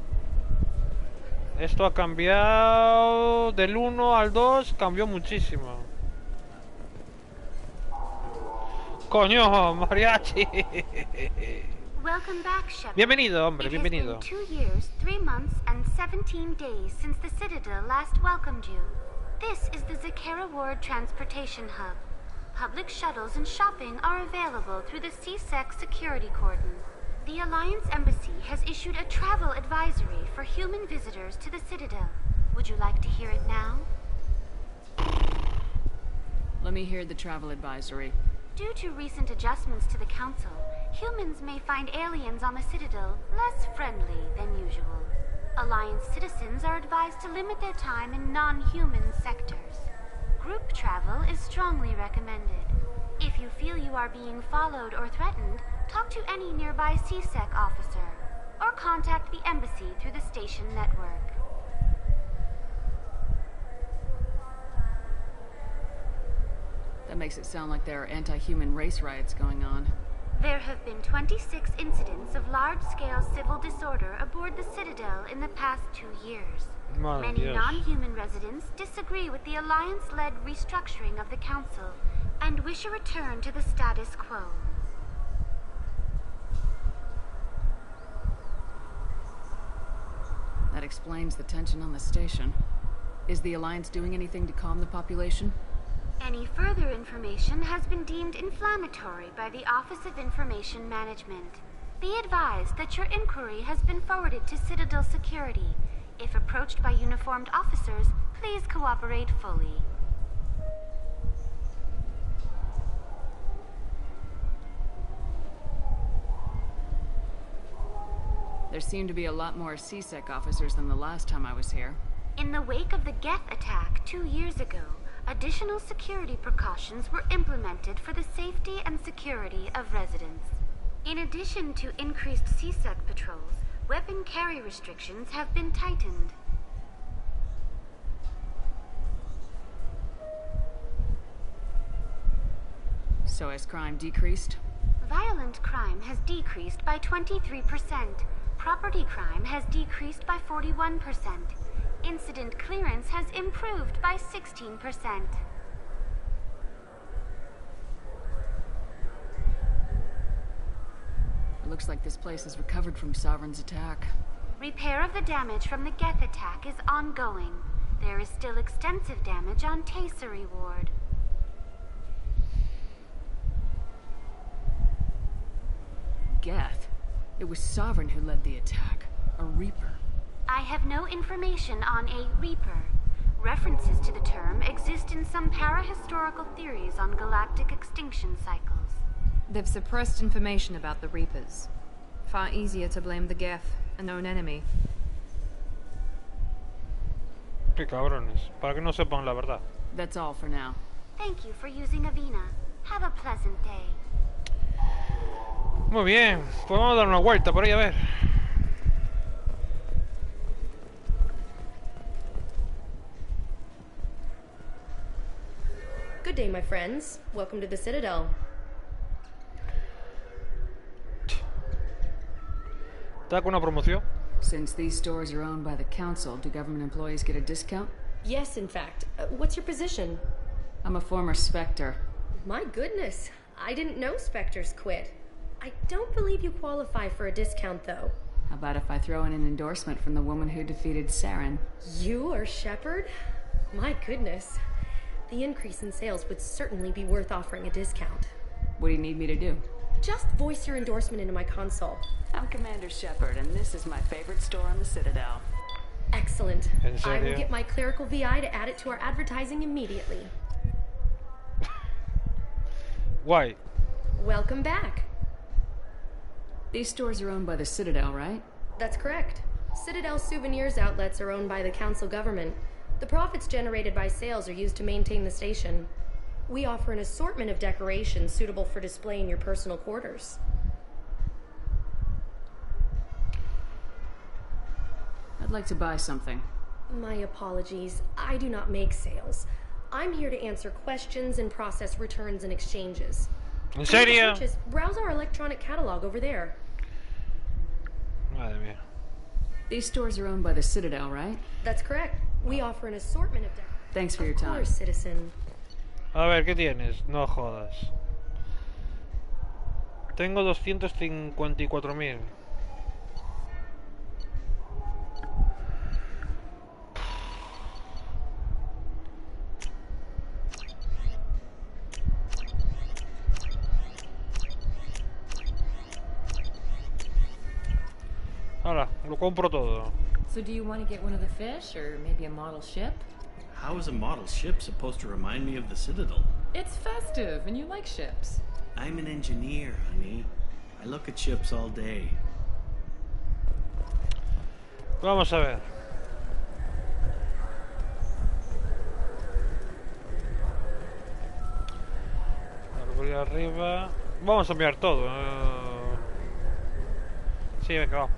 Esto ha cambiado del 1 al 2, cambió muchísimo. Coño, mariachi. Welcome back, Shepard. Bienvenido, hombre, bienvenido. It has been 2 years, 3 months, and 17 days since the Citadel last welcomed you. This is the Zakera Ward Transportation Hub. Public shuttles and shopping are available through the CSEC security cordon. The Alliance Embassy has issued a travel advisory for human visitors to the Citadel. Would you like to hear it now? Let me hear the travel advisory. Due to recent adjustments to the Council, humans may find aliens on the Citadel less friendly than usual. Alliance citizens are advised to limit their time in non-human sectors. Group travel is strongly recommended. If you feel you are being followed or threatened, talk to any nearby CSEC officer, or contact the embassy through the station network. That makes it sound like there are anti-human race riots going on. There have been 26 incidents of large-scale civil disorder aboard the Citadel in the past 2 years. Many non-human residents disagree with the Alliance-led restructuring of the Council and wish a return to the status quo. That explains the tension on the station. Is the Alliance doing anything to calm the population? Any further information has been deemed inflammatory by the Office of Information Management. Be advised that your inquiry has been forwarded to Citadel Security. If approached by uniformed officers, please cooperate fully. There seem to be a lot more CSEC officers than the last time I was here. In the wake of the Geth attack 2 years ago, additional security precautions were implemented for the safety and security of residents. In addition to increased CSEC patrols, weapon carry restrictions have been tightened. So has crime decreased? Violent crime has decreased by 23%. Property crime has decreased by 41%. Incident clearance has improved by 16%. It looks like this place has recovered from Sovereign's attack. Repair of the damage from the Geth attack is ongoing. There is still extensive damage on Tasery Ward. Geth? It was Sovereign who led the attack. A Reaper. I have no information on a Reaper. References to the term exist in some parahistorical theories on galactic extinction cycles. They've suppressed information about the Reapers. Far easier to blame the Geth, a known enemy. Qué cabrones, para que no sepan la verdad. That's all for now. Thank you for using Avina. Have a pleasant day. Muy bien, pues vamos a dar una vuelta por ahí a ver. Good day, my friends. Welcome to the Citadel. ¿Está con una promoción? Since these stores are owned by the council, do government employees get a discount? Yes, in fact. What's your position? I'm a former Spectre. My goodness. I didn't know Spectres quit. I don't believe you qualify for a discount, though. How about if I throw in an endorsement from the woman who defeated Saren? You are Shepard? My goodness. The increase in sales would certainly be worth offering a discount. What do you need me to do? Just voice your endorsement into my console. I'm Commander Shepard, and this is my favorite store on the Citadel. Excellent. ¿En I will serio? get my clerical VI to add it to our advertising immediately. Guay. Welcome back. These stores are owned by the Citadel, right? That's correct. Citadel Souvenirs outlets are owned by the council government. The profits generated by sales are used to maintain the station. We offer an assortment of decorations suitable for display in your personal quarters. I'd like to buy something. My apologies. I do not make sales. I'm here to answer questions and process returns and exchanges. ¿En serio? Browse our electronic catalog over there. Madre mía. These stores are owned by the Citadel, right? That's correct. We offer an assortment of Thanks for your Of time. course, citizen. A ver, ¿qué tienes? No jodas. Tengo 254.000. Ahora, lo compro todo. So do you want to get one of the fish, or maybe a model ship? How is a model ship supposed to remind me of the Citadel? It's festive, and you like ships. I'm an engineer, honey. I look at ships all day. Vamos a ver. Árbol arriba. Vamos a mirar todo. Sí, venga, vamos.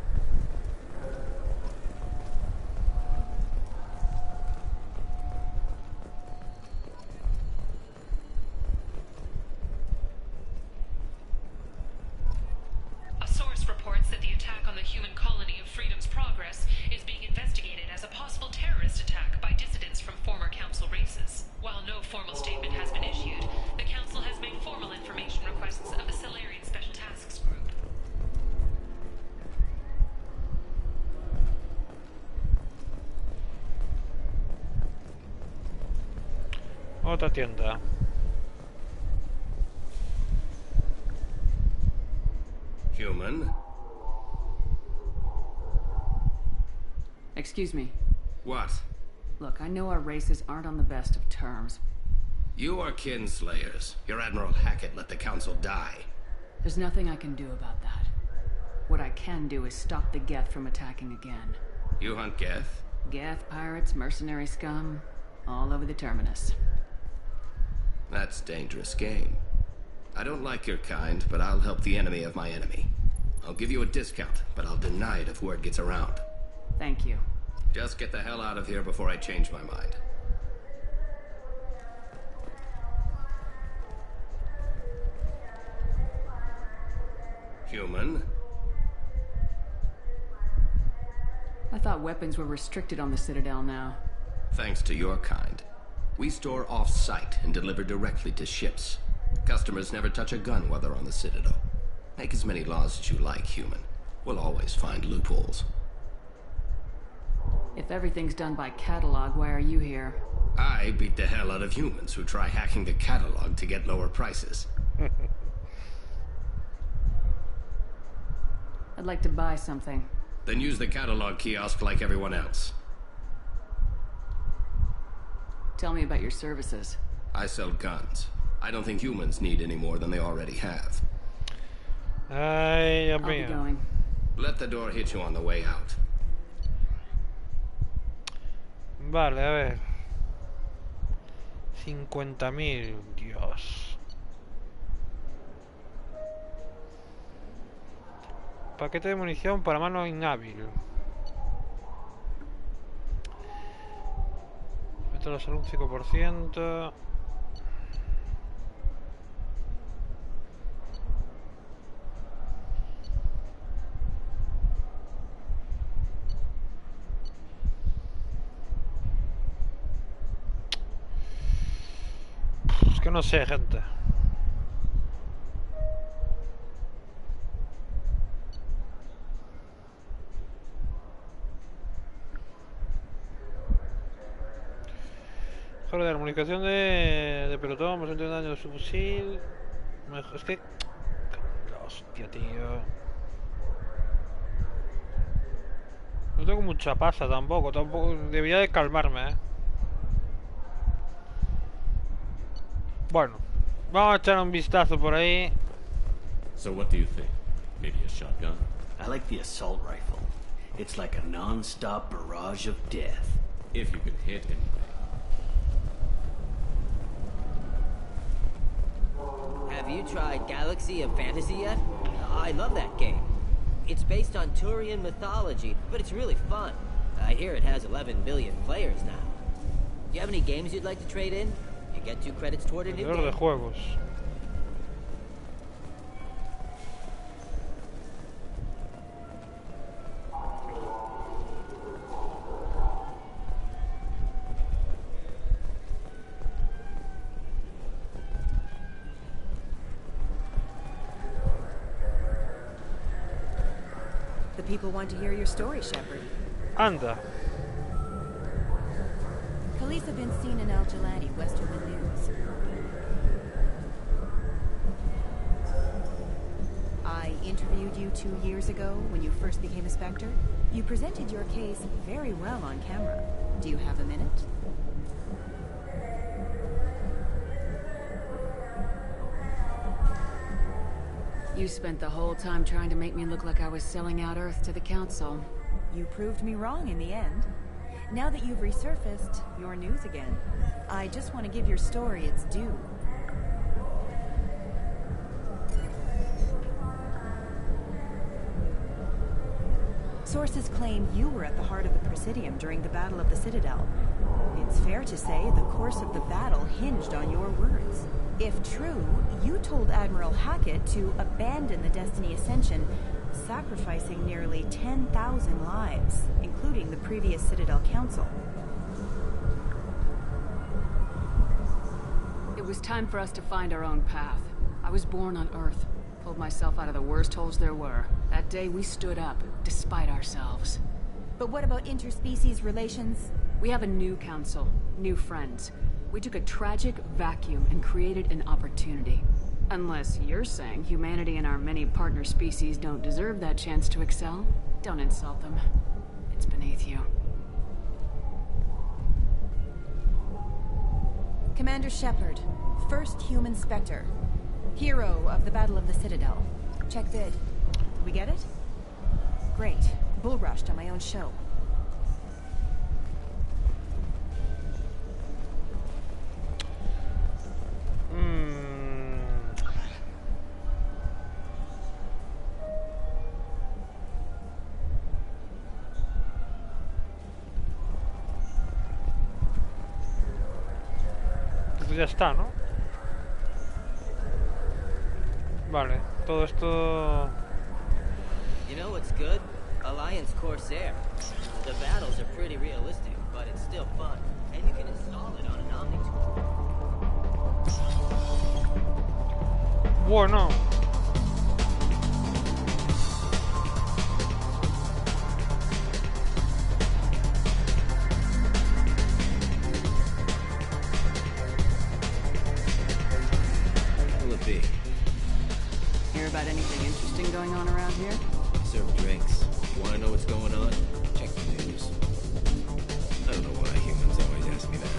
A source reports that the attack on the human colony of Freedom's Progress is being investigated as a possible terrorist attack by dissidents from former council races. While no formal statement has been issued, the council has made formal information requests of the Solarian Special Tasks Group. Otra tienda. Human? Excuse me. What? Look, I know our races aren't on the best of terms. You are kinslayers. Your Admiral Hackett let the Council die. There's nothing I can do about that. What I can do is stop the Geth from attacking again. You hunt Geth? Geth, pirates, mercenary scum, all over the terminus. That's dangerous game. I don't like your kind, but I'll help the enemy of my enemy. I'll give you a discount, but I'll deny it if word gets around. Thank you. Just get the hell out of here before I change my mind. Human? I thought weapons were restricted on the Citadel now. Thanks to your kind. We store off-site and deliver directly to ships. Customers never touch a gun while they're on the Citadel. Make as many laws as you like, human. We'll always find loopholes. If everything's done by catalog, why are you here? I beat the hell out of humans who try hacking the catalog to get lower prices. I'd like to buy something. Then use the catalog kiosk like everyone else. Tell me about your services. I sell guns. I don't think humans need any more than they already have. Ay, Dios I'll be mío. going. Let the door hit you on the way out. Vale, a ver. 50.000, Dios. Paquete de munición para mano inhábil. Meto la salud un 5%. Es que no sé, gente. Joder, comunicación de pelotón, más de daño de su fusil. Es que... Hostia, tío. No tengo mucha pasta tampoco. Debería de calmarme, Bueno, vamos a echar un vistazo por ahí. So what do you think? Maybe a shotgun? I like the assault rifle. It's like a non-stop barrage of death. If you can hit anything. Have you tried Galaxy of Fantasy yet? I love that game. It's based on Turian mythology, but it's really fun. I hear it has 11 billion players now. Do you have any games you'd like to trade in? You get 2 credits toward a new De game. juegos. The people want to hear your story, Shepard. Anda. Police have been seen in Al Jalani, west of the news. I interviewed you 2 years ago when you first became a Spectre. You presented your case very well on camera. Do you have a minute? You spent the whole time trying to make me look like I was selling out Earth to the Council. You proved me wrong in the end. Now that you've resurfaced, you're news again. I just want to give your story its due. Sources claim you were at the heart of the Presidium during the Battle of the Citadel. It's fair to say the course of the battle hinged on your words. If true, you told Admiral Hackett to abandon the Destiny Ascension, sacrificing nearly 10,000 lives, including the previous Citadel Council. It was time for us to find our own path. I was born on Earth, pulled myself out of the worst holes there were. That day we stood up, despite ourselves. But what about interspecies relations? We have a new council, new friends. We took a tragic vacuum and created an opportunity. Unless you're saying humanity and our many partner species don't deserve that chance to excel, don't insult them. It's beneath you. Commander Shepard, first human Spectre. Hero of the Battle of the Citadel. Check vid. We get it? Great. Bull rushed on my own show. Pues ya está, ¿no? Vale, todo esto... You know what's good? Alliance Corsair. The battles are pretty realistic, but it's still fun. And you can install it on an Omni tool. Bueno. Who will it be? Hear about anything interesting going on around here? Serve drinks. You want to know what's going on? Check the news. I don't know why humans always ask me that.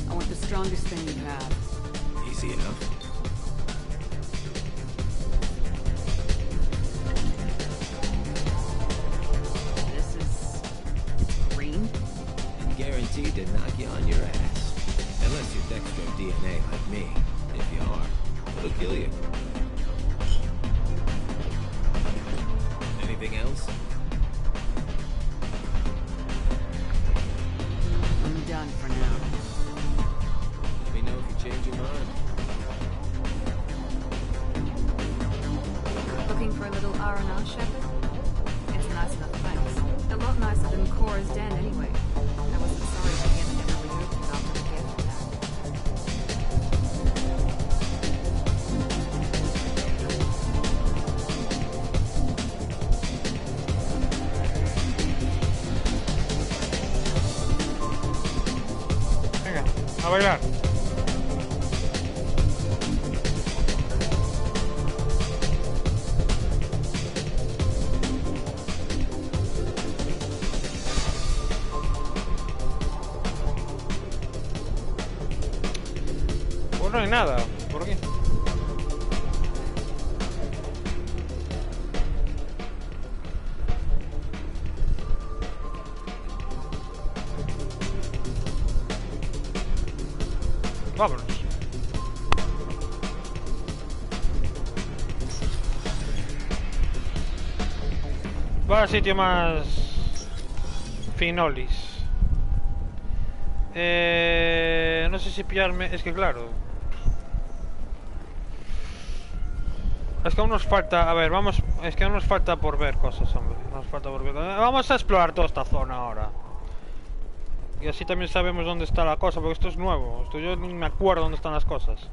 I want the strongest thing you have. R&R, Shepard? It's a nice enough place. A lot nicer than Cora's den, anyway. I wasn't sorry to get it never reopened after the gift. Venga, a bailar. No hay nada por aquí. Vámonos. Va al sitio más finolis. No sé si pillarme. Es que claro. Es que aún nos falta, a ver, vamos, es que aún nos falta por ver cosas, hombre. Nos falta por ver. Vamos a explorar toda esta zona ahora. Y así también sabemos dónde está la cosa, porque esto es nuevo. Esto yo ni me acuerdo dónde están las cosas.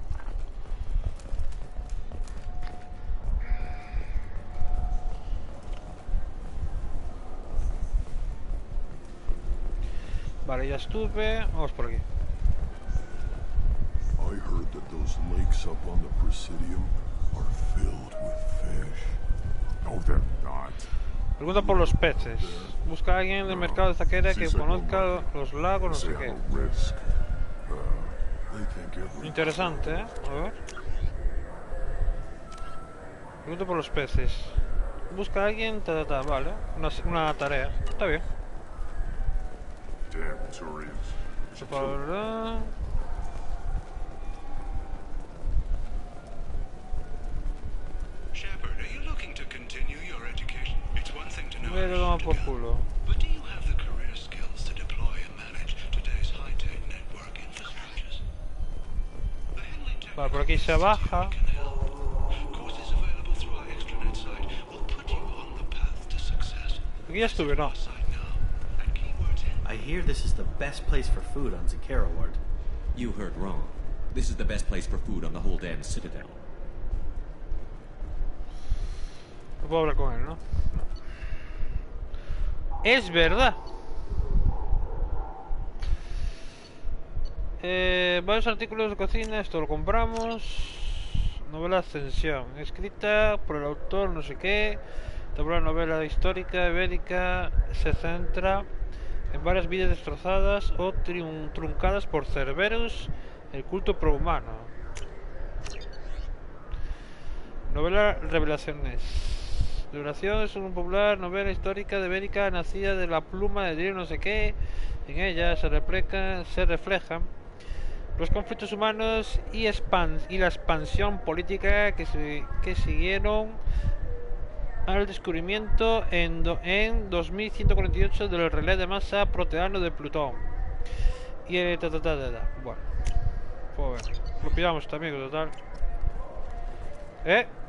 Vale, ya estuve. Vamos por aquí. I heard that those lakes up on the Presidium are filled with fish. Oh, they're not. Pregunta por los peces. Busca a alguien del mercado de Zaquera que conozca los lagos, no sé qué. Interesante, ¿eh? A ver. Pregunta por los peces. Busca a alguien, vale. Una tarea. Está bien. Me lo tomo por culo. Vale, por aquí se baja. Aquí ya estuve, no. I hear this is the best place for food on Zakera Ward. You heard wrong. This is the best place for food on the whole damn Citadel. No puedo hablar con él, ¿no? Es verdad. Varios artículos de cocina, esto lo compramos. Novela Ascensión, escrita por el autor no sé qué. Esta novela histórica ibérica se centra en varias vidas destrozadas o truncadas por Cerberus, el culto prohumano. Novela Revelaciones. Revelación es una popular novela histórica de ibérica nacida de la pluma de Dios no sé qué. En ella se reflejan los conflictos humanos y la expansión política que siguieron al descubrimiento en 2148 del relé de masa proteano de Plutón. Y bueno, pues lo pillamos también, total.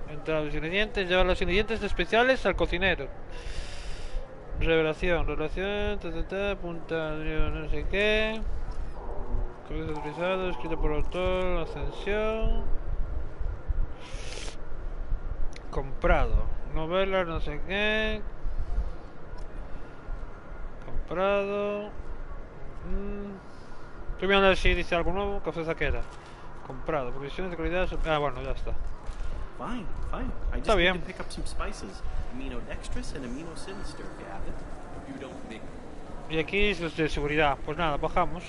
Entra los ingredientes, lleva los ingredientes especiales al cocinero. Revelación, punta, no sé qué. Comienzo utilizado, escrito por autor, Ascensión. Comprado. Novelas, no sé qué. Comprado. Estoy mirando a ver si dice algo nuevo. Café Zaquera. Comprado. Provisiones de calidad. Ah, bueno, ya está. Fine, fine. I just need to pick up some spices. Aminodextrous and aminosinister, if you have it. You don't make... Y aquí es los de seguridad. Pues nada, bajamos.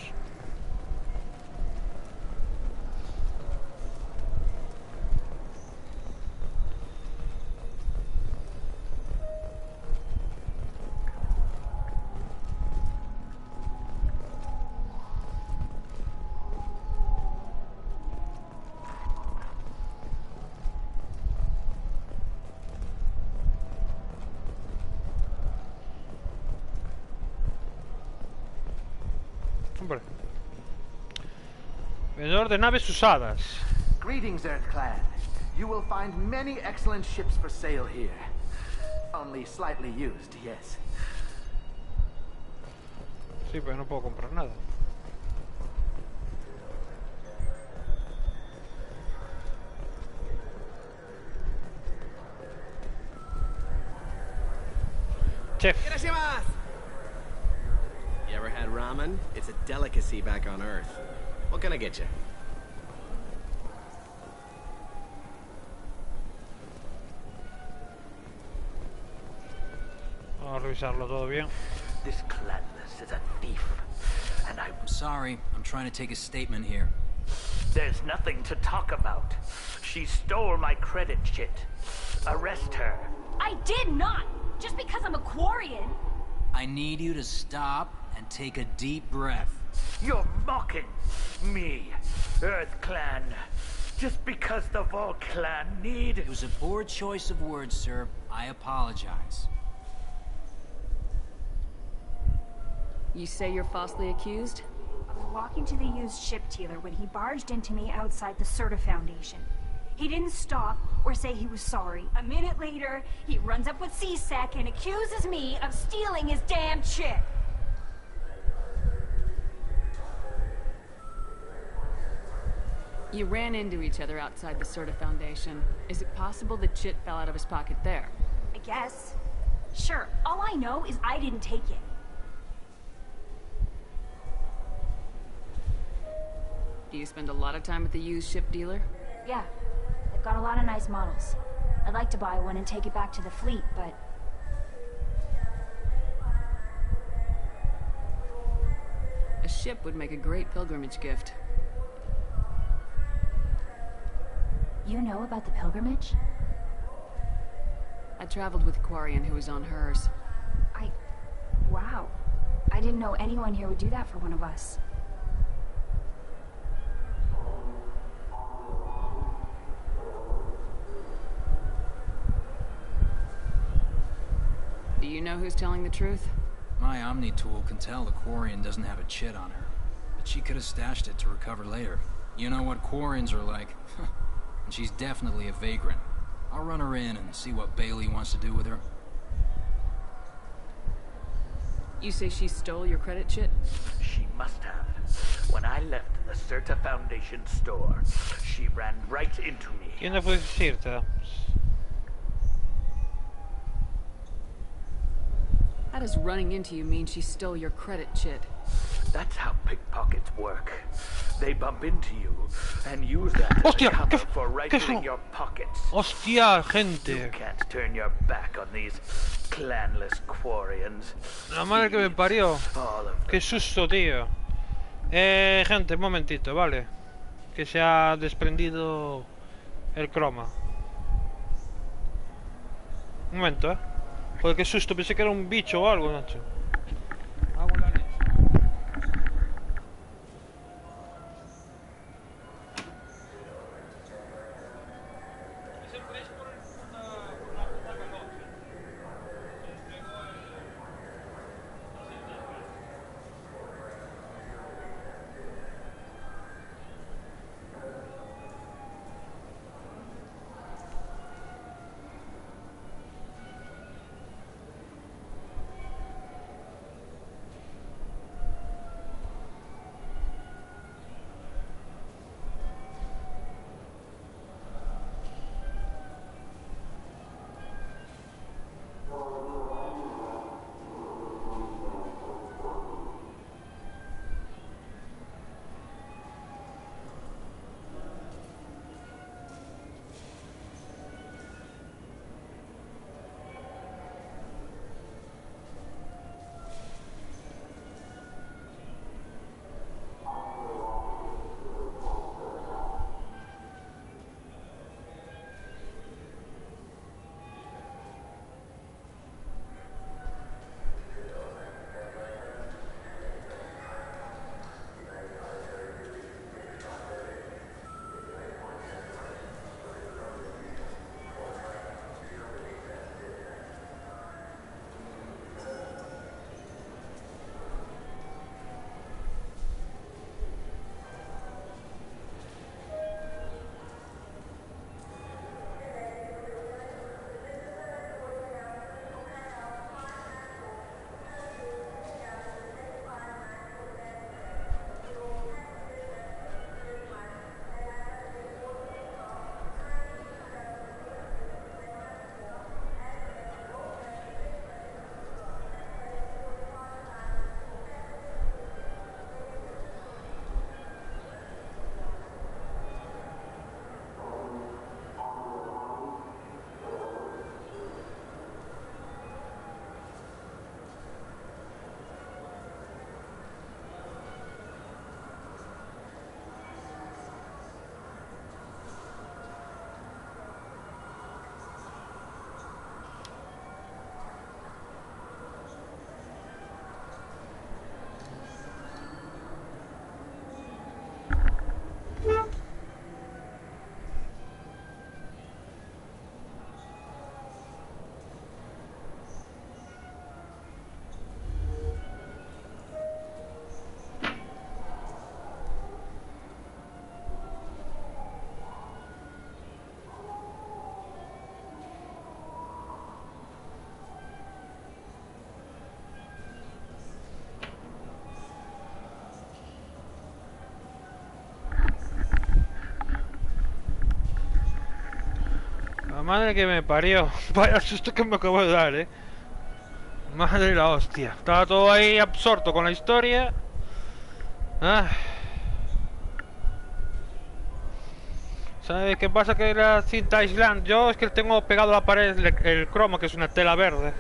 Vendedor de naves usadas. Greetings, Earth Clan. You will find many excellent ships for sale here. Only slightly used, yes. Sí, pero no puedo comprar nada. Chef. You ever had ramen? It's a delicacy back on Earth. What can I get you? Vamos a revisarlo todo bien. This Clandless is a thief, and I'm sorry. I'm trying to take a statement here. There's nothing to talk about. She stole my credit chit. Arrest her. I did not! Just because I'm a Quarian. I need you to stop and take a deep breath. You're mocking me, Earth Clan. Just because the Vol Clan need... It was a poor choice of words, sir. I apologize. You say you're falsely accused? I was walking to the used ship dealer when he barged into me outside the Serta Foundation. He didn't stop or say he was sorry. A minute later, he runs up with C-Sec and accuses me of stealing his damn chip. You ran into each other outside the Serta Foundation. Is it possible the chit fell out of his pocket there? I guess. Sure, all I know is I didn't take it. Do you spend a lot of time at the used ship dealer? Yeah. They've got a lot of nice models. I'd like to buy one and take it back to the fleet, but... A ship would make a great pilgrimage gift. You know about the pilgrimage? I traveled with a Quarian who was on hers. Wow. I didn't know anyone here would do that for one of us. Do you know who's telling the truth? My Omni tool can tell the Quarian doesn't have a chit on her, but she could have stashed it to recover later. You know what Quarians are like. And she's definitely a vagrant. I'll run her in and see what Bailey wants to do with her. You say she stole your credit chit? She must have. When I left the Serta Foundation store, she ran right into me. ¿Quién le puede decirte? How does running into you mean she stole your credit chit? That's how pickpockets work. They bump into you and use that as a cover for rifling your pockets. Hostia, gente. You can't turn your back on these clanless Quarians. La madre que me parió. Qué susto, tío. Gente, un momentito, vale. Que se ha desprendido el croma. Un momento, Joder, qué susto, pensé que era un bicho o algo, Nacho. Hago la leche. Madre que me parió. Vaya susto que me acabo de dar, Madre de la hostia. Estaba todo ahí absorto con la historia. ¿Sabes qué pasa? Que la cinta aislante, yo es que tengo pegado a la pared el cromo, que es una tela verde.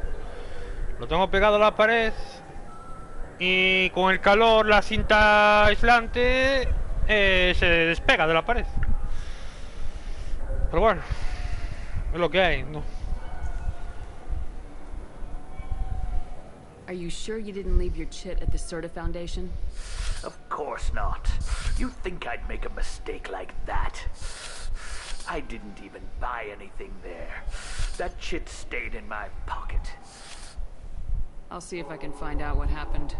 Lo tengo pegado a la pared. Y con el calor la cinta aislante se despega de la pared. Pero bueno, es lo que hay, ¿no? Are you sure you didn't leave your chit at the Serta Foundation? Of course not. You think I'd make a mistake like that? I didn't even buy anything there. That chit stayed in my pocket. I'll see if I can find out what happened.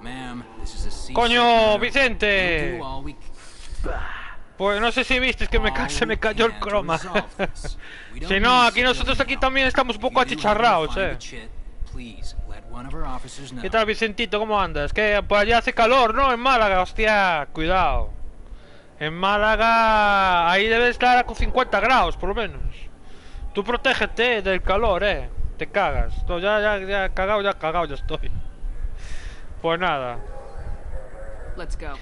Ma'am, this is a secret. ¡Coño, Vicente! Pues no sé si viste que se me cayó el croma. Si no, aquí nosotros también estamos un poco achicharrados, ¿Qué tal, Vicentito? ¿Cómo andas? Que pues allá hace calor, ¿no? En Málaga, hostia, cuidado. En Málaga ahí debe estar a 50 grados, por lo menos. Tú protégete del calor, te cagas. No, ya cagado ya estoy. Pues nada. Let's go.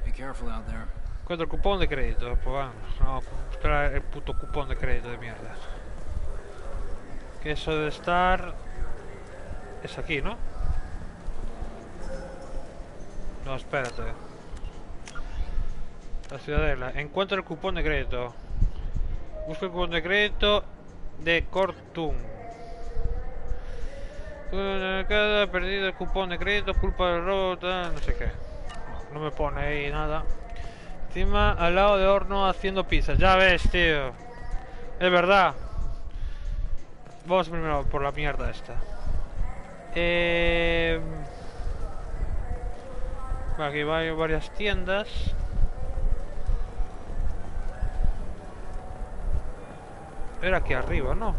Be careful out there. Encuentro el cupón de crédito. Pues vamos. No, espera el puto cupón de crédito de mierda. Que eso debe estar... Es aquí, ¿no? No, espérate. La ciudadela. Encuentro el cupón de crédito. Busco el cupón de crédito de Cortum. Cada perdido el cupón de crédito, culpa del robo, no sé qué. No me pone ahí nada. Encima, al lado de horno haciendo pizzas. Ya ves, tío. Es verdad. Vamos primero por la mierda esta. Aquí hay varias tiendas. Era aquí arriba, ¿no?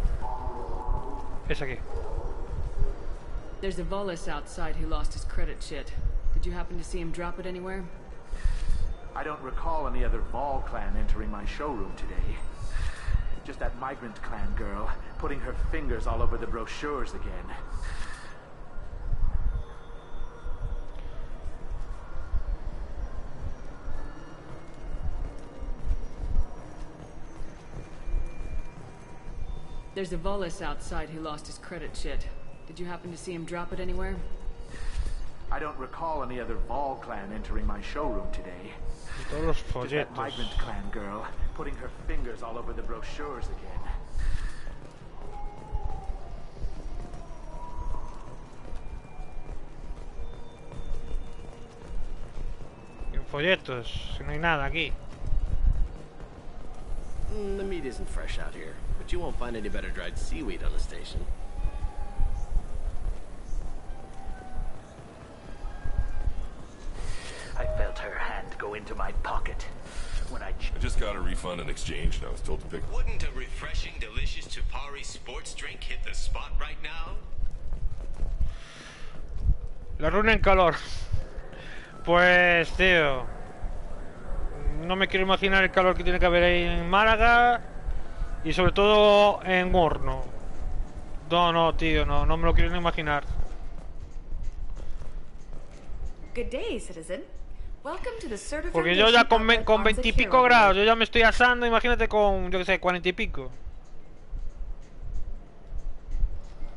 Es aquí. There's a Volus outside who lost his credit shit. Did you happen to see him drop it anywhere? I don't recall any other Vol clan entering my showroom today. Just that migrant clan girl putting her fingers all over the brochures again. There's a Volus outside who lost his credit shit. Did you happen to see him drop it anywhere? I don't recall any other Vol clan entering my showroom today. Just that migrant clan girl putting her fingers all over the brochures again. Folletos, no hay nada aquí. The meat isn't fresh out here, but you won't find any better dried seaweed on the station. I felt her hand go into my pocket when I just got a refund and exchange, and I was told to pick. Wouldn't a refreshing, delicious Chupari sports drink hit the spot right now? La runa en calor. Pues, tío, no me quiero imaginar el calor que tiene que haber ahí en Málaga y sobre todo en horno. No, tío, no me lo quiero ni imaginar. Good day, citizen. Welcome to the Serta Porque yo ya con 20 y pico grados, yo ya me estoy asando, imagínate con, yo que sé, 40 y pico.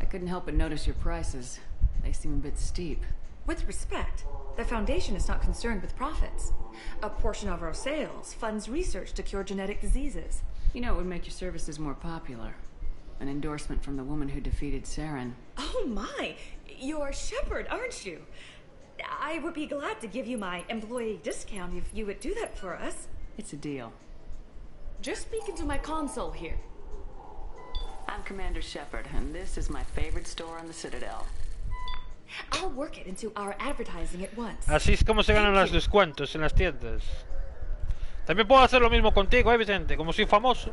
I couldn't help but notice your prices. They seem a bit steep. With respect, the Foundation is not concerned with profits. A portion of our sales funds research to cure genetic diseases. You know, it would make your services more popular. An endorsement from the woman who defeated Saren. Oh my! You're Shepard, aren't you? I would be glad to give you my employee discount if you would do that for us. It's a deal. Just speak into my console here. I'm Commander Shepard, and this is my favorite store on the Citadel. I'll work it into our advertising at once. Así es como se ganan los descuentos en las tiendas. También puedo hacer lo mismo contigo, Vicente, como soy famoso.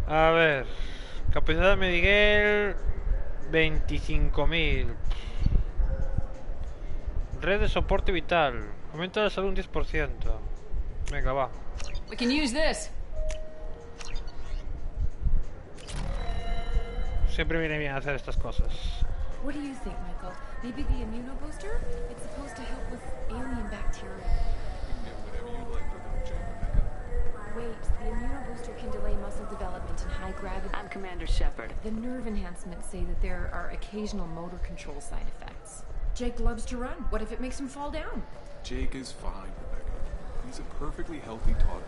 A ver, capacidad de Miguel 25.000. Red de soporte vital. Aumenta la salud un 10%. Venga, va. We can use this. Siempre viene bien hacer estas cosas. What do you think, Michael? Maybe the immunobooster? It's supposed to help with alien bacteria. Wait, the immunobooster can delay muscle development in high gravity. I'm Commander Shepard. The nerve enhancements say that there are occasional motor control side effects. Jake loves to run. What if it makes him fall down? Jake is fine, Rebecca. He's a perfectly healthy toddler.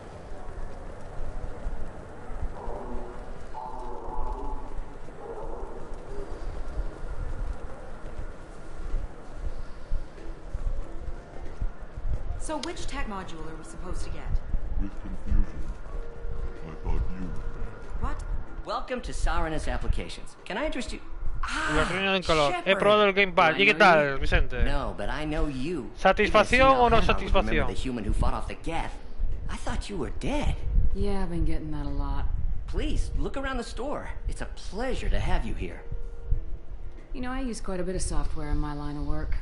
So which tech module are we supposed to get? With confusion. I thought you... What? Welcome to Saranus Applications. Can I interest you? He probado el Game Pass. ¿Y qué tal, Vicente? No, but I know you. ¿Satisfacción o no satisfacción? The human who fought off the Geth. I thought you were dead. Yeah, I've been getting that a lot. Please, look around the store. It's a pleasure to have you here. You know, I use quite a bit of software in my line of work.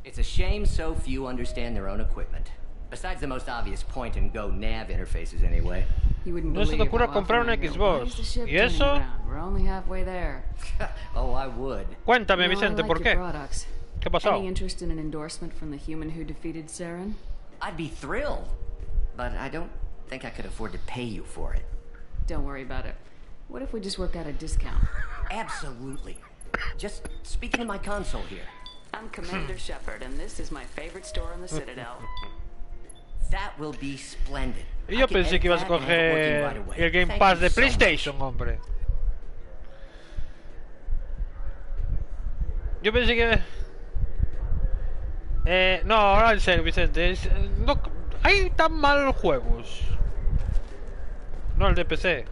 It's a shame so few understand their own equipment. Besides the most obvious point-and-go nav interfaces, anyway. No se te ocurra comprar una Xbox. ¿Y eso? We're only halfway there. Oh, I would. Cuéntame, Vicente, ¿por qué? ¿Qué pasó? Any interest in an endorsement from the human who defeated Saren? I'd be thrilled, but I don't think I could afford to pay you for it. Don't worry about it. What if we just work out a discount? Absolutely. Just speaking to my console here. I'm Commander Shepard, and this is my favorite store in the Citadel. That will be splendid. Y yo pensé que ibas a coger el Game Pass de PlayStation, hombre. Yo pensé que... no, ahora en serio, Vicente. No, hay tan malos juegos. No, el de PC.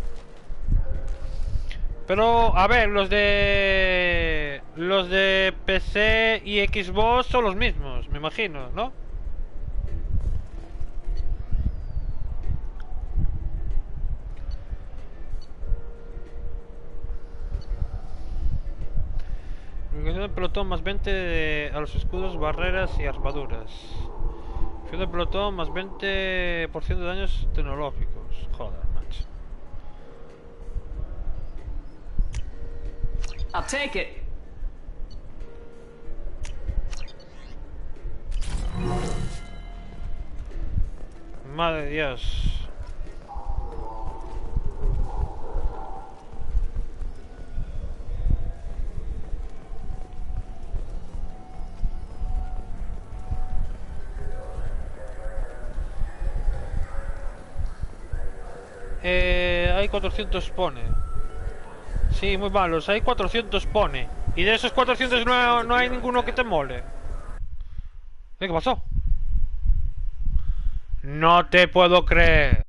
Pero, a ver, los de PC y Xbox son los mismos, me imagino, ¿no? Fijación de pelotón más 20 a los escudos, barreras y armaduras. Fijación de pelotón más 20% de daños tecnológicos. Joder, macho. I'll take it. Madre de Dios. Hay 400 pone. Sí, muy malos. Hay 400 pone. Y de esos 400 no hay ninguno que te mole. ¿Qué pasó? No te puedo creer.